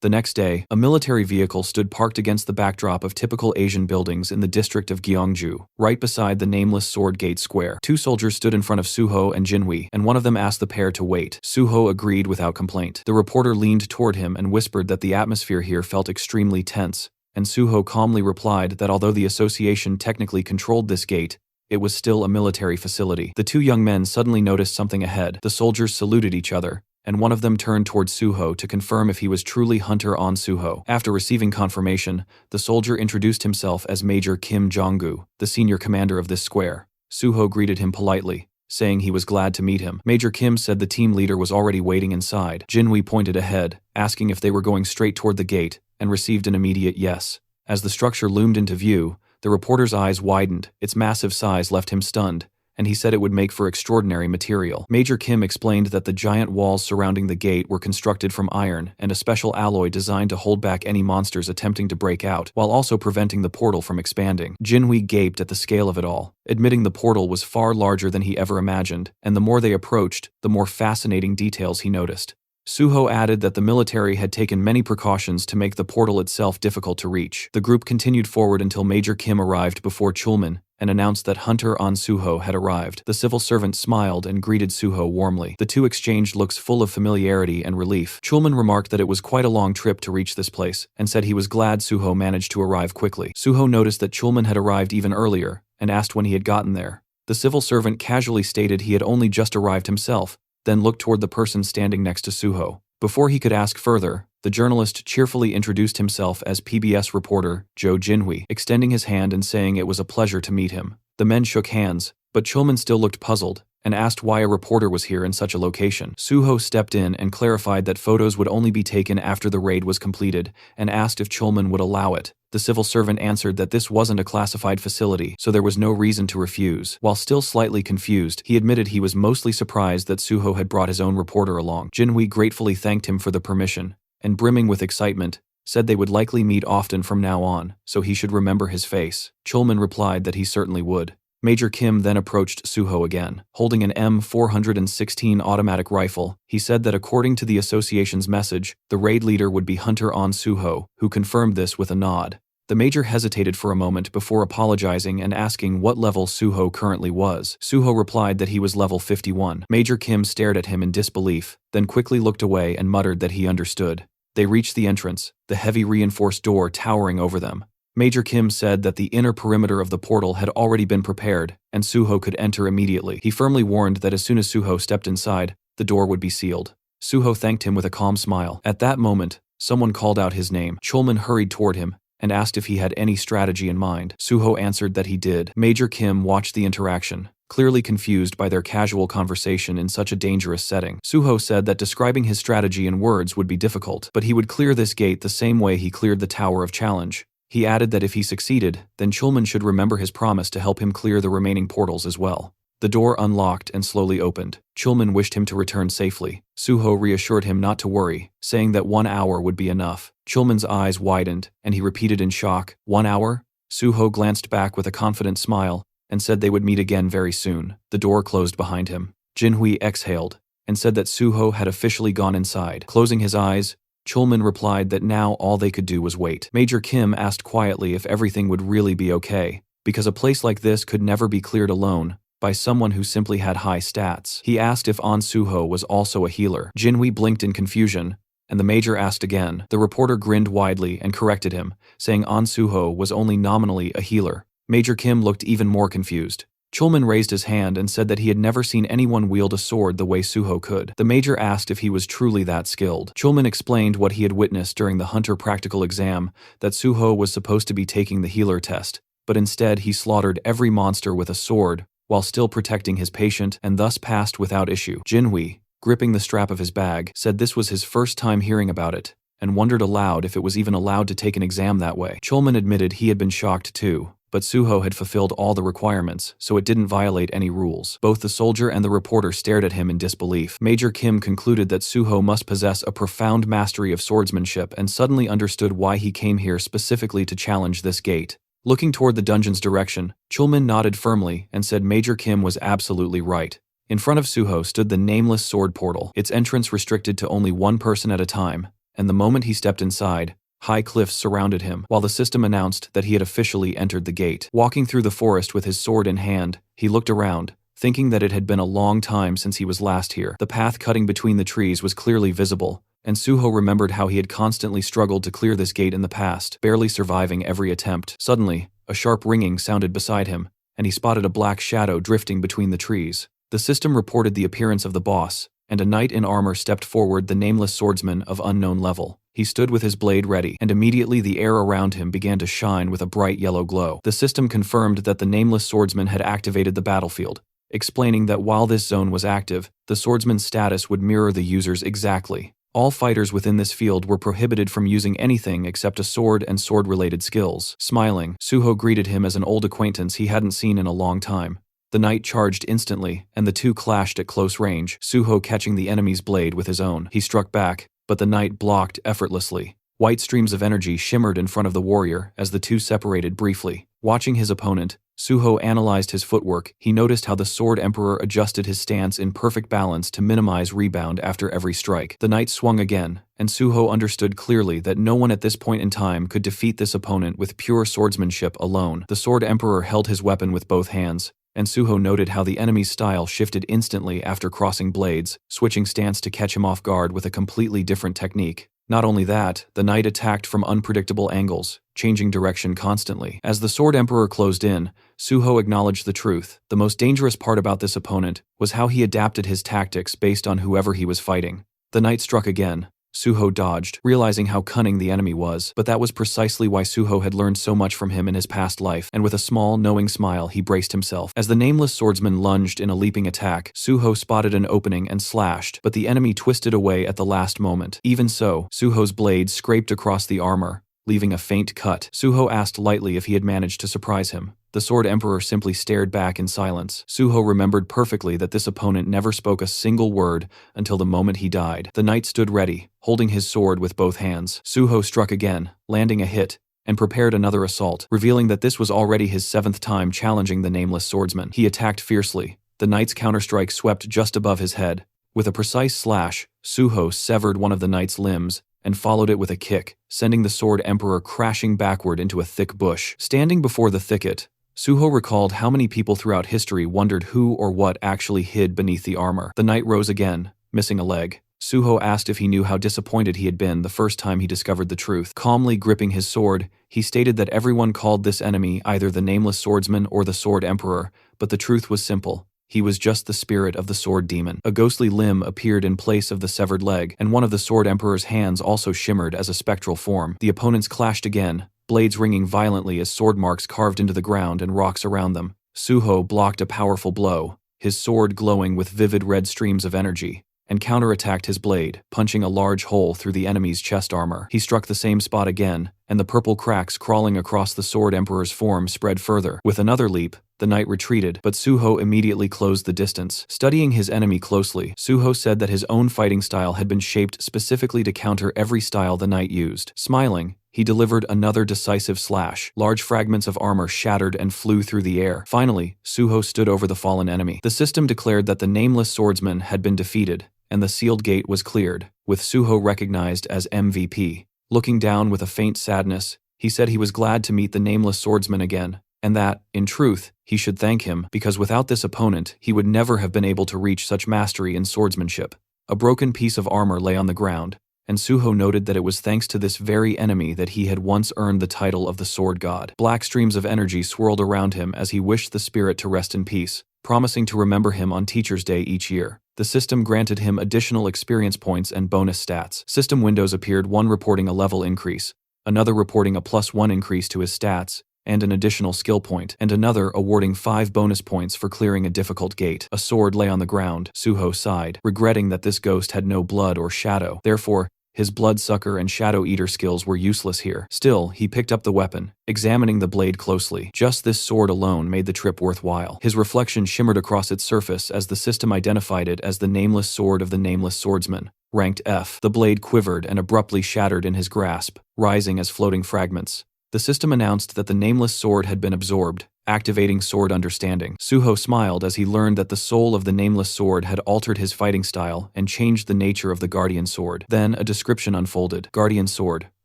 Speaker 1: The next day, a military vehicle stood parked against the backdrop of typical Asian buildings in the district of Gyeongju, right beside the nameless Sword Gate Square. Two soldiers stood in front of Suho and Jinhui, and one of them asked the pair to wait. Suho agreed without complaint. The reporter leaned toward him and whispered that the atmosphere here felt extremely tense, and Suho calmly replied that although the association technically controlled this gate, it was still a military facility. The two young men suddenly noticed something ahead. The soldiers saluted each other, and one of them turned toward Suho to confirm if he was truly Hunter On Suho. After receiving confirmation, the soldier introduced himself as Major Kim Jong-gu, the senior commander of this square. Suho greeted him politely, saying he was glad to meet him. Major Kim said the team leader was already waiting inside. Jinhui pointed ahead, asking if they were going straight toward the gate, and received an immediate yes. As the structure loomed into view, the reporter's eyes widened. Its massive size left him stunned, and he said it would make for extraordinary material. Major Kim explained that the giant walls surrounding the gate were constructed from iron and a special alloy designed to hold back any monsters attempting to break out, while also preventing the portal from expanding. Jinhui gaped at the scale of it all, admitting the portal was far larger than he ever imagined, and the more they approached, the more fascinating details he noticed. Suho added that the military had taken many precautions to make the portal itself difficult to reach. The group continued forward until Major Kim arrived before Chulman and announced that Hunter On Suho had arrived. The civil servant smiled and greeted Suho warmly. The two exchanged looks full of familiarity and relief. Chulman remarked that it was quite a long trip to reach this place, and said he was glad Suho managed to arrive quickly. Suho noticed that Chulman had arrived even earlier, and asked when he had gotten there. The civil servant casually stated he had only just arrived himself, then looked toward the person standing next to Suho. Before he could ask further, the journalist cheerfully introduced himself as PBS reporter Jo Jinhui, extending his hand and saying it was a pleasure to meet him. The men shook hands, but Chulman still looked puzzled, and asked why a reporter was here in such a location. Suho stepped in and clarified that photos would only be taken after the raid was completed, and asked if Chulman would allow it. The civil servant answered that this wasn't a classified facility, so there was no reason to refuse. While still slightly confused, he admitted he was mostly surprised that Suho had brought his own reporter along. Jinhui gratefully thanked him for the permission, and brimming with excitement, said they would likely meet often from now on, so he should remember his face. Chulman replied that he certainly would. Major Kim then approached Suho again. Holding an M416 automatic rifle, he said that according to the association's message, the raid leader would be Hunter On Suho, who confirmed this with a nod. The major hesitated for a moment before apologizing and asking what level Suho currently was. Suho replied that he was level 51. Major Kim stared at him in disbelief, then quickly looked away and muttered that he understood. They reached the entrance, the heavy reinforced door towering over them. Major Kim said that the inner perimeter of the portal had already been prepared, and Suho could enter immediately. He firmly warned that as soon as Suho stepped inside, the door would be sealed. Suho thanked him with a calm smile. At that moment, someone called out his name. Chulman hurried toward him and asked if he had any strategy in mind. Suho answered that he did. Major Kim watched the interaction, clearly confused by their casual conversation in such a dangerous setting. Suho said that describing his strategy in words would be difficult, but he would clear this gate the same way he cleared the Tower of Challenge. He added that if he succeeded, then Chulman should remember his promise to help him clear the remaining portals as well. The door unlocked and slowly opened. Chulman wished him to return safely. Suho reassured him not to worry, saying that 1 hour would be enough. Chulman's eyes widened, and he repeated in shock, 1 hour? Suho glanced back with a confident smile, and said they would meet again very soon. The door closed behind him. Jinhui exhaled, and said that Suho had officially gone inside. Closing his eyes, Chulman replied that now all they could do was wait. Major Kim asked quietly if everything would really be okay, because a place like this could never be cleared alone by someone who simply had high stats. He asked if On Suho was also a healer. Jinhui blinked in confusion, and the major asked again. The reporter grinned widely and corrected him, saying On Suho was only nominally a healer. Major Kim looked even more confused. Chulman raised his hand and said that he had never seen anyone wield a sword the way Suho could. The major asked if he was truly that skilled. Chulman explained what he had witnessed during the Hunter practical exam, that Suho was supposed to be taking the healer test, but instead he slaughtered every monster with a sword, while still protecting his patient, and thus passed without issue. Jinhui, gripping the strap of his bag, said this was his first time hearing about it, and wondered aloud if it was even allowed to take an exam that way. Chulman admitted he had been shocked too, but Suho had fulfilled all the requirements, so it didn't violate any rules. Both the soldier and the reporter stared at him in disbelief. Major Kim concluded that Suho must possess a profound mastery of swordsmanship and suddenly understood why he came here specifically to challenge this gate. Looking toward the dungeon's direction, Chulman nodded firmly and said Major Kim was absolutely right. In front of Suho stood the nameless sword portal, its entrance restricted to only one person at a time, and the moment he stepped inside, high cliffs surrounded him, while the system announced that he had officially entered the gate. Walking through the forest with his sword in hand, he looked around, thinking that it had been a long time since he was last here. The path cutting between the trees was clearly visible, and Suho remembered how he had constantly struggled to clear this gate in the past, barely surviving every attempt. Suddenly, a sharp ringing sounded beside him, and he spotted a black shadow drifting between the trees. The system reported the appearance of the boss, and a knight in armor stepped forward, the nameless swordsman of unknown level. He stood with his blade ready, and immediately the air around him began to shine with a bright yellow glow. The system confirmed that the nameless swordsman had activated the battlefield, explaining that while this zone was active, the swordsman's status would mirror the user's exactly. All fighters within this field were prohibited from using anything except a sword and sword-related skills. Smiling, Suho greeted him as an old acquaintance he hadn't seen in a long time. The knight charged instantly, and the two clashed at close range, Suho catching the enemy's blade with his own. He struck back, but the knight blocked effortlessly. White streams of energy shimmered in front of the warrior as the two separated briefly. Watching his opponent, Suho analyzed his footwork. He noticed how the Sword Emperor adjusted his stance in perfect balance to minimize rebound after every strike. The knight swung again, and Suho understood clearly that no one at this point in time could defeat this opponent with pure swordsmanship alone. The Sword Emperor held his weapon with both hands, and Suho noted how the enemy's style shifted instantly after crossing blades, switching stance to catch him off guard with a completely different technique. Not only that, the knight attacked from unpredictable angles, changing direction constantly. As the Sword Emperor closed in, Suho acknowledged the truth. The most dangerous part about this opponent was how he adapted his tactics based on whoever he was fighting. The knight struck again. Suho dodged, realizing how cunning the enemy was, but that was precisely why Suho had learned so much from him in his past life, and with a small, knowing smile he braced himself. As the nameless swordsman lunged in a leaping attack, Suho spotted an opening and slashed, but the enemy twisted away at the last moment. Even so, Suho's blade scraped across the armor, leaving a faint cut. Suho asked lightly if he had managed to surprise him. The Sword Emperor simply stared back in silence. Suho remembered perfectly that this opponent never spoke a single word until the moment he died. The knight stood ready, holding his sword with both hands. Suho struck again, landing a hit, and prepared another assault, revealing that this was already his 7th time challenging the nameless swordsman. He attacked fiercely. The knight's counterstrike swept just above his head. With a precise slash, Suho severed one of the knight's limbs and followed it with a kick, sending the Sword Emperor crashing backward into a thick bush. Standing before the thicket, Suho recalled how many people throughout history wondered who or what actually hid beneath the armor. The knight rose again, missing a leg. Suho asked if he knew how disappointed he had been the first time he discovered the truth. Calmly gripping his sword, he stated that everyone called this enemy either the Nameless Swordsman or the Sword Emperor, but the truth was simple. He was just the spirit of the Sword Demon. A ghostly limb appeared in place of the severed leg, and one of the Sword Emperor's hands also shimmered as a spectral form. The opponents clashed again, blades ringing violently as sword marks carved into the ground and rocks around them. Suho blocked a powerful blow, his sword glowing with vivid red streams of energy, and counterattacked his blade, punching a large hole through the enemy's chest armor. He struck the same spot again, and the purple cracks crawling across the Sword Emperor's form spread further. With another leap, the knight retreated, but Suho immediately closed the distance. Studying his enemy closely, Suho said that his own fighting style had been shaped specifically to counter every style the knight used. Smiling, he delivered another decisive slash. Large fragments of armor shattered and flew through the air. Finally, Suho stood over the fallen enemy. The system declared that the Nameless Swordsman had been defeated, and the sealed gate was cleared, with Suho recognized as MVP. Looking down with a faint sadness, he said he was glad to meet the Nameless Swordsman again, and that, in truth, he should thank him, because without this opponent, he would never have been able to reach such mastery in swordsmanship. A broken piece of armor lay on the ground, and Suho noted that it was thanks to this very enemy that he had once earned the title of the Sword God. Black streams of energy swirled around him as he wished the spirit to rest in peace, promising to remember him on Teacher's Day each year. The system granted him additional experience points and bonus stats. System windows appeared, one reporting a level increase, another reporting a +1 increase to his stats, and an additional skill point, and another awarding 5 bonus points for clearing a difficult gate. A sword lay on the ground. Suho sighed, regretting that this ghost had no blood or shadow. Therefore, his bloodsucker and shadow eater skills were useless here. Still, he picked up the weapon, examining the blade closely. Just this sword alone made the trip worthwhile. His reflection shimmered across its surface as the system identified it as the Nameless Sword of the Nameless Swordsman, ranked F. The blade quivered and abruptly shattered in his grasp, rising as floating fragments. The system announced that the Nameless Sword had been absorbed, activating sword understanding. Suho smiled as he learned that the soul of the nameless sword had altered his fighting style and changed the nature of the guardian sword. Then a description unfolded. Guardian sword,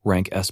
Speaker 1: rank S+.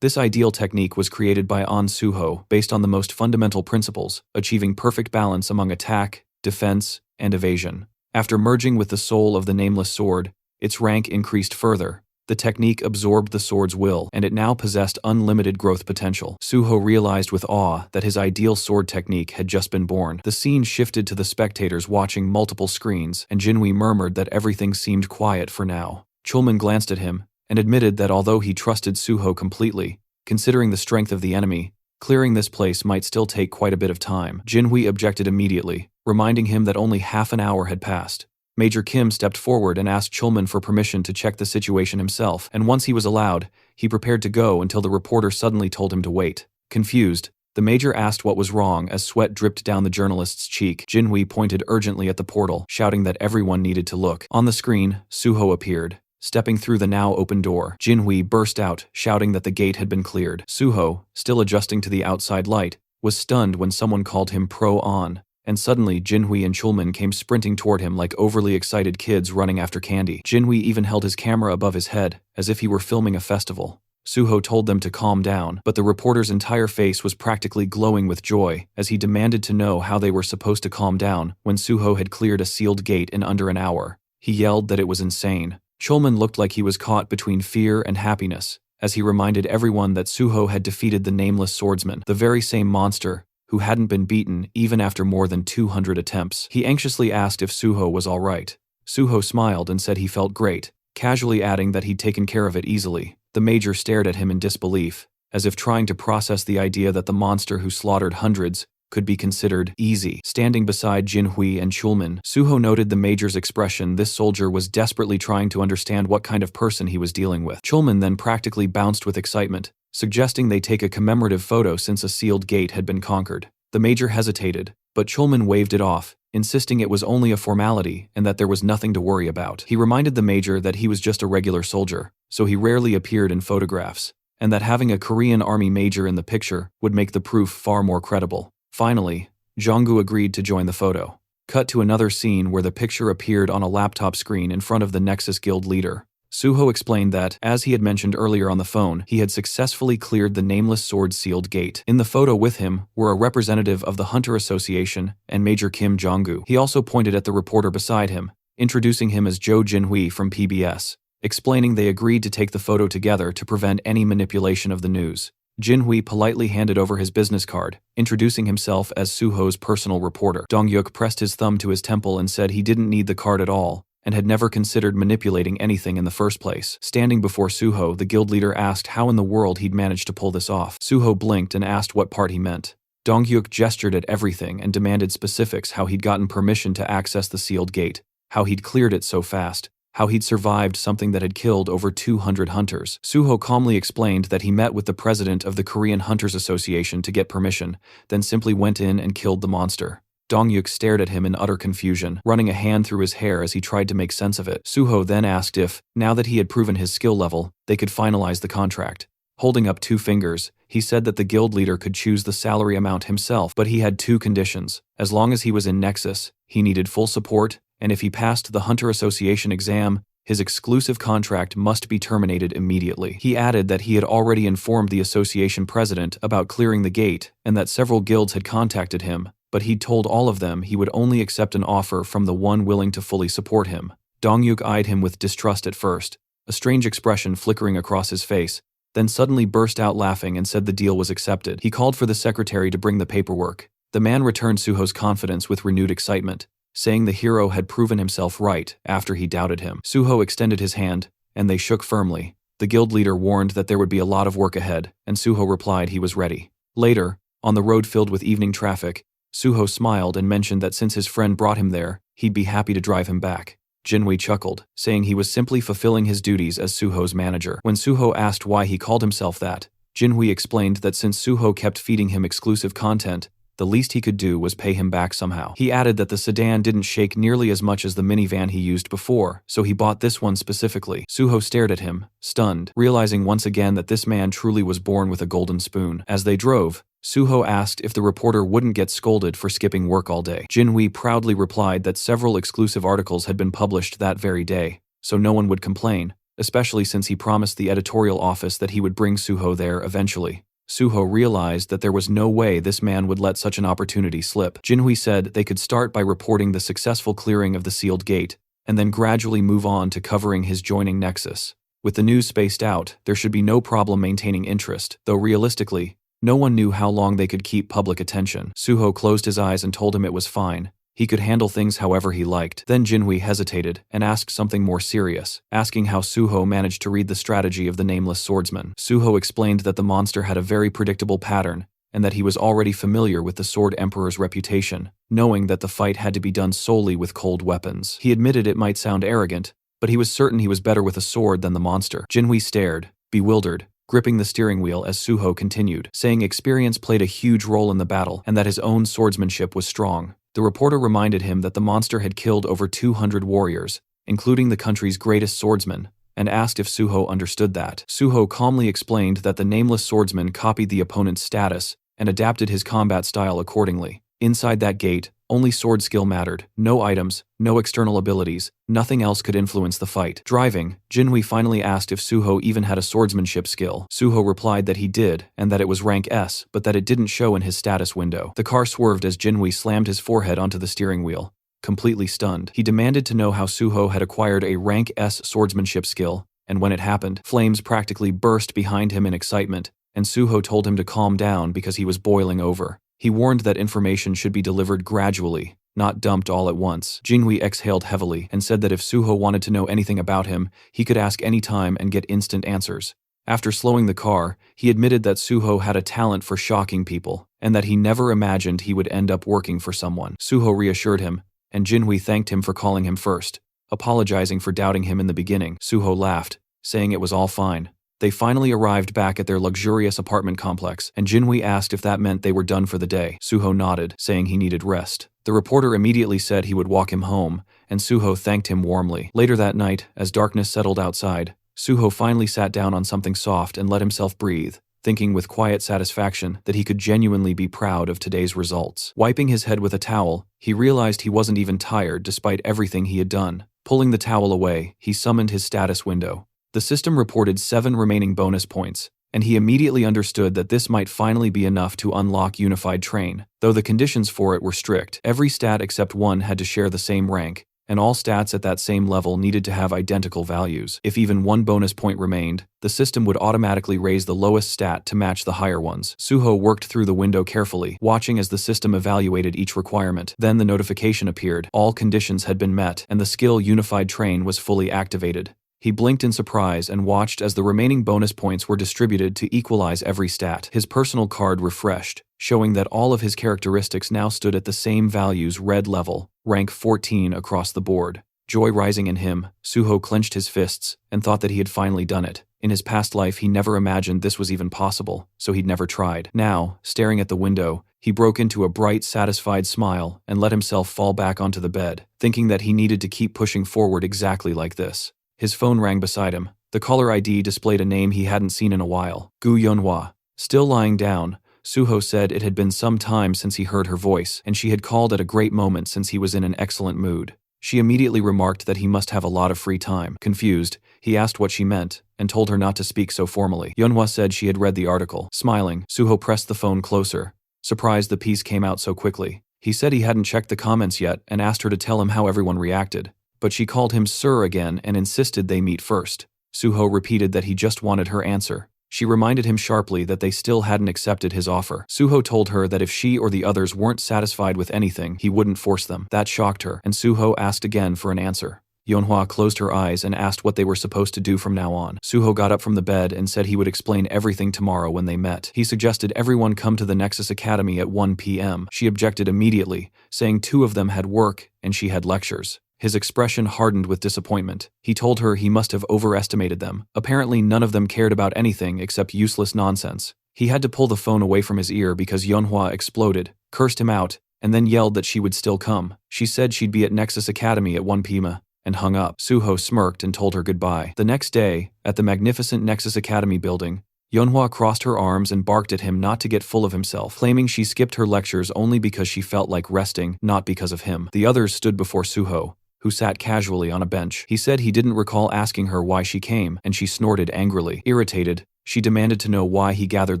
Speaker 1: This ideal technique was created by An Suho based on the most fundamental principles, achieving perfect balance among attack, defense, and evasion. After merging with the soul of the nameless sword, its rank increased further. The technique absorbed the sword's will, and it now possessed unlimited growth potential. Suho realized with awe that his ideal sword technique had just been born. The scene shifted to the spectators watching multiple screens, and Jinhui murmured that everything seemed quiet for now. Chulman glanced at him, and admitted that although he trusted Suho completely, considering the strength of the enemy, clearing this place might still take quite a bit of time. Jinhui objected immediately, reminding him that only half an hour had passed. Major Kim stepped forward and asked Chulman for permission to check the situation himself, and once he was allowed, he prepared to go until the reporter suddenly told him to wait. Confused, the major asked what was wrong as sweat dripped down the journalist's cheek. Jinhui pointed urgently at the portal, shouting that everyone needed to look. On the screen, Suho appeared, stepping through the now open door. Jinhui burst out, shouting that the gate had been cleared. Suho, still adjusting to the outside light, was stunned when someone called him Pro-On. And suddenly Jinhui and Chulman came sprinting toward him like overly excited kids running after candy. Jinhui even held his camera above his head, as if he were filming a festival. Suho told them to calm down, but the reporter's entire face was practically glowing with joy, as he demanded to know how they were supposed to calm down when Suho had cleared a sealed gate in under an hour. He yelled that it was insane. Chulman looked like he was caught between fear and happiness, as he reminded everyone that Suho had defeated the nameless swordsman, the very same monster who hadn't been beaten even after more than 200 attempts. He anxiously asked if Suho was all right. Suho smiled and said he felt great, casually adding that he'd taken care of it easily. The major stared at him in disbelief, as if trying to process the idea that the monster who slaughtered hundreds could be considered easy. Standing beside Jinhui and Chulman, Suho noted the major's expression. This soldier was desperately trying to understand what kind of person he was dealing with. Chulman then practically bounced with excitement, suggesting they take a commemorative photo since a sealed gate had been conquered. The major hesitated, but Chulman waved it off, insisting it was only a formality and that there was nothing to worry about. He reminded the major that he was just a regular soldier, so he rarely appeared in photographs, and that having a Korean army major in the picture would make the proof far more credible. Finally, Jonggu agreed to join the photo. Cut to another scene where the picture appeared on a laptop screen in front of the Nexus Guild leader. Suho explained that, as he had mentioned earlier on the phone, he had successfully cleared the nameless sword sealed gate. In the photo with him were a representative of the Hunter Association and Major Kim Jong-gu. He also pointed at the reporter beside him, introducing him as Jo Jinhui from PBS, explaining they agreed to take the photo together to prevent any manipulation of the news. Jinhui politely handed over his business card, introducing himself as Suho's personal reporter. Dongyuk pressed his thumb to his temple and said he didn't need the card at all, and had never considered manipulating anything in the first place. Standing before Suho, the guild leader asked how in the world he'd managed to pull this off. Suho blinked and asked what part he meant. Dongyuk gestured at everything and demanded specifics: how he'd gotten permission to access the sealed gate, how he'd cleared it so fast, how he'd survived something that had killed over 200 hunters. Suho calmly explained that he met with the president of the Korean Hunters Association to get permission, then simply went in and killed the monster. Dongyuk stared at him in utter confusion, running a hand through his hair as he tried to make sense of it. Suho then asked if, now that he had proven his skill level, they could finalize the contract. Holding up 2 fingers, he said that the guild leader could choose the salary amount himself, but he had 2 conditions. As long as he was in Nexus, he needed full support, and if he passed the Hunter Association exam, his exclusive contract must be terminated immediately. He added that he had already informed the association president about clearing the gate and that several guilds had contacted him, but he'd told all of them he would only accept an offer from the one willing to fully support him. Dongyuk eyed him with distrust at first, a strange expression flickering across his face, then suddenly burst out laughing and said the deal was accepted. He called for the secretary to bring the paperwork. The man returned Suho's confidence with renewed excitement, saying the hero had proven himself right after he doubted him. Suho extended his hand, and they shook firmly. The guild leader warned that there would be a lot of work ahead, and Suho replied he was ready. Later, on the road filled with evening traffic, Suho smiled and mentioned that since his friend brought him there, he'd be happy to drive him back. Jinhui chuckled, saying he was simply fulfilling his duties as Suho's manager. When Suho asked why he called himself that, Jinhui explained that since Suho kept feeding him exclusive content, the least he could do was pay him back somehow. He added that the sedan didn't shake nearly as much as the minivan he used before, so he bought this one specifically. Suho stared at him, stunned, realizing once again that this man truly was born with a golden spoon. As they drove, Suho asked if the reporter wouldn't get scolded for skipping work all day. Jinhui proudly replied that several exclusive articles had been published that very day, so no one would complain, especially since he promised the editorial office that he would bring Suho there eventually. Suho realized that there was no way this man would let such an opportunity slip. Jinhui said they could start by reporting the successful clearing of the sealed gate, and then gradually move on to covering his joining nexus. With the news spaced out, there should be no problem maintaining interest, though realistically, no one knew how long they could keep public attention. Suho closed his eyes and told him it was fine. He could handle things however he liked. Then Jinhui hesitated and asked something more serious, asking how Suho managed to read the strategy of the nameless swordsman. Suho explained that the monster had a very predictable pattern, and that he was already familiar with the Sword Emperor's reputation, knowing that the fight had to be done solely with cold weapons. He admitted it might sound arrogant, but he was certain he was better with a sword than the monster. Jinhui stared, bewildered, gripping the steering wheel as Suho continued, saying experience played a huge role in the battle and that his own swordsmanship was strong. The reporter reminded him that the monster had killed over 200 warriors, including the country's greatest swordsman, and asked if Suho understood that. Suho calmly explained that the nameless swordsman copied the opponent's status and adapted his combat style accordingly. Inside that gate, only sword skill mattered, no items, no external abilities, nothing else could influence the fight. Driving, Jinhui finally asked if Suho even had a swordsmanship skill. Suho replied that he did, and that it was rank S, but that it didn't show in his status window. The car swerved as Jinhui slammed his forehead onto the steering wheel, completely stunned. He demanded to know how Suho had acquired a rank S swordsmanship skill, and when it happened, flames practically burst behind him in excitement, and Suho told him to calm down because he was boiling over. He warned that information should be delivered gradually, not dumped all at once. Jinhui exhaled heavily and said that if Suho wanted to know anything about him, he could ask any time and get instant answers. After slowing the car, he admitted that Suho had a talent for shocking people, and that he never imagined he would end up working for someone. Suho reassured him, and Jinhui thanked him for calling him first, apologizing for doubting him in the beginning. Suho laughed, saying it was all fine. They finally arrived back at their luxurious apartment complex, and Jinhui asked if that meant they were done for the day. Suho nodded, saying he needed rest. The reporter immediately said he would walk him home, and Suho thanked him warmly. Later that night, as darkness settled outside, Suho finally sat down on something soft and let himself breathe, thinking with quiet satisfaction that he could genuinely be proud of today's results. Wiping his head with a towel, he realized he wasn't even tired despite everything he had done. Pulling the towel away, he summoned his status window. The system reported 7 remaining bonus points, and he immediately understood that this might finally be enough to unlock Unified Train. Though the conditions for it were strict, every stat except one had to share the same rank, and all stats at that same level needed to have identical values. If even one bonus point remained, the system would automatically raise the lowest stat to match the higher ones. Suho worked through the window carefully, watching as the system evaluated each requirement. Then the notification appeared. All conditions had been met, and the skill Unified Train was fully activated. He blinked in surprise and watched as the remaining bonus points were distributed to equalize every stat. His personal card refreshed, showing that all of his characteristics now stood at the same values red level, rank 14 across the board. Joy rising in him, Suho clenched his fists and thought that he had finally done it. In his past life he never imagined this was even possible, so he'd never tried. Now, staring at the window, he broke into a bright, satisfied smile and let himself fall back onto the bed, thinking that he needed to keep pushing forward exactly like this. His phone rang beside him. The caller ID displayed a name he hadn't seen in a while. Gu Yunhua. Still lying down, Suho said it had been some time since he heard her voice, and she had called at a great moment since he was in an excellent mood. She immediately remarked that he must have a lot of free time. Confused, he asked what she meant, and told her not to speak so formally. Yunhua said she had read the article. Smiling, Suho pressed the phone closer, surprised the piece came out so quickly. He said he hadn't checked the comments yet and asked her to tell him how everyone reacted. But she called him sir again and insisted they meet first. Suho repeated that he just wanted her answer. She reminded him sharply that they still hadn't accepted his offer. Suho told her that if she or the others weren't satisfied with anything, he wouldn't force them. That shocked her, and Suho asked again for an answer. Yunhua closed her eyes and asked what they were supposed to do from now on. Suho got up from the bed and said he would explain everything tomorrow when they met. He suggested everyone come to the Nexus Academy at 1 p.m. She objected immediately, saying 2 of them had work and she had lectures. His expression hardened with disappointment. He told her he must have overestimated them. Apparently none of them cared about anything except useless nonsense. He had to pull the phone away from his ear because Yunhua exploded, cursed him out, and then yelled that she would still come. She said she'd be at Nexus Academy at 1 p.m. and hung up. Suho smirked and told her goodbye. The next day, at the magnificent Nexus Academy building, Yeonhwa crossed her arms and barked at him not to get full of himself, claiming she skipped her lectures only because she felt like resting, not because of him. The others stood before Suho, who sat casually on a bench. He said he didn't recall asking her why she came, and she snorted angrily. Irritated, she demanded to know why he gathered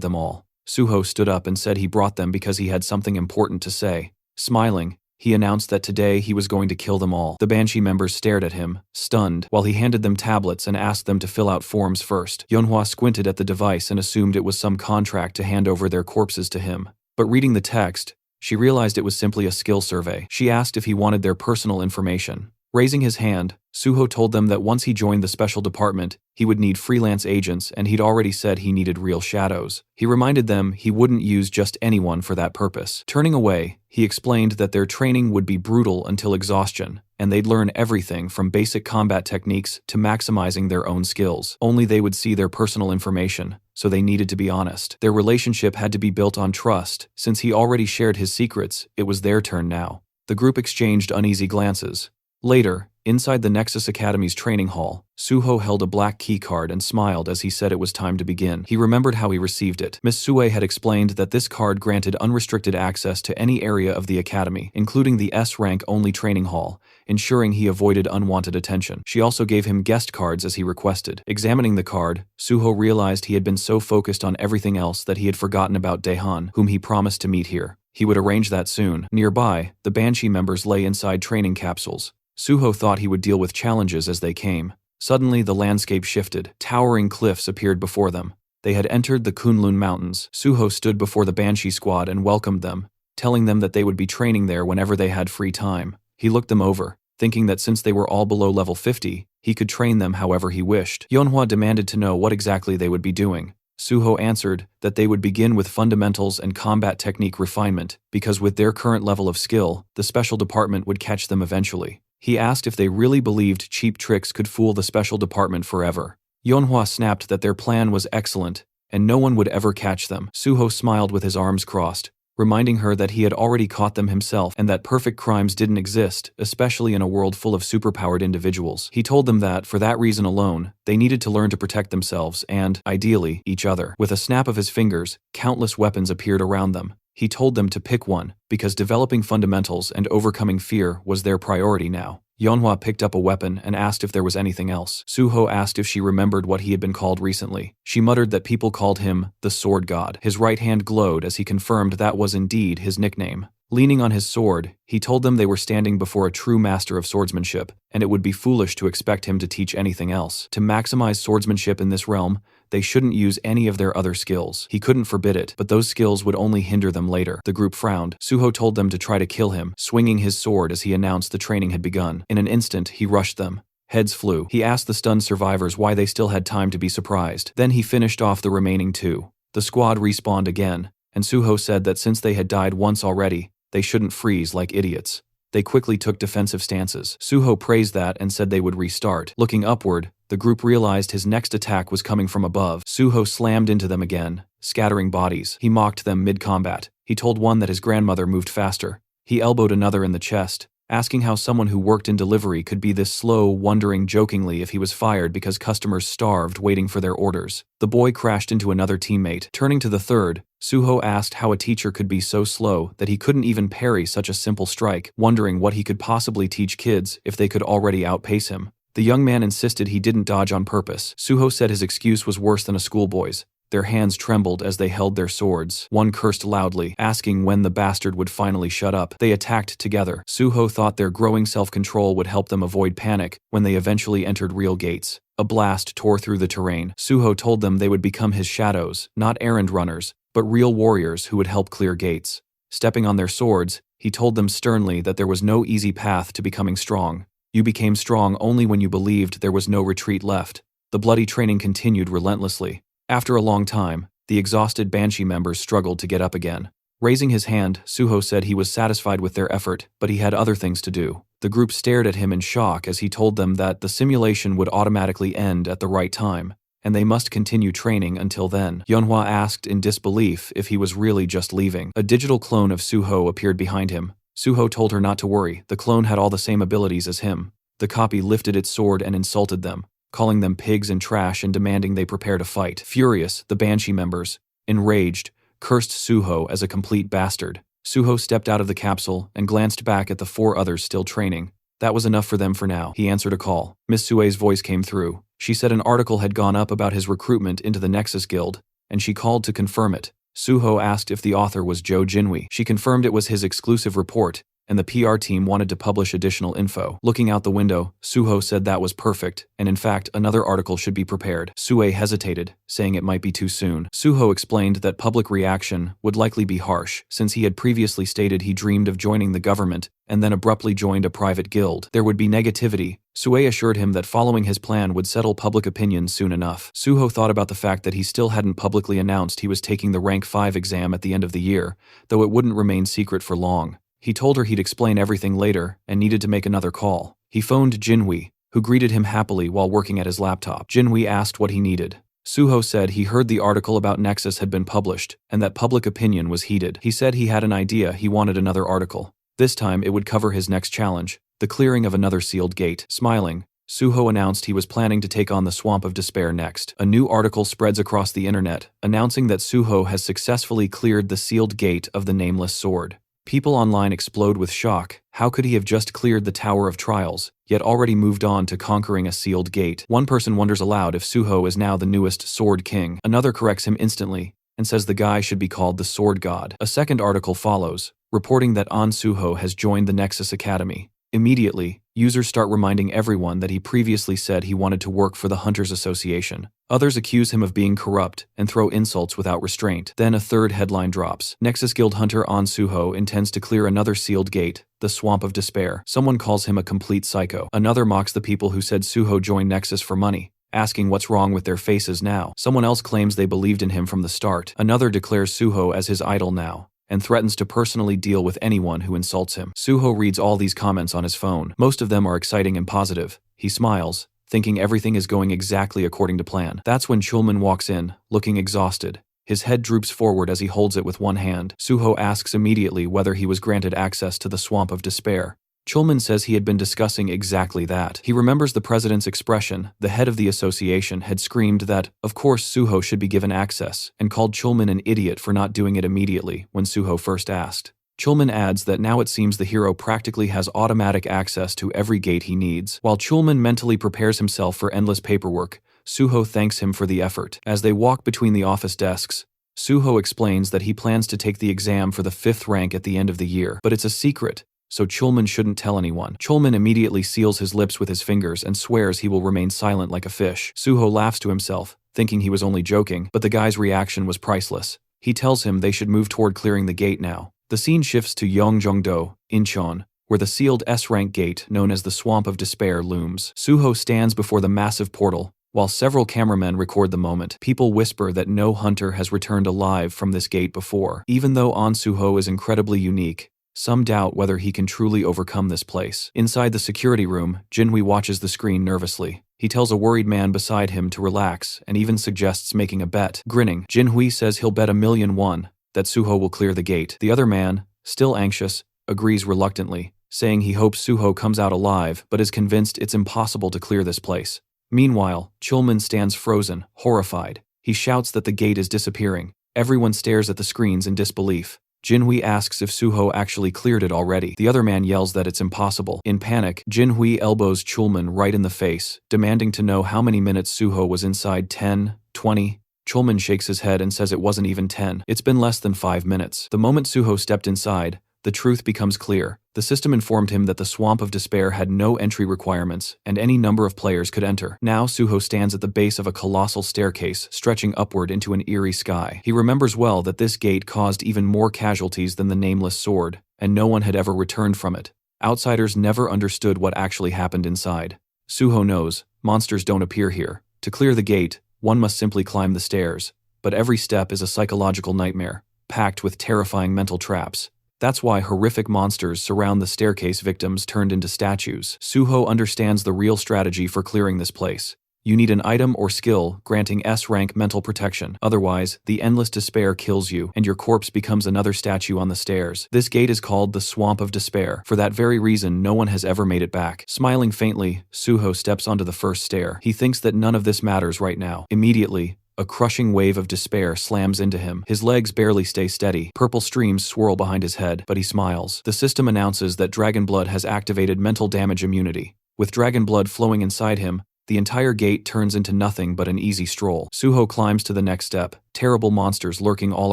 Speaker 1: them all. Suho stood up and said he brought them because he had something important to say. Smiling, he announced that today he was going to kill them all. The Banshee members stared at him, stunned, while he handed them tablets and asked them to fill out forms first. Yeonhwa squinted at the device and assumed it was some contract to hand over their corpses to him. But reading the text, she realized it was simply a skill survey. She asked if he wanted their personal information. Raising his hand, Suho told them that once he joined the special department, he would need freelance agents, and he'd already said he needed real shadows. He reminded them he wouldn't use just anyone for that purpose. Turning away, he explained that their training would be brutal until exhaustion, and they'd learn everything from basic combat techniques to maximizing their own skills. Only they would see their personal information, so they needed to be honest. Their relationship had to be built on trust. Since he already shared his secrets, it was their turn now. The group exchanged uneasy glances. Later, inside the Nexus Academy's training hall, Suho held a black key card and smiled as he said it was time to begin. He remembered how he received it. Miss Sue had explained that this card granted unrestricted access to any area of the academy, including the S-rank-only training hall, ensuring he avoided unwanted attention. She also gave him guest cards as he requested. Examining the card, Suho realized he had been so focused on everything else that he had forgotten about Daehan, whom he promised to meet here. He would arrange that soon. Nearby, the Banshee members lay inside training capsules. Suho thought he would deal with challenges as they came. Suddenly, the landscape shifted. Towering cliffs appeared before them. They had entered the Kunlun Mountains. Suho stood before the Banshee squad and welcomed them, telling them that they would be training there whenever they had free time. He looked them over, thinking that since they were all below level 50, he could train them however he wished. Yeonhwa demanded to know what exactly they would be doing. Suho answered that they would begin with fundamentals and combat technique refinement, because with their current level of skill, the special department would catch them eventually. He asked if they really believed cheap tricks could fool the special department forever. Yeonhwa snapped that their plan was excellent, and no one would ever catch them. Suho smiled with his arms crossed, reminding her that he had already caught them himself and that perfect crimes didn't exist, especially in a world full of superpowered individuals. He told them that, for that reason alone, they needed to learn to protect themselves and, ideally, each other. With a snap of his fingers, countless weapons appeared around them. He told them to pick one, because developing fundamentals and overcoming fear was their priority now. Yeonhwa picked up a weapon and asked if there was anything else. Suho asked if she remembered what he had been called recently. She muttered that people called him the Sword God. His right hand glowed as he confirmed that was indeed his nickname. Leaning on his sword, he told them they were standing before a true master of swordsmanship, and it would be foolish to expect him to teach anything else. To maximize swordsmanship in this realm, they shouldn't use any of their other skills. He couldn't forbid it, but those skills would only hinder them later. The group frowned. Suho told them to try to kill him, swinging his sword as he announced the training had begun. In an instant, he rushed them. Heads flew. He asked the stunned survivors why they still had time to be surprised. Then he finished off the remaining two. The squad respawned again, and Suho said that since they had died once already, they shouldn't freeze like idiots. They quickly took defensive stances. Suho praised that and said they would restart. Looking upward, the group realized his next attack was coming from above. Suho slammed into them again, scattering bodies. He mocked them mid-combat. He told one that his grandmother moved faster. He elbowed another in the chest, asking how someone who worked in delivery could be this slow, wondering jokingly if he was fired because customers starved waiting for their orders. The boy crashed into another teammate. Turning to the third, Suho asked how a teacher could be so slow that he couldn't even parry such a simple strike, wondering what he could possibly teach kids if they could already outpace him. The young man insisted he didn't dodge on purpose. Suho said his excuse was worse than a schoolboy's. Their hands trembled as they held their swords. One cursed loudly, asking when the bastard would finally shut up. They attacked together. Suho thought their growing self-control would help them avoid panic when they eventually entered real gates. A blast tore through the terrain. Suho told them they would become his shadows, not errand runners, but real warriors who would help clear gates. Stepping on their swords, he told them sternly that there was no easy path to becoming strong. You became strong only when you believed there was no retreat left. The bloody training continued relentlessly. After a long time, the exhausted Banshee members struggled to get up again. Raising his hand, Suho said he was satisfied with their effort, but he had other things to do. The group stared at him in shock as he told them that the simulation would automatically end at the right time, and they must continue training until then. Yeonhwa asked in disbelief if he was really just leaving. A digital clone of Suho appeared behind him. Suho told her not to worry, the clone had all the same abilities as him. The copy lifted its sword and insulted them, calling them pigs and trash and demanding they prepare to fight. Furious, the Banshee members, enraged, cursed Suho as a complete bastard. Suho stepped out of the capsule and glanced back at the 4 others still training. That was enough for them for now. He answered a call. Miss Sue's voice came through. She said an article had gone up about his recruitment into the Nexus Guild, and she called to confirm it. Suho asked if the author was Joe Jinwi. She confirmed it was his exclusive report, and the PR team wanted to publish additional info. Looking out the window, Suho said that was perfect, and in fact, another article should be prepared. Sue hesitated, saying it might be too soon. Suho explained that public reaction would likely be harsh, since he had previously stated he dreamed of joining the government, and then abruptly joined a private guild. There would be negativity. Sue assured him that following his plan would settle public opinion soon enough. Suho thought about the fact that he still hadn't publicly announced he was taking the Rank 5 exam at the end of the year, though it wouldn't remain secret for long. He told her he'd explain everything later and needed to make another call. He phoned Jinwi, who greeted him happily while working at his laptop. Jinwi asked what he needed. Suho said he heard the article about Nexus had been published and that public opinion was heated. He said he had an idea, he wanted another article. This time it would cover his next challenge, the clearing of another sealed gate. Smiling, Suho announced he was planning to take on the Swamp of Despair next. A new article spreads across the internet, announcing that Suho has successfully cleared the sealed gate of the Nameless Sword. People online explode with shock. How could he have just cleared the Tower of Trials, yet already moved on to conquering a sealed gate? One person wonders aloud if Suho is now the newest Sword King. Another corrects him instantly and says the guy should be called the Sword God. A second article follows, reporting that An Suho has joined the Nexus Academy. Immediately, users start reminding everyone that he previously said he wanted to work for the Hunters Association. Others accuse him of being corrupt and throw insults without restraint. Then a third headline drops. Nexus Guild Hunter An Suho intends to clear another sealed gate, the Swamp of Despair. Someone calls him a complete psycho. Another mocks the people who said Suho joined Nexus for money, asking what's wrong with their faces now. Someone else claims they believed in him from the start. Another declares Suho as his idol now, and threatens to personally deal with anyone who insults him. Suho reads all these comments on his phone. Most of them are exciting and positive. He smiles, thinking everything is going exactly according to plan. That's when Chulman walks in, looking exhausted. His head droops forward as he holds it with one hand. Suho asks immediately whether he was granted access to the Swamp of Despair. Chulman says he had been discussing exactly that. He remembers the president's expression. The head of the association had screamed that, of course, Suho should be given access, and called Chulman an idiot for not doing it immediately when Suho first asked. Chulman adds that now it seems the hero practically has automatic access to every gate he needs. While Chulman mentally prepares himself for endless paperwork, Suho thanks him for the effort. As they walk between the office desks, Suho explains that he plans to take the exam for the 5th rank at the end of the year, but it's a secret, so Chulman shouldn't tell anyone. Chulman immediately seals his lips with his fingers and swears he will remain silent like a fish. Suho laughs to himself, thinking he was only joking, but the guy's reaction was priceless. He tells him they should move toward clearing the gate now. The scene shifts to Yongjeongdo, Incheon, where the sealed S-rank gate known as the Swamp of Despair looms. Suho stands before the massive portal, while several cameramen record the moment. People whisper that no hunter has returned alive from this gate before. Even though An Suho is incredibly unique, some doubt whether he can truly overcome this place. Inside the security room, Jinwi watches the screen nervously. He tells a worried man beside him to relax and even suggests making a bet. Grinning, Jinwi says he'll bet 1,000,000 won that Suho will clear the gate. The other man, still anxious, agrees reluctantly, saying he hopes Suho comes out alive but is convinced it's impossible to clear this place. Meanwhile, Chulman stands frozen, horrified. He shouts that the gate is disappearing. Everyone stares at the screens in disbelief. Jinhui asks if Suho actually cleared it already. The other man yells that it's impossible. In panic, Jinhui elbows Chulman right in the face, demanding to know how many minutes Suho was inside. 10, 20. Chulman shakes his head and says it wasn't even 10. It's been less than 5 minutes. The moment Suho stepped inside, the truth becomes clear. The system informed him that the Swamp of Despair had no entry requirements, and any number of players could enter. Now Suho stands at the base of a colossal staircase, stretching upward into an eerie sky. He remembers well that this gate caused even more casualties than the Nameless Sword, and no one had ever returned from it. Outsiders never understood what actually happened inside. Suho knows, monsters don't appear here. To clear the gate, one must simply climb the stairs, but every step is a psychological nightmare, packed with terrifying mental traps. That's why horrific monsters surround the staircase victims turned into statues. Suho understands the real strategy for clearing this place. You need an item or skill granting S-rank mental protection. Otherwise, the endless despair kills you, and your corpse becomes another statue on the stairs. This gate is called the Swamp of Despair. For that very reason, no one has ever made it back. Smiling faintly, Suho steps onto the first stair. He thinks that none of this matters right now. Immediately, a crushing wave of despair slams into him. His legs barely stay steady. Purple streams swirl behind his head, but he smiles. The system announces that dragon blood has activated mental damage immunity. With dragon blood flowing inside him, the entire gate turns into nothing but an easy stroll. Suho climbs to the next step, terrible monsters lurking all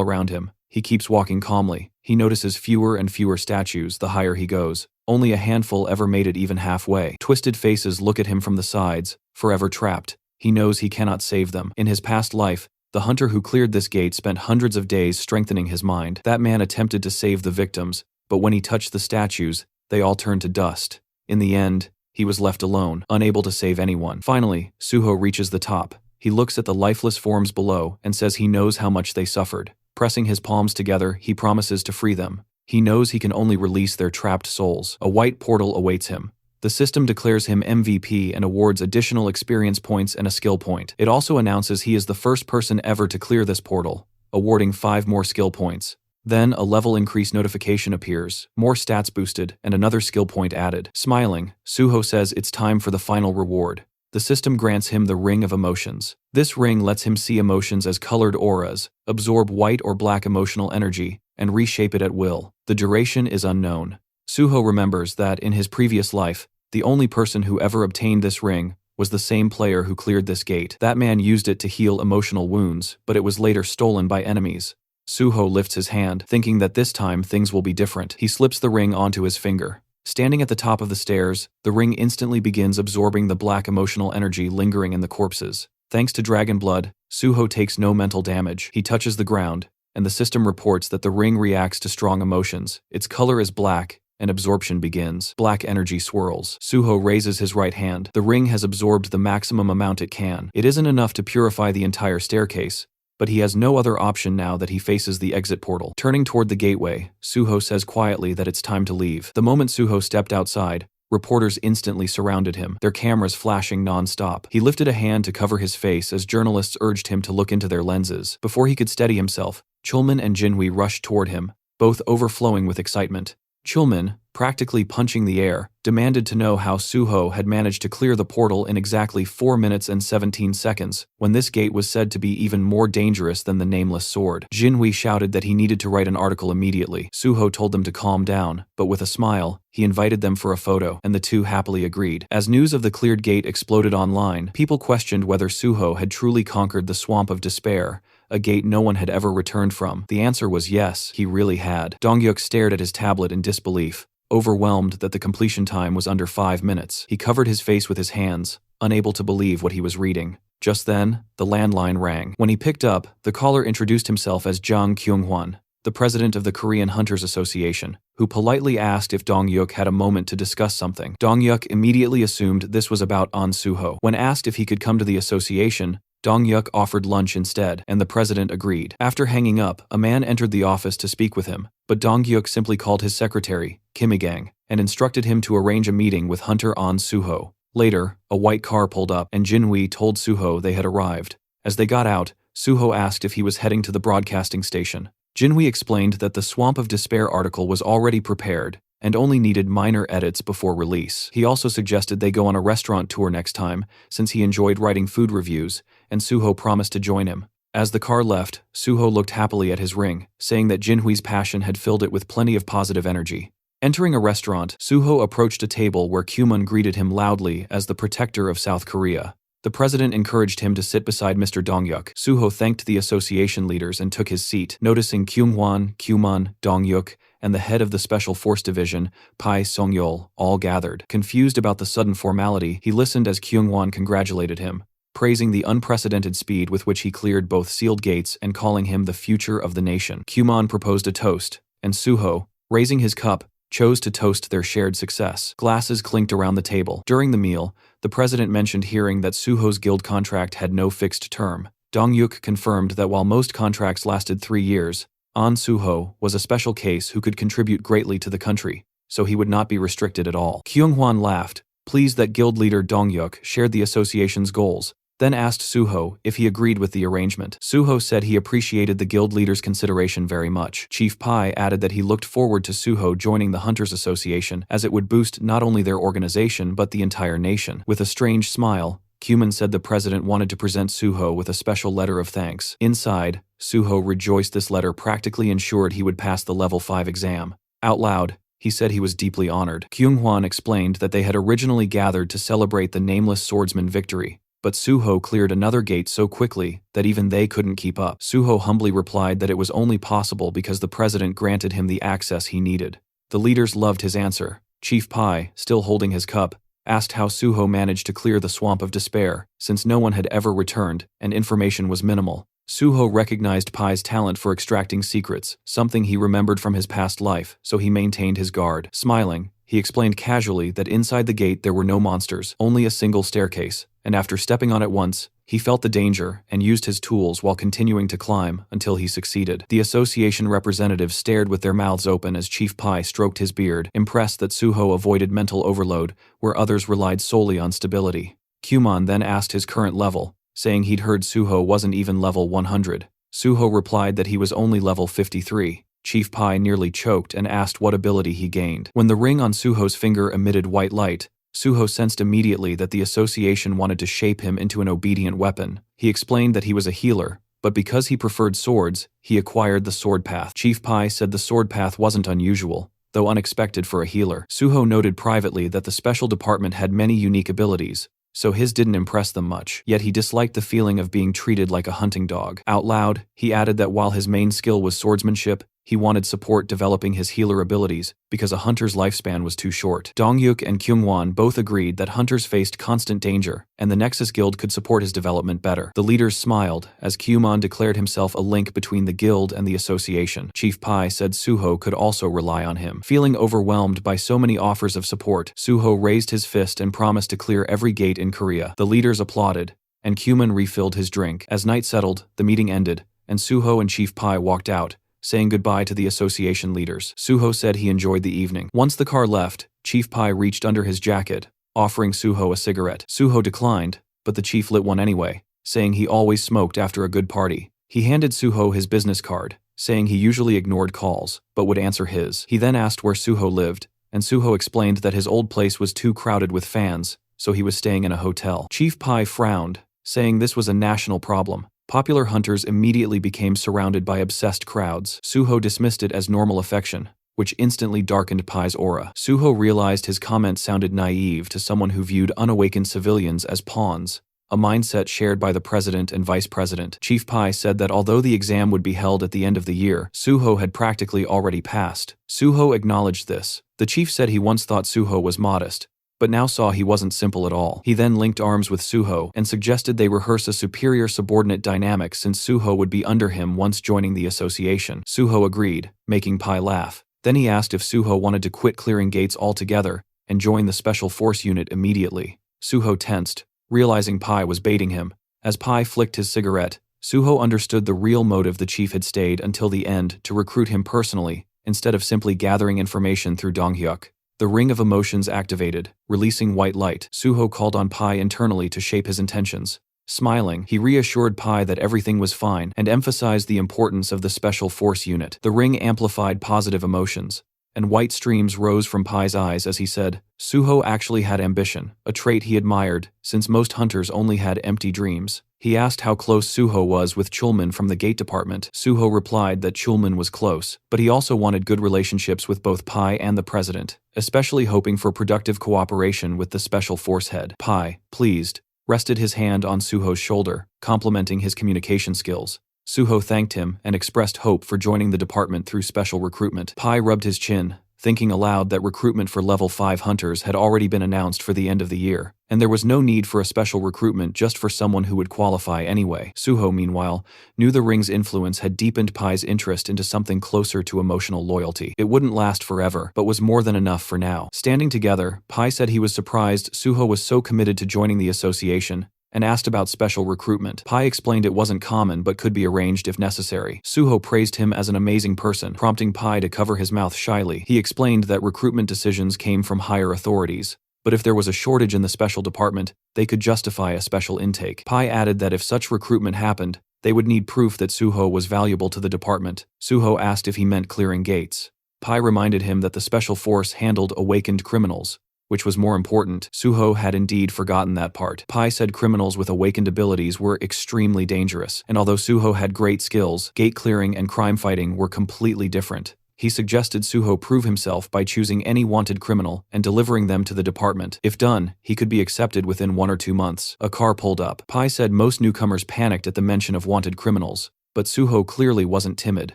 Speaker 1: around him. He keeps walking calmly. He notices fewer and fewer statues the higher he goes. Only a handful ever made it even halfway. Twisted faces look at him from the sides, forever trapped. He knows he cannot save them. In his past life, the hunter who cleared this gate spent hundreds of days strengthening his mind. That man attempted to save the victims, but when he touched the statues, they all turned to dust. In the end, he was left alone, unable to save anyone. Finally, Suho reaches the top. He looks at the lifeless forms below and says he knows how much they suffered. Pressing his palms together, he promises to free them. He knows he can only release their trapped souls. A white portal awaits him. The system declares him MVP and awards additional experience points and a skill point. It also announces he is the first person ever to clear this portal, awarding 5 more skill points. Then a level increase notification appears, more stats boosted, and another skill point added. Smiling, Suho says it's time for the final reward. The system grants him the Ring of Emotions. This ring lets him see emotions as colored auras, absorb white or black emotional energy, and reshape it at will. The duration is unknown. Suho remembers that, in his previous life, the only person who ever obtained this ring was the same player who cleared this gate. That man used it to heal emotional wounds, but it was later stolen by enemies. Suho lifts his hand, thinking that this time things will be different. He slips the ring onto his finger. Standing at the top of the stairs, the ring instantly begins absorbing the black emotional energy lingering in the corpses. Thanks to dragon blood, Suho takes no mental damage. He touches the ground, and the system reports that the ring reacts to strong emotions. Its color is black, and absorption begins. Black energy swirls. Suho raises his right hand. The ring has absorbed the maximum amount it can. It isn't enough to purify the entire staircase, but he has no other option now that he faces the exit portal. Turning toward the gateway, Suho says quietly that it's time to leave. The moment Suho stepped outside, reporters instantly surrounded him, their cameras flashing non-stop. He lifted a hand to cover his face as journalists urged him to look into their lenses. Before he could steady himself, Chulman and Jinhui rushed toward him, both overflowing with excitement. Chulman, practically punching the air, demanded to know how Suho had managed to clear the portal in exactly 4 minutes and 17 seconds, when this gate was said to be even more dangerous than the nameless sword. Jinhui shouted that he needed to write an article immediately. Suho told them to calm down, but with a smile, he invited them for a photo, and the two happily agreed. As news of the cleared gate exploded online, people questioned whether Suho had truly conquered the Swamp of Despair, a gate no one had ever returned from. The answer was yes, he really had. Dongyuk stared at his tablet in disbelief, overwhelmed that the completion time was under 5 minutes. He covered his face with his hands, unable to believe what he was reading. Just then, the landline rang. When he picked up, the caller introduced himself as Jang Kyung-hwan, the president of the Korean Hunters Association, who politely asked if Dongyuk had a moment to discuss something. Dongyuk immediately assumed this was about An Suho. When asked if he could come to the association, Dongyuk offered lunch instead, and the president agreed. After hanging up, a man entered the office to speak with him, but Dongyuk simply called his secretary, Kimigang, and instructed him to arrange a meeting with Hunter An Suho. Later, a white car pulled up, and Jinhui told Suho they had arrived. As they got out, Suho asked if he was heading to the broadcasting station. Jinhui explained that the Swamp of Despair article was already prepared, and only needed minor edits before release. He also suggested they go on a restaurant tour next time, since he enjoyed writing food reviews, and Suho promised to join him. As the car left, Suho looked happily at his ring, saying that Jinhui's passion had filled it with plenty of positive energy. Entering a restaurant, Suho approached a table where Kyumun greeted him loudly as the protector of South Korea. The president encouraged him to sit beside Mr. Dongyuk. Suho thanked the association leaders and took his seat, noticing Kyunghwan, Kyumun, Dongyuk, and the head of the Special Force Division, Pai Songyol, all gathered. Confused about the sudden formality, he listened as Kyunghwan congratulated him, praising the unprecedented speed with which he cleared both sealed gates and calling him the future of the nation. Kyumun proposed a toast, and Suho, raising his cup, chose to toast their shared success. Glasses clinked around the table. During the meal, the president mentioned hearing that Suho's guild contract had no fixed term. Dongyuk confirmed that while most contracts lasted 3 years, An Suho was a special case who could contribute greatly to the country, so he would not be restricted at all. Kyunghwan laughed, pleased that guild leader Dongyuk shared the association's goals, then asked Suho if he agreed with the arrangement. Suho said he appreciated the guild leader's consideration very much. Chief Pai added that he looked forward to Suho joining the Hunters Association, as it would boost not only their organization but the entire nation. With a strange smile, Cuman said the president wanted to present Suho with a special letter of thanks. Inside, Suho rejoiced this letter practically ensured he would pass the level 5 exam. Out loud, he said he was deeply honored. Kyunghwan explained that they had originally gathered to celebrate the nameless swordsman victory, but Suho cleared another gate so quickly that even they couldn't keep up. Suho humbly replied that it was only possible because the president granted him the access he needed. The leaders loved his answer. Chief Pai, still holding his cup, asked how Suho managed to clear the swamp of despair, since no one had ever returned and information was minimal. Suho recognized Pai's talent for extracting secrets, something he remembered from his past life, so he maintained his guard. Smiling, he explained casually that inside the gate there were no monsters, only a single staircase, and after stepping on it once, he felt the danger and used his tools while continuing to climb until he succeeded. The association representatives stared with their mouths open as Chief Pai stroked his beard, impressed that Suho avoided mental overload, where others relied solely on stability. Cuman then asked his current level, saying he'd heard Suho wasn't even level 100. Suho replied that he was only level 53. Chief Pai nearly choked and asked what ability he gained. When the ring on Suho's finger emitted white light, Suho sensed immediately that the association wanted to shape him into an obedient weapon. He explained that he was a healer, but because he preferred swords, he acquired the sword path. Chief Pai said the sword path wasn't unusual, though unexpected for a healer. Suho noted privately that the special department had many unique abilities, so his didn't impress them much, yet he disliked the feeling of being treated like a hunting dog. Out loud, he added that while his main skill was swordsmanship, he wanted support developing his healer abilities because a hunter's lifespan was too short. Dongyuk and Kyungwon both agreed that hunters faced constant danger, and the Nexus Guild could support his development better. The leaders smiled as Kyumon declared himself a link between the guild and the association. Chief Pai said Suho could also rely on him. Feeling overwhelmed by so many offers of support, Suho raised his fist and promised to clear every gate in Korea. The leaders applauded, and Kyumon refilled his drink. As night settled, the meeting ended, and Suho and Chief Pai walked out, saying goodbye to the association leaders. Suho said he enjoyed the evening. Once the car left, Chief Pai reached under his jacket, offering Suho a cigarette. Suho declined, but the chief lit one anyway, saying he always smoked after a good party. He handed Suho his business card, saying he usually ignored calls, but would answer his. He then asked where Suho lived, and Suho explained that his old place was too crowded with fans, so he was staying in a hotel. Chief Pai frowned, saying this was a national problem. Popular hunters immediately became surrounded by obsessed crowds. Suho dismissed it as normal affection, which instantly darkened Pai's aura. Suho realized his comment sounded naive to someone who viewed unawakened civilians as pawns, a mindset shared by the president and vice president. Chief Pai said that although the exam would be held at the end of the year, Suho had practically already passed. Suho acknowledged this. The chief said he once thought Suho was modest, but now saw he wasn't simple at all. He then linked arms with Suho and suggested they rehearse a superior subordinate dynamic since Suho would be under him once joining the association. Suho agreed, making Pai laugh. Then he asked if Suho wanted to quit clearing gates altogether and join the special force unit immediately. Suho tensed, realizing Pai was baiting him. As Pai flicked his cigarette, Suho understood the real motive the chief had stayed until the end to recruit him personally, instead of simply gathering information through Donghyuk. The ring of emotions activated, releasing white light. Suho called on Pai internally to shape his intentions. Smiling, he reassured Pai that everything was fine and emphasized the importance of the special force unit. The ring amplified positive emotions, and white streams rose from Pai's eyes as he said, Suho actually had ambition, a trait he admired, since most hunters only had empty dreams. He asked how close Suho was with Chulman from the gate department. Suho replied that Chulman was close, but he also wanted good relationships with both Pai and the president, especially hoping for productive cooperation with the special force head. Pai, pleased, rested his hand on Suho's shoulder, complimenting his communication skills. Suho thanked him and expressed hope for joining the department through special recruitment. Pai rubbed his chin, thinking aloud that recruitment for level 5 hunters had already been announced for the end of the year, and there was no need for a special recruitment just for someone who would qualify anyway. Suho, meanwhile, knew the ring's influence had deepened Pai's interest into something closer to emotional loyalty. It wouldn't last forever, but was more than enough for now. Standing together, Pai said he was surprised Suho was so committed to joining the association, and asked about special recruitment. Pai explained it wasn't common but could be arranged if necessary. Suho praised him as an amazing person, prompting Pai to cover his mouth shyly. He explained that recruitment decisions came from higher authorities, But if there was a shortage in the special department, they could justify a special intake. Pai added that if such recruitment happened, they would need proof that Suho was valuable to the department. Suho asked if he meant clearing gates. Pai reminded him that the special force handled awakened criminals, which was more important. Suho had indeed forgotten that part. Pai said criminals with awakened abilities were extremely dangerous, and although Suho had great skills, gate clearing and crime fighting were completely different. He suggested Suho prove himself by choosing any wanted criminal and delivering them to the department. If done, he could be accepted within 1 or 2 months. A car pulled up. Pai said most newcomers panicked at the mention of wanted criminals, but Suho clearly wasn't timid.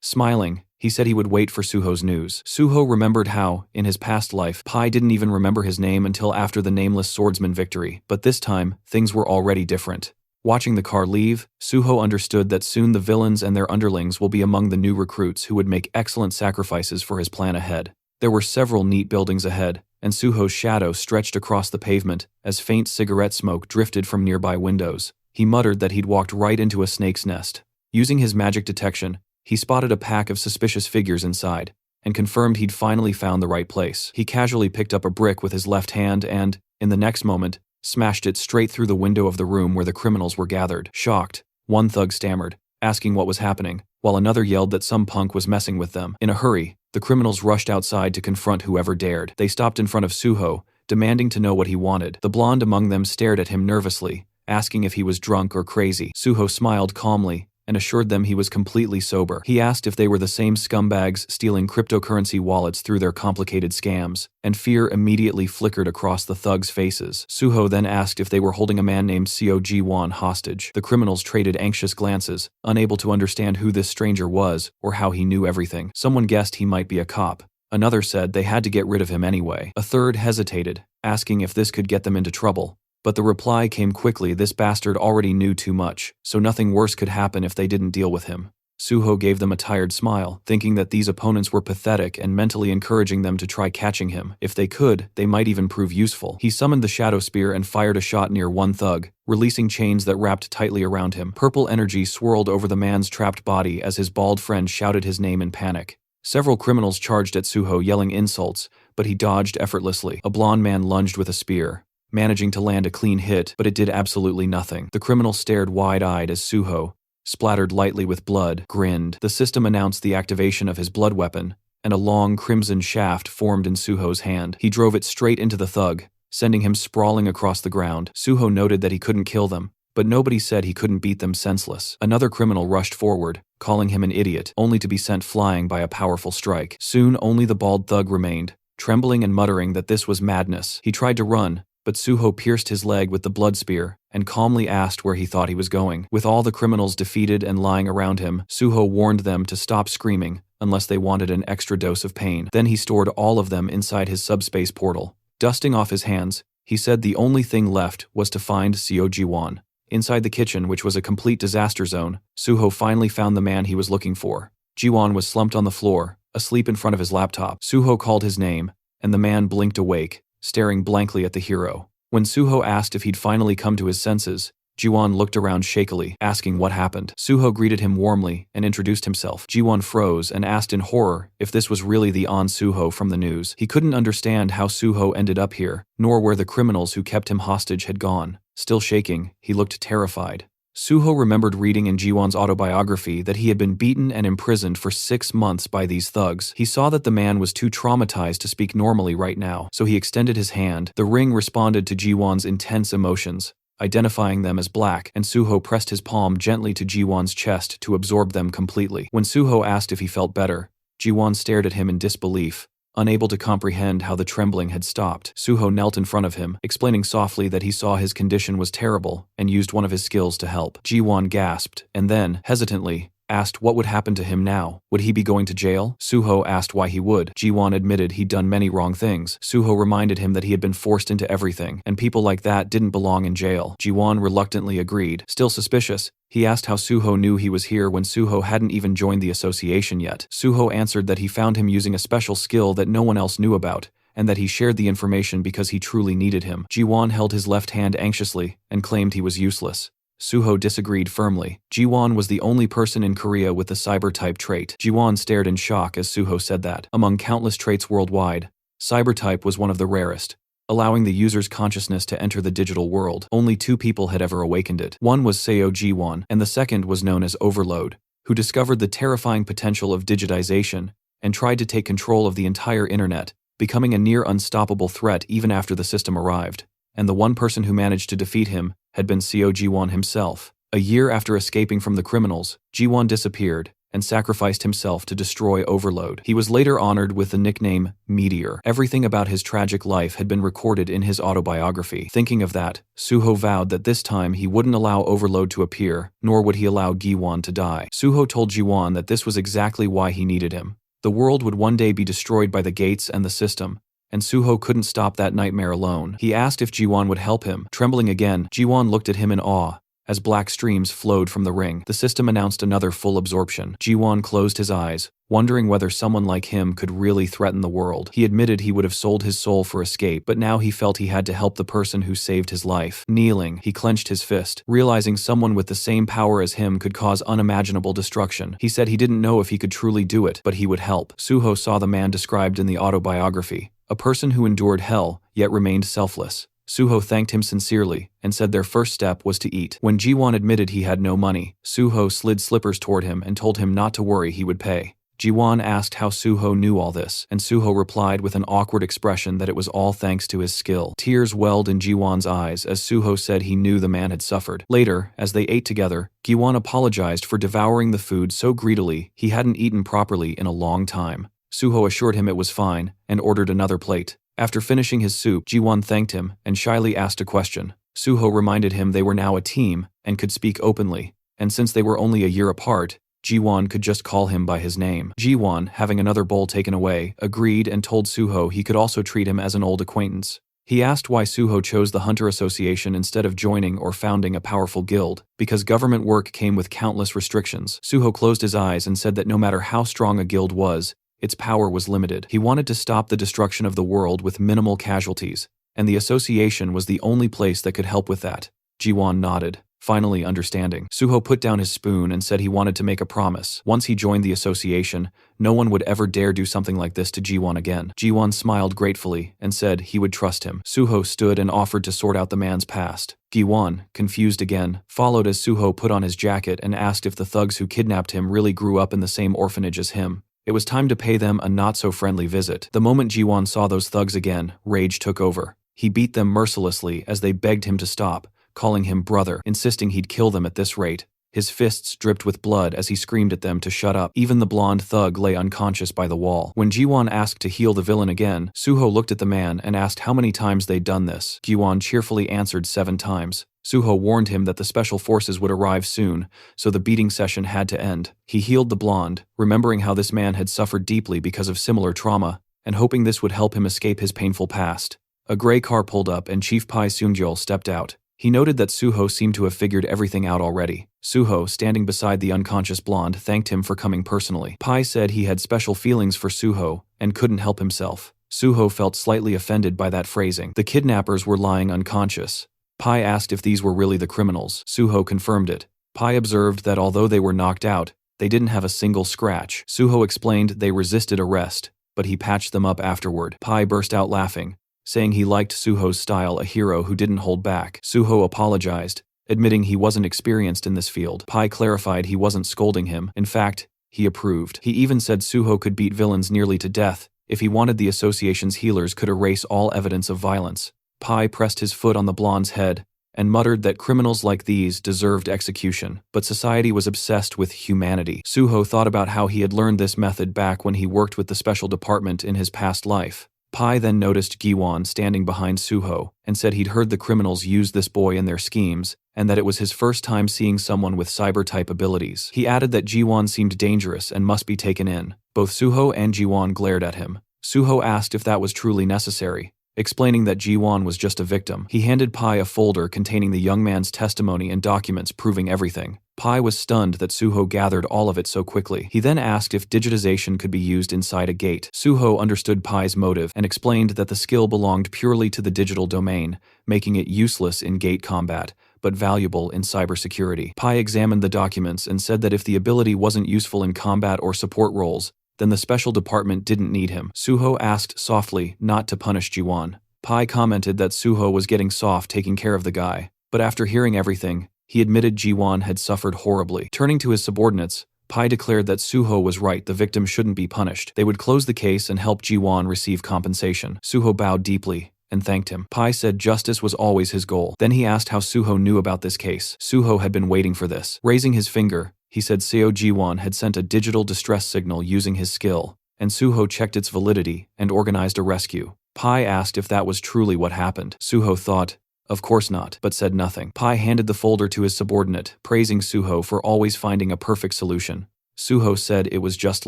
Speaker 1: Smiling, he said he would wait for Suho's news. Suho remembered how, in his past life, Pai didn't even remember his name until after the nameless swordsman victory, but this time, things were already different. Watching the car leave, Suho understood that soon the villains and their underlings will be among the new recruits who would make excellent sacrifices for his plan ahead. There were several neat buildings ahead, and Suho's shadow stretched across the pavement as faint cigarette smoke drifted from nearby windows. He muttered that he'd walked right into a snake's nest. Using his magic detection, he spotted a pack of suspicious figures inside, and confirmed he'd finally found the right place. He casually picked up a brick with his left hand and, in the next moment, smashed it straight through the window of the room where the criminals were gathered. Shocked, one thug stammered, asking what was happening, while another yelled that some punk was messing with them. In a hurry, the criminals rushed outside to confront whoever dared. They stopped in front of Suho, demanding to know what he wanted. The blonde among them stared at him nervously, asking if he was drunk or crazy. Suho smiled calmly and assured them he was completely sober. He asked if they were the same scumbags stealing cryptocurrency wallets through their complicated scams, and fear immediately flickered across the thugs' faces. Suho then asked if they were holding a man named Seo Ji-won hostage. The criminals traded anxious glances, unable to understand who this stranger was or how he knew everything. Someone guessed he might be a cop. Another said they had to get rid of him anyway. A third hesitated, asking if this could get them into trouble. But the reply came quickly: this bastard already knew too much, so nothing worse could happen if they didn't deal with him. Suho gave them a tired smile, thinking that these opponents were pathetic and mentally encouraging them to try catching him. If they could, they might even prove useful. He summoned the shadow spear and fired a shot near one thug, releasing chains that wrapped tightly around him. Purple energy swirled over the man's trapped body as his bald friend shouted his name in panic. Several criminals charged at Suho yelling insults, but he dodged effortlessly. A blonde man lunged with a spear, managing to land a clean hit, but it did absolutely nothing. The criminal stared wide-eyed as Suho, splattered lightly with blood, grinned. The system announced the activation of his blood weapon, and a long crimson shaft formed in Suho's hand. He drove it straight into the thug, sending him sprawling across the ground. Suho noted that he couldn't kill them, but nobody said he couldn't beat them senseless. Another criminal rushed forward, calling him an idiot, only to be sent flying by a powerful strike. Soon only the bald thug remained, trembling and muttering that this was madness. He tried to run, but Suho pierced his leg with the blood spear and calmly asked where he thought he was going. With all the criminals defeated and lying around him, Suho warned them to stop screaming unless they wanted an extra dose of pain. Then he stored all of them inside his subspace portal. Dusting off his hands, he said the only thing left was to find Seo Ji-won. Inside the kitchen, which was a complete disaster zone, Suho finally found the man he was looking for. Ji-won was slumped on the floor, asleep in front of his laptop. Suho called his name, and the man blinked awake, staring blankly at the hero. When Suho asked if he'd finally come to his senses, Ji-won looked around shakily, asking what happened. Suho greeted him warmly and introduced himself. Ji-won froze and asked in horror if this was really the An Suho from the news. He couldn't understand how Suho ended up here, nor where the criminals who kept him hostage had gone. Still shaking, he looked terrified. Suho remembered reading in Ji-won's autobiography that he had been beaten and imprisoned for 6 months by these thugs. He saw that the man was too traumatized to speak normally right now, so he extended his hand. The ring responded to Ji-won's intense emotions, identifying them as black, and Suho pressed his palm gently to Ji-won's chest to absorb them completely. When Suho asked if he felt better, Ji-won stared at him in disbelief, unable to comprehend how the trembling had stopped. Suho knelt in front of him, explaining softly that he saw his condition was terrible and used one of his skills to help. Ji-won gasped, and then, hesitantly, asked what would happen to him now. Would he be going to jail? Suho asked why he would. Ji-won admitted he'd done many wrong things. Suho reminded him that he had been forced into everything, and people like that didn't belong in jail. Ji-won reluctantly agreed. Still suspicious, he asked how Suho knew he was here when Suho hadn't even joined the association yet. Suho answered that he found him using a special skill that no one else knew about, and that he shared the information because he truly needed him. Ji-won held his left hand anxiously and claimed he was useless. Suho disagreed firmly. Ji-won was the only person in Korea with the cyber-type trait. Ji-won stared in shock as Suho said that. Among countless traits worldwide, cyber-type was one of the rarest. allowing the user's consciousness to enter the digital world. Only 2 people had ever awakened it. One was Seo Ji-won, and the second was known as Overload, who discovered the terrifying potential of digitization and tried to take control of the entire internet, becoming a near unstoppable threat even after the system arrived. And the one person who managed to defeat him had been Seo Ji-won himself. A year after escaping from the criminals, Ji-won disappeared and sacrificed himself to destroy Overload. He was later honored with the nickname Meteor. Everything about his tragic life had been recorded in his autobiography. Thinking of that, Suho vowed that this time he wouldn't allow Overload to appear, nor would he allow Gi-won to die. Suho told Ji-won that this was exactly why he needed him. The world would one day be destroyed by the gates and the system, and Suho couldn't stop that nightmare alone. He asked if Ji-won would help him. Trembling again, Ji-won looked at him in awe. As black streams flowed from the ring, the system announced another full absorption. Ji-won closed his eyes, wondering whether someone like him could really threaten the world. He admitted he would have sold his soul for escape, but now he felt he had to help the person who saved his life. Kneeling, he clenched his fist, realizing someone with the same power as him could cause unimaginable destruction. He said he didn't know if he could truly do it, but he would help. Suho saw the man described in the autobiography, a person who endured hell, yet remained selfless. Suho thanked him sincerely and said their first step was to eat. When Ji-won admitted he had no money, Suho slid slippers toward him and told him not to worry, he would pay. Ji-won asked how Suho knew all this, and Suho replied with an awkward expression that it was all thanks to his skill. Tears welled in Ji-won's eyes as Suho said he knew the man had suffered. Later, as they ate together, Gi-won apologized for devouring the food so greedily he hadn't eaten properly in a long time. Suho assured him it was fine and ordered another plate. After finishing his soup, Ji-won thanked him and shyly asked a question. Suho reminded him they were now a team and could speak openly, and since they were only a year apart, Ji-won could just call him by his name. Ji-won, having another bowl taken away, agreed and told Suho he could also treat him as an old acquaintance. He asked why Suho chose the Hunter Association instead of joining or founding a powerful guild, because government work came with countless restrictions. Suho closed his eyes and said that no matter how strong a guild was, its power was limited. He wanted to stop the destruction of the world with minimal casualties, and the association was the only place that could help with that. Ji-won nodded, finally understanding. Suho put down his spoon and said he wanted to make a promise. Once he joined the association, no one would ever dare do something like this to Ji-won again. Ji-won smiled gratefully and said he would trust him. Suho stood and offered to sort out the man's past. Gi-won, confused again, followed as Suho put on his jacket and asked if the thugs who kidnapped him really grew up in the same orphanage as him. It was time to pay them a not-so-friendly visit. The moment Ji-won saw those thugs again, rage took over. He beat them mercilessly as they begged him to stop, calling him brother, insisting he'd kill them at this rate. His fists dripped with blood as he screamed at them to shut up. Even the blonde thug lay unconscious by the wall. When Ji-won asked to heal the villain again, Suho looked at the man and asked how many times they'd done this. Ji-won cheerfully answered 7 times. Suho warned him that the special forces would arrive soon, so the beating session had to end. He healed the blonde, remembering how this man had suffered deeply because of similar trauma, and hoping this would help him escape his painful past. A gray car pulled up and Chief Pai Seungjol stepped out. He noted that Suho seemed to have figured everything out already. Suho, standing beside the unconscious blonde, thanked him for coming personally. Pai said he had special feelings for Suho and couldn't help himself. Suho felt slightly offended by that phrasing. The kidnappers were lying unconscious. Pai asked if these were really the criminals. Suho confirmed it. Pai observed that although they were knocked out, they didn't have a single scratch. Suho explained they resisted arrest, but he patched them up afterward. Pai burst out laughing, saying he liked Suho's style, a hero who didn't hold back. Suho apologized, admitting he wasn't experienced in this field. Pai clarified he wasn't scolding him. In fact, he approved. He even said Suho could beat villains nearly to death if he wanted. The association's healers could erase all evidence of violence. Pai pressed his foot on the blonde's head and muttered that criminals like these deserved execution, but society was obsessed with humanity. Suho thought about how he had learned this method back when he worked with the special department in his past life. Pai then noticed Gi-won standing behind Suho and said he'd heard the criminals use this boy in their schemes and that it was his first time seeing someone with cyber-type abilities. He added that Gi-won seemed dangerous and must be taken in. Both Suho and Gi-won glared at him. Suho asked if that was truly necessary, explaining that Ji-won was just a victim. He handed Pai a folder containing the young man's testimony and documents proving everything. Pai was stunned that Suho gathered all of it so quickly. He then asked if digitization could be used inside a gate. Suho understood Pai's motive and explained that the skill belonged purely to the digital domain, making it useless in gate combat, but valuable in cybersecurity. Pai examined the documents and said that if the ability wasn't useful in combat or support roles, then the special department didn't need him. Suho asked softly not to punish Ji-won. Pai commented that Suho was getting soft taking care of the guy, but after hearing everything, he admitted Ji-won had suffered horribly. Turning to his subordinates, Pai declared that Suho was right, the victim shouldn't be punished. They would close the case and help Ji-won receive compensation. Suho bowed deeply and thanked him. Pai said justice was always his goal. Then he asked how Suho knew about this case. Suho had been waiting for this. Raising his finger, he said Seo Ji-won had sent a digital distress signal using his skill, and Suho checked its validity and organized a rescue. Pai asked if that was truly what happened. Suho thought, of course not, but said nothing. Pai handed the folder to his subordinate, praising Suho for always finding a perfect solution. Suho said it was just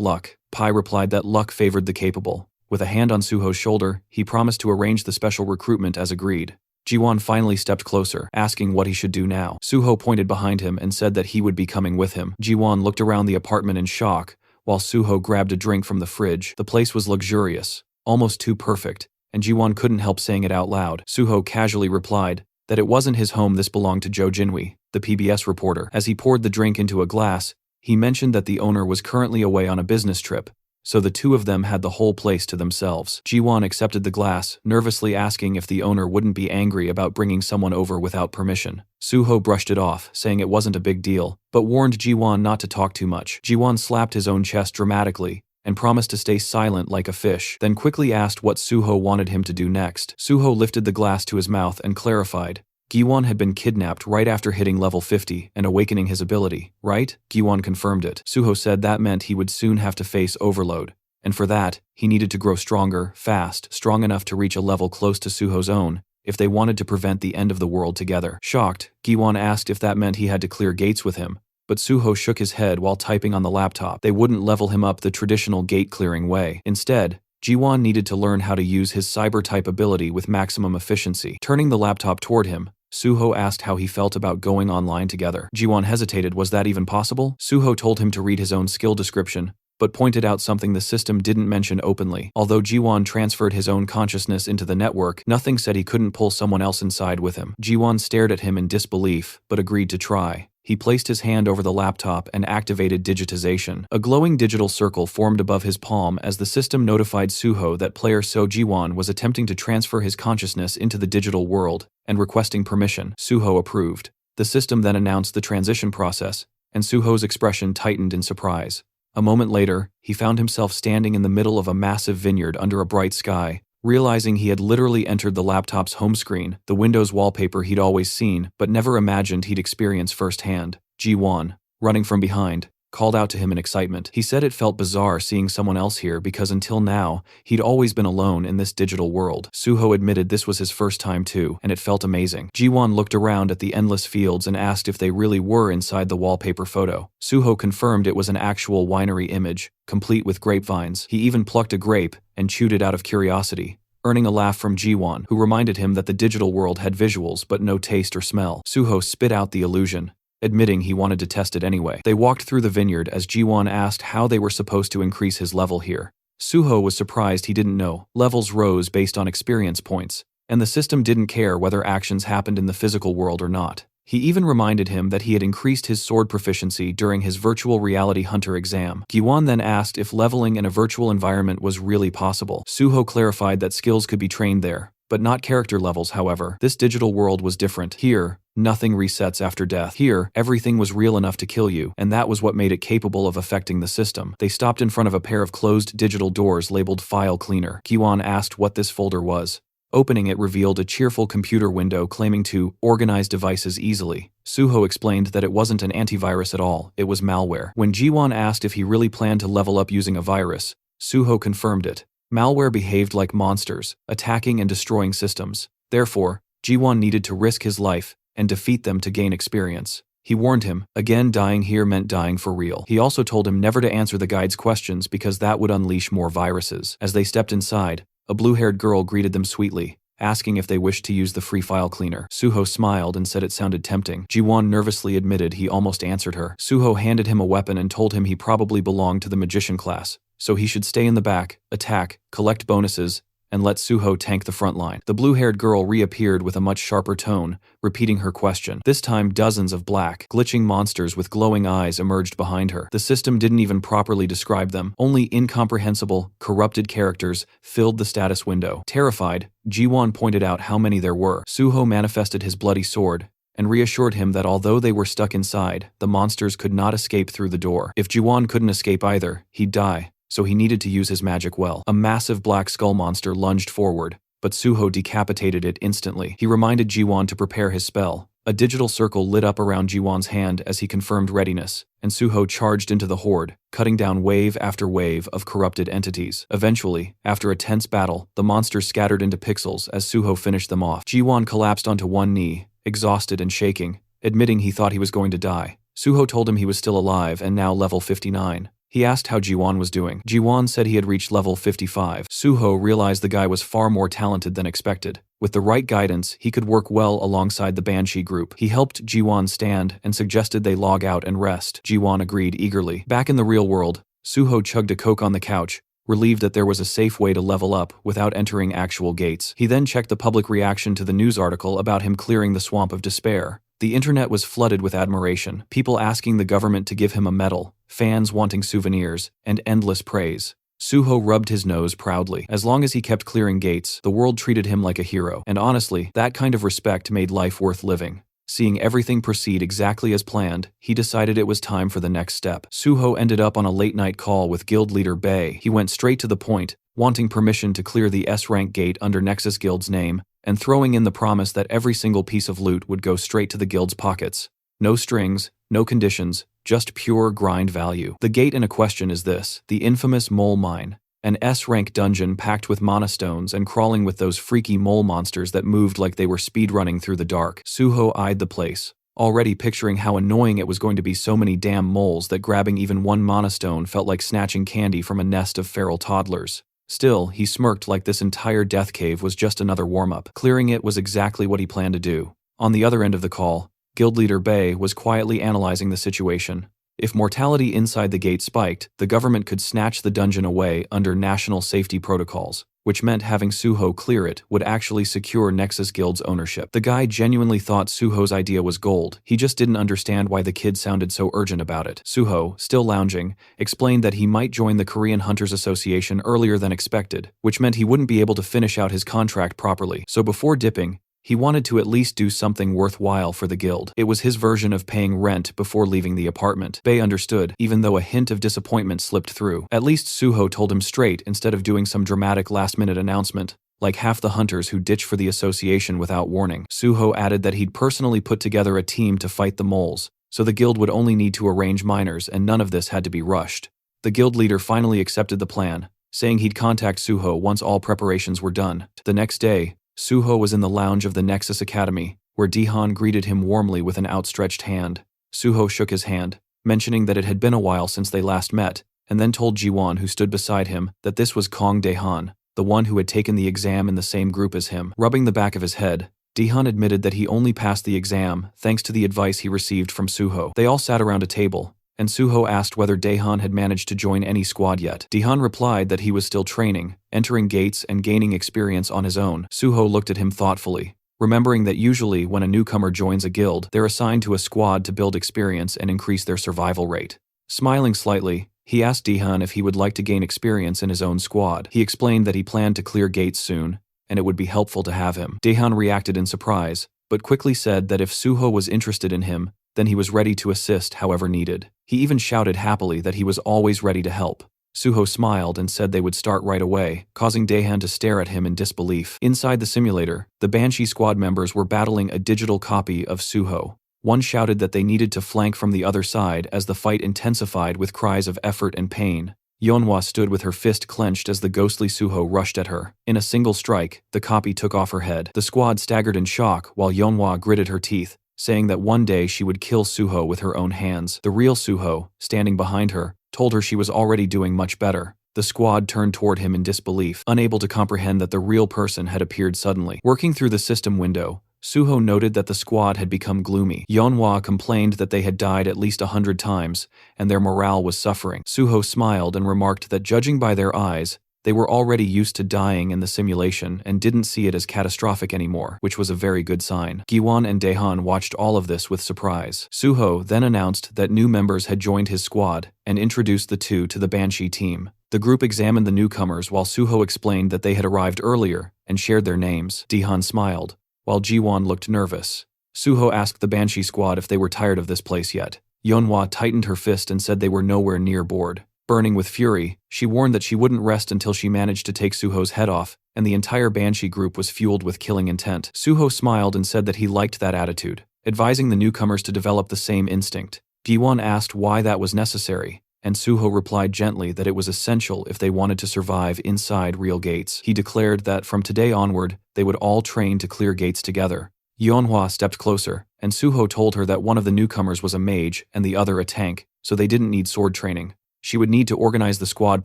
Speaker 1: luck. Pai replied that luck favored the capable. With a hand on Suho's shoulder, he promised to arrange the special recruitment as agreed. Ji-won finally stepped closer, asking what he should do now. Suho pointed behind him and said that he would be coming with him. Ji-won looked around the apartment in shock, while Suho grabbed a drink from the fridge. The place was luxurious, almost too perfect, and Ji-won couldn't help saying it out loud. Suho casually replied that it wasn't his home, this belonged to Jo Jinwi, the PBS reporter. As he poured the drink into a glass, he mentioned that the owner was currently away on a business trip, so the two of them had the whole place to themselves. Ji-won accepted the glass, nervously asking if the owner wouldn't be angry about bringing someone over without permission. Suho brushed it off, saying it wasn't a big deal, but warned Ji-won not to talk too much. Ji-won slapped his own chest dramatically and promised to stay silent like a fish, then quickly asked what Suho wanted him to do next. Suho lifted the glass to his mouth and clarified. Gi-won had been kidnapped right after hitting level 50 and awakening his ability, right? Gi-won confirmed it. Suho said that meant he would soon have to face overload, and for that, he needed to grow stronger, fast, strong enough to reach a level close to Suho's own, if they wanted to prevent the end of the world together. Shocked, Gi-won asked if that meant he had to clear gates with him, but Suho shook his head while typing on the laptop. They wouldn't level him up the traditional gate-clearing way. Instead, Ji-won needed to learn how to use his cyber-type ability with maximum efficiency. Turning the laptop toward him, Suho asked how he felt about going online together. Ji-won hesitated. Was that even possible? Suho told him to read his own skill description, but pointed out something the system didn't mention openly. Although Ji-won transferred his own consciousness into the network, nothing said he couldn't pull someone else inside with him. Ji-won stared at him in disbelief, but agreed to try. He placed his hand over the laptop and activated digitization. A glowing digital circle formed above his palm as the system notified Suho that player So Ji-won was attempting to transfer his consciousness into the digital world and requesting permission. Suho approved. The system then announced the transition process, and Suho's expression tightened in surprise. A moment later, he found himself standing in the middle of a massive vineyard under a bright sky. Realizing he had literally entered the laptop's home screen, the Windows wallpaper he'd always seen but never imagined he'd experience firsthand. Ji-won, running from behind, called out to him in excitement. He said it felt bizarre seeing someone else here because until now, he'd always been alone in this digital world. Suho admitted this was his first time too, and it felt amazing. Ji-won looked around at the endless fields and asked if they really were inside the wallpaper photo. Suho confirmed it was an actual winery image, complete with grapevines. He even plucked a grape and chewed it out of curiosity, earning a laugh from Ji-won, who reminded him that the digital world had visuals but no taste or smell. Suho spit out the illusion, admitting he wanted to test it anyway. They walked through the vineyard as Ji-won asked how they were supposed to increase his level here. Suho was surprised he didn't know. Levels rose based on experience points, and the system didn't care whether actions happened in the physical world or not. He even reminded him that he had increased his sword proficiency during his virtual reality hunter exam. Gi-won then asked if leveling in a virtual environment was really possible. Suho clarified that skills could be trained there, but not character levels. However, this digital world was different. Here, nothing resets after death. Here, everything was real enough to kill you, and that was what made it capable of affecting the system. They stopped in front of a pair of closed digital doors labeled File Cleaner. Gi-won asked what this folder was. Opening it revealed a cheerful computer window claiming to organize devices easily. Suho explained that it wasn't an antivirus at all, it was malware. When Ji-won asked if he really planned to level up using a virus, Suho confirmed it. Malware behaved like monsters, attacking and destroying systems. Therefore, Ji-won needed to risk his life and defeat them to gain experience. He warned him, again dying here meant dying for real. He also told him never to answer the guide's questions because that would unleash more viruses. As they stepped inside, a blue-haired girl greeted them sweetly, asking if they wished to use the free file cleaner. Suho smiled and said it sounded tempting. Ji-won nervously admitted he almost answered her. Suho handed him a weapon and told him he probably belonged to the magician class, so he should stay in the back, attack, collect bonuses, and let Suho tank the front line. The blue-haired girl reappeared with a much sharper tone, repeating her question. This time dozens of black, glitching monsters with glowing eyes emerged behind her. The system didn't even properly describe them. Only incomprehensible, corrupted characters filled the status window. Terrified, Jiwon pointed out how many there were. Suho manifested his bloody sword and reassured him that although they were stuck inside, the monsters could not escape through the door. If Jiwon couldn't escape either, he'd die, so he needed to use his magic well. A massive black skull monster lunged forward, but Suho decapitated it instantly. He reminded Jiwon to prepare his spell. A digital circle lit up around Jiwon's hand as he confirmed readiness, and Suho charged into the horde, cutting down wave after wave of corrupted entities. Eventually, after a tense battle, the monsters scattered into pixels as Suho finished them off. Jiwon collapsed onto one knee, exhausted and shaking, admitting he thought he was going to die. Suho told him he was still alive and now level 59. He asked how Jiwon was doing. Jiwon said he had reached level 55. Suho realized the guy was far more talented than expected. With the right guidance, he could work well alongside the Banshee group. He helped Jiwon stand and suggested they log out and rest. Jiwon agreed eagerly. Back in the real world, Suho chugged a Coke on the couch, relieved that there was a safe way to level up without entering actual gates. He then checked the public reaction to the news article about him clearing the swamp of despair. The internet was flooded with admiration, people asking the government to give him a medal, fans wanting souvenirs, and endless praise. Suho rubbed his nose proudly. As long as he kept clearing gates, the world treated him like a hero. And honestly, that kind of respect made life worth living. Seeing everything proceed exactly as planned, he decided it was time for the next step. Suho ended up on a late-night call with guild leader Bae. He went straight to the point, wanting permission to clear the S-rank gate under Nexus Guild's name, and throwing in the promise that every single piece of loot would go straight to the guild's pockets. No strings, no conditions, just pure grind value. The gate in a question is this, the infamous Mole Mine, an S-rank dungeon packed with mana stones and crawling with those freaky mole monsters that moved like they were speedrunning through the dark. Suho eyed the place, already picturing how annoying it was going to be so many damn moles that grabbing even one mana stone felt like snatching candy from a nest of feral toddlers. Still, he smirked like this entire death cave was just another warm-up. Clearing it was exactly what he planned to do. On the other end of the call, guild leader Bae was quietly analyzing the situation. If mortality inside the gate spiked, the government could snatch the dungeon away under national safety protocols, which meant having Suho clear it would actually secure Nexus Guild's ownership. The guy genuinely thought Suho's idea was gold. He just didn't understand why the kid sounded so urgent about it. Suho, still lounging, explained that he might join the Korean Hunters Association earlier than expected, which meant he wouldn't be able to finish out his contract properly. So before dipping, he wanted to at least do something worthwhile for the guild. It was his version of paying rent before leaving the apartment. Bae understood, even though a hint of disappointment slipped through. At least Suho told him straight instead of doing some dramatic last-minute announcement, like half the hunters who ditch for the association without warning. Suho added that he'd personally put together a team to fight the moles, so the guild would only need to arrange miners and none of this had to be rushed. The guild leader finally accepted the plan, saying he'd contact Suho once all preparations were done. The next day, Suho was in the lounge of the Nexus Academy, where Dehan greeted him warmly with an outstretched hand. Suho shook his hand, mentioning that it had been a while since they last met, and then told Jiwon, who stood beside him, that this was Kong Dehan, the one who had taken the exam in the same group as him. Rubbing the back of his head, Dehan admitted that he only passed the exam thanks to the advice he received from Suho. They all sat around a table, and Suho asked whether Dehan had managed to join any squad yet. Dehan replied that he was still training, entering gates and gaining experience on his own. Suho looked at him thoughtfully, remembering that usually when a newcomer joins a guild, they're assigned to a squad to build experience and increase their survival rate. Smiling slightly, he asked Dehan if he would like to gain experience in his own squad. He explained that he planned to clear gates soon, and it would be helpful to have him. Dehan reacted in surprise, but quickly said that if Suho was interested in him, then he was ready to assist however needed. He even shouted happily that he was always ready to help. Suho smiled and said they would start right away, causing Dehan to stare at him in disbelief. Inside the simulator, the Banshee squad members were battling a digital copy of Suho. One shouted that they needed to flank from the other side as the fight intensified with cries of effort and pain. Yeonhwa stood with her fist clenched as the ghostly Suho rushed at her. In a single strike, the copy took off her head. The squad staggered in shock while Yeonhwa gritted her teeth, saying that one day she would kill Suho with her own hands. The real Suho, standing behind her, told her she was already doing much better. The squad turned toward him in disbelief, unable to comprehend that the real person had appeared suddenly. Working through the system window, Suho noted that the squad had become gloomy. Yeonhwa complained that they had died at least 100 times, and their morale was suffering. Suho smiled and remarked that judging by their eyes, They were already used to dying in the simulation and didn't see it as catastrophic anymore, which was a very good sign. Giwon and Daehan watched all of this with surprise. Suho then announced that new members had joined his squad and introduced the two to the Banshee team. The group examined the newcomers while Suho explained that they had arrived earlier and shared their names. Daehan smiled, while Jiwon looked nervous. Suho asked the Banshee squad if they were tired of this place yet. Yeonhwa tightened her fist and said they were nowhere near bored. Burning with fury, she warned that she wouldn't rest until she managed to take Suho's head off, and the entire Banshee group was fueled with killing intent. Suho smiled and said that he liked that attitude, advising the newcomers to develop the same instinct. Giwon asked why that was necessary, and Suho replied gently that it was essential if they wanted to survive inside real gates. He declared that from today onward, they would all train to clear gates together. Yeonhwa stepped closer, and Suho told her that one of the newcomers was a mage and the other a tank, so they didn't need sword training. She would need to organize the squad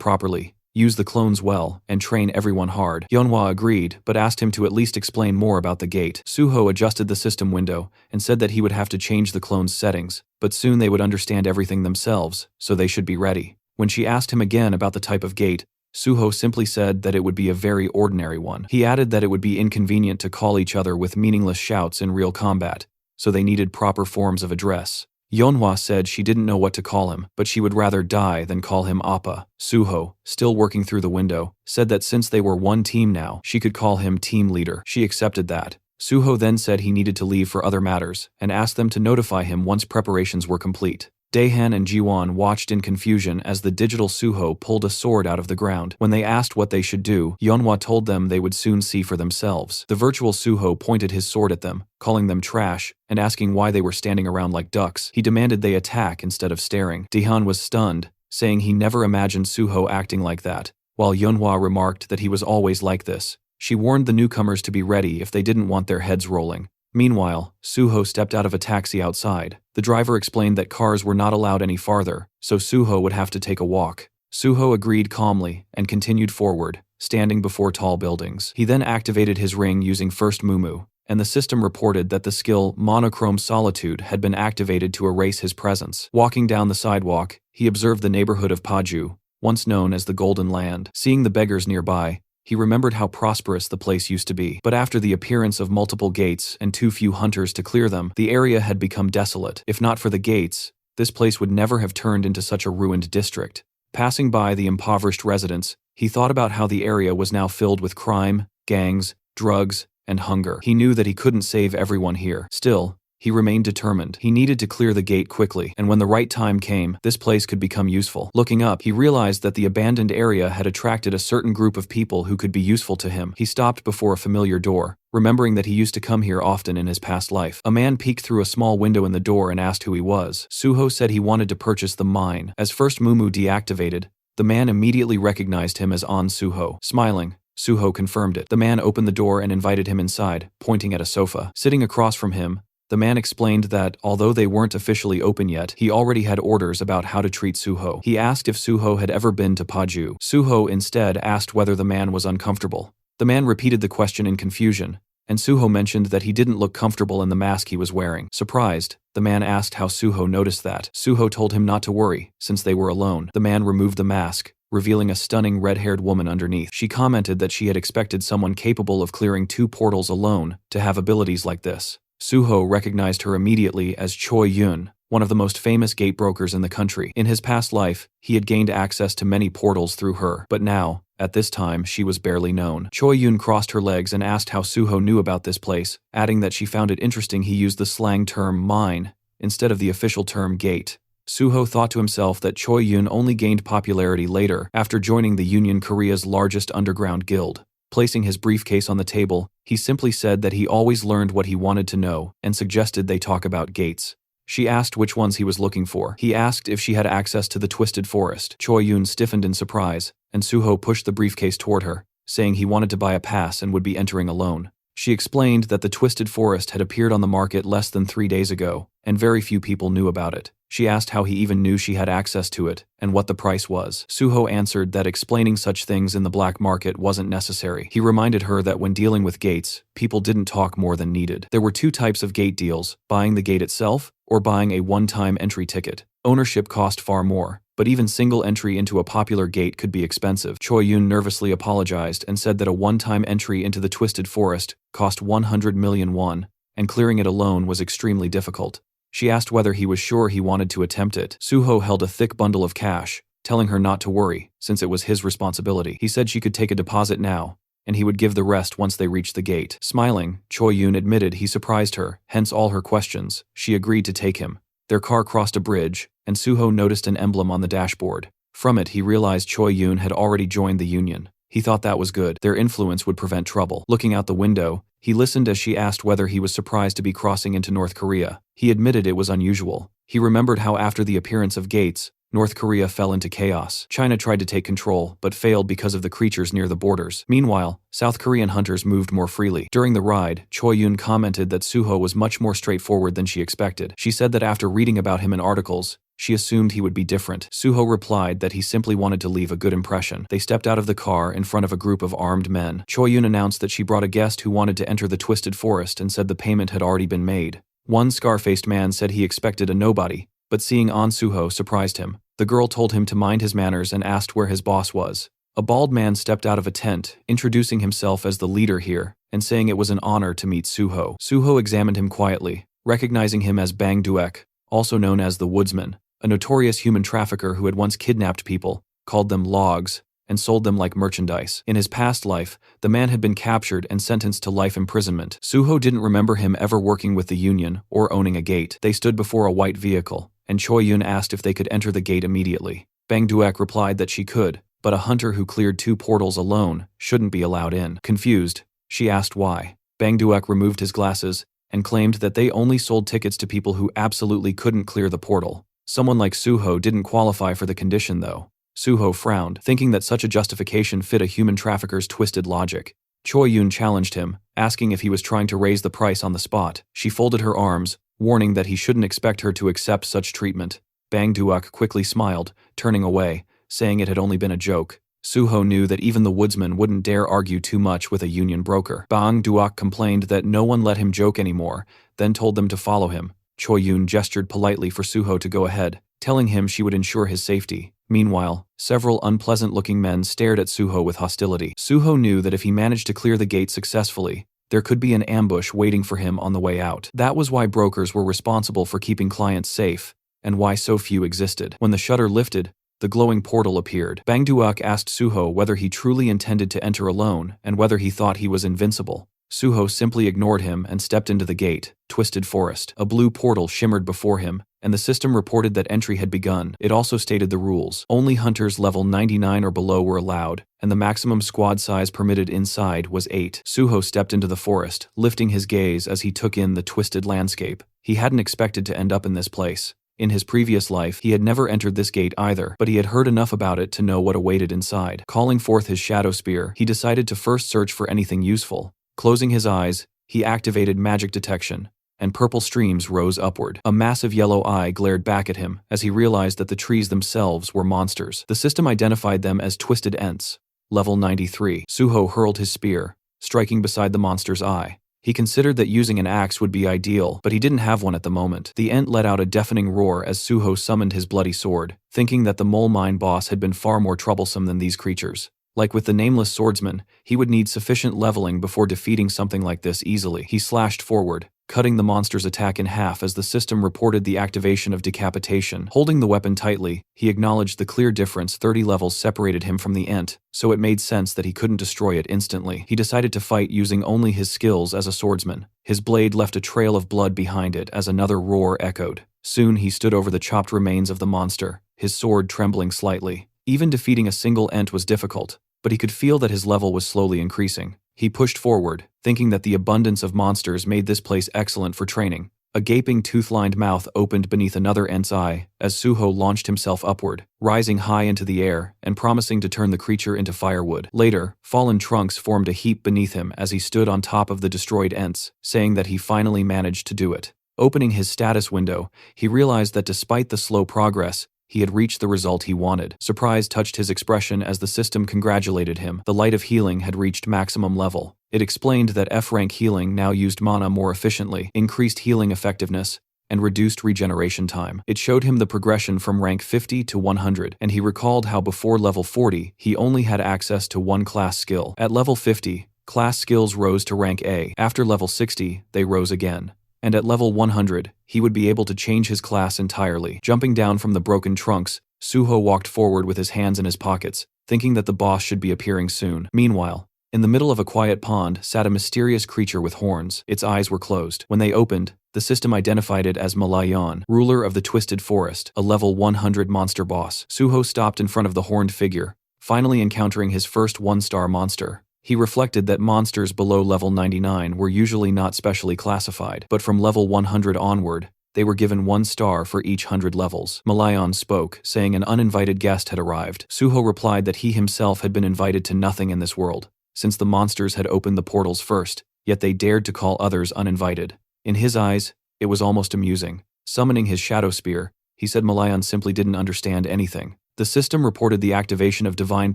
Speaker 1: properly, use the clones well, and train everyone hard. Yeonhwa agreed, but asked him to at least explain more about the gate. Suho adjusted the system window and said that he would have to change the clones' settings, but soon they would understand everything themselves, so they should be ready. When she asked him again about the type of gate, Suho simply said that it would be a very ordinary one. He added that it would be inconvenient to call each other with meaningless shouts in real combat, so they needed proper forms of address. Yeonhwa said she didn't know what to call him, but she would rather die than call him Appa. Suho, still working through the window, said that since they were one team now, she could call him team leader. She accepted that. Suho then said he needed to leave for other matters, and asked them to notify him once preparations were complete. Daehan and Jiwon watched in confusion as the digital Suho pulled a sword out of the ground. When they asked what they should do, Yeonhwa told them they would soon see for themselves. The virtual Suho pointed his sword at them, calling them trash, and asking why they were standing around like ducks. He demanded they attack instead of staring. Daehan was stunned, saying he never imagined Suho acting like that, while Yeonhwa remarked that he was always like this. She warned the newcomers to be ready if they didn't want their heads rolling. Meanwhile, Suho stepped out of a taxi outside. The driver explained that cars were not allowed any farther, so Suho would have to take a walk. Suho agreed calmly and continued forward, standing before tall buildings. He then activated his ring using First Mumu, and the system reported that the skill Monochrome Solitude had been activated to erase his presence. Walking down the sidewalk, he observed the neighborhood of Paju, once known as the Golden Land. Seeing the beggars nearby, he remembered how prosperous the place used to be. But after the appearance of multiple gates and too few hunters to clear them, the area had become desolate. If not for the gates, this place would never have turned into such a ruined district. Passing by the impoverished residents, he thought about how the area was now filled with crime, gangs, drugs, and hunger. He knew that he couldn't save everyone here. Still, he remained determined. He needed to clear the gate quickly, and when the right time came, this place could become useful. Looking up, he realized that the abandoned area had attracted a certain group of people who could be useful to him. He stopped before a familiar door, remembering that he used to come here often in his past life. A man peeked through a small window in the door and asked who he was. Suho said he wanted to purchase the mine. As First Mumu deactivated, the man immediately recognized him as An Suho. Smiling, Suho confirmed it. The man opened the door and invited him inside, pointing at a sofa. Sitting across from him, the man explained that, although they weren't officially open yet, he already had orders about how to treat Suho. He asked if Suho had ever been to Paju. Suho instead asked whether the man was uncomfortable. The man repeated the question in confusion, and Suho mentioned that he didn't look comfortable in the mask he was wearing. Surprised, the man asked how Suho noticed that. Suho told him not to worry, since they were alone. The man removed the mask, revealing a stunning red-haired woman underneath. She commented that she had expected someone capable of clearing 2 portals alone to have abilities like this. Suho recognized her immediately as Choi Yun, one of the most famous gate brokers in the country. In his past life, he had gained access to many portals through her, but now, at this time, she was barely known. Choi Yun crossed her legs and asked how Suho knew about this place, adding that she found it interesting he used the slang term mine instead of the official term gate. Suho thought to himself that Choi Yun only gained popularity later after joining the Union Korea's largest underground guild. Placing his briefcase on the table, he simply said that he always learned what he wanted to know and suggested they talk about gates. She asked which ones he was looking for. He asked if she had access to the Twisted Forest. Choi Yun stiffened in surprise, and Suho pushed the briefcase toward her, saying he wanted to buy a pass and would be entering alone. She explained that the Twisted Forest had appeared on the market less than 3 days ago, and very few people knew about it. She asked how he even knew she had access to it, and what the price was. Suho answered that explaining such things in the black market wasn't necessary. He reminded her that when dealing with gates, people didn't talk more than needed. There were 2 types of gate deals, buying the gate itself, or buying a one-time entry ticket. Ownership cost far more, but even single entry into a popular gate could be expensive. Choi Yun nervously apologized and said that a one-time entry into the Twisted Forest cost 100 million won, and clearing it alone was extremely difficult. She asked whether he was sure he wanted to attempt it. Suho held a thick bundle of cash, telling her not to worry, since it was his responsibility. He said she could take a deposit now, and he would give the rest once they reached the gate. Smiling, Choi Yun admitted he surprised her, hence all her questions. She agreed to take him. Their car crossed a bridge, and Suho noticed an emblem on the dashboard. From it, he realized Choi Yun had already joined the union. He thought that was good. Their influence would prevent trouble. Looking out the window, he listened as she asked whether he was surprised to be crossing into North Korea. He admitted it was unusual. He remembered how after the appearance of Gates, North Korea fell into chaos. China tried to take control, but failed because of the creatures near the borders. Meanwhile, South Korean hunters moved more freely. During the ride, Choi Yun commented that Suho was much more straightforward than she expected. She said that after reading about him in articles, she assumed he would be different. Suho replied that he simply wanted to leave a good impression. They stepped out of the car in front of a group of armed men. Choi Yun announced that she brought a guest who wanted to enter the Twisted Forest and said the payment had already been made. One scar-faced man said he expected a nobody, but seeing An Suho surprised him. The girl told him to mind his manners and asked where his boss was. A bald man stepped out of a tent, introducing himself as the leader here, and saying it was an honor to meet Suho. Suho examined him quietly, recognizing him as Bang Duek, also known as the Woodsman, a notorious human trafficker who had once kidnapped people, called them logs, and sold them like merchandise. In his past life, the man had been captured and sentenced to life imprisonment. Suho didn't remember him ever working with the union or owning a gate. They stood before a white vehicle, and Choi Yun asked if they could enter the gate immediately. Bang Duek replied that she could, but a hunter who cleared 2 portals alone shouldn't be allowed in. Confused, she asked why. Bang Duek removed his glasses and claimed that they only sold tickets to people who absolutely couldn't clear the portal. Someone like Suho didn't qualify for the condition though. Suho frowned, thinking that such a justification fit a human trafficker's twisted logic. Choi Yun challenged him, asking if he was trying to raise the price on the spot. She folded her arms, warning that he shouldn't expect her to accept such treatment. Bang Duek quickly smiled, turning away, saying it had only been a joke. Suho knew that even the woodsman wouldn't dare argue too much with a union broker. Bang Duek complained that no one let him joke anymore, then told them to follow him. Choi Yun gestured politely for Suho to go ahead, telling him she would ensure his safety. Meanwhile, several unpleasant-looking men stared at Suho with hostility. Suho knew that if he managed to clear the gate successfully, there could be an ambush waiting for him on the way out. That was why brokers were responsible for keeping clients safe, and why so few existed. When the shutter lifted, the glowing portal appeared. Bang Duek asked Suho whether he truly intended to enter alone and whether he thought he was invincible. Suho simply ignored him and stepped into the gate, Twisted Forest. A blue portal shimmered before him, and the system reported that entry had begun. It also stated the rules. Only hunters level 99 or below were allowed, and the maximum squad size permitted inside was 8. Suho stepped into the forest, lifting his gaze as he took in the twisted landscape. He hadn't expected to end up in this place. In his previous life, he had never entered this gate either, but he had heard enough about it to know what awaited inside. Calling forth his shadow spear, he decided to first search for anything useful. Closing his eyes, he activated magic detection, and purple streams rose upward. A massive yellow eye glared back at him as he realized that the trees themselves were monsters. The system identified them as Twisted Ents, level 93. Suho hurled his spear, striking beside the monster's eye. He considered that using an axe would be ideal, but he didn't have one at the moment. The Ent let out a deafening roar as Suho summoned his bloody sword, thinking that the mole mine boss had been far more troublesome than these creatures. Like with the nameless swordsman, he would need sufficient leveling before defeating something like this easily. He slashed forward, cutting the monster's attack in half as the system reported the activation of decapitation. Holding the weapon tightly, he acknowledged the clear difference 30 levels separated him from the Ent, so it made sense that he couldn't destroy it instantly. He decided to fight using only his skills as a swordsman. His blade left a trail of blood behind it as another roar echoed. Soon he stood over the chopped remains of the monster, his sword trembling slightly. Even defeating a single Ent was difficult, but he could feel that his level was slowly increasing. He pushed forward, thinking that the abundance of monsters made this place excellent for training. A gaping tooth-lined mouth opened beneath another Ent's eye as Suho launched himself upward, rising high into the air and promising to turn the creature into firewood. Later, fallen trunks formed a heap beneath him as he stood on top of the destroyed Ents, saying that he finally managed to do it. Opening his status window, he realized that despite the slow progress, he had reached the result he wanted. Surprise touched his expression as the system congratulated him. The light of healing had reached maximum level. It explained that F-rank healing now used mana more efficiently, increased healing effectiveness, and reduced regeneration time. It showed him the progression from rank 50 to 100, and he recalled how before level 40, he only had access to one class skill. At level 50, class skills rose to rank A. After level 60, they rose again. And at level 100, he would be able to change his class entirely. Jumping down from the broken trunks, Suho walked forward with his hands in his pockets, thinking that the boss should be appearing soon. Meanwhile, in the middle of a quiet pond sat a mysterious creature with horns. Its eyes were closed. When they opened, the system identified it as Malayan, ruler of the Twisted Forest, a level 100 monster boss. Suho stopped in front of the horned figure, finally encountering his first one-star monster. He reflected that monsters below level 99 were usually not specially classified, but from level 100 onward, they were given 1 star for each 100 levels. Malayan spoke, saying an uninvited guest had arrived. Suho replied that he himself had been invited to nothing in this world, since the monsters had opened the portals first, yet they dared to call others uninvited. In his eyes, it was almost amusing. Summoning his shadow spear, he said Malayan simply didn't understand anything. The system reported the activation of divine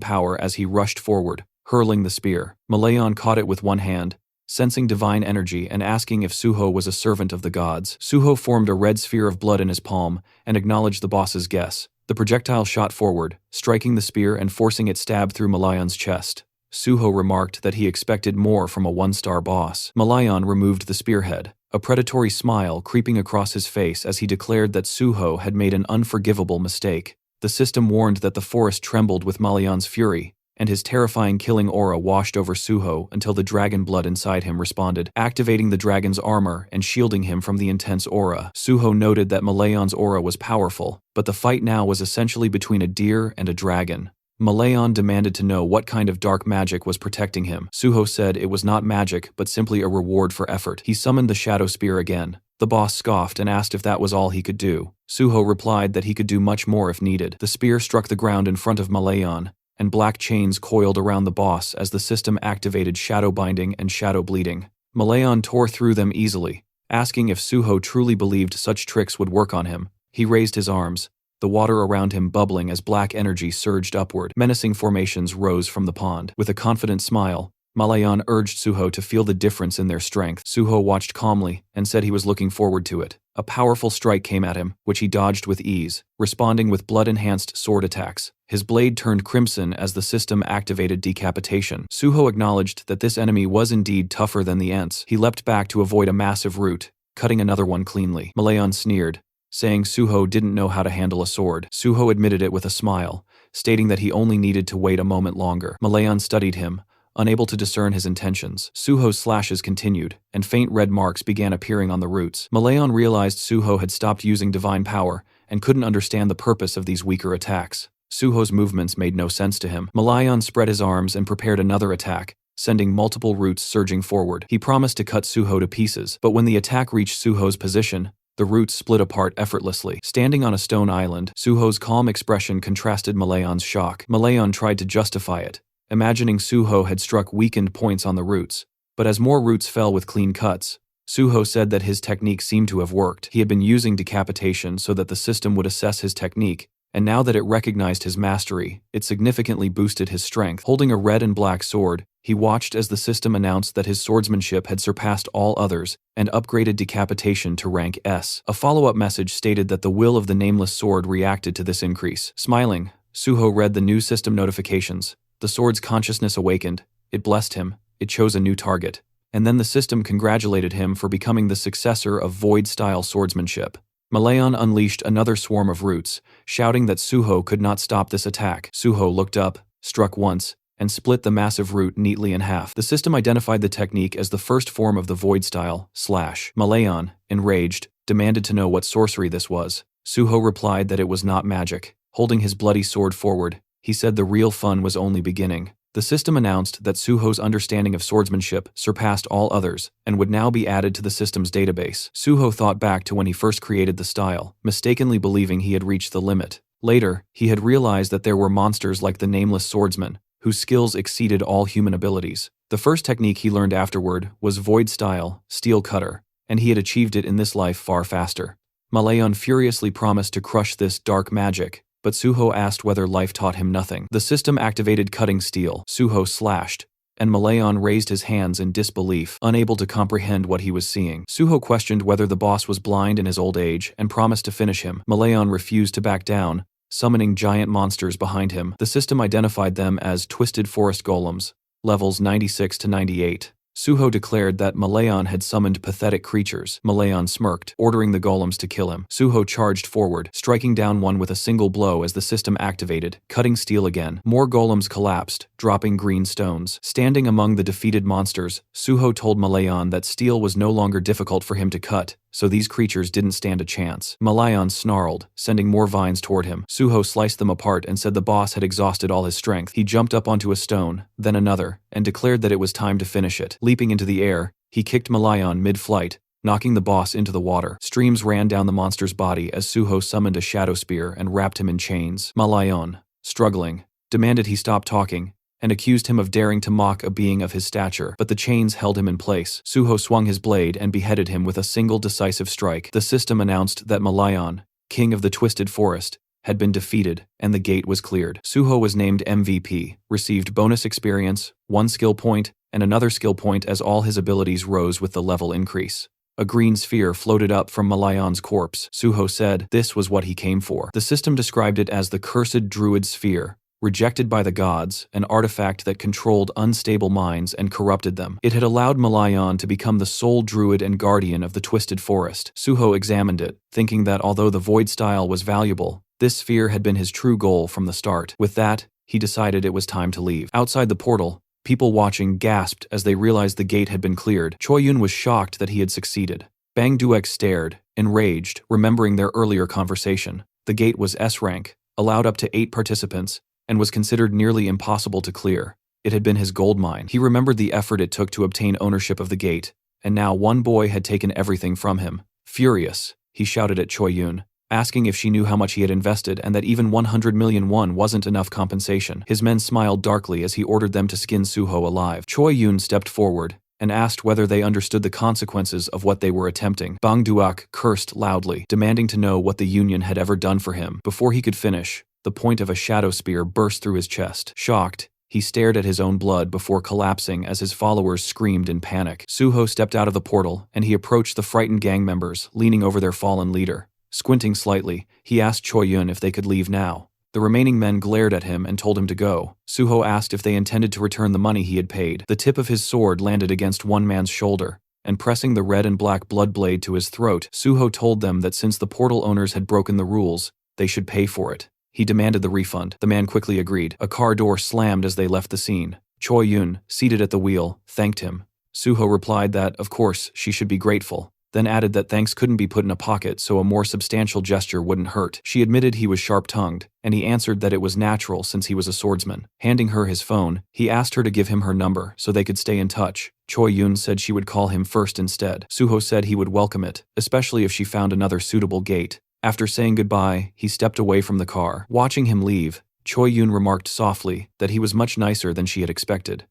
Speaker 1: power as he rushed forward, hurling the spear. Malayan caught it with one hand, sensing divine energy and asking if Suho was a servant of the gods. Suho formed a red sphere of blood in his palm and acknowledged the boss's guess. The projectile shot forward, striking the spear and forcing it stab through Malayan's chest. Suho remarked that he expected more from a one-star boss. Malayan removed the spearhead, a predatory smile creeping across his face as he declared that Suho had made an unforgivable mistake. The system warned that the forest trembled with Malayan's fury, and his terrifying killing aura washed over Suho until the dragon blood inside him responded, activating the dragon's armor and shielding him from the intense aura. Suho noted that Malayan's aura was powerful, but the fight now was essentially between a deer and a dragon. Malayan demanded to know what kind of dark magic was protecting him. Suho said it was not magic, but simply a reward for effort. He summoned the shadow spear again. The boss scoffed and asked if that was all he could do. Suho replied that he could do much more if needed. The spear struck the ground in front of Malayan, and black chains coiled around the boss as the system activated shadow binding and shadow bleeding. Malayan tore through them easily, asking if Suho truly believed such tricks would work on him. He raised his arms, the water around him bubbling as black energy surged upward. Menacing formations rose from the pond. With a confident smile, Malayan urged Suho to feel the difference in their strength. Suho watched calmly and said he was looking forward to it. A powerful strike came at him, which he dodged with ease, responding with blood-enhanced sword attacks. His blade turned crimson as the system activated decapitation. Suho acknowledged that this enemy was indeed tougher than the ants. He leapt back to avoid a massive root, cutting another one cleanly. Malayan sneered, saying Suho didn't know how to handle a sword. Suho admitted it with a smile, stating that he only needed to wait a moment longer. Malayan studied him, unable to discern his intentions. Suho's slashes continued, and faint red marks began appearing on the roots. Malayan realized Suho had stopped using divine power and couldn't understand the purpose of these weaker attacks. Suho's movements made no sense to him. Malayan spread his arms and prepared another attack, sending multiple roots surging forward. He promised to cut Suho to pieces, but when the attack reached Suho's position, the roots split apart effortlessly. Standing on a stone island, Suho's calm expression contrasted Malayan's shock. Malayan tried to justify it, imagining Suho had struck weakened points on the roots, but as more roots fell with clean cuts, Suho said that his technique seemed to have worked. He had been using decapitation so that the system would assess his technique, and now that it recognized his mastery, it significantly boosted his strength. Holding a red and black sword, he watched as the system announced that his swordsmanship had surpassed all others and upgraded decapitation to rank S. A follow-up message stated that the will of the nameless sword reacted to this increase. Smiling, Suho read the new system notifications. The sword's consciousness awakened, it blessed him, it chose a new target, and then the system congratulated him for becoming the successor of Void-style swordsmanship. Malayan unleashed another swarm of roots, shouting that Suho could not stop this attack. Suho looked up, struck once, and split the massive root neatly in half. The system identified the technique as the first form of the Void-style / Malayan, enraged, demanded to know what sorcery this was. Suho replied that it was not magic. Holding his bloody sword forward, he said the real fun was only beginning. The system announced that Suho's understanding of swordsmanship surpassed all others and would now be added to the system's database. Suho thought back to when he first created the style, mistakenly believing he had reached the limit. Later, he had realized that there were monsters like the Nameless Swordsman, whose skills exceeded all human abilities. The first technique he learned afterward was Void-style, Steel Cutter, and he had achieved it in this life far faster. Malayan furiously promised to crush this dark magic, but Suho asked whether life taught him nothing. The system activated cutting steel. Suho slashed, and Malayan raised his hands in disbelief, unable to comprehend what he was seeing. Suho questioned whether the boss was blind in his old age and promised to finish him. Malayan refused to back down, summoning giant monsters behind him. The system identified them as Twisted Forest Golems, levels 96 to 98. Suho declared that Malayan had summoned pathetic creatures. Malayan smirked, ordering the golems to kill him. Suho charged forward, striking down one with a single blow as the system activated, cutting steel again. More golems collapsed, dropping green stones. Standing among the defeated monsters, Suho told Malayan that steel was no longer difficult for him to cut, so these creatures didn't stand a chance. Malayan snarled, sending more vines toward him. Suho sliced them apart and said the boss had exhausted all his strength. He jumped up onto a stone, then another, and declared that it was time to finish it. Leaping into the air, he kicked Malayan mid-flight, knocking the boss into the water. Streams ran down the monster's body as Suho summoned a shadow spear and wrapped him in chains. Malayan, struggling, demanded he stop talking, and accused him of daring to mock a being of his stature, but the chains held him in place. Suho swung his blade and beheaded him with a single decisive strike. The system announced that Malayan, king of the Twisted Forest, had been defeated, and the gate was cleared. Suho was named MVP, received bonus experience, 1 skill point, and another skill point as all his abilities rose with the level increase. A green sphere floated up from Malayan's corpse. Suho said this was what he came for. The system described it as the Cursed Druid Sphere, rejected by the gods, an artifact that controlled unstable minds and corrupted them. It had allowed Malayan to become the sole druid and guardian of the Twisted Forest. Suho examined it, thinking that although the void style was valuable, this sphere had been his true goal from the start. With that, he decided it was time to leave. Outside the portal, people watching gasped as they realized the gate had been cleared. Choi-yun was shocked that he had succeeded. Bang Duek stared, enraged, remembering their earlier conversation. The gate was S-rank, allowed up to 8 participants, and was considered nearly impossible to clear. It had been his gold mine. He remembered the effort it took to obtain ownership of the gate, and now one boy had taken everything from him. Furious, he shouted at Choi-yun, asking if she knew how much he had invested and that even 100 million won wasn't enough compensation. His men smiled darkly as he ordered them to skin Suho alive. Choi-yun stepped forward and asked whether they understood the consequences of what they were attempting. Bang Duak cursed loudly, demanding to know what the Union had ever done for him. Before he could finish, the point of a shadow spear burst through his chest. Shocked, he stared at his own blood before collapsing as his followers screamed in panic. Suho stepped out of the portal, and he approached the frightened gang members, leaning over their fallen leader. Squinting slightly, he asked Choi-yun if they could leave now. The remaining men glared at him and told him to go. Suho asked if they intended to return the money he had paid. The tip of his sword landed against one man's shoulder, and pressing the red and black blood blade to his throat, Suho told them that since the portal owners had broken the rules, they should pay for it. He demanded the refund. The man quickly agreed. A car door slammed as they left the scene. Choi-yun, seated at the wheel, thanked him. Suho replied that, of course, she should be grateful, then added that thanks couldn't be put in a pocket so a more substantial gesture wouldn't hurt. She admitted he was sharp-tongued, and he answered that it was natural since he was a swordsman. Handing her his phone, he asked her to give him her number so they could stay in touch. Choi-yun said she would call him first instead. Suho said he would welcome it, especially if she found another suitable gate. After saying goodbye, he stepped away from the car. Watching him leave, Choi-yun remarked softly that he was much nicer than she had expected.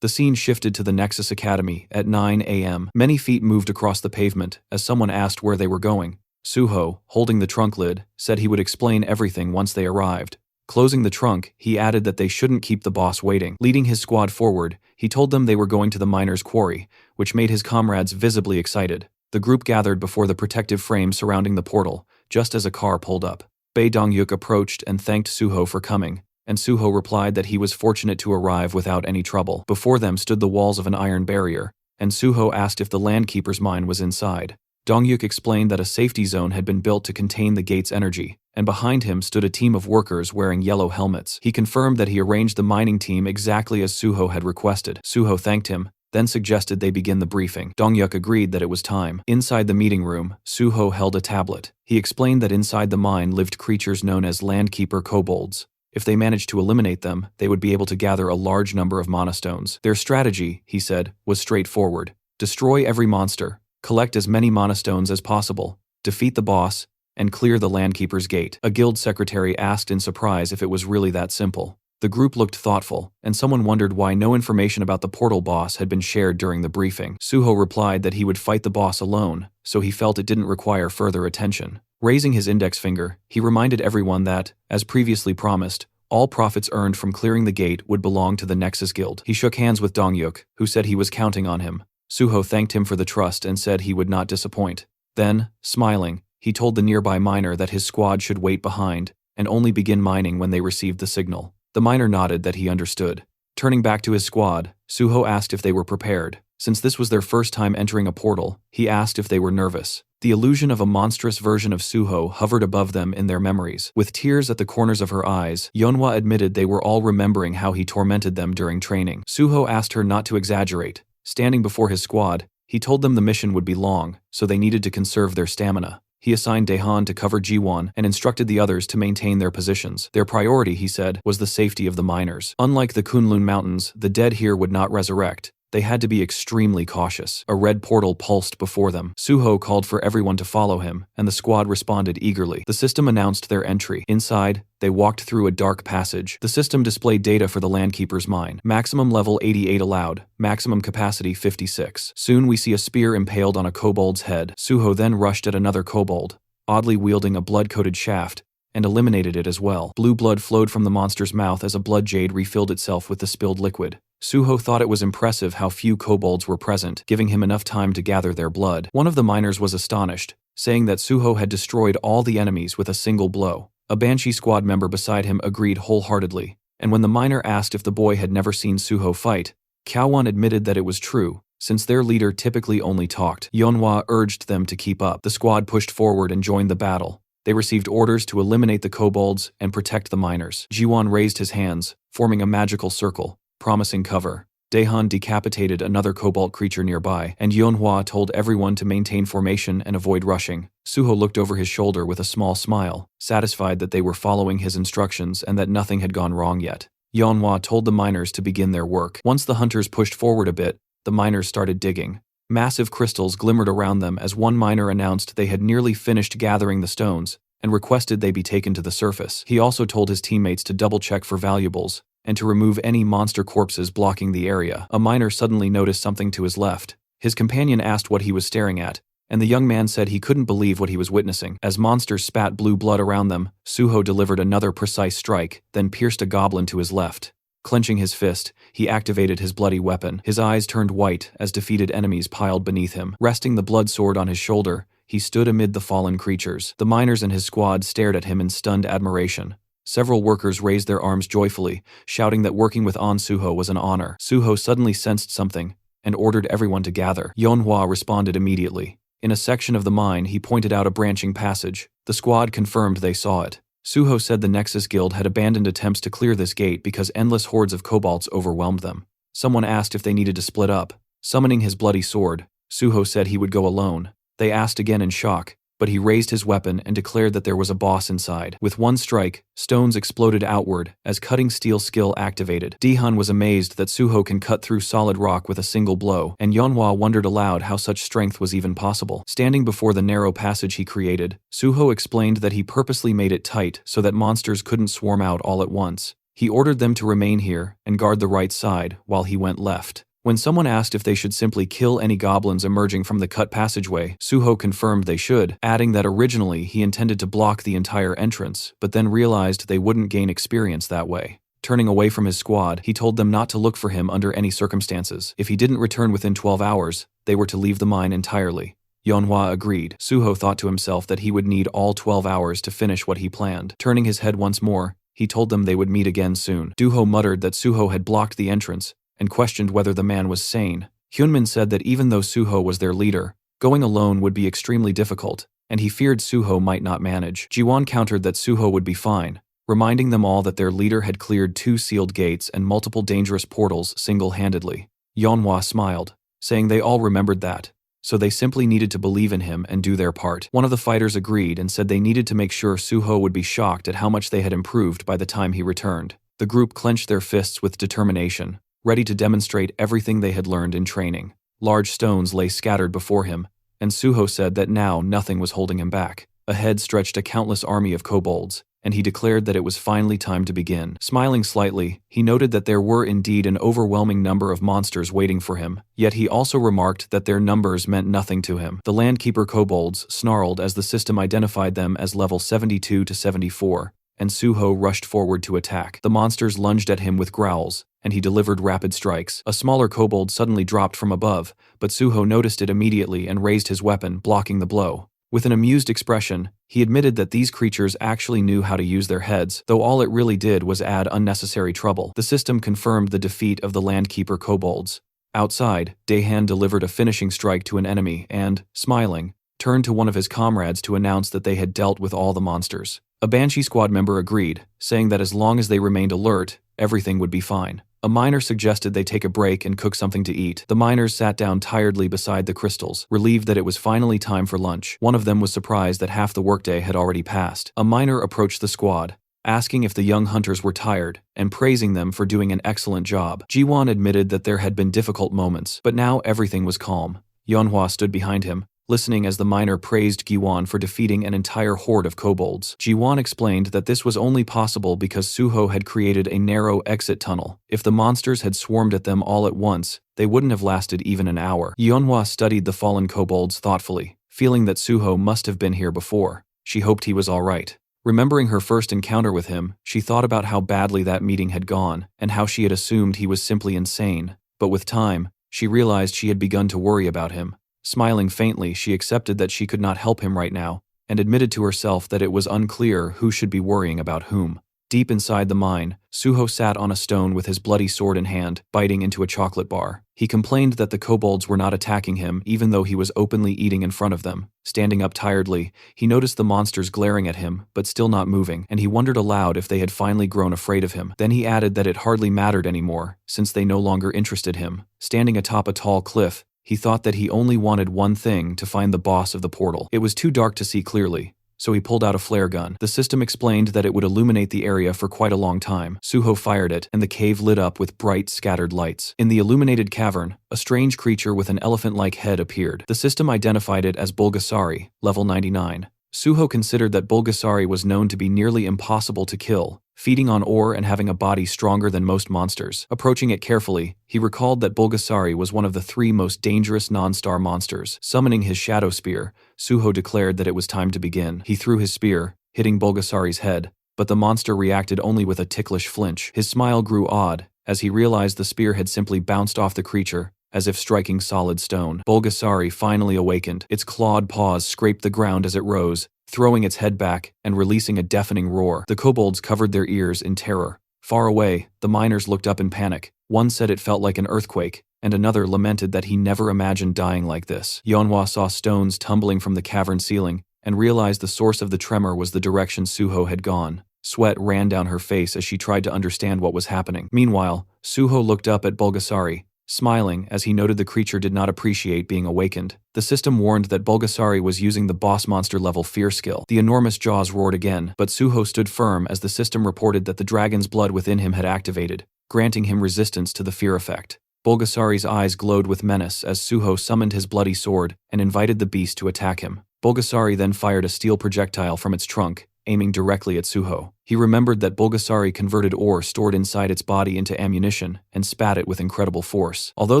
Speaker 1: The scene shifted to the Nexus Academy at 9 a.m. Many feet moved across the pavement as someone asked where they were going. Suho, holding the trunk lid, said he would explain everything once they arrived. Closing the trunk, he added that they shouldn't keep the boss waiting. Leading his squad forward, he told them they were going to the miner's quarry, which made his comrades visibly excited. The group gathered before the protective frame surrounding the portal, just as a car pulled up. Bae Dongyuk approached and thanked Suho for coming, and Suho replied that he was fortunate to arrive without any trouble. Before them stood the walls of an iron barrier, and Suho asked if the landkeeper's mine was inside. Dongyuk explained that a safety zone had been built to contain the gate's energy, and behind him stood a team of workers wearing yellow helmets. He confirmed that he arranged the mining team exactly as Suho had requested. Suho thanked him, then suggested they begin the briefing. Dongyuk agreed that it was time. Inside the meeting room, Suho held a tablet. He explained that inside the mine lived creatures known as landkeeper kobolds. If they managed to eliminate them, they would be able to gather a large number of monastones. Their strategy, he said, was straightforward. Destroy every monster, collect as many monastones as possible, defeat the boss, and clear the landkeeper's gate. A guild secretary asked in surprise if it was really that simple. The group looked thoughtful, and someone wondered why no information about the portal boss had been shared during the briefing. Suho replied that he would fight the boss alone, so he felt it didn't require further attention. Raising his index finger, he reminded everyone that, as previously promised, All profits earned from clearing the gate would belong to the Nexus Guild. He shook hands with Dongyuk, who said he was counting on him. Suho thanked him for the trust and said he would not disappoint. Then, smiling, he told the nearby miner that his squad should wait behind and only begin mining when they received the signal. The miner nodded that he understood. Turning back to his squad, Suho asked if they were prepared. Since this was their first time entering a portal, he asked if they were nervous. The illusion of a monstrous version of Suho hovered above them in their memories. With tears at the corners of her eyes, Yeonhwa admitted they were all remembering how he tormented them during training. Suho asked her not to exaggerate. Standing before his squad, he told them the mission would be long, so they needed to conserve their stamina. He assigned Daehan to cover Jiwon and instructed the others to maintain their positions. Their priority, he said, was the safety of the miners. Unlike the Kunlun Mountains, the dead here would not resurrect. They had to be extremely cautious. A red portal pulsed before them. Suho called for everyone to follow him, and the squad responded eagerly. The system announced their entry. Inside, they walked through a dark passage. The system displayed data for the Landkeeper's mine. Maximum level 88 allowed, maximum capacity 56. Soon we see a spear impaled on a kobold's head. Suho then rushed at another kobold, oddly wielding a blood-coated shaft, and eliminated it as well. Blue blood flowed from the monster's mouth as a blood jade refilled itself with the spilled liquid. Suho thought it was impressive how few kobolds were present, giving him enough time to gather their blood. One of the miners was astonished, saying that Suho had destroyed all the enemies with a single blow. A Banshee squad member beside him agreed wholeheartedly, and when the miner asked if the boy had never seen Suho fight, Kyawan admitted that it was true, since their leader typically only talked. Yeonhwa urged them to keep up. The squad pushed forward and joined the battle. They received orders to eliminate the kobolds and protect the miners. Jiwon raised his hands, forming a magical circle, promising cover. Daehan decapitated another kobold creature nearby, and Yeonhwa told everyone to maintain formation and avoid rushing. Suho looked over his shoulder with a small smile, satisfied that they were following his instructions and that nothing had gone wrong yet. Yeonhwa told the miners to begin their work. Once the hunters pushed forward a bit, the miners started digging. Massive crystals glimmered around them as one miner announced they had nearly finished gathering the stones and requested they be taken to the surface. He also told his teammates to double-check for valuables and to remove any monster corpses blocking the area. A miner suddenly noticed something to his left. His companion asked what he was staring at, and the young man said he couldn't believe what he was witnessing. As monsters spat blue blood around them, Suho delivered another precise strike, then pierced a goblin to his left. Clenching his fist, he activated his bloody weapon. His eyes turned white as defeated enemies piled beneath him. Resting the blood sword on his shoulder, he stood amid the fallen creatures. The miners and his squad stared at him in stunned admiration. Several workers raised their arms joyfully, shouting that working with Suho was an honor. Suho suddenly sensed something and ordered everyone to gather. Yeonhwa responded immediately. In a section of the mine, he pointed out a branching passage. The squad confirmed they saw it. Suho said the Nexus Guild had abandoned attempts to clear this gate because endless hordes of kobolds overwhelmed them. Someone asked if they needed to split up. Summoning his bloody sword, Suho said he would go alone. They asked again in shock, but he raised his weapon and declared that there was a boss inside. With one strike, stones exploded outward as cutting steel skill activated. Daehan was amazed that Suho can cut through solid rock with a single blow, and Yeonhwa wondered aloud how such strength was even possible. Standing before the narrow passage he created, Suho explained that he purposely made it tight so that monsters couldn't swarm out all at once. He ordered them to remain here and guard the right side while he went left. When someone asked if they should simply kill any goblins emerging from the cut passageway, Suho confirmed they should, adding that originally he intended to block the entire entrance, but then realized they wouldn't gain experience that way. Turning away from his squad, he told them not to look for him under any circumstances. If he didn't return within 12 hours, they were to leave the mine entirely. Yeonhwa agreed. Suho thought to himself that he would need all 12 hours to finish what he planned. Turning his head once more, he told them they would meet again soon. Duho muttered that Suho had blocked the entrance and questioned whether the man was sane. Hyunmin said that even though Suho was their leader, going alone would be extremely difficult, and he feared Suho might not manage. Jiwon countered that Suho would be fine, reminding them all that their leader had cleared 2 sealed gates and multiple dangerous portals single-handedly. Yeonhwa smiled, saying they all remembered that, so they simply needed to believe in him and do their part. One of the fighters agreed and said they needed to make sure Suho would be shocked at how much they had improved by the time he returned. The group clenched their fists with determination, ready to demonstrate everything they had learned in training. Large stones lay scattered before him, and Suho said that now nothing was holding him back. Ahead stretched a countless army of kobolds, and he declared that it was finally time to begin. Smiling slightly, he noted that there were indeed an overwhelming number of monsters waiting for him, yet he also remarked that their numbers meant nothing to him. The Landkeeper kobolds snarled as the system identified them as level 72 to 74, and Suho rushed forward to attack. The monsters lunged at him with growls, and he delivered rapid strikes. A smaller kobold suddenly dropped from above, but Suho noticed it immediately and raised his weapon, blocking the blow. With an amused expression, he admitted that these creatures actually knew how to use their heads, though all it really did was add unnecessary trouble. The system confirmed the defeat of the Landkeeper kobolds. Outside, Daehan delivered a finishing strike to an enemy and, smiling, turned to one of his comrades to announce that they had dealt with all the monsters. A Banshee squad member agreed, saying that as long as they remained alert, everything would be fine. A miner suggested they take a break and cook something to eat. The miners sat down tiredly beside the crystals, relieved that it was finally time for lunch. One of them was surprised that half the workday had already passed. A miner approached the squad, asking if the young hunters were tired, and praising them for doing an excellent job. Jiwon admitted that there had been difficult moments, but now everything was calm. Manhwa stood behind him, listening as the miner praised Giwon for defeating an entire horde of kobolds. Jiwon explained that this was only possible because Suho had created a narrow exit tunnel. If the monsters had swarmed at them all at once, they wouldn't have lasted even an hour. Yeonhwa studied the fallen kobolds thoughtfully, feeling that Suho must have been here before. She hoped he was all right. Remembering her first encounter with him, she thought about how badly that meeting had gone, and how she had assumed he was simply insane. But with time, she realized she had begun to worry about him. Smiling faintly, she accepted that she could not help him right now, and admitted to herself that it was unclear who should be worrying about whom. Deep inside the mine, Suho sat on a stone with his bloody sword in hand, biting into a chocolate bar. He complained that the kobolds were not attacking him even though he was openly eating in front of them. Standing up tiredly, he noticed the monsters glaring at him, but still not moving, and he wondered aloud if they had finally grown afraid of him. Then he added that it hardly mattered anymore, since they no longer interested him. Standing atop a tall cliff, he thought that he only wanted one thing: to find the boss of the portal. It was too dark to see clearly, so he pulled out a flare gun. The system explained that it would illuminate the area for quite a long time. Suho fired it, and the cave lit up with bright, scattered lights. In the illuminated cavern, a strange creature with an elephant-like head appeared. The system identified it as Bulgasari, level 99. Suho considered that Bulgasari was known to be nearly impossible to kill, feeding on ore and having a body stronger than most monsters. Approaching it carefully, he recalled that Bulgasari was one of the 3 most dangerous non-star monsters. Summoning his shadow spear, Suho declared that it was time to begin. He threw his spear, hitting Bulgasari's head, but the monster reacted only with a ticklish flinch. His smile grew odd, as he realized the spear had simply bounced off the creature, as if striking solid stone. Bulgasari finally awakened. Its clawed paws scraped the ground as it rose, throwing its head back and releasing a deafening roar. The kobolds covered their ears in terror. Far away, the miners looked up in panic. One said it felt like an earthquake, and another lamented that he never imagined dying like this. Yeonhwa saw stones tumbling from the cavern ceiling and realized the source of the tremor was the direction Suho had gone. Sweat ran down her face as she tried to understand what was happening. Meanwhile, Suho looked up at Bulgasari, smiling as he noted the creature did not appreciate being awakened. The system warned that Bulgasari was using the boss monster level fear skill. The enormous jaws roared again, but Suho stood firm as the system reported that the dragon's blood within him had activated, granting him resistance to the fear effect. Bulgasari's eyes glowed with menace as Suho summoned his bloody sword and invited the beast to attack him. Bulgasari then fired a steel projectile from its trunk, aiming directly at Suho. He remembered that Bulgasari converted ore stored inside its body into ammunition and spat it with incredible force. Although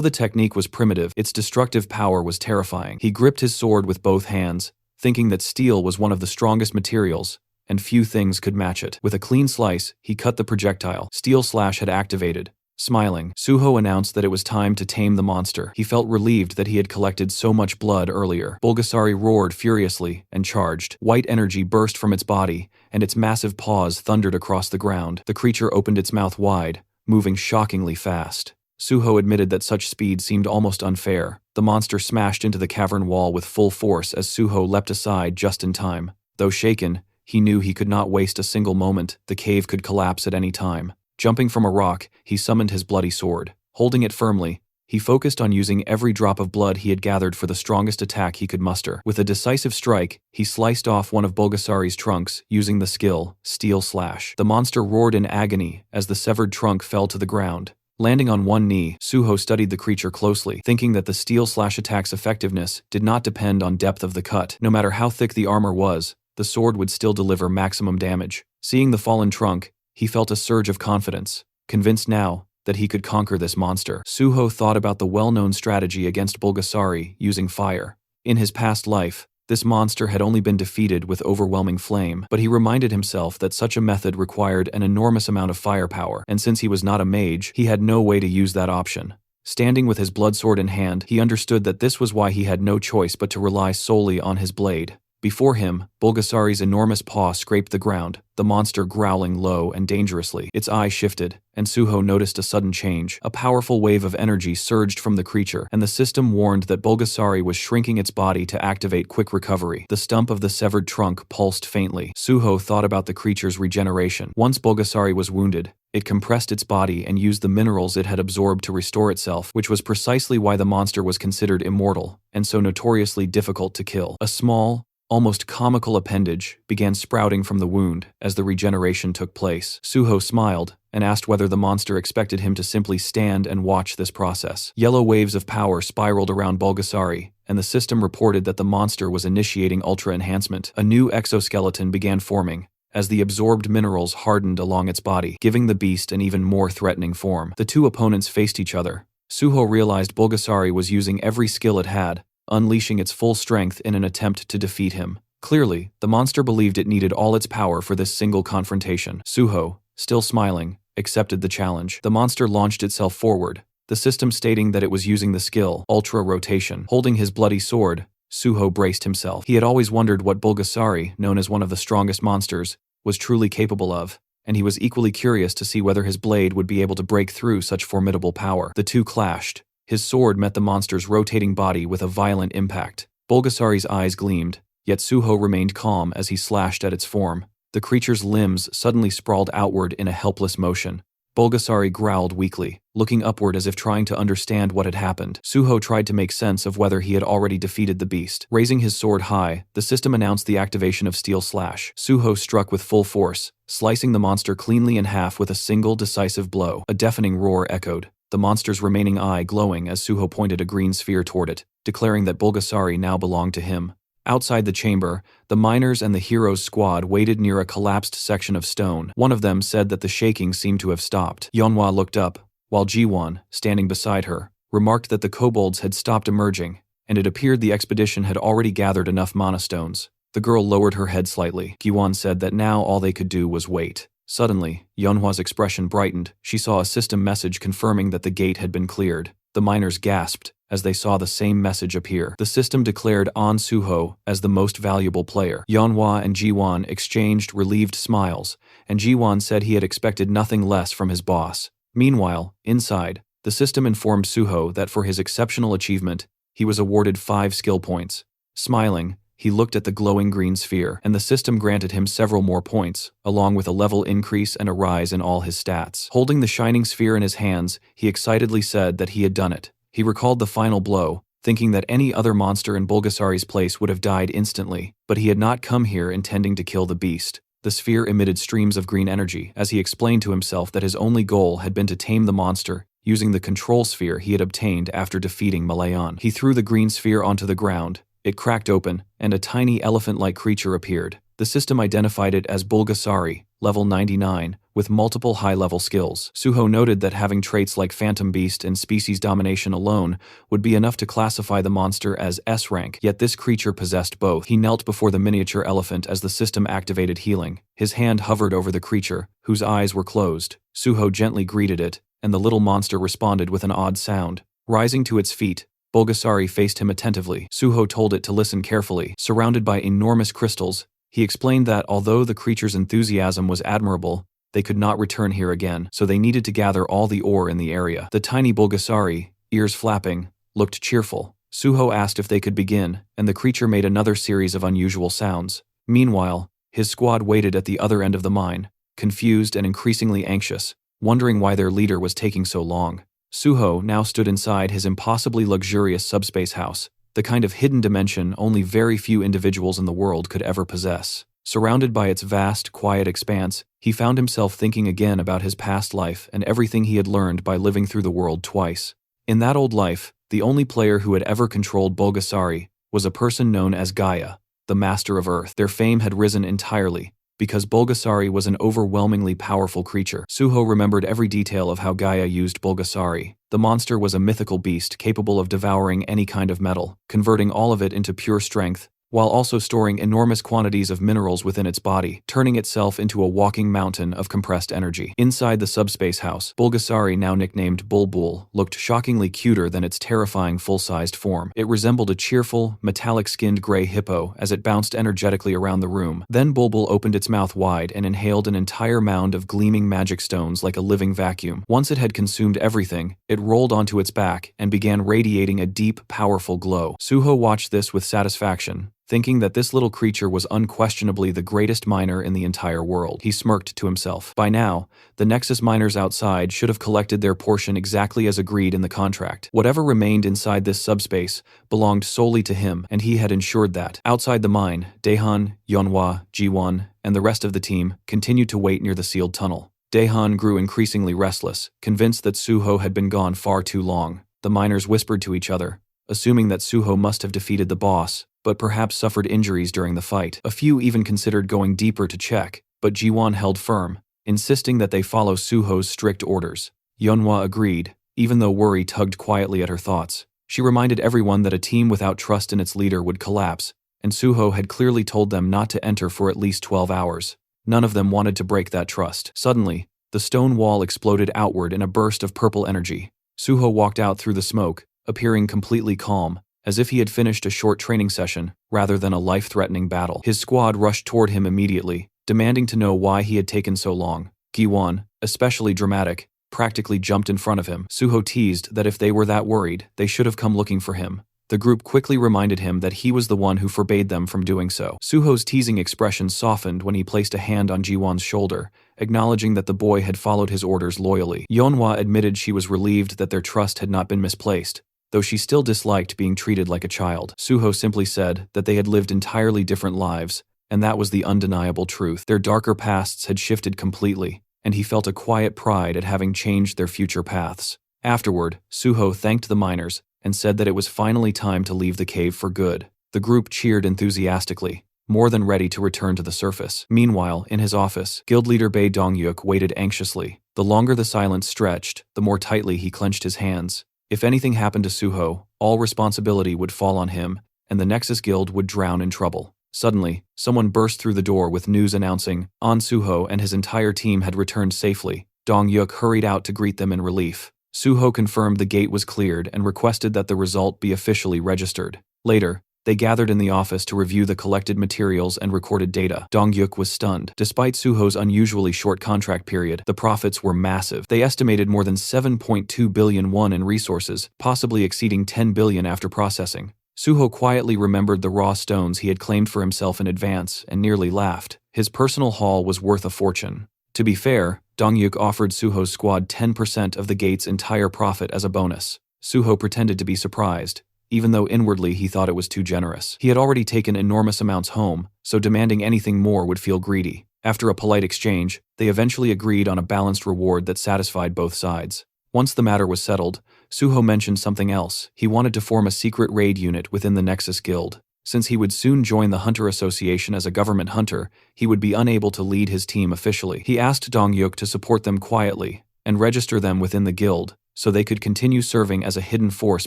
Speaker 1: the technique was primitive, its destructive power was terrifying. He gripped his sword with both hands, thinking that steel was one of the strongest materials, and few things could match it. With a clean slice, he cut the projectile. Steel Slash had activated. Smiling, Suho announced that it was time to tame the monster. He felt relieved that he had collected so much blood earlier. Bulgasari roared furiously and charged. White energy burst from its body, and its massive paws thundered across the ground. The creature opened its mouth wide, moving shockingly fast. Suho admitted that such speed seemed almost unfair. The monster smashed into the cavern wall with full force as Suho leapt aside just in time. Though shaken, he knew he could not waste a single moment. The cave could collapse at any time. Jumping from a rock, he summoned his bloody sword. Holding it firmly, he focused on using every drop of blood he had gathered for the strongest attack he could muster. With a decisive strike, he sliced off one of Bulgasari's trunks, using the skill, Steel Slash. The monster roared in agony as the severed trunk fell to the ground. Landing on one knee, Suho studied the creature closely, thinking that the Steel Slash attack's effectiveness did not depend on depth of the cut. No matter how thick the armor was, the sword would still deliver maximum damage. Seeing the fallen trunk, he felt a surge of confidence, convinced now that he could conquer this monster. Suho thought about the well-known strategy against Bulgasari using fire. In his past life, This monster had only been defeated with overwhelming flame, but he reminded himself that such a method required an enormous amount of firepower, and since he was not a mage, he had no way to use that option. Standing with his bloodsword in hand, he understood that this was why he had no choice but to rely solely on his blade. Before him, Bulgasari's enormous paw scraped the ground, the monster growling low and dangerously. Its eye shifted, and Suho noticed a sudden change. A powerful wave of energy surged from the creature, and the system warned that Bulgasari was shrinking its body to activate quick recovery. The stump of the severed trunk pulsed faintly. Suho thought about the creature's regeneration. Once Bulgasari was wounded, it compressed its body and used the minerals it had absorbed to restore itself, which was precisely why the monster was considered immortal, and so notoriously difficult to kill. A small, almost comical appendage began sprouting from the wound as the regeneration took place. Suho smiled and asked whether the monster expected him to simply stand and watch this process. Yellow waves of power spiraled around Bulgasari, and the system reported that the monster was initiating ultra enhancement. A new exoskeleton began forming as the absorbed minerals hardened along its body, giving the beast an even more threatening form. The two opponents faced each other. Suho realized Bulgasari was using every skill it had, unleashing its full strength in an attempt to defeat him. Clearly, the monster believed it needed all its power for this single confrontation. Suho, still smiling, accepted the challenge. The monster launched itself forward, the system stating that it was using the skill, Ultra Rotation. Holding his bloody sword, Suho braced himself. He had always wondered what Bulgasari, known as one of the strongest monsters, was truly capable of, and he was equally curious to see whether his blade would be able to break through such formidable power. The two clashed. His sword met the monster's rotating body with a violent impact. Bulgasari's eyes gleamed, yet Suho remained calm as he slashed at its form. The creature's limbs suddenly sprawled outward in a helpless motion. Bulgasari growled weakly, looking upward as if trying to understand what had happened. Suho tried to make sense of whether he had already defeated the beast. Raising his sword high, the system announced the activation of Steel Slash. Suho struck with full force, slicing the monster cleanly in half with a single decisive blow. A deafening roar echoed, the monster's remaining eye glowing as Suho pointed a green sphere toward it, declaring that Bulgasari now belonged to him. Outside the chamber, the miners and the hero's squad waited near a collapsed section of stone. One of them said that the shaking seemed to have stopped. Yeonhwa looked up, while Jiwon, standing beside her, remarked that the kobolds had stopped emerging, and it appeared the expedition had already gathered enough mana stones. The girl lowered her head slightly. Jiwon said that now all they could do was wait. Suddenly, Yeonhwa's expression brightened. She saw a system message confirming that the gate had been cleared. The miners gasped as they saw the same message appear. The system declared An Suho as the most valuable player. Yeonhwa and Jiwon exchanged relieved smiles, and Jiwon said he had expected nothing less from his boss. Meanwhile, inside, the system informed Suho that for his exceptional achievement, he was awarded 5 skill points. Smiling, he looked at the glowing green sphere, and the system granted him several more points, along with a level increase and a rise in all his stats. Holding the shining sphere in his hands, he excitedly said that he had done it. He recalled the final blow, thinking that any other monster in Bulgasari's place would have died instantly, but he had not come here intending to kill the beast. The sphere emitted streams of green energy, as he explained to himself that his only goal had been to tame the monster, using the control sphere he had obtained after defeating Malayan. He threw the green sphere onto the ground. It cracked open, and a tiny elephant-like creature appeared. The system identified it as Bulgasari, level 99, with multiple high-level skills. Suho noted that having traits like Phantom Beast and Species Domination alone would be enough to classify the monster as S-rank, yet this creature possessed both. He knelt before the miniature elephant as the system activated healing. His hand hovered over the creature, whose eyes were closed. Suho gently greeted it, and the little monster responded with an odd sound. Rising to its feet, Bulgasari faced him attentively. Suho told it to listen carefully. Surrounded by enormous crystals, he explained that although the creature's enthusiasm was admirable, they could not return here again, so they needed to gather all the ore in the area. The tiny Bulgasari, ears flapping, looked cheerful. Suho asked if they could begin, and the creature made another series of unusual sounds. Meanwhile, his squad waited at the other end of the mine, confused and increasingly anxious, wondering why their leader was taking so long. Suho now stood inside his impossibly luxurious subspace house, the kind of hidden dimension only very few individuals in the world could ever possess. Surrounded by its vast, quiet expanse, he found himself thinking again about his past life and everything he had learned by living through the world twice. In that old life, the only player who had ever controlled Bulgasari was a person known as Gaia, the Master of Earth. Their fame had risen entirely, because Bulgasari was an overwhelmingly powerful creature. Suho remembered every detail of how Gaia used Bulgasari. The monster was a mythical beast capable of devouring any kind of metal, converting all of it into pure strength, while also storing enormous quantities of minerals within its body, turning itself into a walking mountain of compressed energy. Inside the subspace house, Bulgasari, now nicknamed Bulbul, looked shockingly cuter than its terrifying full-sized form. It resembled a cheerful, metallic-skinned gray hippo as it bounced energetically around the room. Then Bulbul opened its mouth wide and inhaled an entire mound of gleaming magic stones like a living vacuum. Once it had consumed everything, it rolled onto its back and began radiating a deep, powerful glow. Suho watched this with satisfaction, thinking that this little creature was unquestionably the greatest miner in the entire world. He smirked to himself. By now, the Nexus miners outside should have collected their portion exactly as agreed in the contract. Whatever remained inside this subspace belonged solely to him, and he had ensured that. Outside the mine, Daehan, Yeonhwa, Jiwon, and the rest of the team continued to wait near the sealed tunnel. Daehan grew increasingly restless, convinced that Suho had been gone far too long. The miners whispered to each other, assuming that Suho must have defeated the boss, but perhaps suffered injuries during the fight. A few even considered going deeper to check, but Jiwon held firm, insisting that they follow Suho's strict orders. Yeonhwa agreed, even though worry tugged quietly at her thoughts. She reminded everyone that a team without trust in its leader would collapse, and Suho had clearly told them not to enter for at least 12 hours. None of them wanted to break that trust. Suddenly, the stone wall exploded outward in a burst of purple energy. Suho walked out through the smoke, appearing completely calm, as if he had finished a short training session, rather than a life-threatening battle. His squad rushed toward him immediately, demanding to know why he had taken so long. Giwon, especially dramatic, practically jumped in front of him. Suho teased that if they were that worried, they should have come looking for him. The group quickly reminded him that he was the one who forbade them from doing so. Suho's teasing expression softened when he placed a hand on Jiwon's shoulder, acknowledging that the boy had followed his orders loyally. Yeonhwa admitted she was relieved that their trust had not been misplaced, though she still disliked being treated like a child. Suho simply said that they had lived entirely different lives, and that was the undeniable truth. Their darker pasts had shifted completely, and he felt a quiet pride at having changed their future paths. Afterward, Suho thanked the miners and said that it was finally time to leave the cave for good. The group cheered enthusiastically, more than ready to return to the surface. Meanwhile, in his office, guild leader Bae Dongyuk waited anxiously. The longer the silence stretched, the more tightly he clenched his hands. If anything happened to Suho, all responsibility would fall on him, and the Nexus Guild would drown in trouble. Suddenly, someone burst through the door with news announcing An Suho and his entire team had returned safely. Dongyuk hurried out to greet them in relief. Suho confirmed the gate was cleared and requested that the result be officially registered. Later, they gathered in the office to review the collected materials and recorded data. Dongyuk was stunned. Despite Suho's unusually short contract period, the profits were massive. They estimated more than 7.2 billion won in resources, possibly exceeding 10 billion after processing. Suho quietly remembered the raw stones he had claimed for himself in advance and nearly laughed. His personal haul was worth a fortune. To be fair, Dongyuk offered Suho's squad 10% of the gate's entire profit as a bonus. Suho pretended to be surprised, even though inwardly he thought it was too generous. He had already taken enormous amounts home, so demanding anything more would feel greedy. After a polite exchange, they eventually agreed on a balanced reward that satisfied both sides. Once the matter was settled, Suho mentioned something else. He wanted to form a secret raid unit within the Nexus Guild. Since he would soon join the Hunter Association as a government hunter, he would be unable to lead his team officially. He asked Dongyuk to support them quietly and register them within the guild, so they could continue serving as a hidden force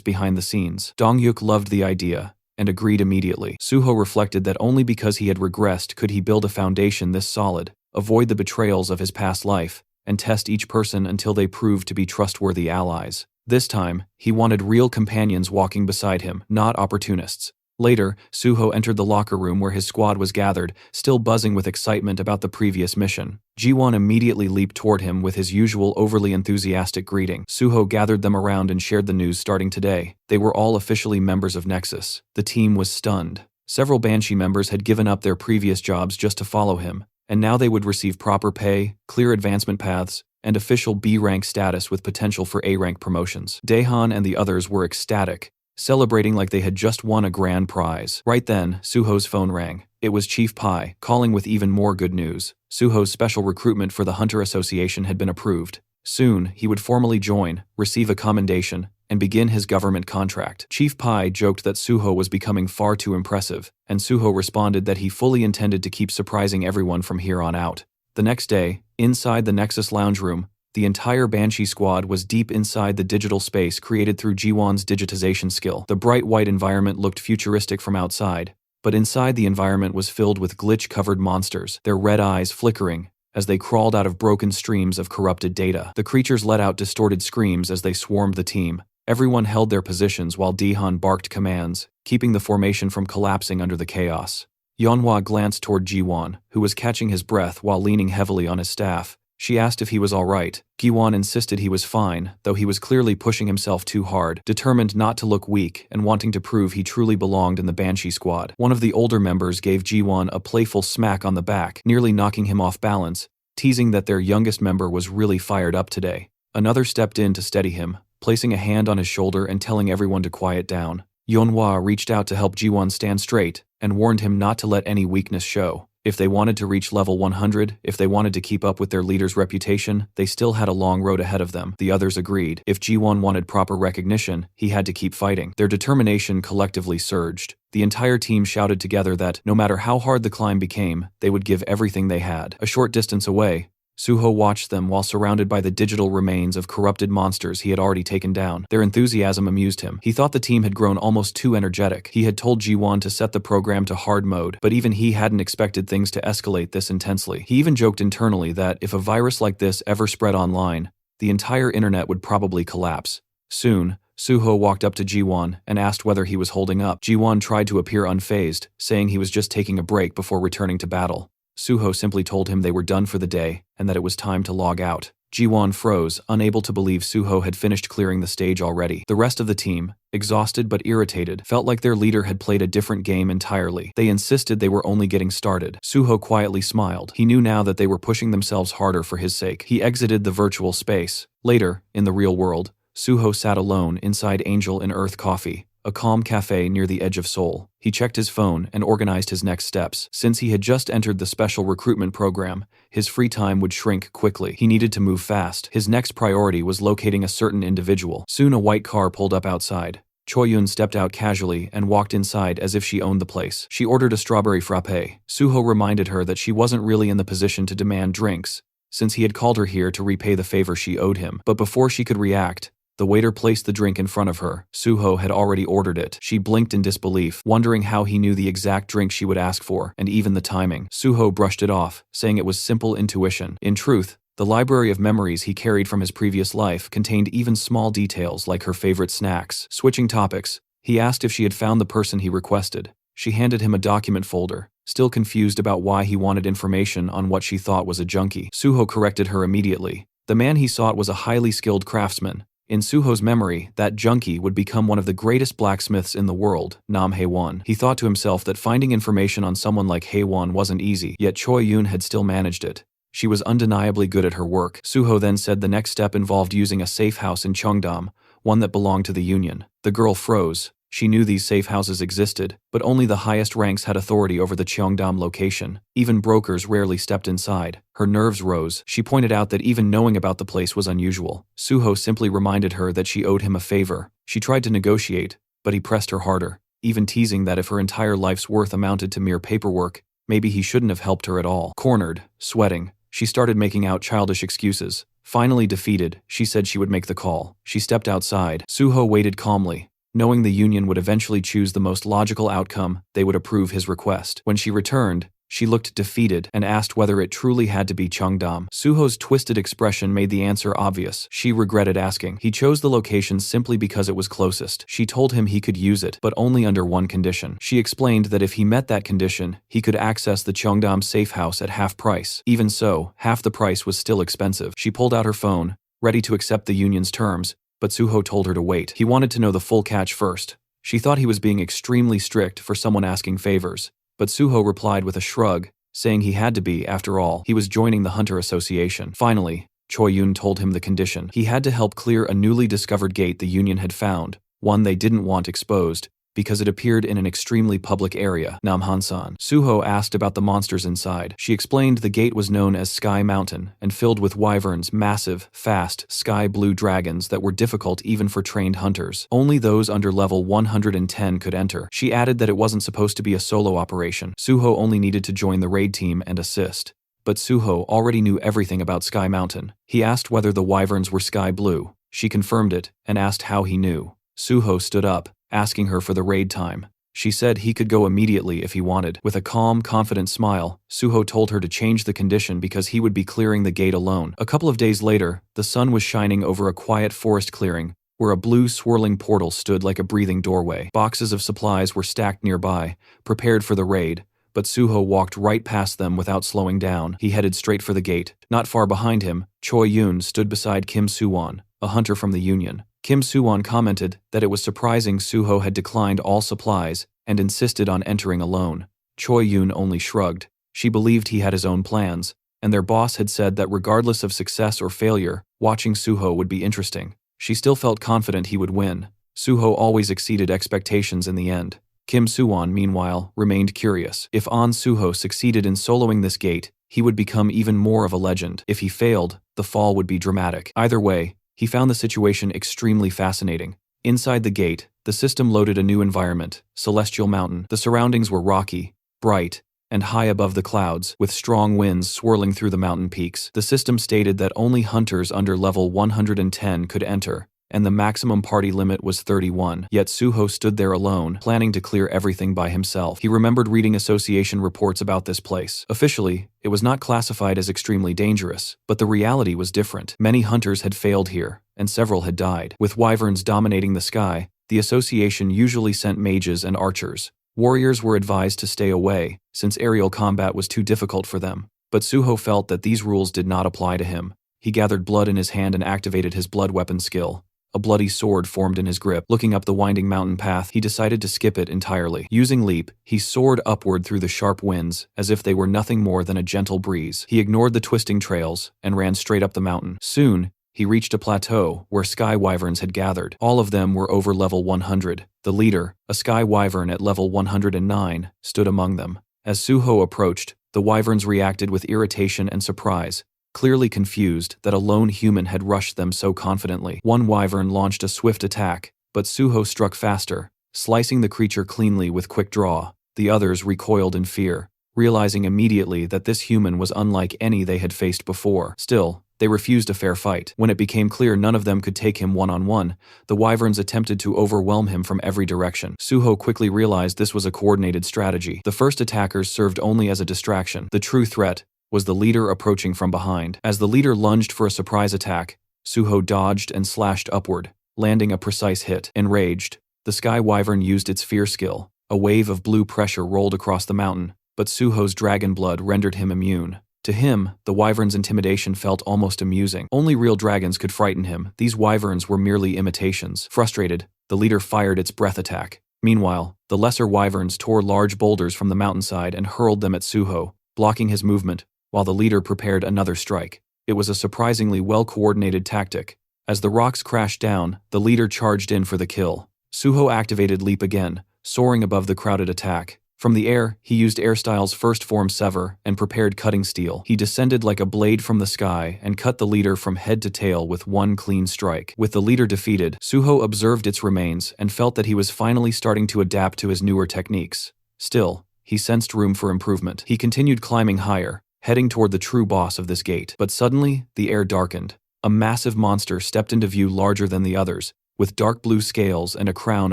Speaker 1: behind the scenes. Dongyuk loved the idea and agreed immediately. Suho reflected that only because he had regressed could he build a foundation this solid, avoid the betrayals of his past life, and test each person until they proved to be trustworthy allies. This time, he wanted real companions walking beside him, not opportunists. Later, Suho entered the locker room where his squad was gathered, still buzzing with excitement about the previous mission. Jiwon immediately leaped toward him with his usual overly enthusiastic greeting. Suho gathered them around and shared the news starting today. They were all officially members of Nexus. The team was stunned. Several Banshee members had given up their previous jobs just to follow him, and now they would receive proper pay, clear advancement paths, and official B-rank status with potential for A-rank promotions. Daehan and the others were ecstatic, celebrating like they had just won a grand prize. Right then, Suho's phone rang. It was Chief Pai, calling with even more good news. Suho's special recruitment for the Hunter Association had been approved. Soon, he would formally join, receive a commendation, and begin his government contract. Chief Pai joked that Suho was becoming far too impressive, and Suho responded that he fully intended to keep surprising everyone from here on out. The next day, inside the Nexus lounge room, the entire Banshee squad was deep inside the digital space created through Jiwon's digitization skill. The bright white environment looked futuristic from outside, But inside, the environment was filled with glitch-covered monsters, their red eyes flickering as they crawled out of broken streams of corrupted data. The creatures let out distorted screams as they swarmed the team. Everyone held their positions while Dihan barked commands, keeping the formation from collapsing under the chaos. Yeonhwa glanced toward Jiwon, who was catching his breath while leaning heavily on his staff. She asked if he was all right. Giwon insisted he was fine, though he was clearly pushing himself too hard, determined not to look weak and wanting to prove he truly belonged in the Banshee squad. One of the older members gave Jiwon a playful smack on the back, nearly knocking him off balance, teasing that their youngest member was really fired up today. Another stepped in to steady him, placing a hand on his shoulder and telling everyone to quiet down. Yeonhwa reached out to help Jiwon stand straight and warned him not to let any weakness show. If they wanted to reach level 100, if they wanted to keep up with their leader's reputation, they still had a long road ahead of them. The others agreed. If Jiwon wanted proper recognition, he had to keep fighting. Their determination collectively surged. The entire team shouted together that, no matter how hard the climb became, they would give everything they had. A short distance away, Suho watched them while surrounded by the digital remains of corrupted monsters he had already taken down. Their enthusiasm amused him. He thought the team had grown almost too energetic. He had told Jiwon to set the program to hard mode, but even he hadn't expected things to escalate this intensely. He even joked internally that if a virus like this ever spread online, the entire internet would probably collapse. Soon, Suho walked up to Jiwon and asked whether he was holding up. Jiwon tried to appear unfazed, saying he was just taking a break before returning to battle. Suho simply told him they were done for the day and that it was time to log out. Jiwon froze, unable to believe Suho had finished clearing the stage already. The rest of the team, exhausted but irritated, felt like their leader had played a different game entirely. They insisted they were only getting started. Suho quietly smiled. He knew now that they were pushing themselves harder for his sake. He exited the virtual space. Later, in the real world, Suho sat alone inside Angel and Earth Coffee, a calm cafe near the edge of Seoul. He checked his phone and organized his next steps. Since he had just entered the special recruitment program, his free time would shrink quickly. He needed to move fast. His next priority was locating a certain individual. Soon a white car pulled up outside. Choi-yoon stepped out casually and walked inside as if she owned the place. She ordered a strawberry frappe. Suho reminded her that she wasn't really in the position to demand drinks, since he had called her here to repay the favor she owed him. But before she could react, the waiter placed the drink in front of her. Suho had already ordered it. She blinked in disbelief, wondering how he knew the exact drink she would ask for, and even the timing. Suho brushed it off, saying it was simple intuition. In truth, the library of memories he carried from his previous life contained even small details like her favorite snacks. Switching topics, he asked if she had found the person he requested. She handed him a document folder, still confused about why he wanted information on what she thought was a junkie. Suho corrected her immediately. The man he sought was a highly skilled craftsman. In Suho's memory, that junkie would become one of the greatest blacksmiths in the world, Nam Haewon. He thought to himself that finding information on someone like Haewon wasn't easy, yet Choi-yoon had still managed it. She was undeniably good at her work. Suho then said the next step involved using a safe house in Cheongdam, one that belonged to the Union. The girl froze. She knew these safe houses existed, but only the highest ranks had authority over the Cheongdam location. Even brokers rarely stepped inside. Her nerves rose. She pointed out that even knowing about the place was unusual. Suho simply reminded her that she owed him a favor. She tried to negotiate, but he pressed her harder, even teasing that if her entire life's worth amounted to mere paperwork, maybe he shouldn't have helped her at all. Cornered, sweating, she started making out childish excuses. Finally defeated, she said she would make the call. She stepped outside. Suho waited calmly. Knowing the Union would eventually choose the most logical outcome, they would approve his request. When she returned, she looked defeated and asked whether it truly had to be Cheongdam. Suho's twisted expression made the answer obvious. She regretted asking. He chose the location simply because it was closest. She told him he could use it, but only under one condition. She explained that if he met that condition, he could access the Cheongdam safe house at half price. Even so, half the price was still expensive. She pulled out her phone, ready to accept the Union's terms, but Suho told her to wait. He wanted to know the full catch first. She thought he was being extremely strict for someone asking favors, but Suho replied with a shrug, saying he had to be, after all. He was joining the Hunter Association. Finally, Choi-yoon told him the condition. He had to help clear a newly discovered gate the Union had found, one they didn't want exposed, because it appeared in an extremely public area, Namhansan. Suho asked about the monsters inside. She explained the gate was known as Sky Mountain and filled with wyverns, massive, fast, sky-blue dragons that were difficult even for trained hunters. Only those under level 110 could enter. She added that it wasn't supposed to be a solo operation. Suho only needed to join the raid team and assist. But Suho already knew everything about Sky Mountain. He asked whether the wyverns were sky blue. She confirmed it and asked how he knew. Suho stood up, asking her for the raid time. She said he could go immediately if he wanted. With a calm, confident smile, Suho told her to change the condition because he would be clearing the gate alone. A couple of days later, the sun was shining over a quiet forest clearing, where a blue swirling portal stood like a breathing doorway. Boxes of supplies were stacked nearby, prepared for the raid, but Suho walked right past them without slowing down. He headed straight for the gate. Not far behind him, Choi Yoon stood beside Kim Suwon, a hunter from the Union. Kim Suwon commented that it was surprising Suho had declined all supplies and insisted on entering alone. Choi Yoon only shrugged. She believed he had his own plans, and their boss had said that regardless of success or failure, watching Suho would be interesting. She still felt confident he would win. Suho always exceeded expectations in the end. Kim Suwon, meanwhile, remained curious. If An Suho succeeded in soloing this gate, he would become even more of a legend. If he failed, the fall would be dramatic. Either way, he found the situation extremely fascinating. Inside the gate, the system loaded a new environment, Celestial Mountain. The surroundings were rocky, bright, and high above the clouds, with strong winds swirling through the mountain peaks. The system stated that only hunters under level 110 could enter, and the maximum party limit was 31. Yet Suho stood there alone, planning to clear everything by himself. He remembered reading association reports about this place. Officially, it was not classified as extremely dangerous, but the reality was different. Many hunters had failed here, and several had died. With wyverns dominating the sky, the association usually sent mages and archers. Warriors were advised to stay away, since aerial combat was too difficult for them. But Suho felt that these rules did not apply to him. He gathered blood in his hand and activated his blood weapon skill. A bloody sword formed in his grip. Looking up the winding mountain path, he decided to skip it entirely. Using leap, he soared upward through the sharp winds, as if they were nothing more than a gentle breeze. He ignored the twisting trails, and ran straight up the mountain. Soon, he reached a plateau where sky wyverns had gathered. All of them were over level 100. The leader, a sky wyvern at level 109, stood among them. As Suho approached, the wyverns reacted with irritation and surprise, clearly confused that a lone human had rushed them so confidently. One wyvern launched a swift attack, but Suho struck faster, slicing the creature cleanly with quick draw. The others recoiled in fear, realizing immediately that this human was unlike any they had faced before. Still, they refused a fair fight. When it became clear none of them could take him one-on-one, the wyverns attempted to overwhelm him from every direction. Suho quickly realized this was a coordinated strategy. The first attackers served only as a distraction. The true threat was the leader approaching from behind. As the leader lunged for a surprise attack, Suho dodged and slashed upward, landing a precise hit. Enraged, the sky wyvern used its fear skill. A wave of blue pressure rolled across the mountain, but Suho's dragon blood rendered him immune. To him, the wyvern's intimidation felt almost amusing. Only real dragons could frighten him. These wyverns were merely imitations. Frustrated, the leader fired its breath attack. Meanwhile, the lesser wyverns tore large boulders from the mountainside and hurled them at Suho, blocking his movement, while the leader prepared another strike. It was a surprisingly well-coordinated tactic. As the rocks crashed down, the leader charged in for the kill. Suho activated Leap again, soaring above the crowded attack. From the air, he used Airstyle's first form Sever and prepared Cutting Steel. He descended like a blade from the sky and cut the leader from head to tail with one clean strike. With the leader defeated, Suho observed its remains and felt that he was finally starting to adapt to his newer techniques. Still, he sensed room for improvement. He continued climbing higher, heading toward the true boss of this gate. But suddenly, the air darkened. A massive monster stepped into view larger than the others, with dark blue scales and a crown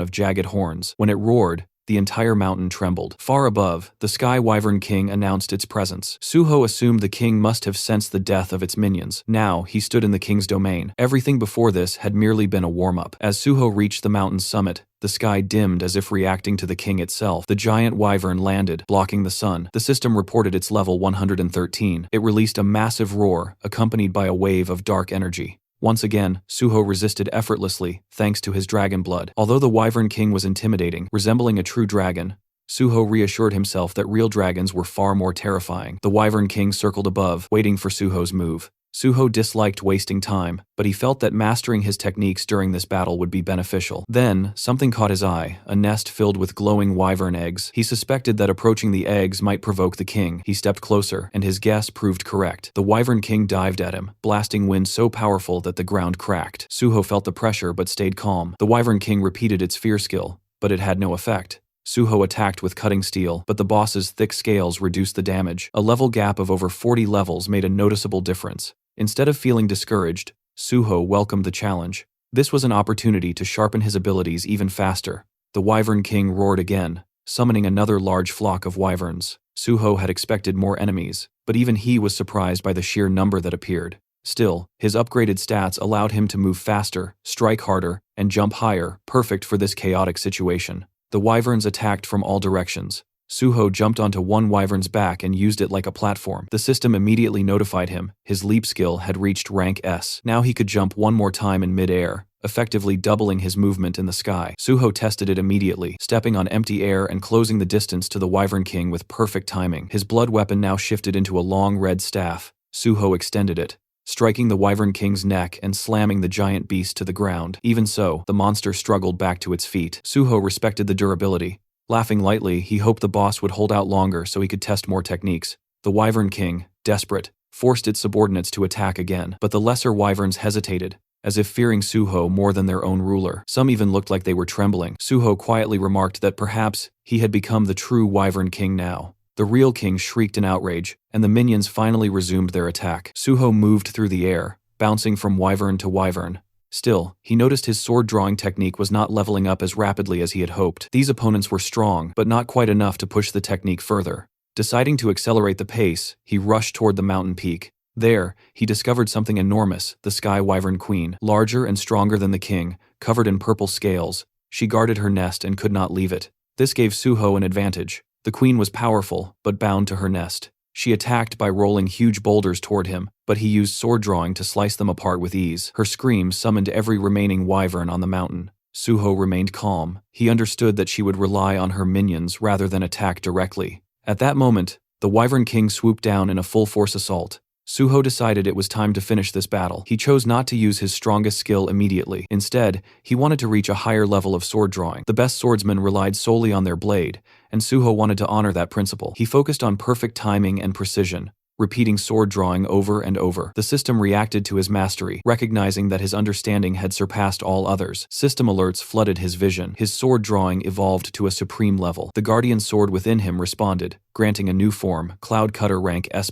Speaker 1: of jagged horns. When it roared, the entire mountain trembled. Far above, the Sky Wyvern King announced its presence. Suho assumed the king must have sensed the death of its minions. Now, he stood in the king's domain. Everything before this had merely been a warm-up. As Suho reached the mountain's summit, the sky dimmed as if reacting to the king itself. The giant wyvern landed, blocking the sun. The system reported its level 113. It released a massive roar, accompanied by a wave of dark energy. Once again, Suho resisted effortlessly, thanks to his dragon blood. Although the Wyvern King was intimidating, resembling a true dragon, Suho reassured himself that real dragons were far more terrifying. The Wyvern King circled above, waiting for Suho's move. Suho disliked wasting time, but he felt that mastering his techniques during this battle would be beneficial. Then, something caught his eye, a nest filled with glowing wyvern eggs. He suspected that approaching the eggs might provoke the king. He stepped closer, and his guess proved correct. The Wyvern King dived at him, blasting wind so powerful that the ground cracked. Suho felt the pressure but stayed calm. The Wyvern King repeated its fear skill, but it had no effect. Suho attacked with Cutting Steel, but the boss's thick scales reduced the damage. A level gap of over 40 levels made a noticeable difference. Instead of feeling discouraged, Suho welcomed the challenge. This was an opportunity to sharpen his abilities even faster. The Wyvern King roared again, summoning another large flock of wyverns. Suho had expected more enemies, but even he was surprised by the sheer number that appeared. Still, his upgraded stats allowed him to move faster, strike harder, and jump higher, perfect for this chaotic situation. The wyverns attacked from all directions. Suho jumped onto one wyvern's back and used it like a platform. The system immediately notified him his leap skill had reached rank S. Now he could jump one more time in mid-air, effectively doubling his movement in the sky. Suho tested it immediately, stepping on empty air and closing the distance to the Wyvern King with perfect timing. His blood weapon now shifted into a long red staff. Suho extended it, striking the Wyvern King's neck and slamming the giant beast to the ground. Even so, the monster struggled back to its feet. Suho respected the durability. Laughing lightly, he hoped the boss would hold out longer so he could test more techniques. The Wyvern King, desperate, forced its subordinates to attack again, but the lesser wyverns hesitated, as if fearing Suho more than their own ruler. Some even looked like they were trembling. Suho quietly remarked that perhaps he had become the true Wyvern King now. The real king shrieked in outrage, and the minions finally resumed their attack. Suho moved through the air, bouncing from wyvern to wyvern. Still, he noticed his sword-drawing technique was not leveling up as rapidly as he had hoped. These opponents were strong, but not quite enough to push the technique further. Deciding to accelerate the pace, he rushed toward the mountain peak. There, he discovered something enormous, the Sky Wyvern Queen. Larger and stronger than the king, covered in purple scales, she guarded her nest and could not leave it. This gave Suho an advantage. The queen was powerful, but bound to her nest. She attacked by rolling huge boulders toward him, but he used sword drawing to slice them apart with ease. Her screams summoned every remaining wyvern on the mountain. Suho remained calm. He understood that she would rely on her minions rather than attack directly. At that moment, the Wyvern King swooped down in a full-force assault. Suho decided it was time to finish this battle. He chose not to use his strongest skill immediately. Instead, he wanted to reach a higher level of sword drawing. The best swordsmen relied solely on their blade, and Suho wanted to honor that principle. He focused on perfect timing and precision, repeating sword drawing over and over. The system reacted to his mastery, recognizing that his understanding had surpassed all others. System alerts flooded his vision. His sword drawing evolved to a supreme level. The guardian sword within him responded, granting a new form, Cloud Cutter rank S+.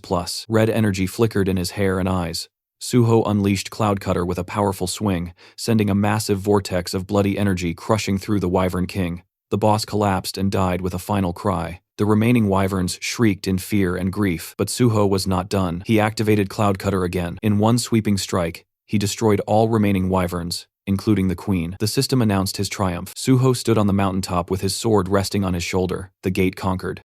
Speaker 1: Red energy flickered in his hair and eyes. Suho unleashed Cloud Cutter with a powerful swing, sending a massive vortex of bloody energy crushing through the Wyvern King. The boss collapsed and died with a final cry. The remaining wyverns shrieked in fear and grief, but Suho was not done. He activated Cloud Cutter again. In one sweeping strike, he destroyed all remaining wyverns, including the queen. The system announced his triumph. Suho stood on the mountaintop with his sword resting on his shoulder. The gate conquered.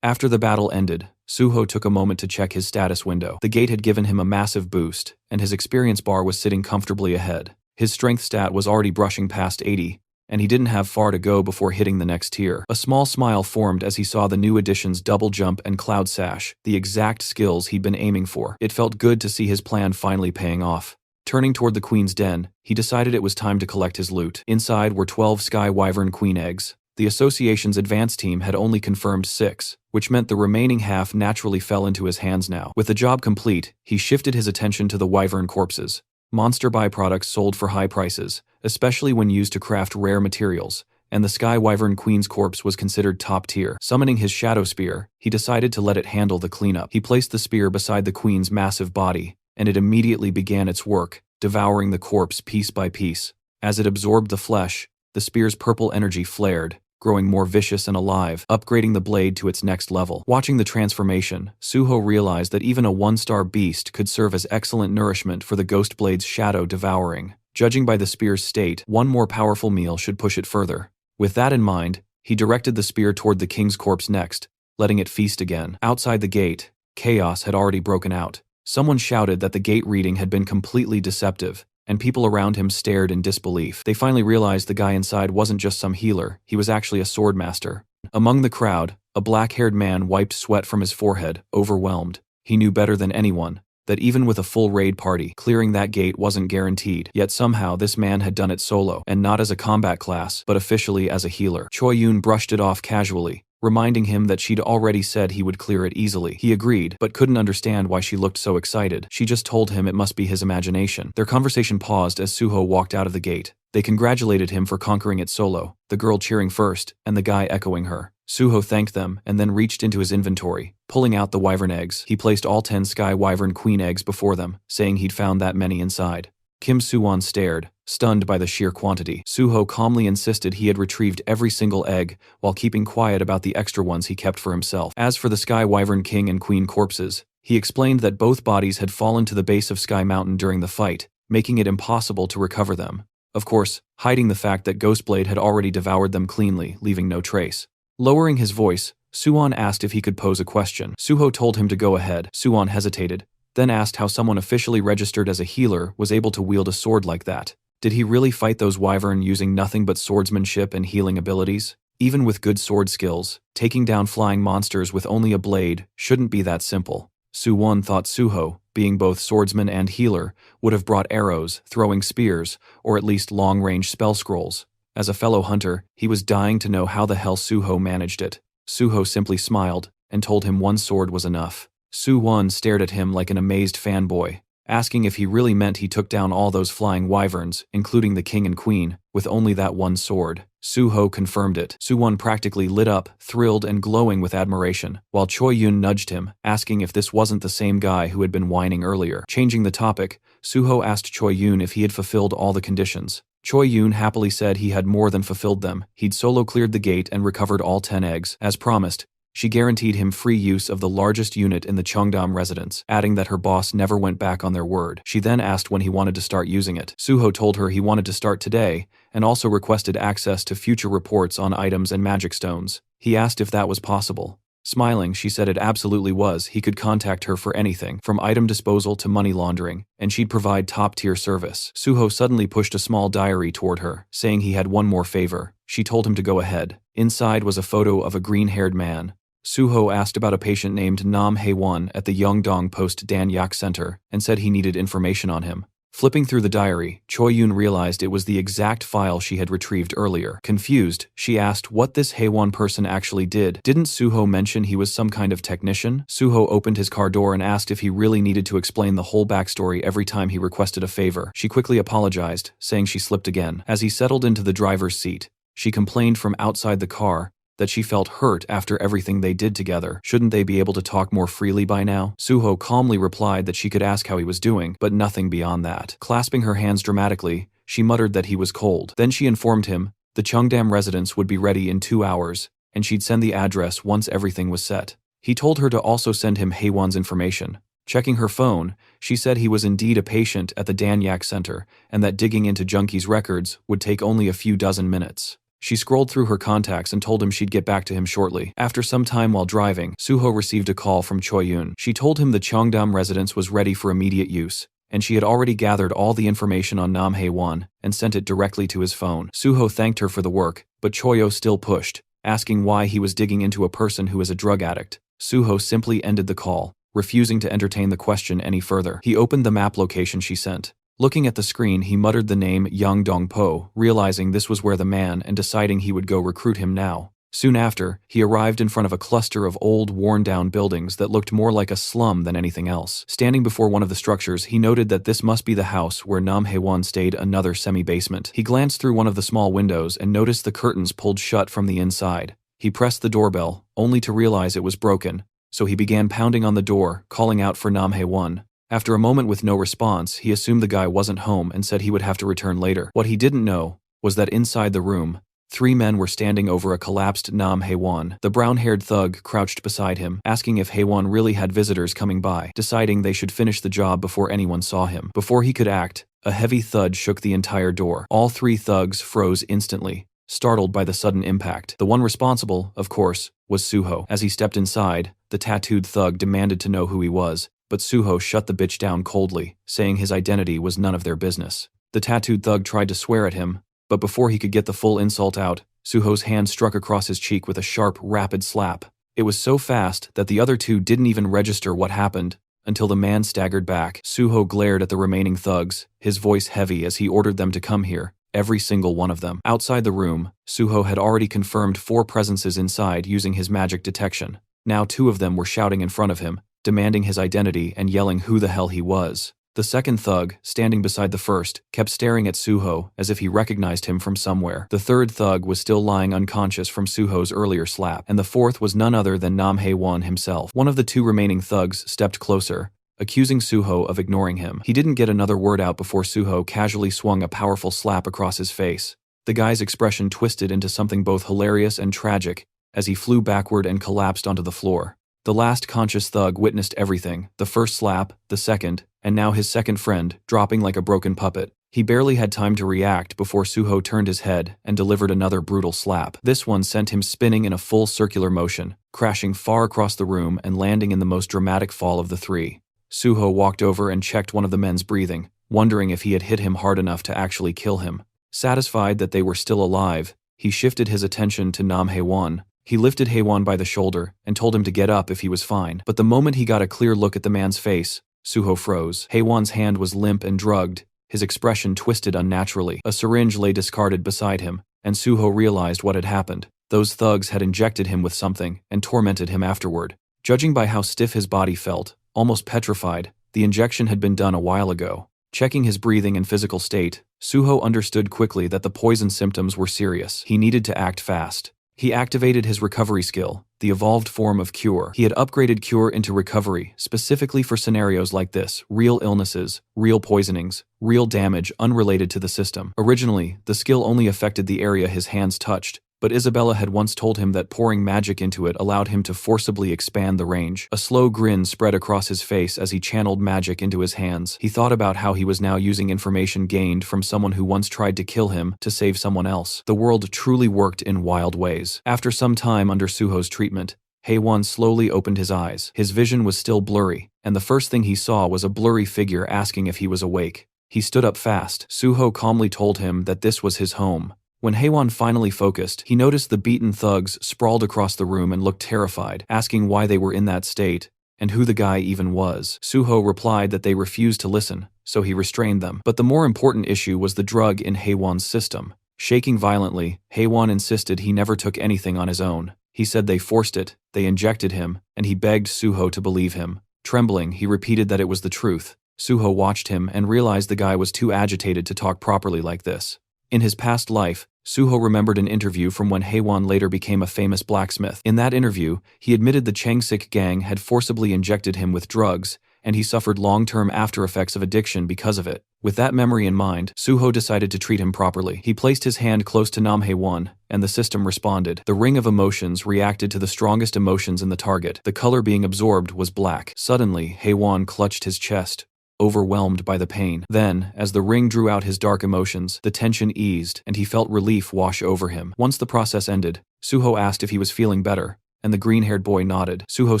Speaker 1: After the battle ended, Suho took a moment to check his status window. The gate had given him a massive boost, and his experience bar was sitting comfortably ahead. His strength stat was already brushing past 80, and he didn't have far to go before hitting the next tier. A small smile formed as he saw the new additions Double Jump and Cloud Sash, the exact skills he'd been aiming for. It felt good to see his plan finally paying off. Turning toward the queen's den, he decided it was time to collect his loot. Inside were 12 Sky Wyvern Queen eggs. The association's advance team had only confirmed 6, which meant the remaining half naturally fell into his hands now. With the job complete, he shifted his attention to the wyvern corpses. Monster byproducts sold for high prices, especially when used to craft rare materials, and the Sky Wyvern Queen's corpse was considered top tier. Summoning his Shadow Spear, he decided to let it handle the cleanup. He placed the spear beside the queen's massive body, and it immediately began its work, devouring the corpse piece by piece. As it absorbed the flesh, the spear's purple energy flared, growing more vicious and alive, upgrading the blade to its next level. Watching the transformation, Suho realized that even a one-star beast could serve as excellent nourishment for the Ghost Blade's shadow devouring. Judging by the spear's state, one more powerful meal should push it further. With that in mind, he directed the spear toward the king's corpse next, letting it feast again. Outside the gate, chaos had already broken out. Someone shouted that the gate reading had been completely deceptive, and people around him stared in disbelief. They finally realized the guy inside wasn't just some healer, he was actually a sword master. Among the crowd, a black-haired man wiped sweat from his forehead, overwhelmed. He knew better than anyone that even with a full raid party, clearing that gate wasn't guaranteed. Yet somehow this man had done it solo, and not as a combat class, but officially as a healer. Choi Yun brushed it off casually, reminding him that she'd already said he would clear it easily. He agreed, but couldn't understand why she looked so excited. She just told him it must be his imagination. Their conversation paused as Suho walked out of the gate. They congratulated him for conquering it solo, the girl cheering first, and the guy echoing her. Suho thanked them and then reached into his inventory, pulling out the wyvern eggs. He placed all 10 Sky Wyvern Queen eggs before them, saying he'd found that many inside. Kim Soo-won stared, stunned by the sheer quantity. Suho calmly insisted he had retrieved every single egg, while keeping quiet about the extra ones he kept for himself. As for the Sky Wyvern King and Queen corpses, he explained that both bodies had fallen to the base of Sky Mountain during the fight, making it impossible to recover them. Of course, hiding the fact that Ghostblade had already devoured them cleanly, leaving no trace. Lowering his voice, Suwon asked if he could pose a question. Suho told him to go ahead. Suwon hesitated, then asked how someone officially registered as a healer was able to wield a sword like that. Did he really fight those wyvern using nothing but swordsmanship and healing abilities? Even with good sword skills, taking down flying monsters with only a blade shouldn't be that simple. Suwon thought Suho, being both swordsman and healer, would have brought arrows, throwing spears, or at least long-range spell scrolls. As a fellow hunter, he was dying to know how the hell Suho managed it. Suho simply smiled, and told him one sword was enough. Suwon stared at him like an amazed fanboy, asking if he really meant he took down all those flying wyverns, including the king and queen, with only that one sword. Suho confirmed it. Suwon practically lit up, thrilled and glowing with admiration, while Choi Yun nudged him, asking if this wasn't the same guy who had been whining earlier. Changing the topic, Suho asked Choi Yun if he had fulfilled all the conditions. Choi Yun happily said he had more than fulfilled them. He'd solo cleared the gate and recovered all 10 eggs. As promised, she guaranteed him free use of the largest unit in the Cheongdam residence, adding that her boss never went back on their word. She then asked when he wanted to start using it. Suho told her he wanted to start today, and also requested access to future reports on items and magic stones. He asked if that was possible. Smiling, she said it absolutely was. He could contact her for anything, from item disposal to money laundering, and she'd provide top-tier service. Suho suddenly pushed a small diary toward her, saying he had one more favor. She told him to go ahead. Inside was a photo of a green-haired man. Suho asked about a patient named Nam Hae-won at the Yeongdong Post Dan Yak Center and said he needed information on him. Flipping through the diary, Choi Yun realized it was the exact file she had retrieved earlier. Confused, she asked what this Hae-won person actually did. Didn't Suho mention he was some kind of technician? Suho opened his car door and asked if he really needed to explain the whole backstory every time he requested a favor. She quickly apologized, saying she slipped again. As he settled into the driver's seat, she complained from outside the car that she felt hurt after everything they did together. Shouldn't they be able to talk more freely by now? Suho calmly replied that she could ask how he was doing, but nothing beyond that. Clasping her hands dramatically, she muttered that he was cold. Then she informed him the Cheongdam residence would be ready in 2 hours, and she'd send the address once everything was set. He told her to also send him Hae-won's information. Checking her phone, she said he was indeed a patient at the Dan Yak Center, and that digging into Junkie's records would take only a few dozen minutes. She scrolled through her contacts and told him she'd get back to him shortly. After some time while driving, Suho received a call from Choi Yun. She told him the Cheongdam residence was ready for immediate use, and she had already gathered all the information on Nam Hae-won and sent it directly to his phone. Suho thanked her for the work, but Choyo still pushed, asking why he was digging into a person who is a drug addict. Suho simply ended the call, refusing to entertain the question any further. He opened the map location she sent. Looking at the screen, he muttered the name Yang Dong-po, realizing this was where the man and deciding he would go recruit him now. Soon after, he arrived in front of a cluster of old, worn-down buildings that looked more like a slum than anything else. Standing before one of the structures, he noted that this must be the house where Nam Hae-won stayed, another semi-basement. He glanced through one of the small windows and noticed the curtains pulled shut from the inside. He pressed the doorbell, only to realize it was broken, so he began pounding on the door, calling out for Nam Hae-won. After a moment with no response, he assumed the guy wasn't home and said he would have to return later. What he didn't know was that inside the room, 3 men were standing over a collapsed Nam Hae-won. The brown-haired thug crouched beside him, asking if Hae-won really had visitors coming by, deciding they should finish the job before anyone saw him. Before he could act, a heavy thud shook the entire door. All 3 thugs froze instantly, startled by the sudden impact. The one responsible, of course, was Suho. As he stepped inside, the tattooed thug demanded to know who he was, but Suho shut the bitch down coldly, saying his identity was none of their business. The tattooed thug tried to swear at him, but before he could get the full insult out, Suho's hand struck across his cheek with a sharp, rapid slap. It was so fast that the other 2 didn't even register what happened until the man staggered back. Suho glared at the remaining thugs, his voice heavy as he ordered them to come here, every single one of them. Outside the room, Suho had already confirmed 4 presences inside using his magic detection. Now 2 of them were shouting in front of him, demanding his identity and yelling who the hell he was. The second thug, standing beside the first, kept staring at Suho as if he recognized him from somewhere. The third thug was still lying unconscious from Suho's earlier slap, and the fourth was none other than Nam Hae-won himself. One of the 2 remaining thugs stepped closer, accusing Suho of ignoring him. He didn't get another word out before Suho casually swung a powerful slap across his face. The guy's expression twisted into something both hilarious and tragic as he flew backward and collapsed onto the floor. The last conscious thug witnessed everything, the first slap, the second, and now his second friend, dropping like a broken puppet. He barely had time to react before Suho turned his head and delivered another brutal slap. This one sent him spinning in a full circular motion, crashing far across the room and landing in the most dramatic fall of the three. Suho walked over and checked one of the men's breathing, wondering if he had hit him hard enough to actually kill him. Satisfied that they were still alive, he shifted his attention to Nam Haewon. He lifted Haewon by the shoulder and told him to get up if he was fine. But the moment he got a clear look at the man's face, Suho froze. Haewon's hand was limp and drugged, his expression twisted unnaturally. A syringe lay discarded beside him, and Suho realized what had happened. Those thugs had injected him with something and tormented him afterward. Judging by how stiff his body felt, almost petrified, the injection had been done a while ago. Checking his breathing and physical state, Suho understood quickly that the poison symptoms were serious. He needed to act fast. He activated his recovery skill, the evolved form of cure. He had upgraded cure into recovery, specifically for scenarios like this: real illnesses, real poisonings, real damage unrelated to the system. Originally, the skill only affected the area his hands touched, but Isabella had once told him that pouring magic into it allowed him to forcibly expand the range. A slow grin spread across his face as he channeled magic into his hands. He thought about how he was now using information gained from someone who once tried to kill him to save someone else. The world truly worked in wild ways. After some time under Suho's treatment, Haewon slowly opened his eyes. His vision was still blurry, and the first thing he saw was a blurry figure asking if he was awake. He stood up fast. Suho calmly told him that this was his home. When Haewon finally focused, he noticed the beaten thugs sprawled across the room and looked terrified, asking why they were in that state, and who the guy even was. Suho replied that they refused to listen, so he restrained them. But the more important issue was the drug in Haewon's system. Shaking violently, Haewon insisted he never took anything on his own. He said they forced it, they injected him, and he begged Suho to believe him. Trembling, he repeated that it was the truth. Suho watched him and realized the guy was too agitated to talk properly like this. In his past life, Suho remembered an interview from when Haewon later became a famous blacksmith. In that interview, he admitted the Changsik gang had forcibly injected him with drugs, and he suffered long-term after-effects of addiction because of it. With that memory in mind, Suho decided to treat him properly. He placed his hand close to Nam Haewon, and the system responded. The ring of emotions reacted to the strongest emotions in the target. The color being absorbed was black. Suddenly, Haewon clutched his chest, overwhelmed by the pain. Then, as the ring drew out his dark emotions, the tension eased, and he felt relief wash over him. Once the process ended, Suho asked if he was feeling better, and the green-haired boy nodded. Suho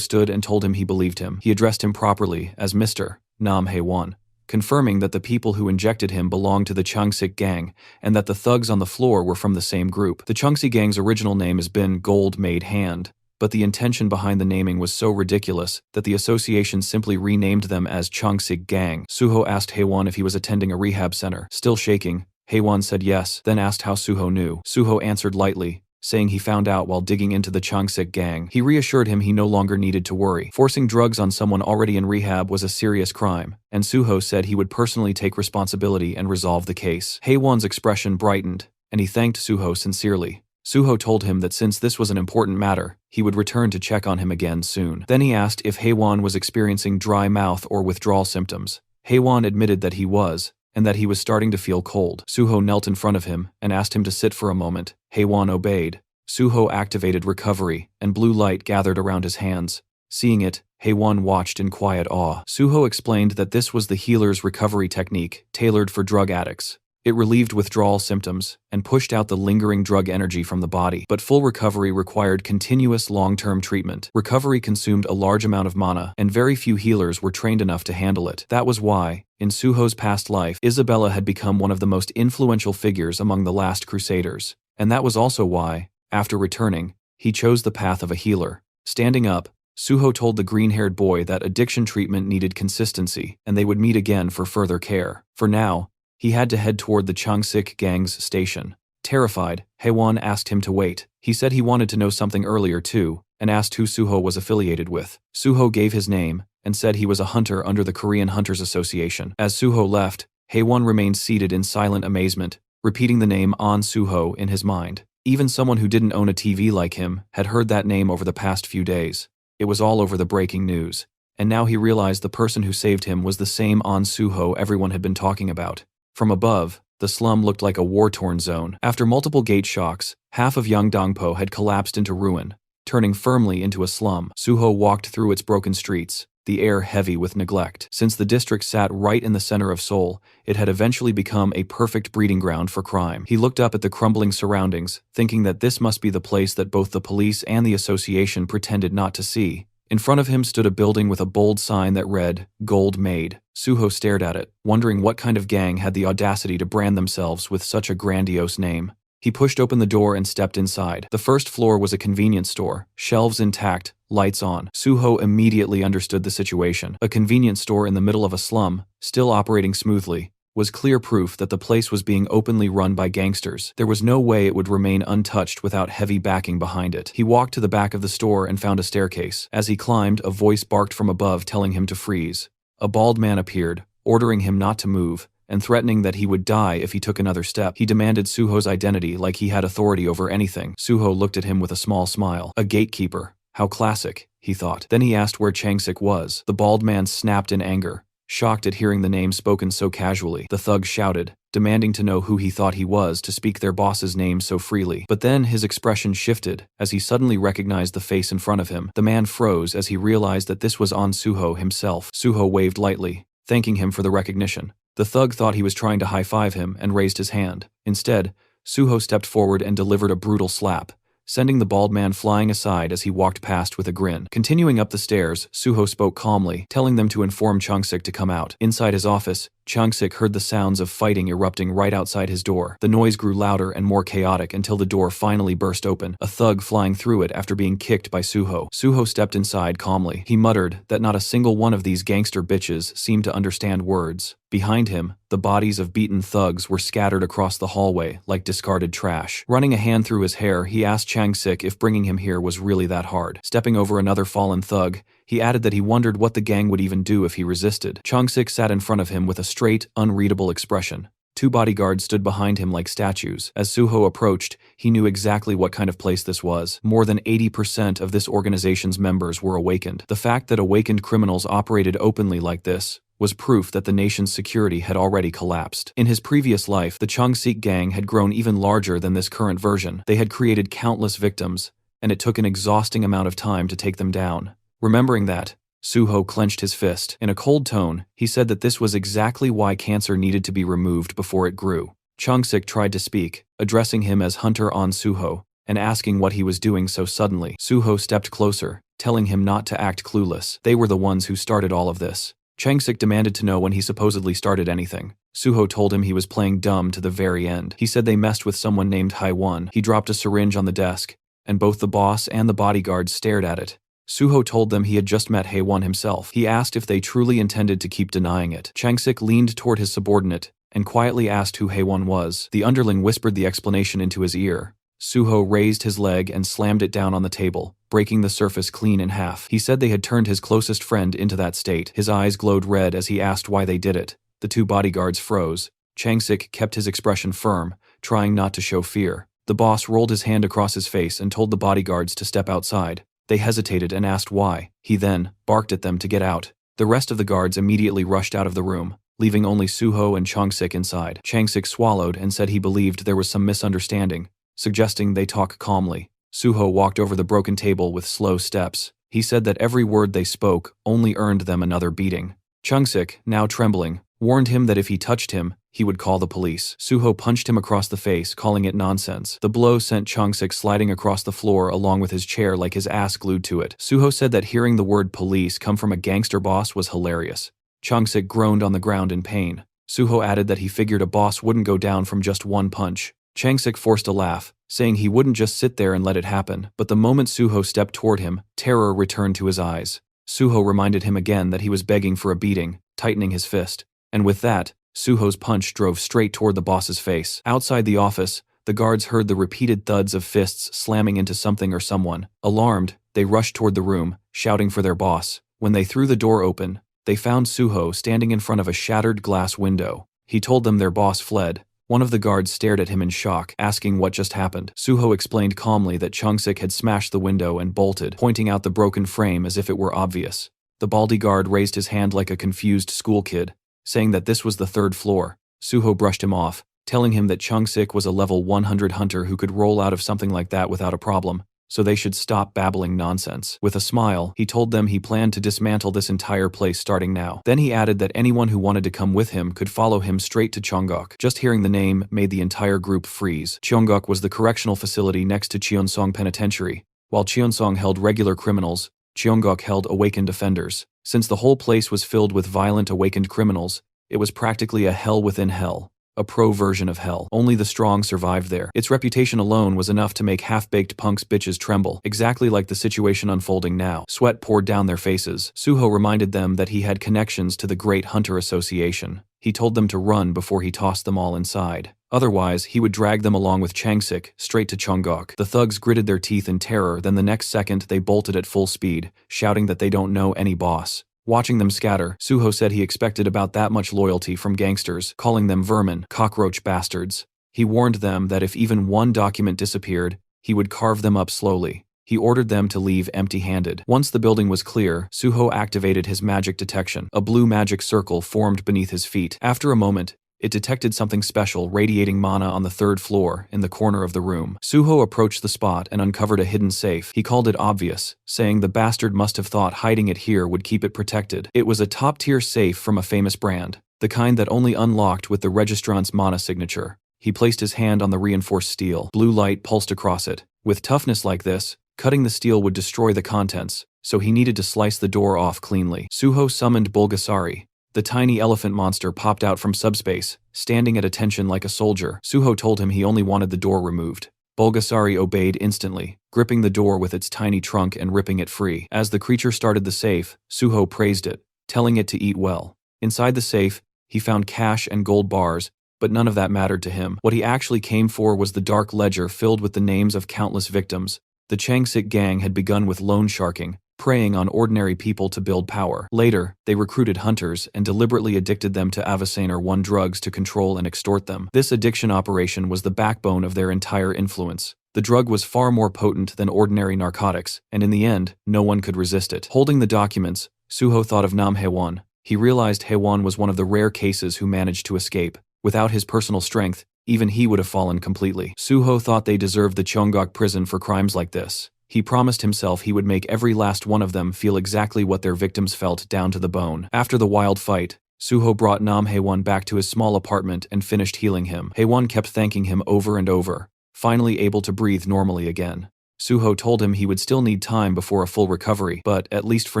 Speaker 1: stood and told him he believed him. He addressed him properly as Mr. Nam Haewon, confirming that the people who injected him belonged to the Changsik gang, and that the thugs on the floor were from the same group. The Changsik gang's original name has been Gold Made Hand, but the intention behind the naming was so ridiculous that the association simply renamed them as Changsik Gang. Suho asked Haewon if he was attending a rehab center. Still shaking, Haewon said yes, then asked how Suho knew. Suho answered lightly, saying he found out while digging into the Changsik Gang. He reassured him he no longer needed to worry. Forcing drugs on someone already in rehab was a serious crime, and Suho said he would personally take responsibility and resolve the case. Haewon's expression brightened, and he thanked Suho sincerely. Suho told him that since this was an important matter, he would return to check on him again soon. Then he asked if Haewon was experiencing dry mouth or withdrawal symptoms. Haewon admitted that he was, and that he was starting to feel cold. Suho knelt in front of him and asked him to sit for a moment. Haewon obeyed. Suho activated recovery, and blue light gathered around his hands. Seeing it, Haewon watched in quiet awe. Suho explained that this was the healer's recovery technique, tailored for drug addicts. It relieved withdrawal symptoms and pushed out the lingering drug energy from the body. But full recovery required continuous long-term treatment. Recovery consumed a large amount of mana, and very few healers were trained enough to handle it. That was why, in Suho's past life, Isabella had become one of the most influential figures among the last Crusaders. And that was also why, after returning, he chose the path of a healer. Standing up, Suho told the green-haired boy that addiction treatment needed consistency, and they would meet again for further care. For now, he had to head toward the Changsik gang's station. Terrified, Haewon asked him to wait. He said he wanted to know something earlier too, and asked who Suho was affiliated with. Suho gave his name, and said he was a hunter under the Korean Hunters Association. As Suho left, Haewon remained seated in silent amazement, repeating the name An Suho in his mind. Even someone who didn't own a TV like him had heard that name over the past few days. It was all over the breaking news. and now he realized the person who saved him was the same An Suho everyone had been talking about. From above, the slum looked like a war-torn zone. After multiple gate shocks, half of Yangdongpo had collapsed into ruin, turning firmly into a slum. Suho walked through its broken streets, the air heavy with neglect. Since the district sat right in the center of Seoul, it had eventually become a perfect breeding ground for crime. He looked up at the crumbling surroundings, thinking that this must be the place that both the police and the association pretended not to see. In front of him stood a building with a bold sign that read, "Gold Made." Suho stared at it, wondering what kind of gang had the audacity to brand themselves with such a grandiose name. He pushed open the door and stepped inside. The first floor was a convenience store, shelves intact, lights on. Suho immediately understood the situation. A convenience store in the middle of a slum, still operating smoothly, was clear proof that the place was being openly run by gangsters. There was no way it would remain untouched without heavy backing behind it. He walked to the back of the store and found a staircase. As he climbed, a voice barked from above telling him to freeze. A bald man appeared, ordering him not to move, and threatening that he would die if he took another step. He demanded Suho's identity like he had authority over anything. Suho looked at him with a small smile. A gatekeeper. How classic, he thought. Then he asked where Changsik was. The bald man snapped in anger, shocked at hearing the name spoken so casually. The thug shouted, demanding to know who he thought he was to speak their boss's name so freely. But then his expression shifted as he suddenly recognized the face in front of him. The man froze as he realized that this was An Suho himself. Suho waved lightly, thanking him for the recognition. The thug thought he was trying to high-five him and raised his hand. Instead, Suho stepped forward and delivered a brutal slap, sending the bald man flying aside as he walked past with a grin. Continuing up the stairs, Suho spoke calmly, telling them to inform Changsik to come out. Inside his office, Changsik heard the sounds of fighting erupting right outside his door. The noise grew louder and more chaotic until the door finally burst open, a thug flying through it after being kicked by Suho. Suho stepped inside calmly. He muttered that not a single one of these gangster bitches seemed to understand words. Behind him, the bodies of beaten thugs were scattered across the hallway like discarded trash. Running a hand through his hair, he asked Changsik if bringing him here was really that hard. Stepping over another fallen thug, he added that he wondered what the gang would even do if he resisted. Changsik sat in front of him with a straight, unreadable expression. Two bodyguards stood behind him like statues. As Suho approached, he knew exactly what kind of place this was. More than 80% of this organization's members were awakened. The fact that awakened criminals operated openly like this was proof that the nation's security had already collapsed. In his previous life, the Changsik gang had grown even larger than this current version. They had created countless victims, and it took an exhausting amount of time to take them down. Remembering that, Suho clenched his fist. In a cold tone, he said that this was exactly why cancer needed to be removed before it grew. Changsik tried to speak, addressing him as Hunter An Suho, and asking what he was doing so suddenly. Suho stepped closer, telling him not to act clueless. They were the ones who started all of this. Changsik demanded to know when he supposedly started anything. Suho told him he was playing dumb to the very end. He said they messed with someone named Haiwon. He dropped a syringe on the desk, and both the boss and the bodyguards stared at it. Suho told them he had just met Haiwon himself. He asked if they truly intended to keep denying it. Changsik leaned toward his subordinate and quietly asked who Haiwon was. The underling whispered the explanation into his ear. Suho raised his leg and slammed it down on the table, breaking the surface clean in half. He said they had turned his closest friend into that state. His eyes glowed red as he asked why they did it. The two bodyguards froze. Changsik kept his expression firm, trying not to show fear. The boss rolled his hand across his face and told the bodyguards to step outside. They hesitated and asked why. He then barked at them to get out. The rest of the guards immediately rushed out of the room, leaving only Suho and Changsik inside. Changsik swallowed and said he believed there was some misunderstanding, suggesting they talk calmly. Suho walked over the broken table with slow steps. He said that every word they spoke only earned them another beating. Changsik, now trembling, warned him that if he touched him, he would call the police. Suho punched him across the face, calling it nonsense. The blow sent Changsik sliding across the floor along with his chair like his ass glued to it. Suho said that hearing the word police come from a gangster boss was hilarious. Changsik groaned on the ground in pain. Suho added that he figured a boss wouldn't go down from just one punch. Changsik forced a laugh, saying he wouldn't just sit there and let it happen. But the moment Suho stepped toward him, terror returned to his eyes. Suho reminded him again that he was begging for a beating, tightening his fist. And with that, Suho's punch drove straight toward the boss's face. Outside the office, the guards heard the repeated thuds of fists slamming into something or someone. Alarmed, they rushed toward the room, shouting for their boss. When they threw the door open, they found Suho standing in front of a shattered glass window. He told them their boss fled. One of the guards stared at him in shock, asking what just happened. Suho explained calmly that Changsik had smashed the window and bolted, pointing out the broken frame as if it were obvious. The baldy guard raised his hand like a confused school kid, saying that this was the 3rd floor. Suho brushed him off, telling him that Chung-sik was a level 100 hunter who could roll out of something like that without a problem, so they should stop babbling nonsense. With a smile, he told them he planned to dismantle this entire place starting now. Then he added that anyone who wanted to come with him could follow him straight to Cheongok. Just hearing the name made the entire group freeze. Cheongok was the correctional facility next to Cheonsong Penitentiary. While Cheonsong held regular criminals, Cheongok held awakened offenders. Since the whole place was filled with violent awakened criminals, it was practically a hell within hell. A pro version of hell. Only the strong survived there. Its reputation alone was enough to make half-baked punks bitches tremble, exactly like the situation unfolding now. Sweat poured down their faces. Suho reminded them that he had connections to the Great Hunter Association. He told them to run before he tossed them all inside. Otherwise, he would drag them along with Changsik straight to Cheongok. The thugs gritted their teeth in terror, then the next second they bolted at full speed, shouting that they don't know any boss. Watching them scatter, Suho said he expected about that much loyalty from gangsters, calling them vermin, cockroach bastards. He warned them that if even one document disappeared, he would carve them up slowly. He ordered them to leave empty-handed. Once the building was clear, Suho activated his magic detection. A blue magic circle formed beneath his feet. After a moment, it detected something special radiating mana on the 3rd floor, in the corner of the room. Suho approached the spot and uncovered a hidden safe. He called it obvious, saying the bastard must have thought hiding it here would keep it protected. It was a top-tier safe from a famous brand, the kind that only unlocked with the registrant's mana signature. He placed his hand on the reinforced steel. Blue light pulsed across it. With toughness like this, cutting the steel would destroy the contents, so he needed to slice the door off cleanly. Suho summoned Bulgasari. The tiny elephant monster popped out from subspace, standing at attention like a soldier. Suho told him he only wanted the door removed. Bulgasari obeyed instantly, gripping the door with its tiny trunk and ripping it free. As the creature started the safe, Suho praised it, telling it to eat well. Inside the safe, he found cash and gold bars, but none of that mattered to him. What he actually came for was the dark ledger filled with the names of countless victims. The Changsik gang had begun with loan sharking, preying on ordinary people to build power. Later, they recruited hunters and deliberately addicted them to Avasaner 1 drugs to control and extort them. This addiction operation was the backbone of their entire influence. The drug was far more potent than ordinary narcotics, and in the end, no one could resist it. Holding the documents, Suho thought of Nam Haewon. He realized Haewon was one of the rare cases who managed to escape. Without his personal strength, even he would have fallen completely. Suho thought they deserved the Cheongok prison for crimes like this. He promised himself he would make every last one of them feel exactly what their victims felt down to the bone. After the wild fight, Suho brought Nam Haewon back to his small apartment and finished healing him. Haewon kept thanking him over and over, finally able to breathe normally again. Suho told him he would still need time before a full recovery, but at least for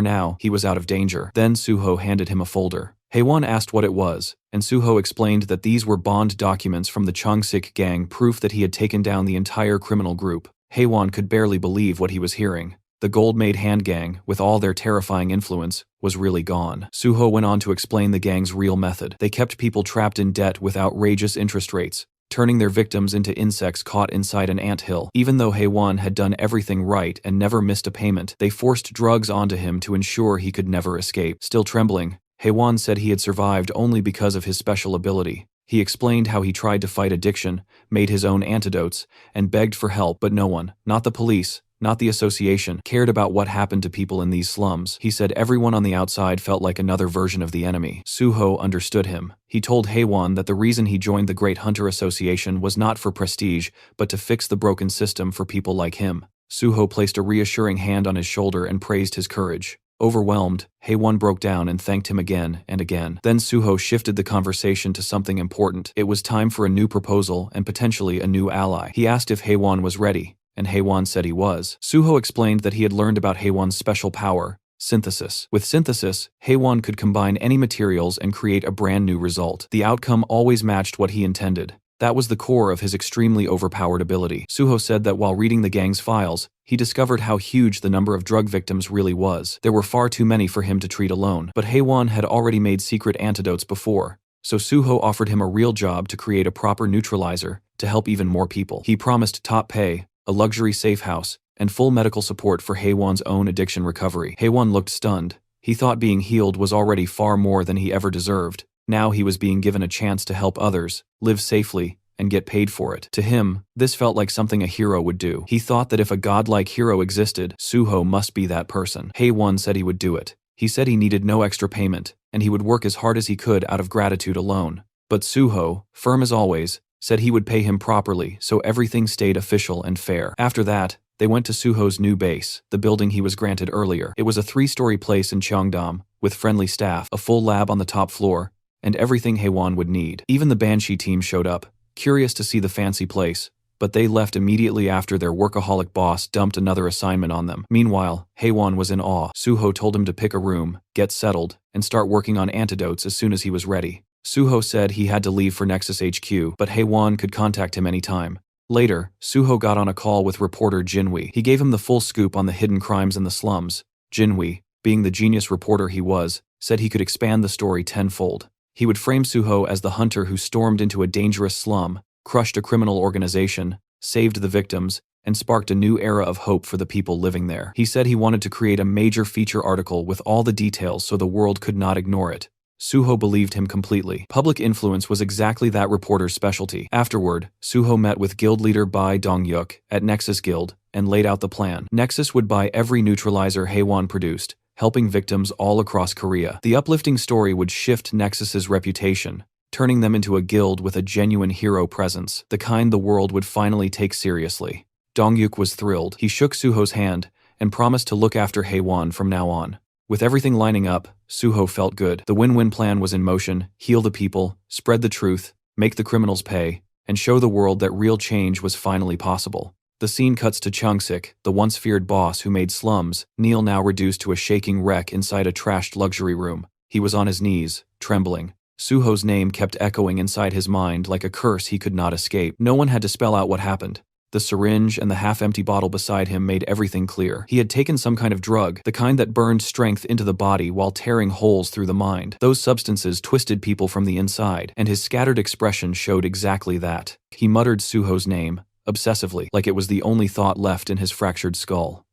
Speaker 1: now, he was out of danger. Then Suho handed him a folder. Haewon asked what it was, and Suho explained that these were bond documents from the Changsik gang, proof that he had taken down the entire criminal group. Haewon could barely believe what he was hearing. The gold-made hand gang, with all their terrifying influence, was really gone. Suho went on to explain the gang's real method. They kept people trapped in debt with outrageous interest rates, turning their victims into insects caught inside an anthill. Even though Haewon had done everything right and never missed a payment, they forced drugs onto him to ensure he could never escape. Still trembling, Haewon said he had survived only because of his special ability. He explained how he tried to fight addiction, made his own antidotes, and begged for help, but no one, not the police, not the association, cared about what happened to people in these slums. He said everyone on the outside felt like another version of the enemy. Suho understood him. He told Haewon that the reason he joined the Great Hunter Association was not for prestige, but to fix the broken system for people like him. Suho placed a reassuring hand on his shoulder and praised his courage. Overwhelmed, Haewon broke down and thanked him again and again. Then Suho shifted the conversation to something important. It was time for a new proposal and potentially a new ally. He asked if Haewon was ready, and Haewon said he was. Suho explained that he had learned about Haewon's special power, synthesis. With synthesis, Haewon could combine any materials and create a brand new result. The outcome always matched what he intended. That was the core of his extremely overpowered ability. Suho said that while reading the gang's files, he discovered how huge the number of drug victims really was. There were far too many for him to treat alone. But Haewon had already made secret antidotes before, so Suho offered him a real job to create a proper neutralizer to help even more people. He promised top pay, a luxury safe house, and full medical support for Haewon's own addiction recovery. Haewon looked stunned. He thought being healed was already far more than he ever deserved. Now he was being given a chance to help others, live safely, and get paid for it. To him, this felt like something a hero would do. He thought that if a godlike hero existed, Suho must be that person. Haewon said he would do it. He said he needed no extra payment, and he would work as hard as he could out of gratitude alone. But Suho, firm as always, said he would pay him properly, so everything stayed official and fair. After that, they went to Suho's new base, the building he was granted earlier. It was a 3-story place in Cheongdam, with friendly staff, a full lab on the top floor, and everything Haewon would need. Even the Banshee team showed up, curious to see the fancy place, but they left immediately after their workaholic boss dumped another assignment on them. Meanwhile, Haewon was in awe. Suho told him to pick a room, get settled, and start working on antidotes as soon as he was ready. Suho said he had to leave for Nexus HQ, but Haewon could contact him anytime. Later, Suho got on a call with reporter Jinwi. He gave him the full scoop on the hidden crimes in the slums. Jinwi, being the genius reporter he was, said he could expand the story tenfold. He would frame Suho as the hunter who stormed into a dangerous slum, crushed a criminal organization, saved the victims, and sparked a new era of hope for the people living there. He said he wanted to create a major feature article with all the details so the world could not ignore it. Suho believed him completely. Public influence was exactly that reporter's specialty. Afterward, Suho met with guild leader Bai Dong-yuk at Nexus Guild and laid out the plan. Nexus would buy every neutralizer Haewon produced, helping victims all across Korea. The uplifting story would shift Nexus's reputation, turning them into a guild with a genuine hero presence, the kind the world would finally take seriously. Dong-yuk was thrilled. He shook Suho's hand and promised to look after Haewon from now on. With everything lining up, Suho felt good. The win-win plan was in motion: heal the people, spread the truth, make the criminals pay, and show the world that real change was finally possible. The scene cuts to Chung-sik, the once feared boss who made slums, Neil now reduced to a shaking wreck inside a trashed luxury room. He was on his knees, trembling. Suho's name kept echoing inside his mind like a curse he could not escape. No one had to spell out what happened. The syringe and the half-empty bottle beside him made everything clear. He had taken some kind of drug, the kind that burned strength into the body while tearing holes through the mind. Those substances twisted people from the inside, and his scattered expression showed exactly that. He muttered Suho's name, obsessively, like it was the only thought left in his fractured skull.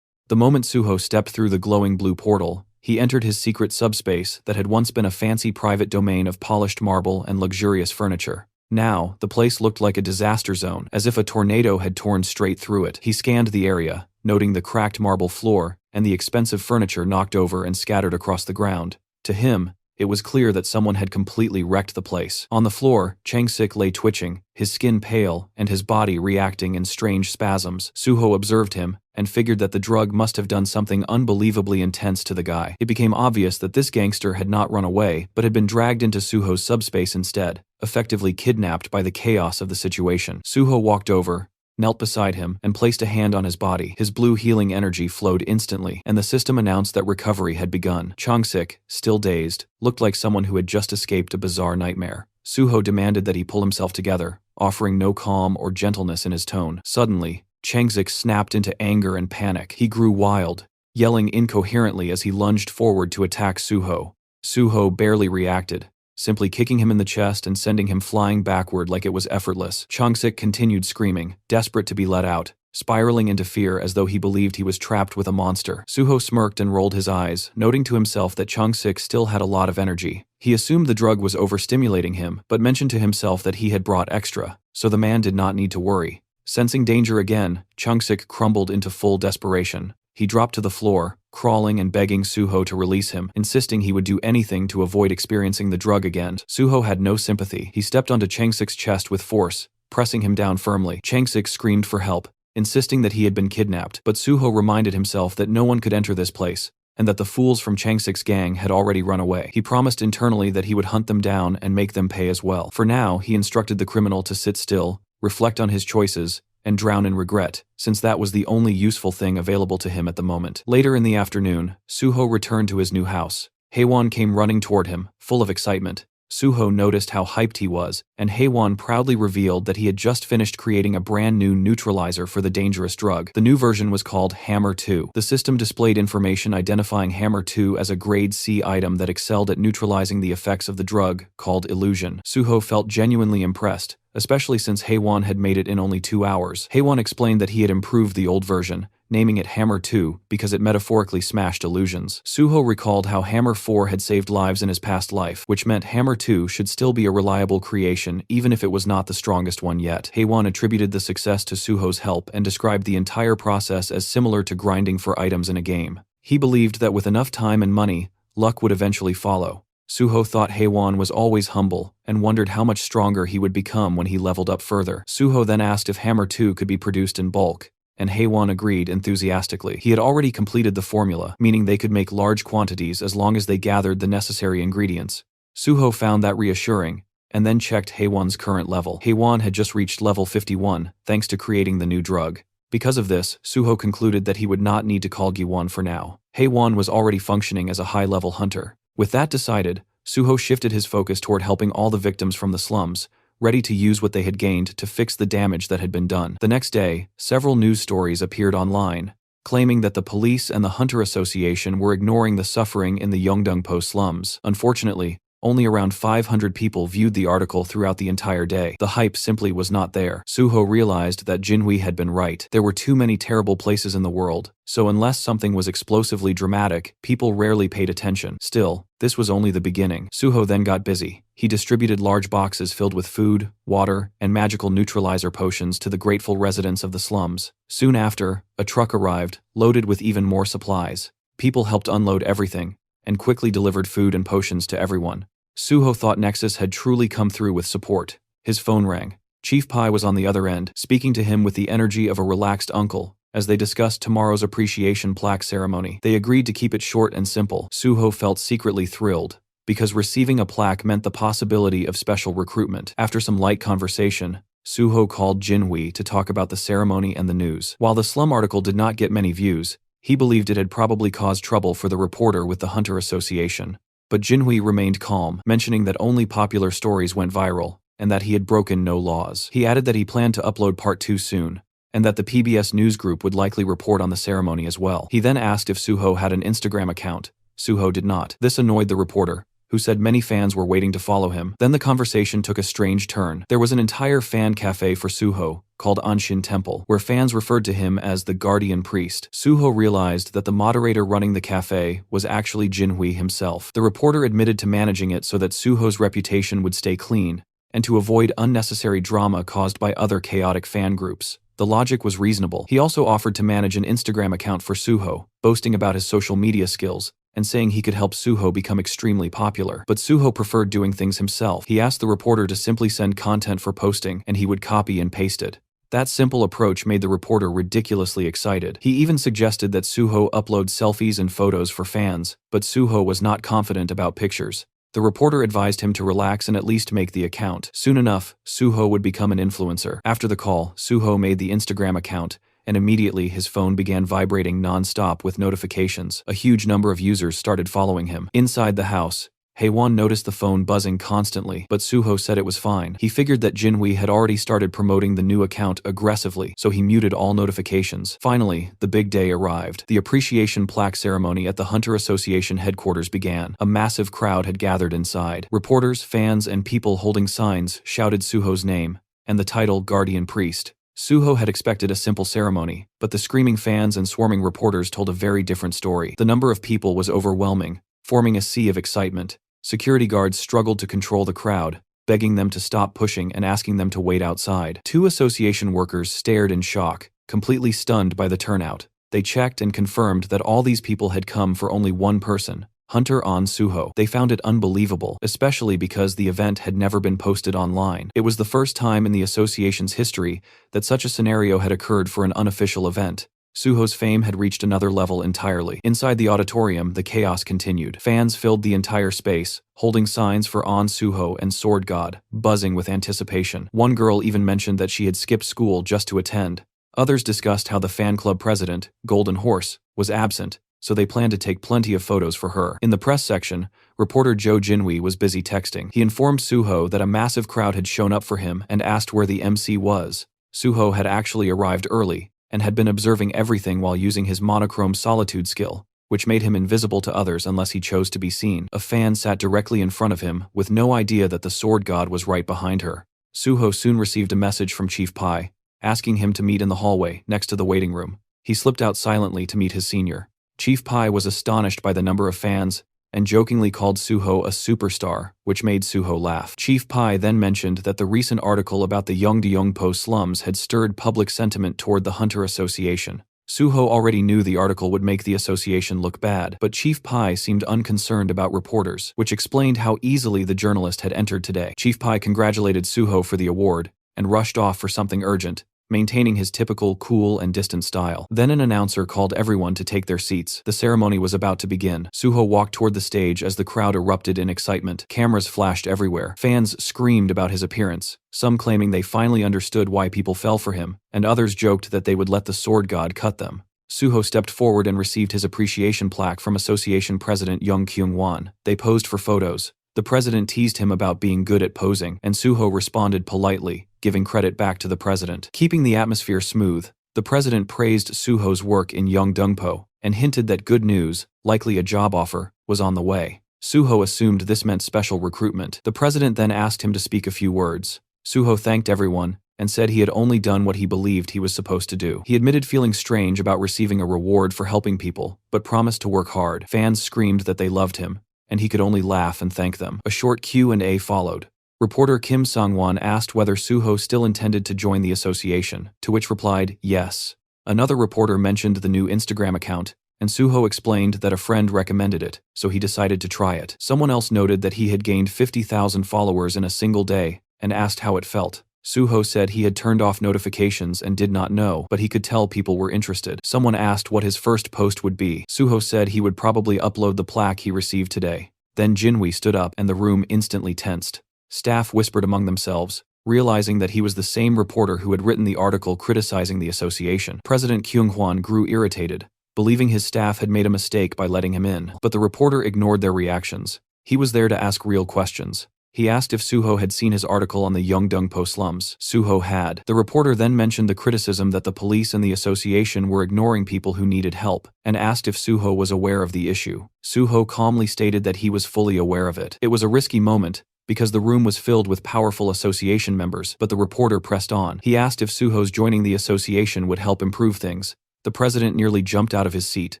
Speaker 1: The moment Suho stepped through the glowing blue portal, he entered his secret subspace that had once been a fancy private domain of polished marble and luxurious furniture. Now, the place looked like a disaster zone, as if a tornado had torn straight through it. He scanned the area, noting the cracked marble floor and the expensive furniture knocked over and scattered across the ground. To him, it was clear that someone had completely wrecked the place. On the floor, Chung-sik lay twitching, his skin pale and his body reacting in strange spasms. Suho observed him and figured that the drug must have done something unbelievably intense to the guy. It became obvious that this gangster had not run away, but had been dragged into Suho's subspace instead, effectively kidnapped by the chaos of the situation. Suho walked over, knelt beside him, and placed a hand on his body. His blue healing energy flowed instantly, and the system announced that recovery had begun. Chung-sik, still dazed, looked like someone who had just escaped a bizarre nightmare. Suho demanded that he pull himself together, offering no calm or gentleness in his tone. Suddenly, Chung-sik snapped into anger and panic. He grew wild, yelling incoherently as he lunged forward to attack Suho. Suho barely reacted, simply kicking him in the chest and sending him flying backward like it was effortless. Chung-sik continued screaming, desperate to be let out, spiraling into fear as though he believed he was trapped with a monster. Suho smirked and rolled his eyes, noting to himself that Chung-sik still had a lot of energy. He assumed the drug was overstimulating him, but mentioned to himself that he had brought extra, so the man did not need to worry. Sensing danger again, Chung-sik crumbled into full desperation. He dropped to the floor, crawling and begging Suho to release him, insisting he would do anything to avoid experiencing the drug again. Suho had no sympathy. He stepped onto Chung-sik's chest with force, pressing him down firmly. Chung-sik screamed for help, insisting that he had been kidnapped, but Suho reminded himself that no one could enter this place, and that the fools from Chung-sik's gang had already run away. He promised internally that he would hunt them down and make them pay as well. For now, he instructed the criminal to sit still, reflect on his choices, and drown in regret, since that was the only useful thing available to him at the moment. Later in the afternoon, Suho returned to his new house. Haewon came running toward him, full of excitement. Suho noticed how hyped he was, and Haewon proudly revealed that he had just finished creating a brand new neutralizer for the dangerous drug. The new version was called Hammer 2. The system displayed information identifying Hammer 2 as a grade C item that excelled at neutralizing the effects of the drug, called illusion. Suho felt genuinely impressed, especially since Haewon had made it in only 2 hours. Haewon explained that he had improved the old version, naming it Hammer 2 because it metaphorically smashed illusions. Suho recalled how Hammer 4 had saved lives in his past life, which meant Hammer 2 should still be a reliable creation even if it was not the strongest one yet. Haewon attributed the success to Suho's help and described the entire process as similar to grinding for items in a game. He believed that with enough time and money, luck would eventually follow. Suho thought Haewon was always humble and wondered how much stronger he would become when he leveled up further. Suho then asked if Hammer 2 could be produced in bulk, and Haewon agreed enthusiastically. He had already completed the formula, meaning they could make large quantities as long as they gathered the necessary ingredients. Suho found that reassuring, and then checked Haewon's current level. Haewon had just reached level 51, thanks to creating the new drug. Because of this, Suho concluded that he would not need to call Giwon for now. Haewon was already functioning as a high-level hunter. With that decided, Suho shifted his focus toward helping all the victims from the slums, ready to use what they had gained to fix the damage that had been done. The next day, several news stories appeared online, claiming that the police and the Hunter Association were ignoring the suffering in the Yeongdeungpo slums. Unfortunately, only around 500 people viewed the article throughout the entire day. The hype simply was not there. Suho realized that Jinhui had been right. There were too many terrible places in the world, so unless something was explosively dramatic, people rarely paid attention. Still, this was only the beginning. Suho then got busy. He distributed large boxes filled with food, water, and magical neutralizer potions to the grateful residents of the slums. Soon after, a truck arrived, loaded with even more supplies. People helped unload everything, and quickly delivered food and potions to everyone. Suho thought Nexus had truly come through with support. His phone rang. Chief Pai was on the other end, speaking to him with the energy of a relaxed uncle, as they discussed tomorrow's appreciation plaque ceremony. They agreed to keep it short and simple. Suho felt secretly thrilled, because receiving a plaque meant the possibility of special recruitment. After some light conversation, Suho called Jinhui to talk about the ceremony and the news. While the slum article did not get many views, he believed it had probably caused trouble for the reporter with the Hunter Association. But Jinhui remained calm, mentioning that only popular stories went viral, and that he had broken no laws. He added that he planned to upload part 2 soon, and that the PBS news group would likely report on the ceremony as well. He then asked if Suho had an Instagram account. Suho did not. This annoyed the reporter, who said many fans were waiting to follow him. Then the conversation took a strange turn. There was an entire fan cafe for Suho, called Anshin Temple, where fans referred to him as the Guardian Priest. Suho realized that the moderator running the cafe was actually Jinhui himself. The reporter admitted to managing it so that Suho's reputation would stay clean, and to avoid unnecessary drama caused by other chaotic fan groups. The logic was reasonable. He also offered to manage an Instagram account for Suho, boasting about his social media skills, and saying he could help Suho become extremely popular. But Suho preferred doing things himself. He asked the reporter to simply send content for posting, and he would copy and paste it. That simple approach made the reporter ridiculously excited. He even suggested that Suho upload selfies and photos for fans, but Suho was not confident about pictures. The reporter advised him to relax and at least make the account. Soon enough, Suho would become an influencer. After the call, Suho made the Instagram account, and immediately his phone began vibrating non-stop with notifications. A huge number of users started following him. Inside the house, Haewon noticed the phone buzzing constantly, but Suho said it was fine. He figured that Jinhui had already started promoting the new account aggressively, so he muted all notifications. Finally, the big day arrived. The appreciation plaque ceremony at the Hunter Association headquarters began. A massive crowd had gathered inside. Reporters, fans, and people holding signs shouted Suho's name, and the title Guardian Priest. Suho had expected a simple ceremony, but the screaming fans and swarming reporters told a very different story. The number of people was overwhelming, forming a sea of excitement. Security guards struggled to control the crowd, begging them to stop pushing and asking them to wait outside. 2 association workers stared in shock, completely stunned by the turnout. They checked and confirmed that all these people had come for only one person, Hunter On Suho. They found it unbelievable, especially because the event had never been posted online. It was the first time in the association's history that such a scenario had occurred for an unofficial event. Suho's fame had reached another level entirely. Inside the auditorium, the chaos continued. Fans filled the entire space, holding signs for On Suho and Sword God, buzzing with anticipation. One girl even mentioned that she had skipped school just to attend. Others discussed how the fan club president, Golden Horse, was absent, so they planned to take plenty of photos for her. In the press section, reporter Jo Jinhui was busy texting. He informed Suho that a massive crowd had shown up for him and asked where the MC was. Suho had actually arrived early, and had been observing everything while using his monochrome solitude skill, which made him invisible to others unless he chose to be seen. A fan sat directly in front of him, with no idea that the sword god was right behind her. Suho soon received a message from Chief Pai, asking him to meet in the hallway, next to the waiting room. He slipped out silently to meet his senior. Chief Pai was astonished by the number of fans, and jokingly called Suho a superstar, which made Suho laugh. Chief Pai then mentioned that the recent article about the Yeongdeungpo slums had stirred public sentiment toward the Hunter Association. Suho already knew the article would make the association look bad, but Chief Pai seemed unconcerned about reporters, which explained how easily the journalist had entered today. Chief Pai congratulated Suho for the award and rushed off for something urgent, maintaining his typical cool and distant style. Then an announcer called everyone to take their seats. The ceremony was about to begin. Suho walked toward the stage as the crowd erupted in excitement. Cameras flashed everywhere. Fans screamed about his appearance, some claiming they finally understood why people fell for him, and others joked that they would let the sword god cut them. Suho stepped forward and received his appreciation plaque from Association President Young Kyung-won. They posed for photos. The president teased him about being good at posing, and Suho responded politely, giving credit back to the president. Keeping the atmosphere smooth, the president praised Suho's work in Yeongdeungpo and hinted that good news, likely a job offer, was on the way. Suho assumed this meant special recruitment. The president then asked him to speak a few words. Suho thanked everyone and said he had only done what he believed he was supposed to do. He admitted feeling strange about receiving a reward for helping people, but promised to work hard. Fans screamed that they loved him, and he could only laugh and thank them. A short Q&A followed. Reporter Kim Sang-won asked whether Suho still intended to join the association, to which replied, yes. Another reporter mentioned the new Instagram account, and Suho explained that a friend recommended it, so he decided to try it. Someone else noted that he had gained 50,000 followers in a single day, and asked how it felt. Suho said he had turned off notifications and did not know, but he could tell people were interested. Someone asked what his first post would be. Suho said he would probably upload the plaque he received today. Then Jinwi stood up and the room instantly tensed. Staff whispered among themselves, realizing that he was the same reporter who had written the article criticizing the association. President Kyung-hwan grew irritated, believing his staff had made a mistake by letting him in. But the reporter ignored their reactions. He was there to ask real questions. He asked if Suho had seen his article on the Yeongdeungpo slums. Suho had. The reporter then mentioned the criticism that the police and the association were ignoring people who needed help, and asked if Suho was aware of the issue. Suho calmly stated that he was fully aware of it. It was a risky moment, because the room was filled with powerful association members, but the reporter pressed on. He asked if Suho's joining the association would help improve things. The president nearly jumped out of his seat,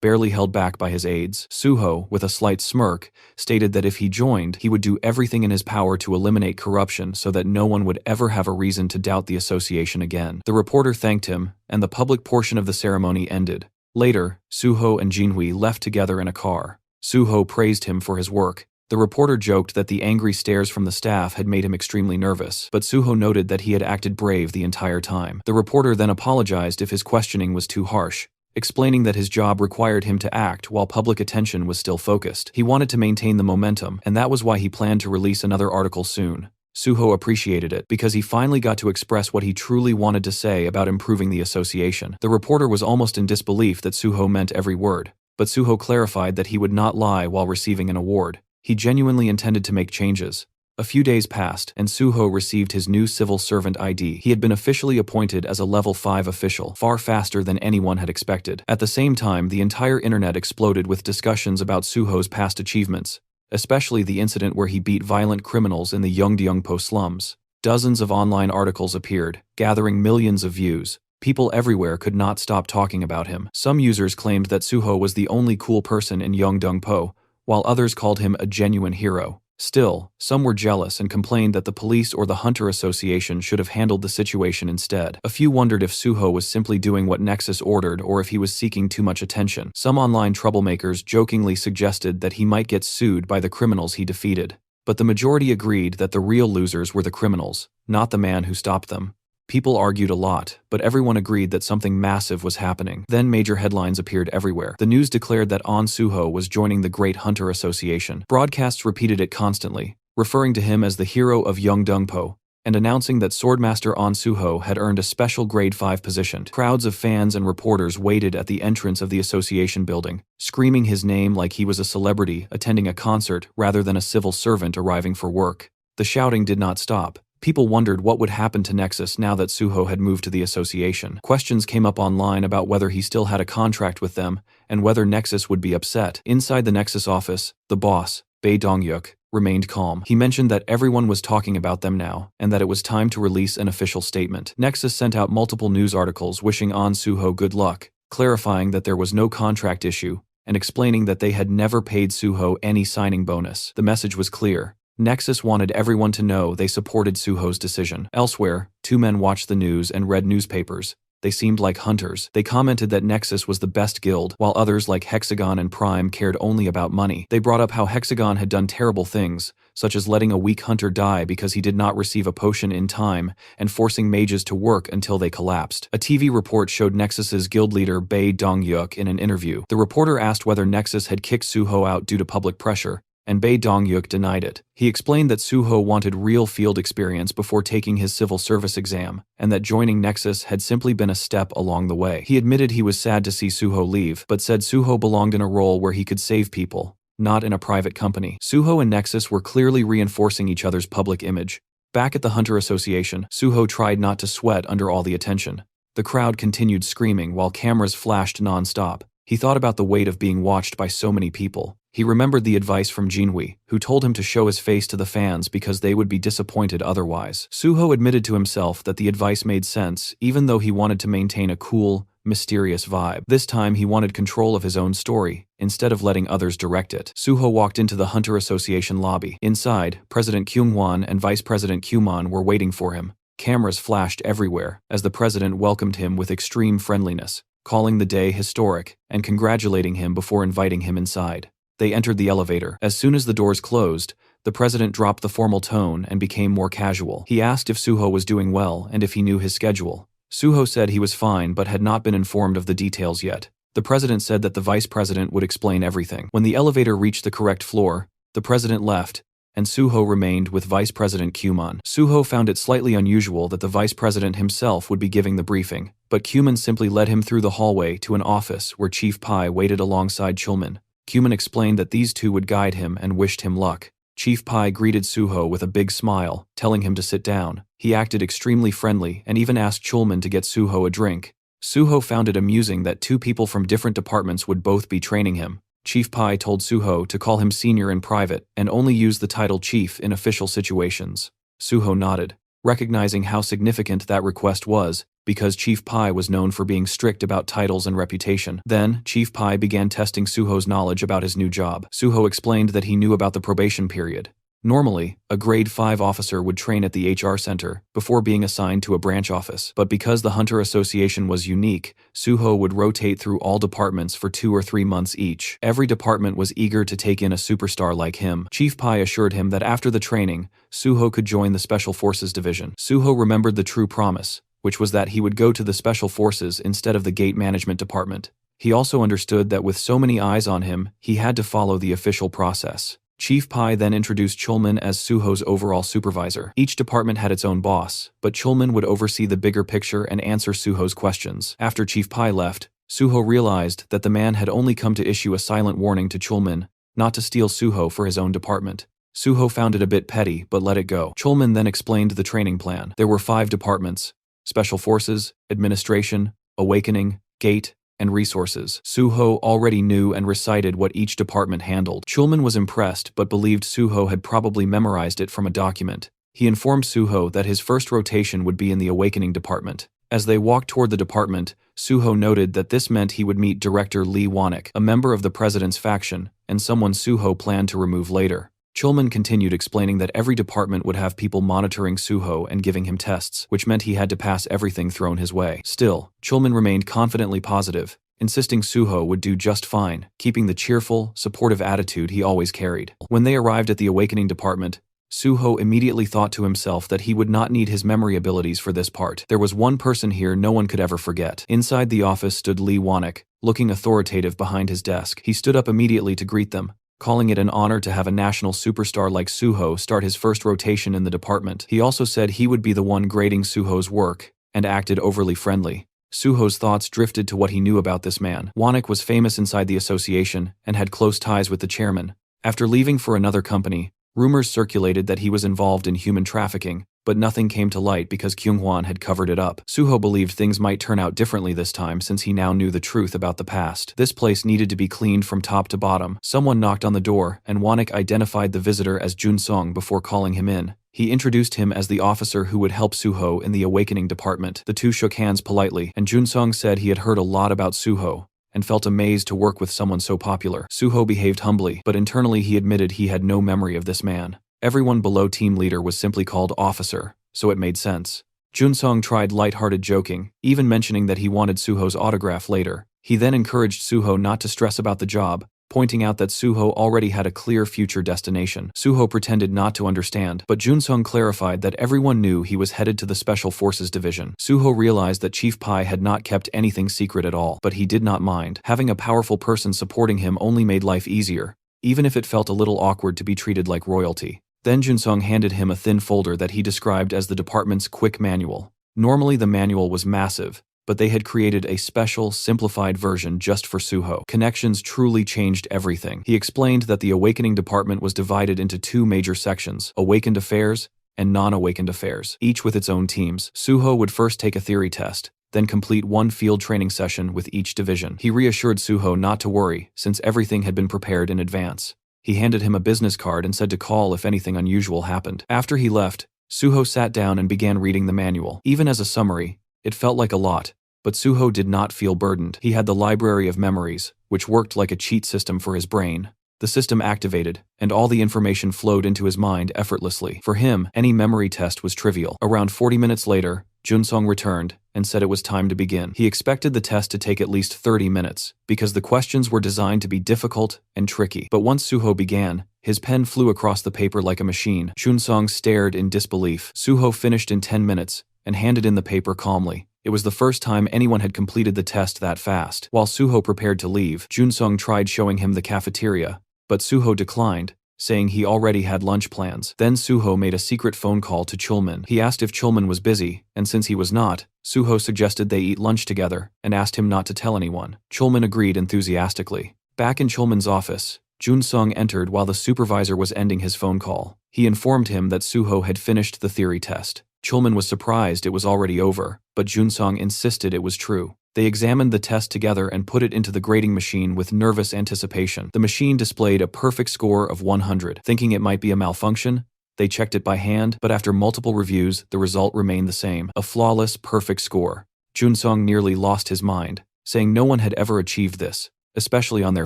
Speaker 1: barely held back by his aides. Suho, with a slight smirk, stated that if he joined, he would do everything in his power to eliminate corruption so that no one would ever have a reason to doubt the association again. The reporter thanked him, and the public portion of the ceremony ended. Later, Suho and Jinhui left together in a car. Suho praised him for his work. The reporter joked that the angry stares from the staff had made him extremely nervous, but Suho noted that he had acted brave the entire time. The reporter then apologized if his questioning was too harsh, explaining that his job required him to act while public attention was still focused. He wanted to maintain the momentum, and that was why he planned to release another article soon. Suho appreciated it because he finally got to express what he truly wanted to say about improving the association. The reporter was almost in disbelief that Suho meant every word, but Suho clarified that he would not lie while receiving an award. He genuinely intended to make changes. A few days passed, and Suho received his new civil servant ID. He had been officially appointed as a level 5 official, far faster than anyone had expected. At the same time, the entire internet exploded with discussions about Suho's past achievements, especially the incident where he beat violent criminals in the Yeongdeungpo slums. Dozens of online articles appeared, gathering millions of views. People everywhere could not stop talking about him. Some users claimed that Suho was the only cool person in Yeongdeungpo, while others called him a genuine hero. Still, some were jealous and complained that the police or the Hunter Association should have handled the situation instead. A few wondered if Suho was simply doing what Nexus ordered or if he was seeking too much attention. Some online troublemakers jokingly suggested that he might get sued by the criminals he defeated. But the majority agreed that the real losers were the criminals, not the man who stopped them. People argued a lot, but everyone agreed that something massive was happening. Then major headlines appeared everywhere. The news declared that An Suho was joining the Great Hunter Association. Broadcasts repeated it constantly, referring to him as the hero of Yeongdeungpo, and announcing that Swordmaster An Suho had earned a special Grade 5 position. Crowds of fans and reporters waited at the entrance of the association building, screaming his name like he was a celebrity attending a concert rather than a civil servant arriving for work. The shouting did not stop. People wondered what would happen to Nexus now that Suho had moved to the association. Questions came up online about whether he still had a contract with them and whether Nexus would be upset. Inside the Nexus office, the boss, Bae Dong-yuk, remained calm. He mentioned that everyone was talking about them now and that it was time to release an official statement. Nexus sent out multiple news articles wishing An Suho good luck, clarifying that there was no contract issue and explaining that they had never paid Suho any signing bonus. The message was clear. Nexus wanted everyone to know they supported Suho's decision. Elsewhere, two men watched the news and read newspapers, They seemed like hunters. They commented that Nexus was the best guild, while others like Hexagon and Prime cared only about money. They brought up how Hexagon had done terrible things, such as letting a weak hunter die because he did not receive a potion in time, and forcing mages to work until they collapsed. A TV report showed Nexus's guild leader Bae Dong-yuk in an interview. The reporter asked whether Nexus had kicked Suho out due to public pressure, and Bae Dong-yuk denied it. He explained that Suho wanted real field experience before taking his civil service exam, and that joining Nexus had simply been a step along the way. He admitted he was sad to see Suho leave, but said Suho belonged in a role where he could save people, not in a private company. Suho and Nexus were clearly reinforcing each other's public image. Back at the Hunter Association, Suho tried not to sweat under all the attention. The crowd continued screaming while cameras flashed non-stop. He thought about the weight of being watched by so many people. He remembered the advice from Jinhui, who told him to show his face to the fans because they would be disappointed otherwise. Suho admitted to himself that the advice made sense, even though he wanted to maintain a cool, mysterious vibe. This time he wanted control of his own story, instead of letting others direct it. Suho walked into the Hunter Association lobby. Inside, President Kyungwon and Vice President Kyumon were waiting for him. Cameras flashed everywhere, as the president welcomed him with extreme friendliness, calling the day historic, and congratulating him before inviting him inside. They entered the elevator. As soon as the doors closed, the president dropped the formal tone and became more casual. He asked if Suho was doing well and if he knew his schedule. Suho said he was fine but had not been informed of the details yet. The president said that the vice president would explain everything. When the elevator reached the correct floor, the president left, and Suho remained with Vice President Kyumon. Suho found it slightly unusual that the vice president himself would be giving the briefing, but Kyumon simply led him through the hallway to an office where Chief Pai waited alongside Chulman. Kyumon explained that these two would guide him and wished him luck. Chief Pai greeted Suho with a big smile, telling him to sit down. He acted extremely friendly and even asked Chulman to get Suho a drink. Suho found it amusing that two people from different departments would both be training him. Chief Pai told Suho to call him senior in private and only use the title chief in official situations. Suho nodded, recognizing how significant that request was, because Chief Pai was known for being strict about titles and reputation. Then, Chief Pai began testing Suho's knowledge about his new job. Suho explained that he knew about the probation period. Normally, a grade 5 officer would train at the HR center before being assigned to a branch office, but because the Hunter Association was unique, Suho would rotate through all departments for 2 or 3 months each. Every department was eager to take in a superstar like him. Chief Pai assured him that after the training, Suho could join the Special Forces Division. Suho remembered the true promise, which was that he would go to the Special Forces instead of the Gate Management Department. He also understood that with so many eyes on him, he had to follow the official process. Chief Pai then introduced Chulman as Suho's overall supervisor. Each department had its own boss, but Chulman would oversee the bigger picture and answer Suho's questions. After Chief Pai left, Suho realized that the man had only come to issue a silent warning to Chulman, not to steal Suho for his own department. Suho found it a bit petty, but let it go. Chulman then explained the training plan. There were 5 departments: Special Forces, Administration, Awakening, Gate, and Resources. Suho already knew and recited what each department handled. Chulman was impressed but believed Suho had probably memorized it from a document. He informed Suho that his first rotation would be in the Awakening department. As they walked toward the department, Suho noted that this meant he would meet Director Lee Wanek, a member of the president's faction, and someone Suho planned to remove later. Chulman continued explaining that every department would have people monitoring Suho and giving him tests, which meant he had to pass everything thrown his way. Still, Chulman remained confidently positive, insisting Suho would do just fine, keeping the cheerful, supportive attitude he always carried. When they arrived at the Awakening department, Suho immediately thought to himself that he would not need his memory abilities for this part. There was one person here no one could ever forget. Inside the office stood Lee Wanek, looking authoritative behind his desk. He stood up immediately to greet them, calling it an honor to have a national superstar like Suho start his first rotation in the department. He also said he would be the one grading Suho's work, and acted overly friendly. Suho's thoughts drifted to what he knew about this man. Wanek was famous inside the association, and had close ties with the chairman. After leaving for another company, rumors circulated that he was involved in human trafficking, but nothing came to light because Kyunghwan had covered it up. Suho believed things might turn out differently this time since he now knew the truth about the past. This place needed to be cleaned from top to bottom. Someone knocked on the door, and Wanek identified the visitor as Jun Sung before calling him in. He introduced him as the officer who would help Suho in the Awakening department. The two shook hands politely, and Jun Sung said he had heard a lot about Suho, and felt amazed to work with someone so popular. Suho behaved humbly, but internally he admitted he had no memory of this man. Everyone below team leader was simply called officer, so it made sense. Junsong tried light-hearted joking, even mentioning that he wanted Suho's autograph later. He then encouraged Suho not to stress about the job, pointing out that Suho already had a clear future destination. Suho pretended not to understand, but Junsong clarified that everyone knew he was headed to the Special Forces Division. Suho realized that Chief Pai had not kept anything secret at all, but he did not mind. Having a powerful person supporting him only made life easier, even if it felt a little awkward to be treated like royalty. Then Junsong handed him a thin folder that he described as the department's quick manual. Normally the manual was massive, but they had created a special, simplified version just for Suho. Connections truly changed everything. He explained that the Awakening Department was divided into two major sections, Awakened Affairs and Non-Awakened Affairs, each with its own teams. Suho would first take a theory test, then complete one field training session with each division. He reassured Suho not to worry, since everything had been prepared in advance. He handed him a business card and said to call if anything unusual happened. After he left, Suho sat down and began reading the manual. Even as a summary, it felt like a lot, but Suho did not feel burdened. He had the library of memories, which worked like a cheat system for his brain. The system activated, and all the information flowed into his mind effortlessly. For him, any memory test was trivial. Around 40 minutes later, Junsong returned and said it was time to begin. He expected the test to take at least 30 minutes, because the questions were designed to be difficult and tricky. But once Suho began, his pen flew across the paper like a machine. Junsong stared in disbelief. Suho finished in 10 minutes and handed in the paper calmly. It was the first time anyone had completed the test that fast. While Suho prepared to leave, Junsong tried showing him the cafeteria, but Suho declined, saying he already had lunch plans. Then Suho made a secret phone call to Chulman. He asked if Chulman was busy, and since he was not, Suho suggested they eat lunch together and asked him not to tell anyone. Chulman agreed enthusiastically. Back in Chulman's office, Junsong entered while the supervisor was ending his phone call. He informed him that Suho had finished the theory test. Chulman was surprised it was already over, but Junsong insisted it was true. They examined the test together and put it into the grading machine with nervous anticipation. The machine displayed a perfect score of 100. Thinking it might be a malfunction, they checked it by hand, but after multiple reviews, the result remained the same. A flawless, perfect score. Junsong nearly lost his mind, saying no one had ever achieved this, especially on their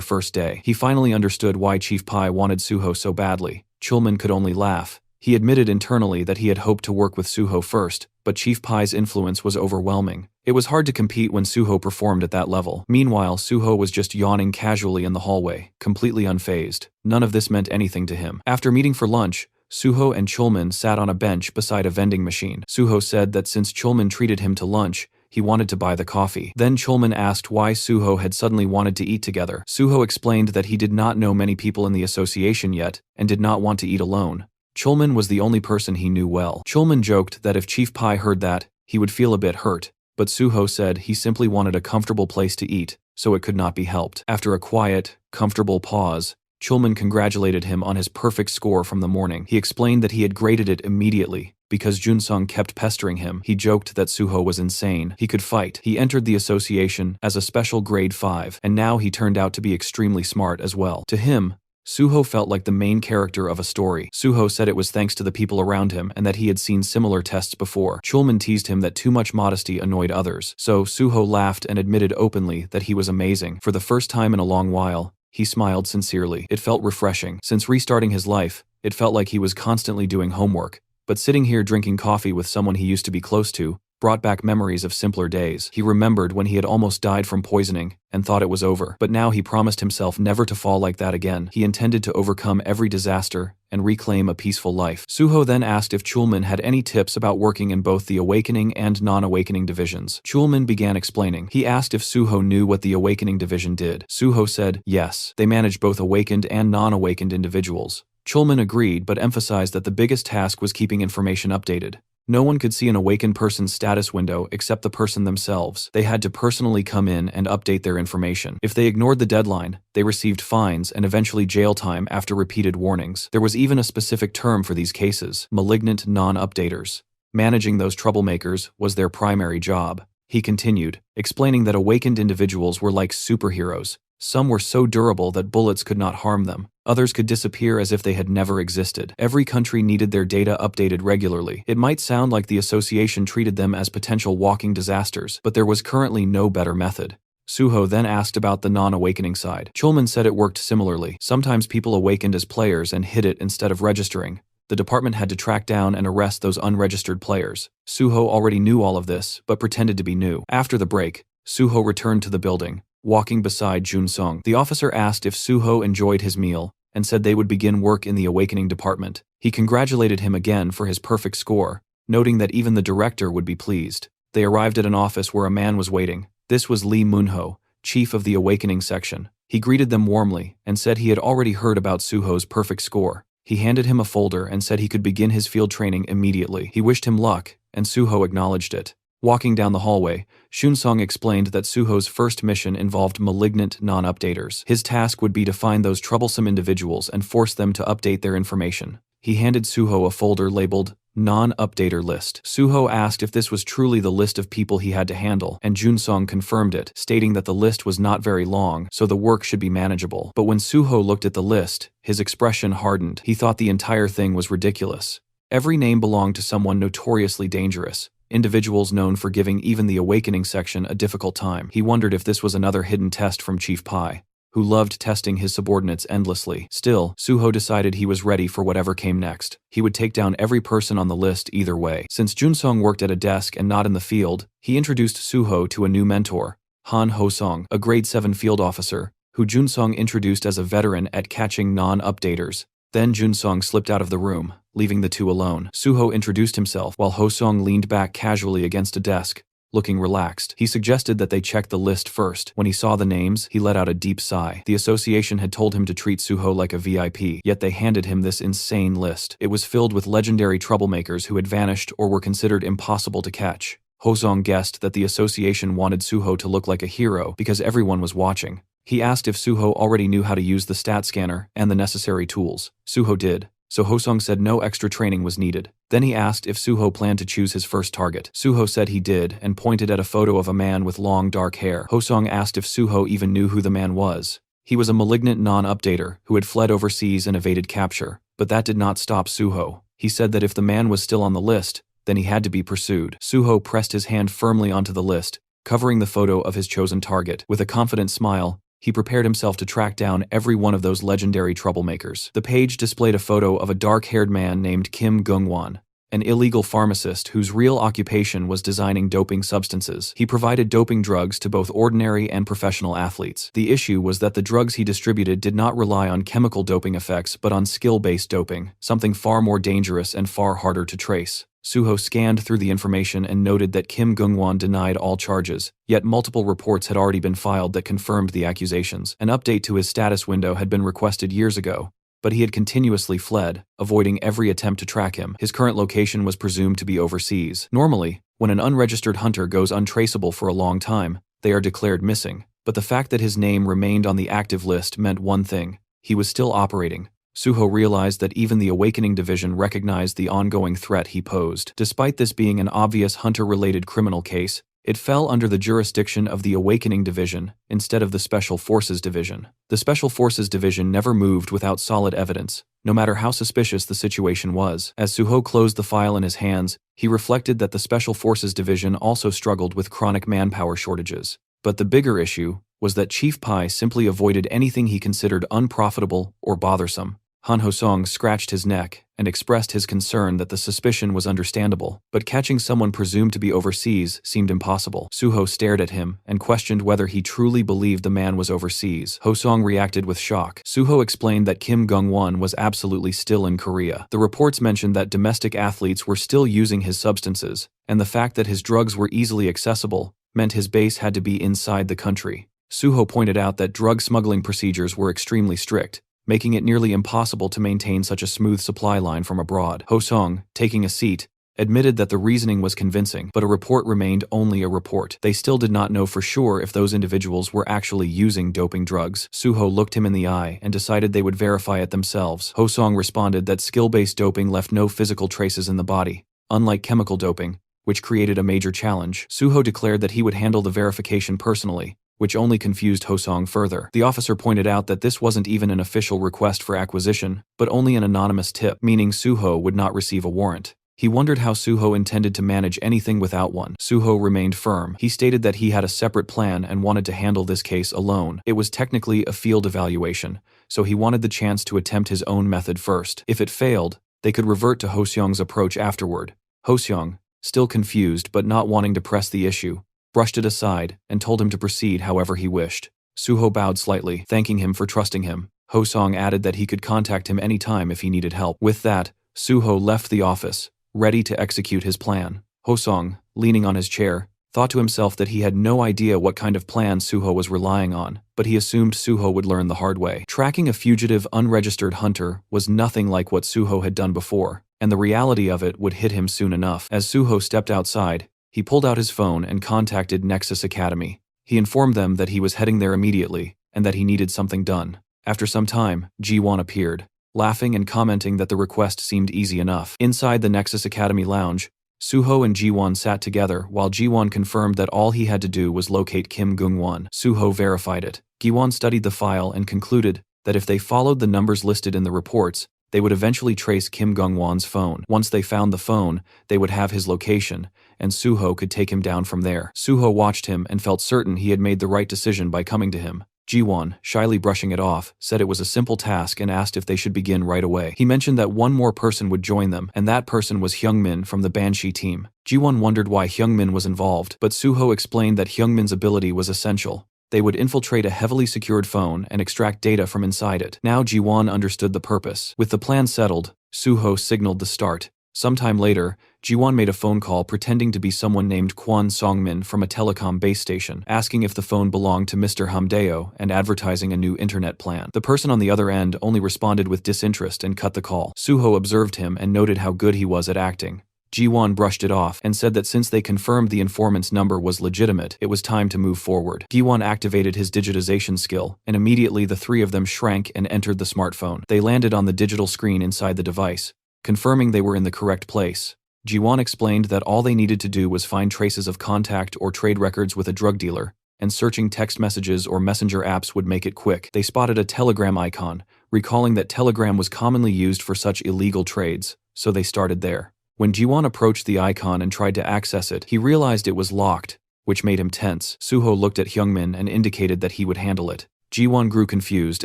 Speaker 1: first day. He finally understood why Chief Pai wanted Suho so badly. Chulman could only laugh. He admitted internally that he had hoped to work with Suho first, but Chief Pai's influence was overwhelming. It was hard to compete when Suho performed at that level. Meanwhile, Suho was just yawning casually in the hallway, completely unfazed. None of this meant anything to him. After meeting for lunch, Suho and Chulman sat on a bench beside a vending machine. Suho said that since Chulman treated him to lunch, he wanted to buy the coffee. Then Chulman asked why Suho had suddenly wanted to eat together. Suho explained that he did not know many people in the association yet, and did not want to eat alone. Chulman was the only person he knew well. Chulman joked that if Chief Pai heard that, he would feel a bit hurt, but Suho said he simply wanted a comfortable place to eat, so it could not be helped. After a quiet, comfortable pause, Chulman congratulated him on his perfect score from the morning. He explained that he had graded it immediately, because Junsong kept pestering him. He joked that Suho was insane. He could fight. He entered the association as a special grade 5, and now he turned out to be extremely smart as well. To him, Suho felt like the main character of a story. Suho said it was thanks to the people around him and that he had seen similar tests before. Chulman teased him that too much modesty annoyed others, so Suho laughed and admitted openly that he was amazing. For the first time in a long while, he smiled sincerely. It felt refreshing. Since restarting his life, it felt like he was constantly doing homework, but sitting here drinking coffee with someone he used to be close to brought back memories of simpler days. He remembered when he had almost died from poisoning and thought it was over, but now he promised himself never to fall like that again. He intended to overcome every disaster and reclaim a peaceful life. Suho then asked if Chulman had any tips about working in both the Awakening and Non-Awakening divisions. Chulman began explaining. He asked if Suho knew what the Awakening division did. Suho said, yes, they manage both awakened and non-awakened individuals. Chulman agreed but emphasized that the biggest task was keeping information updated. No one could see an awakened person's status window except the person themselves. They had to personally come in and update their information. If they ignored the deadline, they received fines and eventually jail time after repeated warnings. There was even a specific term for these cases: malignant non-updaters. Managing those troublemakers was their primary job. He continued, explaining that awakened individuals were like superheroes. Some were so durable that bullets could not harm them. Others could disappear as if they had never existed. Every country needed their data updated regularly. It might sound like the association treated them as potential walking disasters, but there was currently no better method. Suho then asked about the non-awakening side. Chulman said it worked similarly. Sometimes people awakened as players and hid it instead of registering, The department had to track down and arrest those unregistered players. Suho already knew all of this, but pretended to be new. After the break, Suho returned to the building, walking beside Jun-sung. The officer asked if Suho enjoyed his meal, and said they would begin work in the awakening department. He congratulated him again for his perfect score, noting that even the director would be pleased. They arrived at an office where a man was waiting. This was Lee Moonho, chief of the awakening section. He greeted them warmly and said he had already heard about Suho's perfect score. He handed him a folder and said he could begin his field training immediately. He wished him luck, and Suho acknowledged it. Walking down the hallway, Shun-sung explained that Suho's first mission involved malignant non-updaters. His task would be to find those troublesome individuals and force them to update their information. He handed Suho a folder labeled Non-Updater List. Suho asked if this was truly the list of people he had to handle, and Jun-sung confirmed it, stating that the list was not very long, so the work should be manageable. But when Suho looked at the list, his expression hardened. He thought the entire thing was ridiculous. Every name belonged to someone notoriously dangerous, individuals known for giving even the awakening section a difficult time. He wondered if this was another hidden test from Chief Pai, who loved testing his subordinates endlessly. Still, Suho decided he was ready for whatever came next. He would take down every person on the list either way. Since Jun-sung worked at a desk and not in the field, he introduced Suho to a new mentor, Han Ho-sung, a grade 7 field officer, who Jun-sung introduced as a veteran at catching non-updaters. Then Jun-sung slipped out of the room, leaving the two alone. Suho introduced himself while Ho-sung leaned back casually against a desk, looking relaxed. He suggested that they check the list first. When he saw the names, he let out a deep sigh. The association had told him to treat Suho like a VIP, yet they handed him this insane list. It was filled with legendary troublemakers who had vanished or were considered impossible to catch. Ho-sung guessed that the association wanted Suho to look like a hero because everyone was watching. He asked if Suho already knew how to use the stat scanner and the necessary tools. Suho did, so Ho-sung said no extra training was needed. Then he asked if Suho planned to choose his first target. Suho said he did and pointed at a photo of a man with long dark hair. Ho-sung asked if Suho even knew who the man was. He was a malignant non-updater who had fled overseas and evaded capture, but that did not stop Suho. He said that if the man was still on the list, then he had to be pursued. Suho pressed his hand firmly onto the list, covering the photo of his chosen target. With a confident smile, he prepared himself to track down every one of those legendary troublemakers. The page displayed a photo of a dark-haired man named Kim Gung-won, an illegal pharmacist whose real occupation was designing doping substances. He provided doping drugs to both ordinary and professional athletes. The issue was that the drugs he distributed did not rely on chemical doping effects but on skill-based doping, something far more dangerous and far harder to trace. Suho scanned through the information and noted that Kim Gung-won denied all charges, yet multiple reports had already been filed that confirmed the accusations. An update to his status window had been requested years ago, but he had continuously fled, avoiding every attempt to track him. His current location was presumed to be overseas. Normally, when an unregistered hunter goes untraceable for a long time, they are declared missing, but the fact that his name remained on the active list meant one thing: he was still operating. Suho realized that even the Awakening Division recognized the ongoing threat he posed. Despite this being an obvious hunter-related criminal case, it fell under the jurisdiction of the Awakening Division instead of the Special Forces Division. The Special Forces Division never moved without solid evidence, no matter how suspicious the situation was. As Suho closed the file in his hands, he reflected that the Special Forces Division also struggled with chronic manpower shortages. But the bigger issue was that Chief Pai simply avoided anything he considered unprofitable or bothersome. Han Ho-sung scratched his neck and expressed his concern that the suspicion was understandable, but catching someone presumed to be overseas seemed impossible. Suho stared at him and questioned whether he truly believed the man was overseas. Ho-sung reacted with shock. Suho explained that Kim Gung-won was absolutely still in Korea. The reports mentioned that domestic athletes were still using his substances, and the fact that his drugs were easily accessible meant his base had to be inside the country. Suho pointed out that drug smuggling procedures were extremely strict, making it nearly impossible to maintain such a smooth supply line from abroad. Ho-sung, taking a seat, admitted that the reasoning was convincing, but a report remained only a report. They still did not know for sure if those individuals were actually using doping drugs. Suho looked him in the eye and decided they would verify it themselves. Ho-sung responded that skill-based doping left no physical traces in the body, unlike chemical doping, which created a major challenge. Suho declared that he would handle the verification personally, which only confused Ho-sung further. The officer pointed out that this wasn't even an official request for acquisition, but only an anonymous tip, meaning Suho would not receive a warrant. He wondered how Suho intended to manage anything without one. Suho remained firm. He stated that he had a separate plan and wanted to handle this case alone. It was technically a field evaluation, so he wanted the chance to attempt his own method first. If it failed, They could revert to Ho-seong's approach afterward. Ho-seong, still confused but not wanting to press the issue, brushed it aside and told him to proceed however he wished. Suho bowed slightly, thanking him for trusting him. Ho-seong added that he could contact him anytime if he needed help. With that, Suho left the office, ready to execute his plan. Ho-seong, leaning on his chair, thought to himself that he had no idea what kind of plan Suho was relying on, but he assumed Suho would learn the hard way. Tracking a fugitive, unregistered hunter was nothing like what Suho had done before, and the reality of it would hit him soon enough. As Suho stepped outside, he pulled out his phone and contacted Nexus Academy. He informed them that he was heading there immediately, and that he needed something done. After some time, Ji-won appeared, laughing and commenting that the request seemed easy enough. Inside the Nexus Academy lounge, Suho and Ji-won sat together while Ji-won confirmed that all he had to do was locate Kim Gung-won. Suho verified it. Ji-won studied the file and concluded that if they followed the numbers listed in the reports, they would eventually trace Kim Gung-won's phone. Once they found the phone, they would have his location, and Suho could take him down from there. Suho watched him and felt certain he had made the right decision by coming to him. Ji-won, shyly brushing it off, said it was a simple task and asked if they should begin right away. He mentioned that one more person would join them, and that person was Hyungmin from the Banshee team. Ji-won wondered why Hyungmin was involved, but Suho explained that Hyungmin's ability was essential. They would infiltrate a heavily secured phone and extract data from inside it. Now Ji-won understood the purpose. With the plan settled, Suho signaled the start. Sometime later, Ji-won made a phone call pretending to be someone named Kwon Song-min from a telecom base station, asking if the phone belonged to Mr. Hamdeo and advertising a new internet plan. The person on the other end only responded with disinterest and cut the call. Suho observed him and noted how good he was at acting. Ji-won brushed it off and said that since they confirmed the informant's number was legitimate, it was time to move forward. Ji-won activated his digitization skill, and immediately the three of them shrank and entered the smartphone. They landed on the digital screen inside the device, confirming they were in the correct place. Ji-won explained that all they needed to do was find traces of contact or trade records with a drug dealer, and searching text messages or messenger apps would make it quick. They spotted a Telegram icon, recalling that Telegram was commonly used for such illegal trades, so they started there. When Ji-won approached the icon and tried to access it, he realized it was locked, which made him tense. Suho looked at Hyungmin and indicated that he would handle it. Ji-won grew confused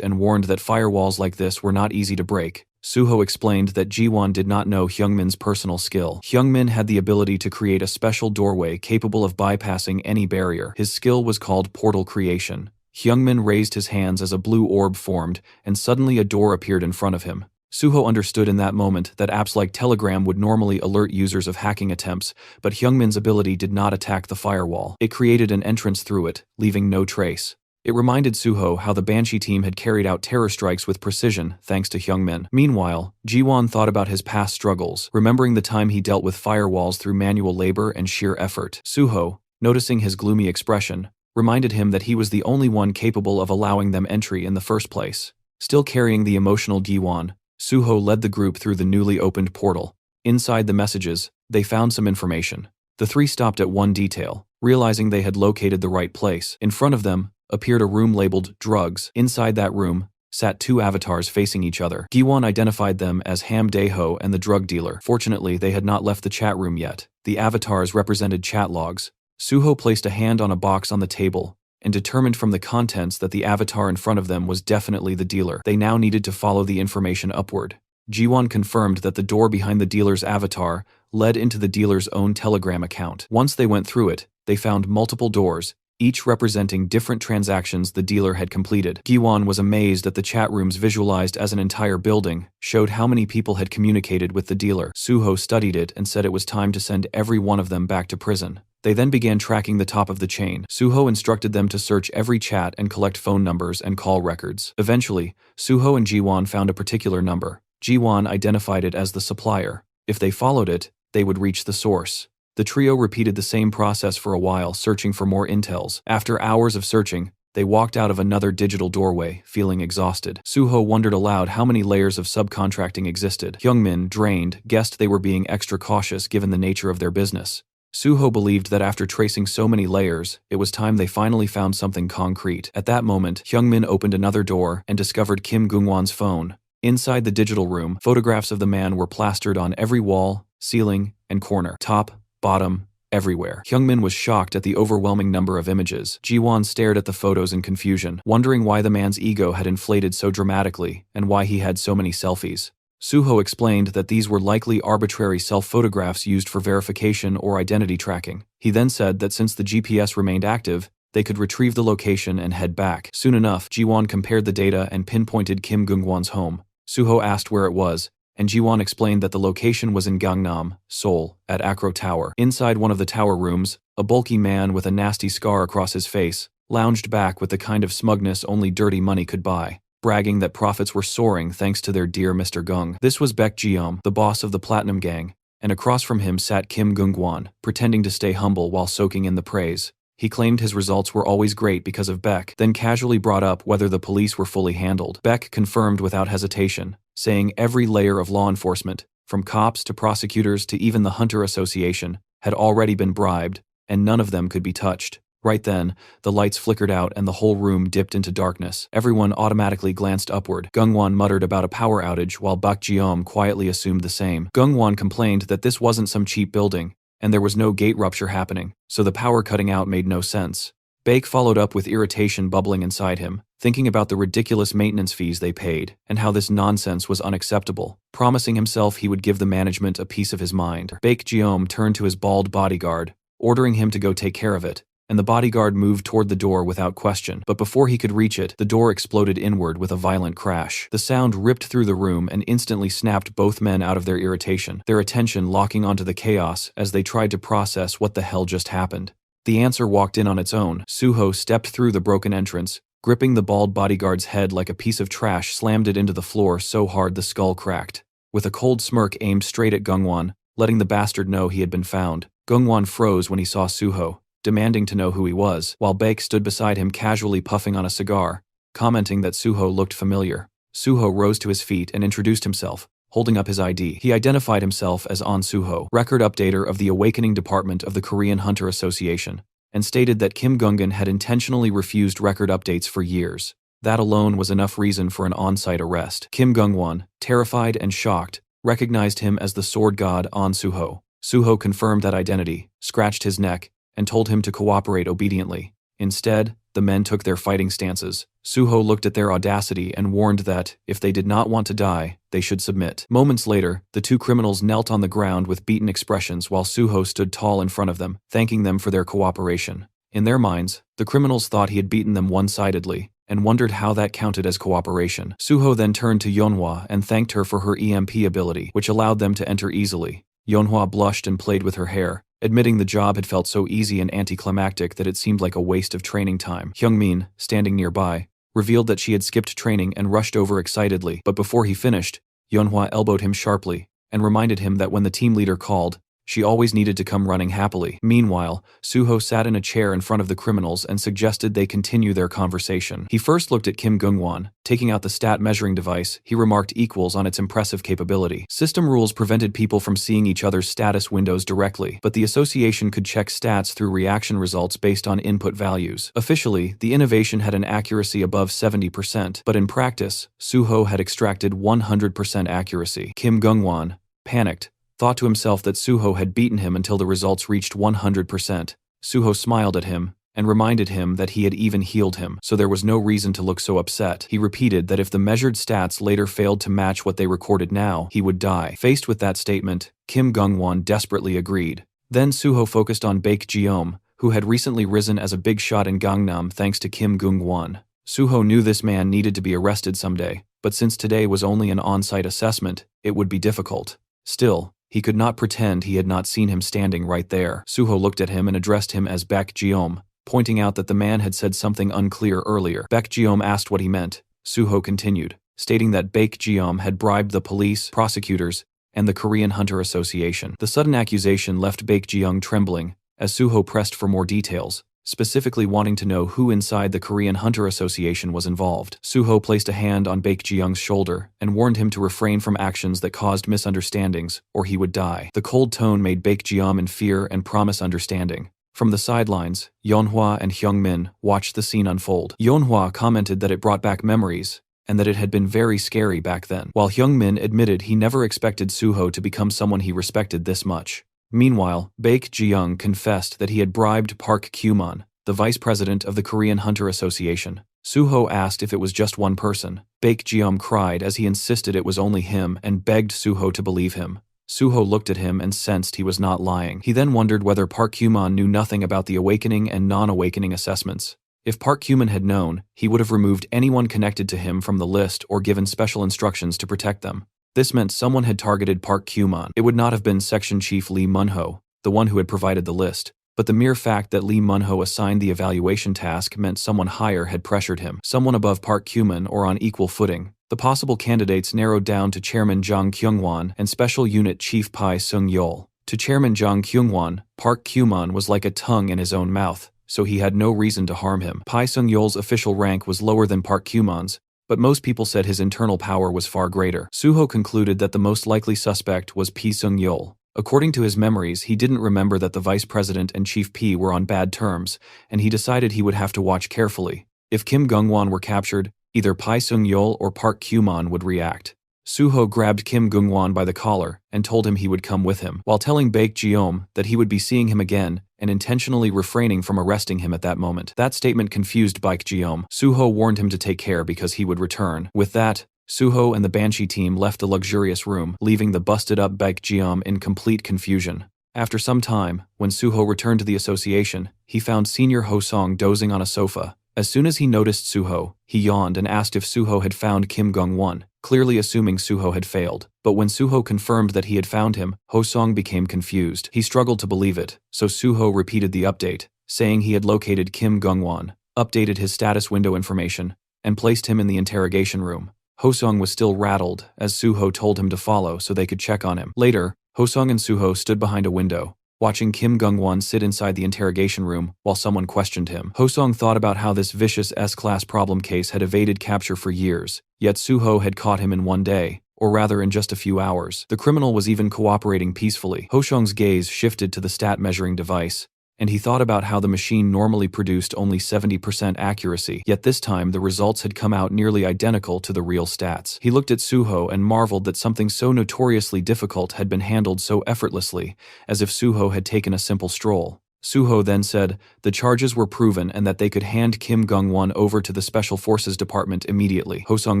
Speaker 1: and warned that firewalls like this were not easy to break. Suho explained that Ji-won did not know Hyungmin's personal skill. Hyungmin had the ability to create a special doorway capable of bypassing any barrier. His skill was called portal creation. Hyungmin raised his hands as a blue orb formed, and suddenly a door appeared in front of him. Suho understood in that moment that apps like Telegram would normally alert users of hacking attempts, but Hyungmin's ability did not attack the firewall. It created an entrance through it, leaving no trace. It reminded Suho how the Banshee team had carried out terror strikes with precision thanks to Hyungmin. Meanwhile, Ji-won thought about his past struggles, remembering the time he dealt with firewalls through manual labor and sheer effort. Suho, noticing his gloomy expression, reminded him that he was the only one capable of allowing them entry in the first place. Still carrying the emotional Ji-won, Suho led the group through the newly opened portal. Inside the messages, they found some information. The three stopped at one detail, realizing they had located the right place. In front of them appeared a room labeled drugs. Inside that room sat two avatars facing each other. Ji-won identified them as Ham Dae-ho and the drug dealer. Fortunately, they had not left the chat room yet. The avatars represented chat logs. Suho placed a hand on a box on the table and determined from the contents that the avatar in front of them was definitely the dealer. They now needed to follow the information upward. Ji-won confirmed that the door behind the dealer's avatar led into the dealer's own Telegram account. Once they went through it, they found multiple doors, each representing different transactions the dealer had completed. Ji-won was amazed that the chat rooms visualized as an entire building showed how many people had communicated with the dealer. Suho studied it and said it was time to send every one of them back to prison. They then began tracking the top of the chain. Suho instructed them to search every chat and collect phone numbers and call records. Eventually, Suho and Ji-won found a particular number. Ji-won identified it as the supplier. If they followed it, they would reach the source. The trio repeated the same process for a while, searching for more intels. After hours of searching, they walked out of another digital doorway, feeling exhausted. Suho wondered aloud how many layers of subcontracting existed. Hyungmin, drained, guessed they were being extra cautious given the nature of their business. Suho believed that after tracing so many layers, it was time they finally found something concrete. At that moment, Hyungmin opened another door and discovered Kim Gung-won's phone. Inside the digital room, photographs of the man were plastered on every wall, ceiling, and corner. Top, bottom, everywhere. Hyungmin was shocked at the overwhelming number of images. Ji-won stared at the photos in confusion, wondering why the man's ego had inflated so dramatically and why he had so many selfies. Suho explained that these were likely arbitrary self-photographs used for verification or identity tracking. He then said that since the GPS remained active, they could retrieve the location and head back. Soon enough, Jiwon compared the data and pinpointed Kim Gungwon's home. Suho asked where it was, and Jiwon explained that the location was in Gangnam, Seoul, at Acro Tower. Inside one of the tower rooms, a bulky man with a nasty scar across his face lounged back with the kind of smugness only dirty money could buy, bragging that profits were soaring thanks to their dear Mr. Gung. This was Baek Jeom, the boss of the Platinum Gang, and across from him sat Kim Gungwon, pretending to stay humble while soaking in the praise. He claimed his results were always great because of Baek, then casually brought up whether the police were fully handled. Baek confirmed without hesitation, saying every layer of law enforcement, from cops to prosecutors to even the Hunter Association, had already been bribed, and none of them could be touched. Right then, the lights flickered out and the whole room dipped into darkness. Everyone automatically glanced upward. Gungwon muttered about a power outage while Baek Jeom quietly assumed the same. Gungwon complained that this wasn't some cheap building, and there was no gate rupture happening, so the power cutting out made no sense. Baek followed up with irritation bubbling inside him, thinking about the ridiculous maintenance fees they paid, and how this nonsense was unacceptable, promising himself he would give the management a piece of his mind. Baek Jeom turned to his bald bodyguard, ordering him to go take care of it, and the bodyguard moved toward the door without question. But before he could reach it, the door exploded inward with a violent crash. The sound ripped through the room and instantly snapped both men out of their irritation, their attention locking onto the chaos as they tried to process what the hell just happened. The answer walked in on its own. Suho stepped through the broken entrance, gripping the bald bodyguard's head like a piece of trash, slammed it into the floor so hard the skull cracked. With a cold smirk aimed straight at Gungwon, letting the bastard know he had been found, Gungwon froze when he saw Suho, demanding to know who he was, while Baek stood beside him casually puffing on a cigar, commenting that Suho looked familiar. Suho rose to his feet and introduced himself, holding up his ID. He identified himself as An Suho, record updater of the Awakening Department of the Korean Hunter Association, and stated that Kim Gungan had intentionally refused record updates for years. That alone was enough reason for an on-site arrest. Kim Gungwon, terrified and shocked, recognized him as the sword god An Suho. Suho confirmed that identity, scratched his neck, and told him to cooperate obediently. Instead, the men took their fighting stances. Suho looked at their audacity and warned that, if they did not want to die, they should submit. Moments later, the two criminals knelt on the ground with beaten expressions while Suho stood tall in front of them, thanking them for their cooperation. In their minds, the criminals thought he had beaten them one-sidedly, and wondered how that counted as cooperation. Suho then turned to Yeonhwa and thanked her for her EMP ability, which allowed them to enter easily. Yeonhwa blushed and played with her hair, admitting the job had felt so easy and anticlimactic that it seemed like a waste of training time. Hyungmin, standing nearby, revealed that she had skipped training and rushed over excitedly, but before he finished, Yeonhwa elbowed him sharply and reminded him that when the team leader called, she always needed to come running happily. Meanwhile, Suho sat in a chair in front of the criminals and suggested they continue their conversation. He first looked at Kim Gungwon. Taking out the stat measuring device, he remarked equals on its impressive capability. System rules prevented people from seeing each other's status windows directly, but the association could check stats through reaction results based on input values. Officially, the innovation had an accuracy above 70%, but in practice, Suho had extracted 100% accuracy. Kim Gungwon, panicked, thought to himself that Suho had beaten him until the results reached 100%. Suho smiled at him and reminded him that he had even healed him, so there was no reason to look so upset. He repeated that if the measured stats later failed to match what they recorded now, he would die. Faced with that statement, Kim Gungwon desperately agreed. Then Suho focused on Baek Jeom, who had recently risen as a big shot in Gangnam thanks to Kim Gungwon. Suho knew this man needed to be arrested someday, but since today was only an on-site assessment, it would be difficult. Still, he could not pretend he had not seen him standing right there. Suho looked at him and addressed him as Baek Jeom, pointing out that the man had said something unclear earlier. Baek Jeom asked what he meant. Suho continued, stating that Baek Jeom had bribed the police, prosecutors, and the Korean Hunter Association. The sudden accusation left Baek Jeong trembling, as Suho pressed for more details, specifically wanting to know who inside the Korean Hunter Association was involved. Suho placed a hand on Baek Jeong's shoulder and warned him to refrain from actions that caused misunderstandings, or he would die. The cold tone made Baek Jeong in fear and promise understanding. From the sidelines, Yeonhwa and Hyungmin watched the scene unfold. Yeonhwa commented that it brought back memories, and that it had been very scary back then, while Hyungmin admitted he never expected Suho to become someone he respected this much. Meanwhile, Baek Jeong confessed that he had bribed Park Kyuman, the vice president of the Korean Hunter Association, Suho asked if it was just one person. Baek Jeom cried as he insisted it was only him and begged Suho to believe him. Suho looked at him and sensed he was not lying. He then wondered whether Park Kyuman knew nothing about the awakening and non-awakening assessments. If Park Kyuman had known, he would have removed anyone connected to him from the list or given special instructions to protect them. This meant someone had targeted Park Kyuman. It would not have been Section Chief Lee Munho, the one who had provided the list, but the mere fact that Lee Munho assigned the evaluation task meant someone higher had pressured him, someone above Park Kyuman or on equal footing. The possible candidates narrowed down to Chairman Jang Kyungwon and Special Unit Chief Pai Sung-yeol. To Chairman Jang Kyungwon, Park Kyuman was like a tongue in his own mouth, so he had no reason to harm him. Pai Sung-yeol's official rank was lower than Park Kyuman's, but most people said his internal power was far greater. Suho concluded that the most likely suspect was Pai Sung-yeol. According to his memories, he didn't remember that the vice president and Chief P were on bad terms, and he decided he would have to watch carefully. If Kim Gungwon were captured, either Pai Sung-yeol or Park Kyuman would react. Suho grabbed Kim Gungwon by the collar and told him he would come with him, while telling Baek Jeom that he would be seeing him again and intentionally refraining from arresting him at that moment. That statement confused Baek Jeom. Suho warned him to take care because he would return. With that, Suho and the Banshee team left the luxurious room, leaving the busted-up Baek Jeom in complete confusion. After some time, when Suho returned to the association, he found Senior Ho-song dozing on a sofa. As soon as he noticed Suho, he yawned and asked if Suho had found Kim Gungwon, clearly assuming Suho had failed. But when Suho confirmed that he had found him, Ho-song became confused. He struggled to believe it, so Suho repeated the update, saying he had located Kim Gungwon, updated his status window information, and placed him in the interrogation room. Ho-song was still rattled, as Suho told him to follow so they could check on him. Later, Ho-song and Suho stood behind a window, watching Kim Gungwon sit inside the interrogation room while someone questioned him. Ho-song thought about how this vicious S-class problem case had evaded capture for years, yet Suho had caught him in one day, or rather in just a few hours. The criminal was even cooperating peacefully. Ho-song's gaze shifted to the stat measuring device, and he thought about how the machine normally produced only 70% accuracy, yet this time the results had come out nearly identical to the real stats. He looked at Suho and marveled that something so notoriously difficult had been handled so effortlessly, as if Suho had taken a simple stroll. Suho then said the charges were proven and that they could hand Kim Gungwon over to the Special Forces Department immediately. Ho-song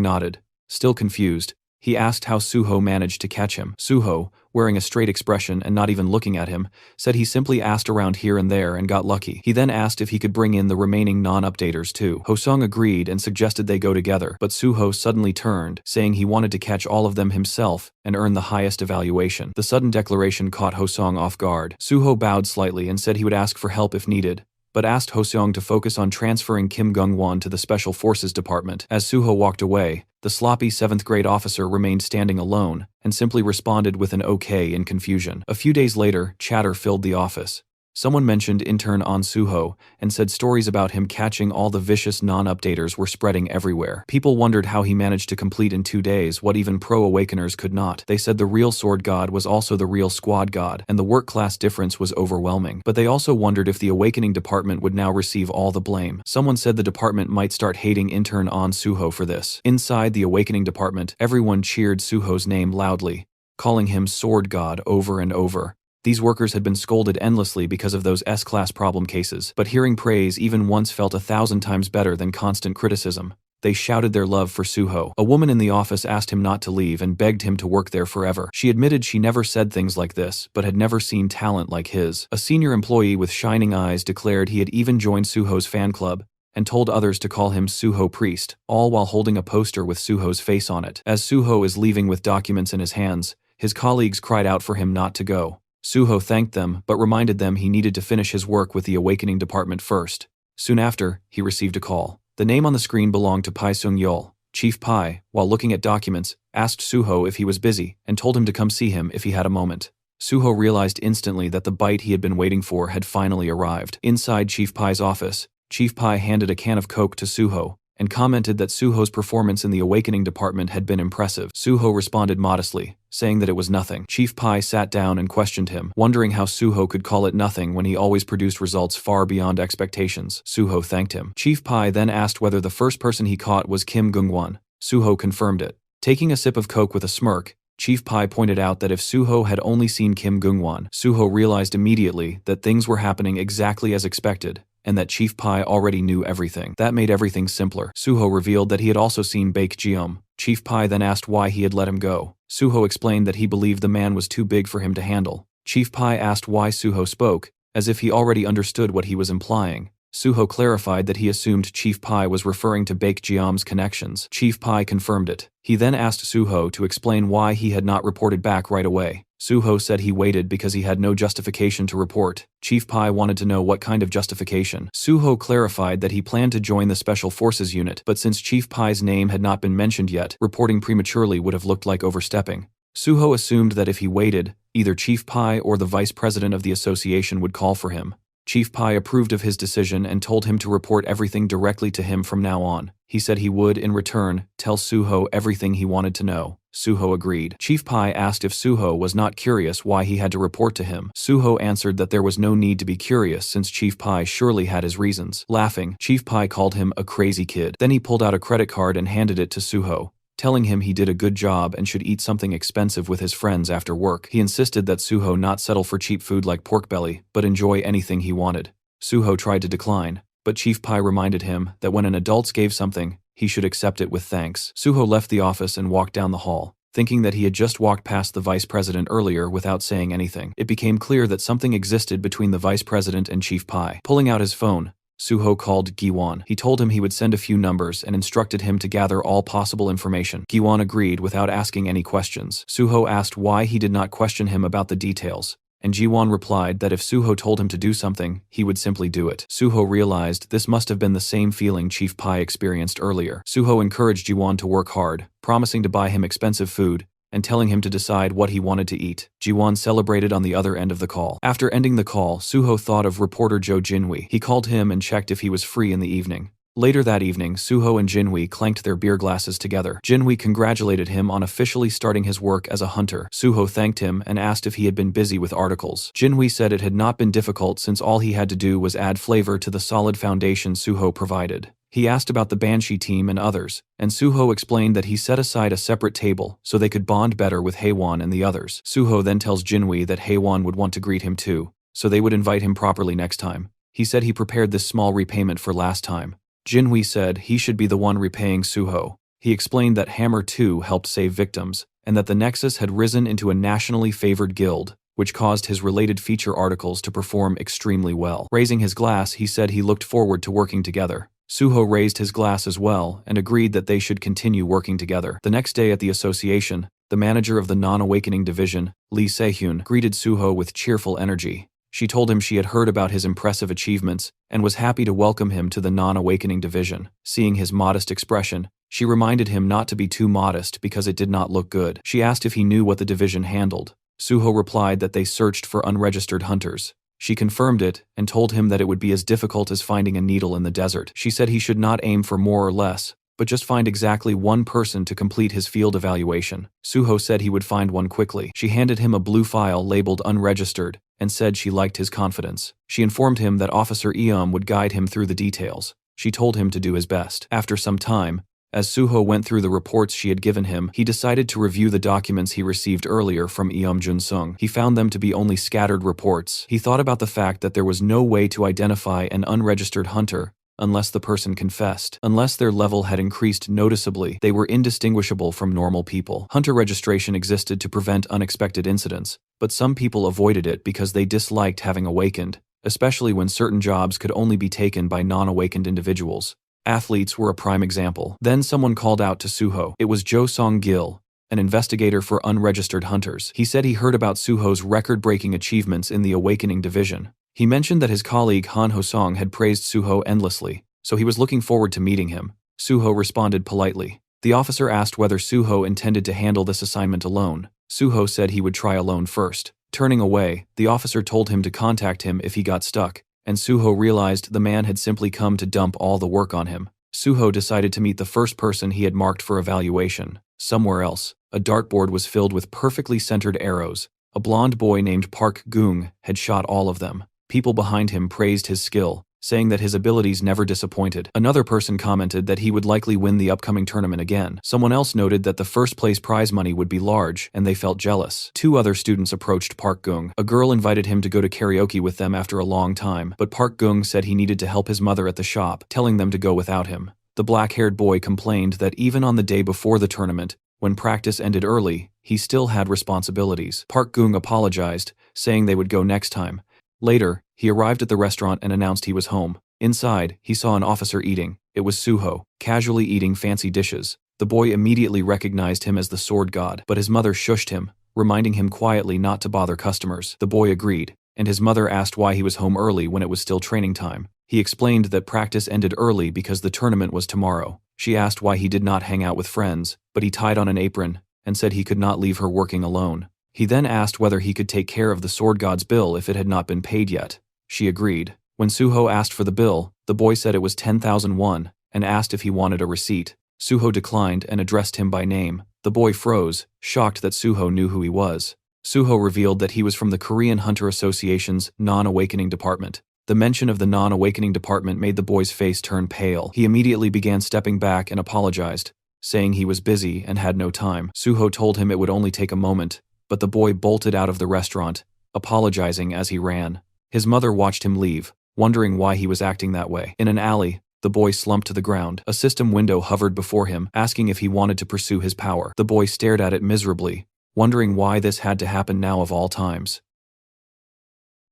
Speaker 1: nodded. Still confused, he asked how Suho managed to catch him. Suho, wearing a straight expression and not even looking at him, said he simply asked around here and there and got lucky. He then asked if he could bring in the remaining non-updaters too. Ho-song agreed and suggested they go together, but Suho suddenly turned, saying he wanted to catch all of them himself and earn the highest evaluation. The sudden declaration caught Ho-song off guard. Suho bowed slightly and said he would ask for help if needed, but asked Ho-song to focus on transferring Kim Gungwon to the Special Forces Department. As Suho walked away, the sloppy 7th grade officer remained standing alone and simply responded with an okay in confusion. A few days later, chatter filled the office. Someone mentioned intern An Suho and said stories about him catching all the vicious non-updaters were spreading everywhere. People wondered how he managed to complete in 2 days what even pro-awakeners could not. They said the real sword god was also the real squad god, and the work class difference was overwhelming. But they also wondered if the awakening department would now receive all the blame. Someone said the department might start hating intern An Suho for this. Inside the awakening department, everyone cheered Suho's name loudly, calling him sword god over and over. These workers had been scolded endlessly because of those S-class problem cases, but hearing praise even once felt 1,000 times better than constant criticism. They shouted their love for Suho. A woman in the office asked him not to leave and begged him to work there forever. She admitted she never said things like this, but had never seen talent like his. A senior employee with shining eyes declared he had even joined Suho's fan club and told others to call him Suho Priest, all while holding a poster with Suho's face on it. As Suho is leaving with documents in his hands, his colleagues cried out for him not to go. Suho thanked them, but reminded them he needed to finish his work with the awakening department first. Soon after, he received a call. The name on the screen belonged to Pai Sung-yeol. Chief Pai, while looking at documents, asked Suho if he was busy and told him to come see him if he had a moment. Suho realized instantly that the bite he had been waiting for had finally arrived. Inside Chief Pai's office, Chief Pai handed a can of Coke to Suho and commented that Suho's performance in the awakening department had been impressive. Suho responded modestly, saying that it was nothing. Chief Pai sat down and questioned him, wondering how Suho could call it nothing when he always produced results far beyond expectations. Suho thanked him. Chief Pai then asked whether the first person he caught was Kim Gungwon. Suho confirmed it. Taking a sip of Coke with a smirk, Chief Pai pointed out that if Suho had only seen Kim Gungwon, Suho realized immediately that things were happening exactly as expected, and that Chief Pai already knew everything. That made everything simpler. Suho revealed that he had also seen Baek Jeom. Chief Pai then asked why he had let him go. Suho explained that he believed the man was too big for him to handle. Chief Pai asked why Suho spoke, as if he already understood what he was implying. Suho clarified that he assumed Chief Pai was referring to Baek Jeom's connections. Chief Pai confirmed it. He then asked Suho to explain why he had not reported back right away. Suho said he waited because he had no justification to report. Chief Pai wanted to know what kind of justification. Suho clarified that he planned to join the Special Forces unit, but since Chief Pai's name had not been mentioned yet, reporting prematurely would have looked like overstepping. Suho assumed that if he waited, either Chief Pai or the vice president of the association would call for him. Chief Pai approved of his decision and told him to report everything directly to him from now on. He said he would, in return, tell Suho everything he wanted to know. Suho agreed. Chief Pai asked if Suho was not curious why he had to report to him. Suho answered that there was no need to be curious since Chief Pai surely had his reasons. Laughing, Chief Pai called him a crazy kid. Then he pulled out a credit card and handed it to Suho, telling him he did a good job and should eat something expensive with his friends after work. He insisted that Suho not settle for cheap food like pork belly, but enjoy anything he wanted. Suho tried to decline, but Chief Pai reminded him that when an adult gave something, he should accept it with thanks. Suho left the office and walked down the hall, thinking that he had just walked past the vice president earlier without saying anything. It became clear that something existed between the vice president and Chief Pai. Pulling out his phone, Suho called Giwon. He told him he would send a few numbers and instructed him to gather all possible information. Giwon agreed without asking any questions. Suho asked why he did not question him about the details, and Giwon replied that if Suho told him to do something, he would simply do it. Suho realized this must have been the same feeling Chief Pai experienced earlier. Suho encouraged Giwon to work hard, promising to buy him expensive food, and telling him to decide what he wanted to eat. Jiwon celebrated on the other end of the call. After ending the call, Suho thought of reporter Jo Jinhui. He called him and checked if he was free in the evening. Later that evening, Suho and Jinhui clanked their beer glasses together. Jinhui congratulated him on officially starting his work as a hunter. Suho thanked him and asked if he had been busy with articles. Jinhui said it had not been difficult since all he had to do was add flavor to the solid foundation Suho provided. He asked about the Banshee team and others, and Suho explained that he set aside a separate table so they could bond better with Haewon and the others. Suho then tells Jinhui that Haewon would want to greet him too, so they would invite him properly next time. He said he prepared this small repayment for last time. Jinhui said he should be the one repaying Suho. He explained that Hammer 2 helped save victims, and that the Nexus had risen into a nationally favored guild, which caused his related feature articles to perform extremely well. Raising his glass, he said he looked forward to working together. Suho raised his glass as well and agreed that they should continue working together. The next day at the association, the manager of the non-awakening division, Lee Se-hyun, greeted Suho with cheerful energy. She told him she had heard about his impressive achievements and was happy to welcome him to the non-awakening division. Seeing his modest expression, she reminded him not to be too modest because it did not look good. She asked if he knew what the division handled. Suho replied that they searched for unregistered hunters. She confirmed it and told him that it would be as difficult as finding a needle in the desert. She said he should not aim for more or less, but just find exactly one person to complete his field evaluation. Suho said he would find one quickly. She handed him a blue file labeled unregistered and said she liked his confidence. She informed him that Officer Eom would guide him through the details. She told him to do his best. After some time, as Suho went through the reports she had given him, he decided to review the documents he received earlier from Eom Jun-sung. He found them to be only scattered reports. He thought about the fact that there was no way to identify an unregistered hunter unless the person confessed. Unless their level had increased noticeably, they were indistinguishable from normal people. Hunter registration existed to prevent unexpected incidents, but some people avoided it because they disliked having awakened, especially when certain jobs could only be taken by non-awakened individuals. Athletes were a prime example. Then someone called out to Suho. It was Jo Song-gil, an investigator for unregistered hunters. He said he heard about Suho's record-breaking achievements in the Awakening Division. He mentioned that his colleague Han Ho-song had praised Suho endlessly, so he was looking forward to meeting him. Suho responded politely. The officer asked whether Suho intended to handle this assignment alone. Suho said he would try alone first. Turning away, the officer told him to contact him if he got stuck, and Suho realized the man had simply come to dump all the work on him. Suho decided to meet the first person he had marked for evaluation. Somewhere else, a dartboard was filled with perfectly centered arrows. A blonde boy named Park Gung had shot all of them. People behind him praised his skill, saying that his abilities never disappointed. Another person commented that he would likely win the upcoming tournament again. Someone else noted that the first place prize money would be large, and they felt jealous. Two other students approached Park Gung. A girl invited him to go to karaoke with them after a long time, but Park Gung said he needed to help his mother at the shop, telling them to go without him. The black-haired boy complained that even on the day before the tournament, when practice ended early, he still had responsibilities. Park Gung apologized, saying they would go next time. Later, he arrived at the restaurant and announced he was home. Inside, he saw an officer eating. It was Suho, casually eating fancy dishes. The boy immediately recognized him as the sword god, but his mother shushed him, reminding him quietly not to bother customers. The boy agreed, and his mother asked why he was home early when it was still training time. He explained that practice ended early because the tournament was tomorrow. She asked why he did not hang out with friends, but he tied on an apron and said he could not leave her working alone. He then asked whether he could take care of the sword god's bill if it had not been paid yet. She agreed. When Suho asked for the bill, the boy said it was 10,000 won and asked if he wanted a receipt. Suho declined and addressed him by name. The boy froze, shocked that Suho knew who he was. Suho revealed that he was from the Korean Hunter Association's non-awakening department. The mention of the non-awakening department made the boy's face turn pale. He immediately began stepping back and apologized, saying he was busy and had no time. Suho told him it would only take a moment, but the boy bolted out of the restaurant, apologizing as he ran. His mother watched him leave, wondering why he was acting that way. In an alley, the boy slumped to the ground. A system window hovered before him, asking if he wanted to pursue his power. The boy stared at it miserably, wondering why this had to happen now of all times.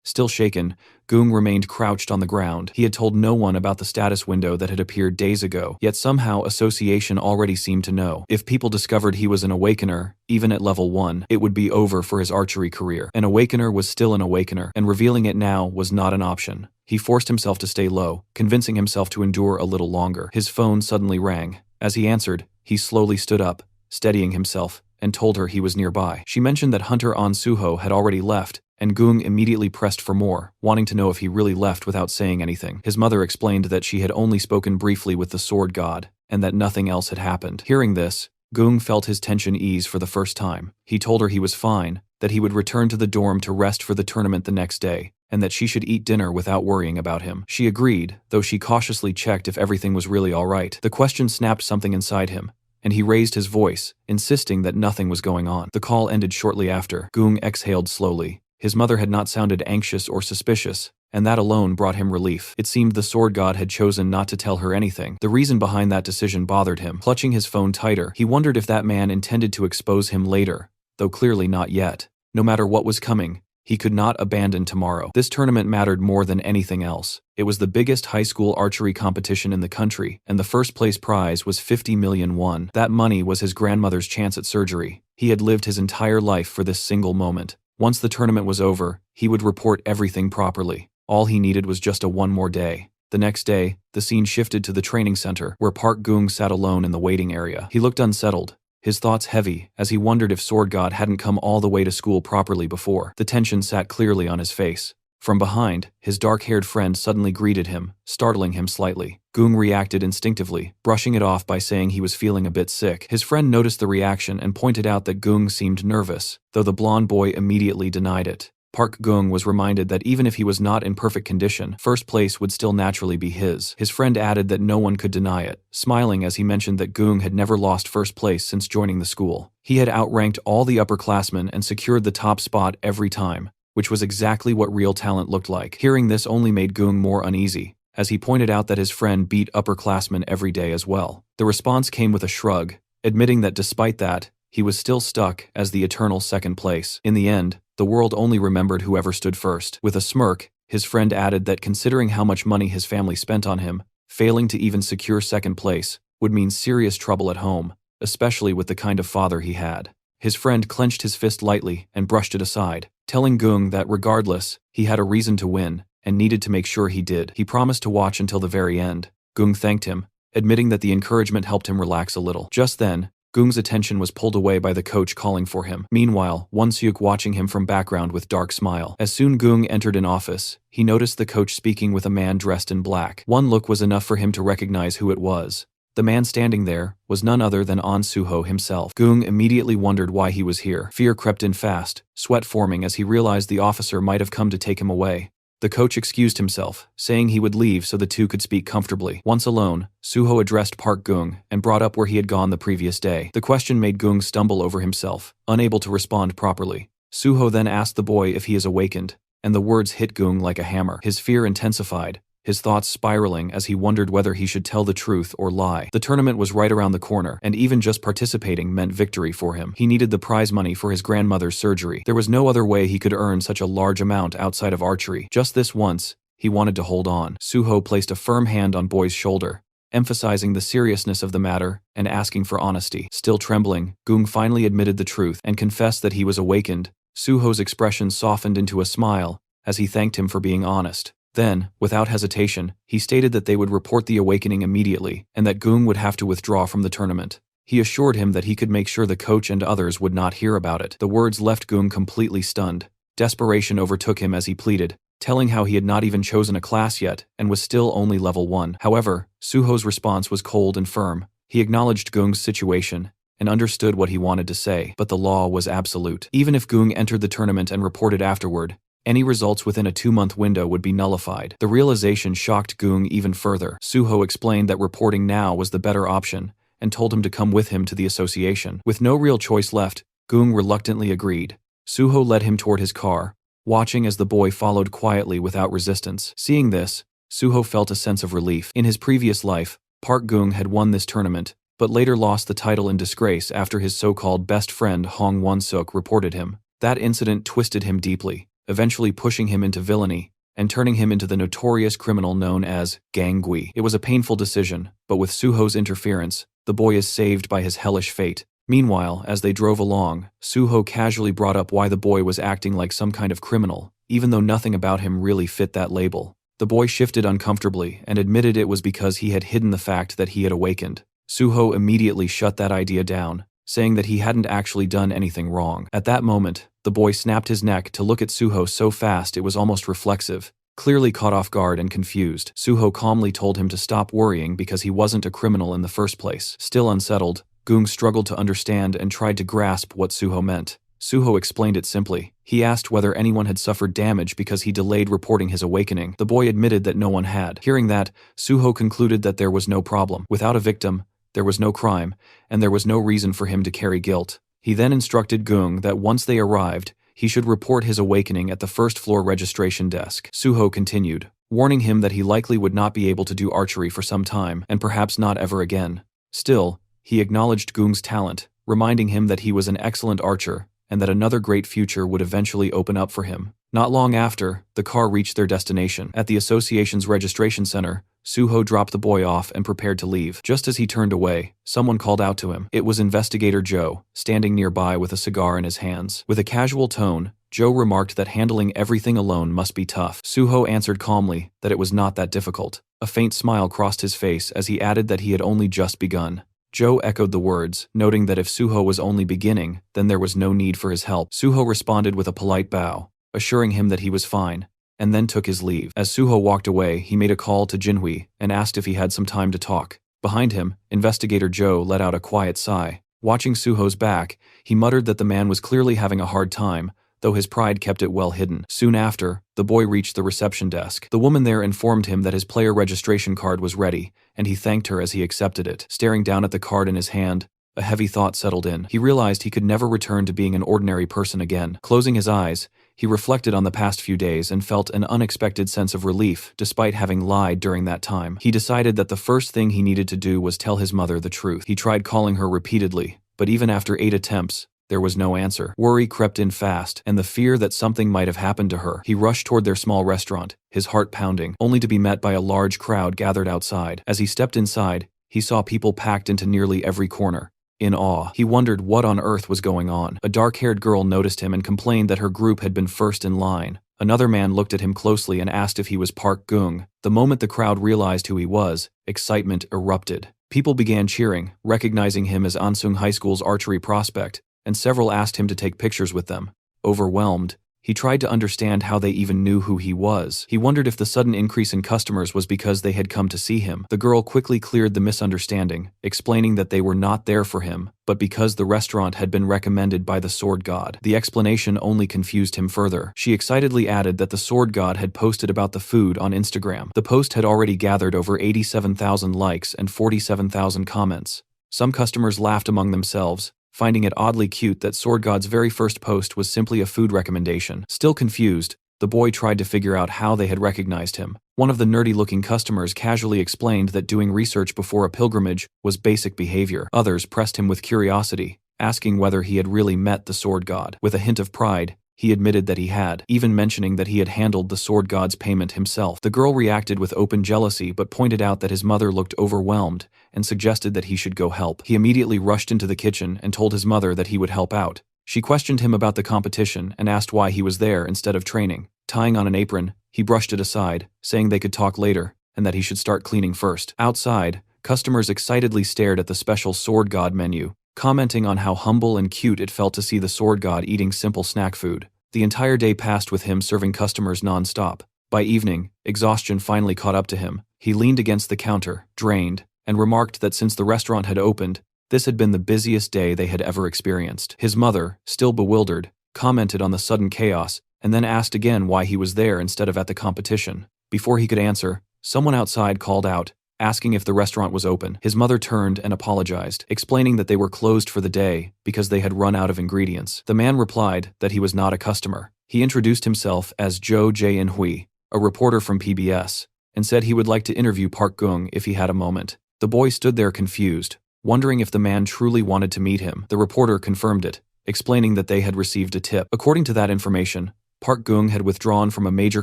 Speaker 1: Still shaken, Gung remained crouched on the ground. He had told no one about the status window that had appeared days ago, yet somehow Association already seemed to know. If people discovered he was an awakener, even at level 1, it would be over for his archery career. An awakener was still an awakener, and revealing it now was not an option. He forced himself to stay low, convincing himself to endure a little longer. His phone suddenly rang. As he answered, he slowly stood up, steadying himself, and told her he was nearby. She mentioned that Hunter On Suho had already left, and Gung immediately pressed for more, wanting to know if he really left without saying anything. His mother explained that she had only spoken briefly with the sword god, and that nothing else had happened. Hearing this, Gung felt his tension ease for the first time. He told her he was fine, that he would return to the dorm to rest for the tournament the next day, and that she should eat dinner without worrying about him. She agreed, though she cautiously checked if everything was really all right. The question snapped something inside him, and he raised his voice, insisting that nothing was going on. The call ended shortly after. Gung exhaled slowly. His mother had not sounded anxious or suspicious, and that alone brought him relief. It seemed the sword god had chosen not to tell her anything. The reason behind that decision bothered him. Clutching his phone tighter, he wondered if that man intended to expose him later, though clearly not yet. No matter what was coming, he could not abandon tomorrow. This tournament mattered more than anything else. It was the biggest high school archery competition in the country, and the first place prize was 50 million won. That money was his grandmother's chance at surgery. He had lived his entire life for this single moment. Once the tournament was over, he would report everything properly. All he needed was just one more day. The next day, the scene shifted to the training center, where Park Gung sat alone in the waiting area. He looked unsettled, his thoughts heavy, as he wondered if Sword God hadn't come all the way to school properly before. The tension sat clearly on his face. From behind, his dark-haired friend suddenly greeted him, startling him slightly. Gung reacted instinctively, brushing it off by saying he was feeling a bit sick. His friend noticed the reaction and pointed out that Gung seemed nervous, though the blonde boy immediately denied it. Park Gung was reminded that even if he was not in perfect condition, first place would still naturally be his. His friend added that no one could deny it, smiling as he mentioned that Gung had never lost first place since joining the school. He had outranked all the upperclassmen and secured the top spot every time, which was exactly what real talent looked like. Hearing this only made Gung more uneasy, as he pointed out that his friend beat upperclassmen every day as well. The response came with a shrug, admitting that despite that, he was still stuck as the eternal second place. In the end, the world only remembered whoever stood first. With a smirk, his friend added that considering how much money his family spent on him, failing to even secure second place would mean serious trouble at home, especially with the kind of father he had. His friend clenched his fist lightly and brushed it aside, telling Gung that regardless, he had a reason to win and needed to make sure he did. He promised to watch until the very end. Gung thanked him, admitting that the encouragement helped him relax a little. Just then, Gung's attention was pulled away by the coach calling for him. Meanwhile, Won-seuk watching him from background with dark smile. As soon Gung entered an office, he noticed the coach speaking with a man dressed in black. One look was enough for him to recognize who it was. The man standing there was none other than An Suho himself. Gung immediately wondered why he was here. Fear crept in fast, sweat forming as he realized the officer might have come to take him away. The coach excused himself, saying he would leave so the two could speak comfortably. Once alone, Suho addressed Park Gung and brought up where he had gone the previous day. The question made Gung stumble over himself, unable to respond properly. Suho then asked the boy if he is awakened, and the words hit Gung like a hammer. His fear intensified, his thoughts spiraling as he wondered whether he should tell the truth or lie. The tournament was right around the corner, and even just participating meant victory for him. He needed the prize money for his grandmother's surgery. There was no other way he could earn such a large amount outside of archery. Just this once, he wanted to hold on. Suho placed a firm hand on Boy's shoulder, emphasizing the seriousness of the matter and asking for honesty. Still trembling, Gung finally admitted the truth and confessed that he was awakened. Suho's expression softened into a smile as he thanked him for being honest. Then, without hesitation, he stated that they would report the awakening immediately and that Gung would have to withdraw from the tournament. He assured him that he could make sure the coach and others would not hear about it. The words left Gung completely stunned. Desperation overtook him as he pleaded, telling how he had not even chosen a class yet and was still only level 1. However, Suho's response was cold and firm. He acknowledged Gung's situation and understood what he wanted to say, but the law was absolute. Even if Gung entered the tournament and reported afterward, any results within a 2-month window would be nullified. The realization shocked Gung even further. Suho explained that reporting now was the better option and told him to come with him to the association. With no real choice left, Gung reluctantly agreed. Suho led him toward his car, watching as the boy followed quietly without resistance. Seeing this, Suho felt a sense of relief. In his previous life, Park Gung had won this tournament, but later lost the title in disgrace after his so-called best friend Hong Won-suk reported him. That incident twisted him deeply, eventually pushing him into villainy and turning him into the notorious criminal known as Gang Gui. It was a painful decision, but with Suho's interference, the boy is saved by his hellish fate. Meanwhile, as they drove along, Suho casually brought up why the boy was acting like some kind of criminal, even though nothing about him really fit that label. The boy shifted uncomfortably and admitted it was because he had hidden the fact that he had awakened. Suho immediately shut that idea down, saying that he hadn't actually done anything wrong. At that moment, the boy snapped his neck to look at Suho so fast it was almost reflexive, clearly caught off guard and confused. Suho calmly told him to stop worrying because he wasn't a criminal in the first place. Still unsettled, Gung struggled to understand and tried to grasp what Suho meant. Suho explained it simply. He asked whether anyone had suffered damage because he delayed reporting his awakening. The boy admitted that no one had. Hearing that, Suho concluded that there was no problem. Without a victim, there was no crime, and there was no reason for him to carry guilt. He then instructed Gung that once they arrived, he should report his awakening at the first-floor registration desk. Suho continued, warning him that he likely would not be able to do archery for some time, and perhaps not ever again. Still, he acknowledged Gung's talent, reminding him that he was an excellent archer, and that another great future would eventually open up for him. Not long after, the car reached their destination. At the association's registration center, Suho dropped the boy off and prepared to leave. Just as he turned away, someone called out to him. It was Investigator Joe, standing nearby with a cigar in his hands. With a casual tone, Joe remarked that handling everything alone must be tough. Suho answered calmly that it was not that difficult. A faint smile crossed his face as he added that he had only just begun. Joe echoed the words, noting that if Suho was only beginning, then there was no need for his help. Suho responded with a polite bow, assuring him that he was fine, and then took his leave. As Suho walked away, he made a call to Jinhui and asked if he had some time to talk. Behind him, Investigator Joe let out a quiet sigh. Watching Suho's back, he muttered that the man was clearly having a hard time, though his pride kept it well hidden. Soon after, the boy reached the reception desk. The woman there informed him that his player registration card was ready, and he thanked her as he accepted it. Staring down at the card in his hand, a heavy thought settled in. He realized he could never return to being an ordinary person again. Closing his eyes, he reflected on the past few days and felt an unexpected sense of relief despite having lied during that time. He decided that the first thing he needed to do was tell his mother the truth. He tried calling her repeatedly, but even after 8 attempts, there was no answer. Worry crept in fast, and the fear that something might have happened to her. He rushed toward their small restaurant, his heart pounding, only to be met by a large crowd gathered outside. As he stepped inside, he saw people packed into nearly every corner. In awe, he wondered what on earth was going on. A dark-haired girl noticed him and complained that her group had been first in line. Another man looked at him closely and asked if he was Park Gung. The moment the crowd realized who he was, excitement erupted. People began cheering, recognizing him as Ansung High School's archery prospect, and several asked him to take pictures with them. Overwhelmed, He tried to understand how they even knew who he was. He wondered if the sudden increase in customers was because they had come to see him. The girl quickly cleared the misunderstanding, explaining that they were not there for him, but because the restaurant had been recommended by the Sword God. The explanation only confused him further. She excitedly added that the Sword God had posted about the food on Instagram. The post had already gathered over 87,000 likes and 47,000 comments. Some customers laughed among themselves, finding it oddly cute that Sword God's very first post was simply a food recommendation. Still confused, the boy tried to figure out how they had recognized him. One of the nerdy-looking customers casually explained that doing research before a pilgrimage was basic behavior. Others pressed him with curiosity, asking whether he had really met the Sword God. With a hint of pride, he admitted that he had, even mentioning that he had handled the Sword God's payment himself. The girl reacted with open jealousy but pointed out that his mother looked overwhelmed and suggested that he should go help. He immediately rushed into the kitchen and told his mother that he would help out. She questioned him about the competition and asked why he was there instead of training. Tying on an apron, he brushed it aside, saying they could talk later and that he should start cleaning first. Outside, customers excitedly stared at the special Sword God menu, commenting on how humble and cute it felt to see the Sword God eating simple snack food. The entire day passed with him serving customers non-stop. By evening, exhaustion finally caught up to him. He leaned against the counter, drained, and remarked that since the restaurant had opened, this had been the busiest day they had ever experienced. His mother, still bewildered, commented on the sudden chaos and then asked again why he was there instead of at the competition. Before he could answer, someone outside called out, asking if the restaurant was open. His mother turned and apologized, explaining that they were closed for the day because they had run out of ingredients. The man replied that he was not a customer. He introduced himself as Jo Jae-in-hui, a reporter from PBS, and said he would like to interview Park Gung if he had a moment. The boy stood there confused, wondering if the man truly wanted to meet him. The reporter confirmed it, explaining that they had received a tip. According to that information, Park Gung had withdrawn from a major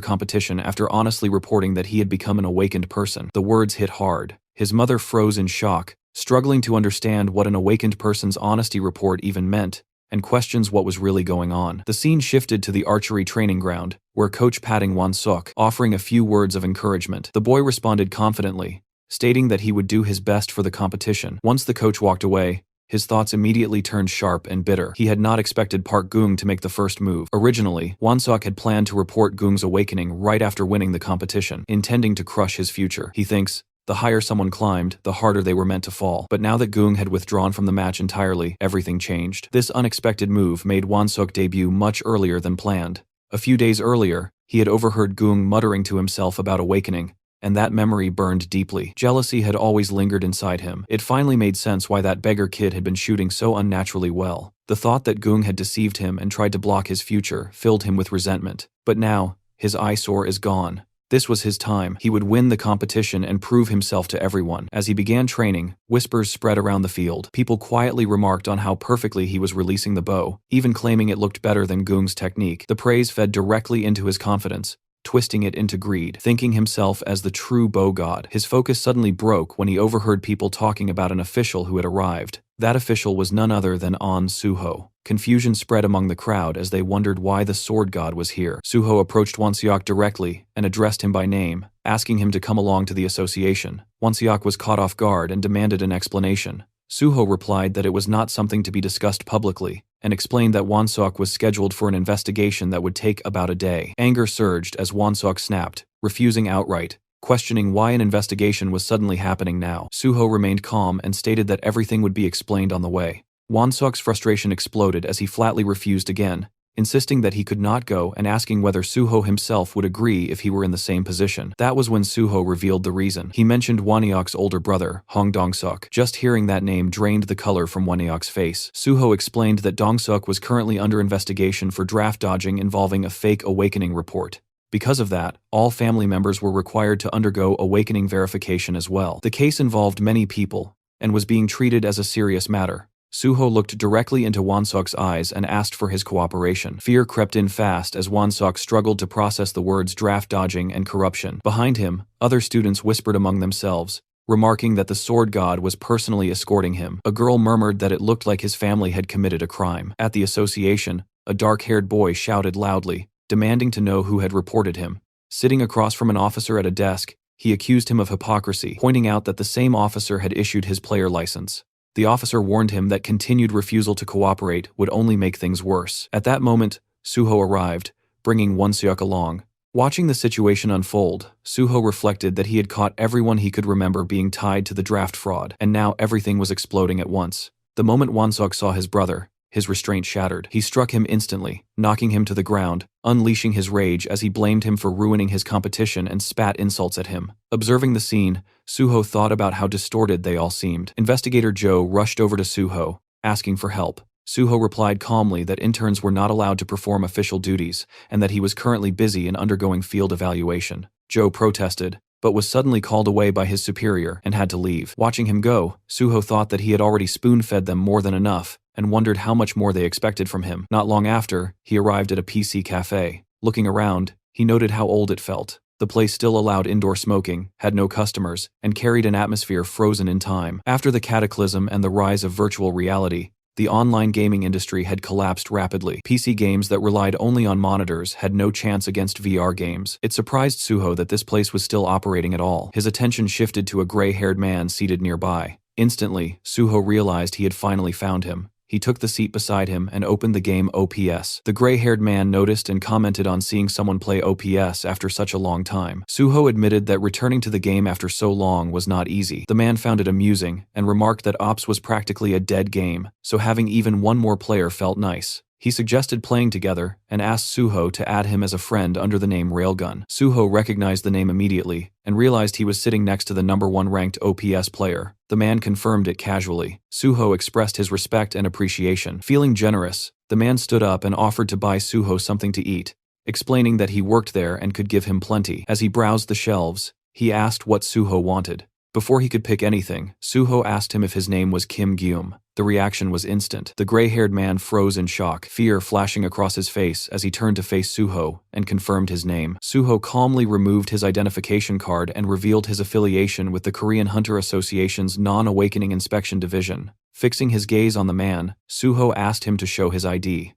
Speaker 1: competition after honestly reporting that he had become an awakened person. The words hit hard. His mother froze in shock, struggling to understand what an awakened person's honesty report even meant, and questions what was really going on. The scene shifted to the archery training ground, where Coach patting Won-suk, offering a few words of encouragement. The boy responded confidently, stating that he would do his best for the competition. Once the coach walked away, his thoughts immediately turned sharp and bitter. He had not expected Park Gung to make the first move. Originally, Won-suk had planned to report Gung's awakening right after winning the competition, intending to crush his future. He thinks, the higher someone climbed, the harder they were meant to fall. But now that Gung had withdrawn from the match entirely, everything changed. This unexpected move made Won-suk debut much earlier than planned. A few days earlier, he had overheard Gung muttering to himself about awakening, and that memory burned deeply. Jealousy had always lingered inside him. It finally made sense why that beggar kid had been shooting so unnaturally well. The thought that Gung had deceived him and tried to block his future filled him with resentment. But now, his eyesore is gone. This was his time. He would win the competition and prove himself to everyone. As he began training, whispers spread around the field. People quietly remarked on how perfectly he was releasing the bow, even claiming it looked better than Gung's technique. The praise fed directly into his confidence, twisting it into greed. Thinking himself as the true bow god, his focus suddenly broke when he overheard people talking about an official who had arrived. That official was none other than An Suho. Confusion spread among the crowd as they wondered why the sword god was here. Suho approached Won-seok directly and addressed him by name, asking him to come along to the association. Won-seok was caught off guard and demanded an explanation. Suho replied that it was not something to be discussed publicly, and explained that Won-seok was scheduled for an investigation that would take about a day. Anger surged as Won-seok snapped, refusing outright, questioning why an investigation was suddenly happening now. Suho remained calm and stated that everything would be explained on the way. Won-seok's frustration exploded as he flatly refused again, insisting that he could not go and asking whether Suho himself would agree if he were in the same position. That was when Suho revealed the reason. He mentioned Won-seok's older brother, Hong Dong-seok. Just hearing that name drained the color from Won-seok's face. Suho explained that Dong-seok was currently under investigation for draft dodging involving a fake awakening report. Because of that, all family members were required to undergo awakening verification as well. The case involved many people and was being treated as a serious matter. Suho looked directly into Won-seok's eyes and asked for his cooperation. Fear crept in fast as Won-seok struggled to process the words draft dodging and corruption. Behind him, other students whispered among themselves, remarking that the sword god was personally escorting him. A girl murmured that it looked like his family had committed a crime. At the association, a dark-haired boy shouted loudly, demanding to know who had reported him. Sitting across from an officer at a desk, he accused him of hypocrisy, pointing out that the same officer had issued his player license. The officer warned him that continued refusal to cooperate would only make things worse. At that moment, Suho arrived, bringing Wonseok along. Watching the situation unfold, Suho reflected that he had caught everyone he could remember being tied to the draft fraud, and now everything was exploding at once. The moment Wonseok saw his brother, his restraint shattered. He struck him instantly, knocking him to the ground, unleashing his rage as he blamed him for ruining his competition and spat insults at him. Observing the scene, Suho thought about how distorted they all seemed. Investigator Joe rushed over to Suho, asking for help. Suho replied calmly that interns were not allowed to perform official duties and that he was currently busy and undergoing field evaluation. Joe protested, but was suddenly called away by his superior and had to leave. Watching him go, Suho thought that he had already spoon-fed them more than enough and wondered how much more they expected from him. Not long after, he arrived at a PC cafe. Looking around, he noted how old it felt. The place still allowed indoor smoking, had no customers, and carried an atmosphere frozen in time. After the cataclysm and the rise of virtual reality, the online gaming industry had collapsed rapidly. PC games that relied only on monitors had no chance against VR games. It surprised Suho that this place was still operating at all. His attention shifted to a gray-haired man seated nearby. Instantly, Suho realized he had finally found him. He took the seat beside him and opened the game OPS. The gray-haired man noticed and commented on seeing someone play OPS after such a long time. Suho admitted that returning to the game after so long was not easy. The man found it amusing and remarked that Ops was practically a dead game, so having even one more player felt nice. He suggested playing together and asked Suho to add him as a friend under the name Railgun. Suho recognized the name immediately and realized he was sitting next to the #1 ranked OPS player. The man confirmed it casually. Suho expressed his respect and appreciation. Feeling generous, the man stood up and offered to buy Suho something to eat, explaining that he worked there and could give him plenty. As he browsed the shelves, he asked what Suho wanted. Before he could pick anything, Suho asked him if his name was Kim Gyum. The reaction was instant. The gray-haired man froze in shock, fear flashing across his face as he turned to face Suho and confirmed his name. Suho calmly removed his identification card and revealed his affiliation with the Korean Hunter Association's Non-Awakening Inspection Division. Fixing his gaze on the man, Suho asked him to show his ID.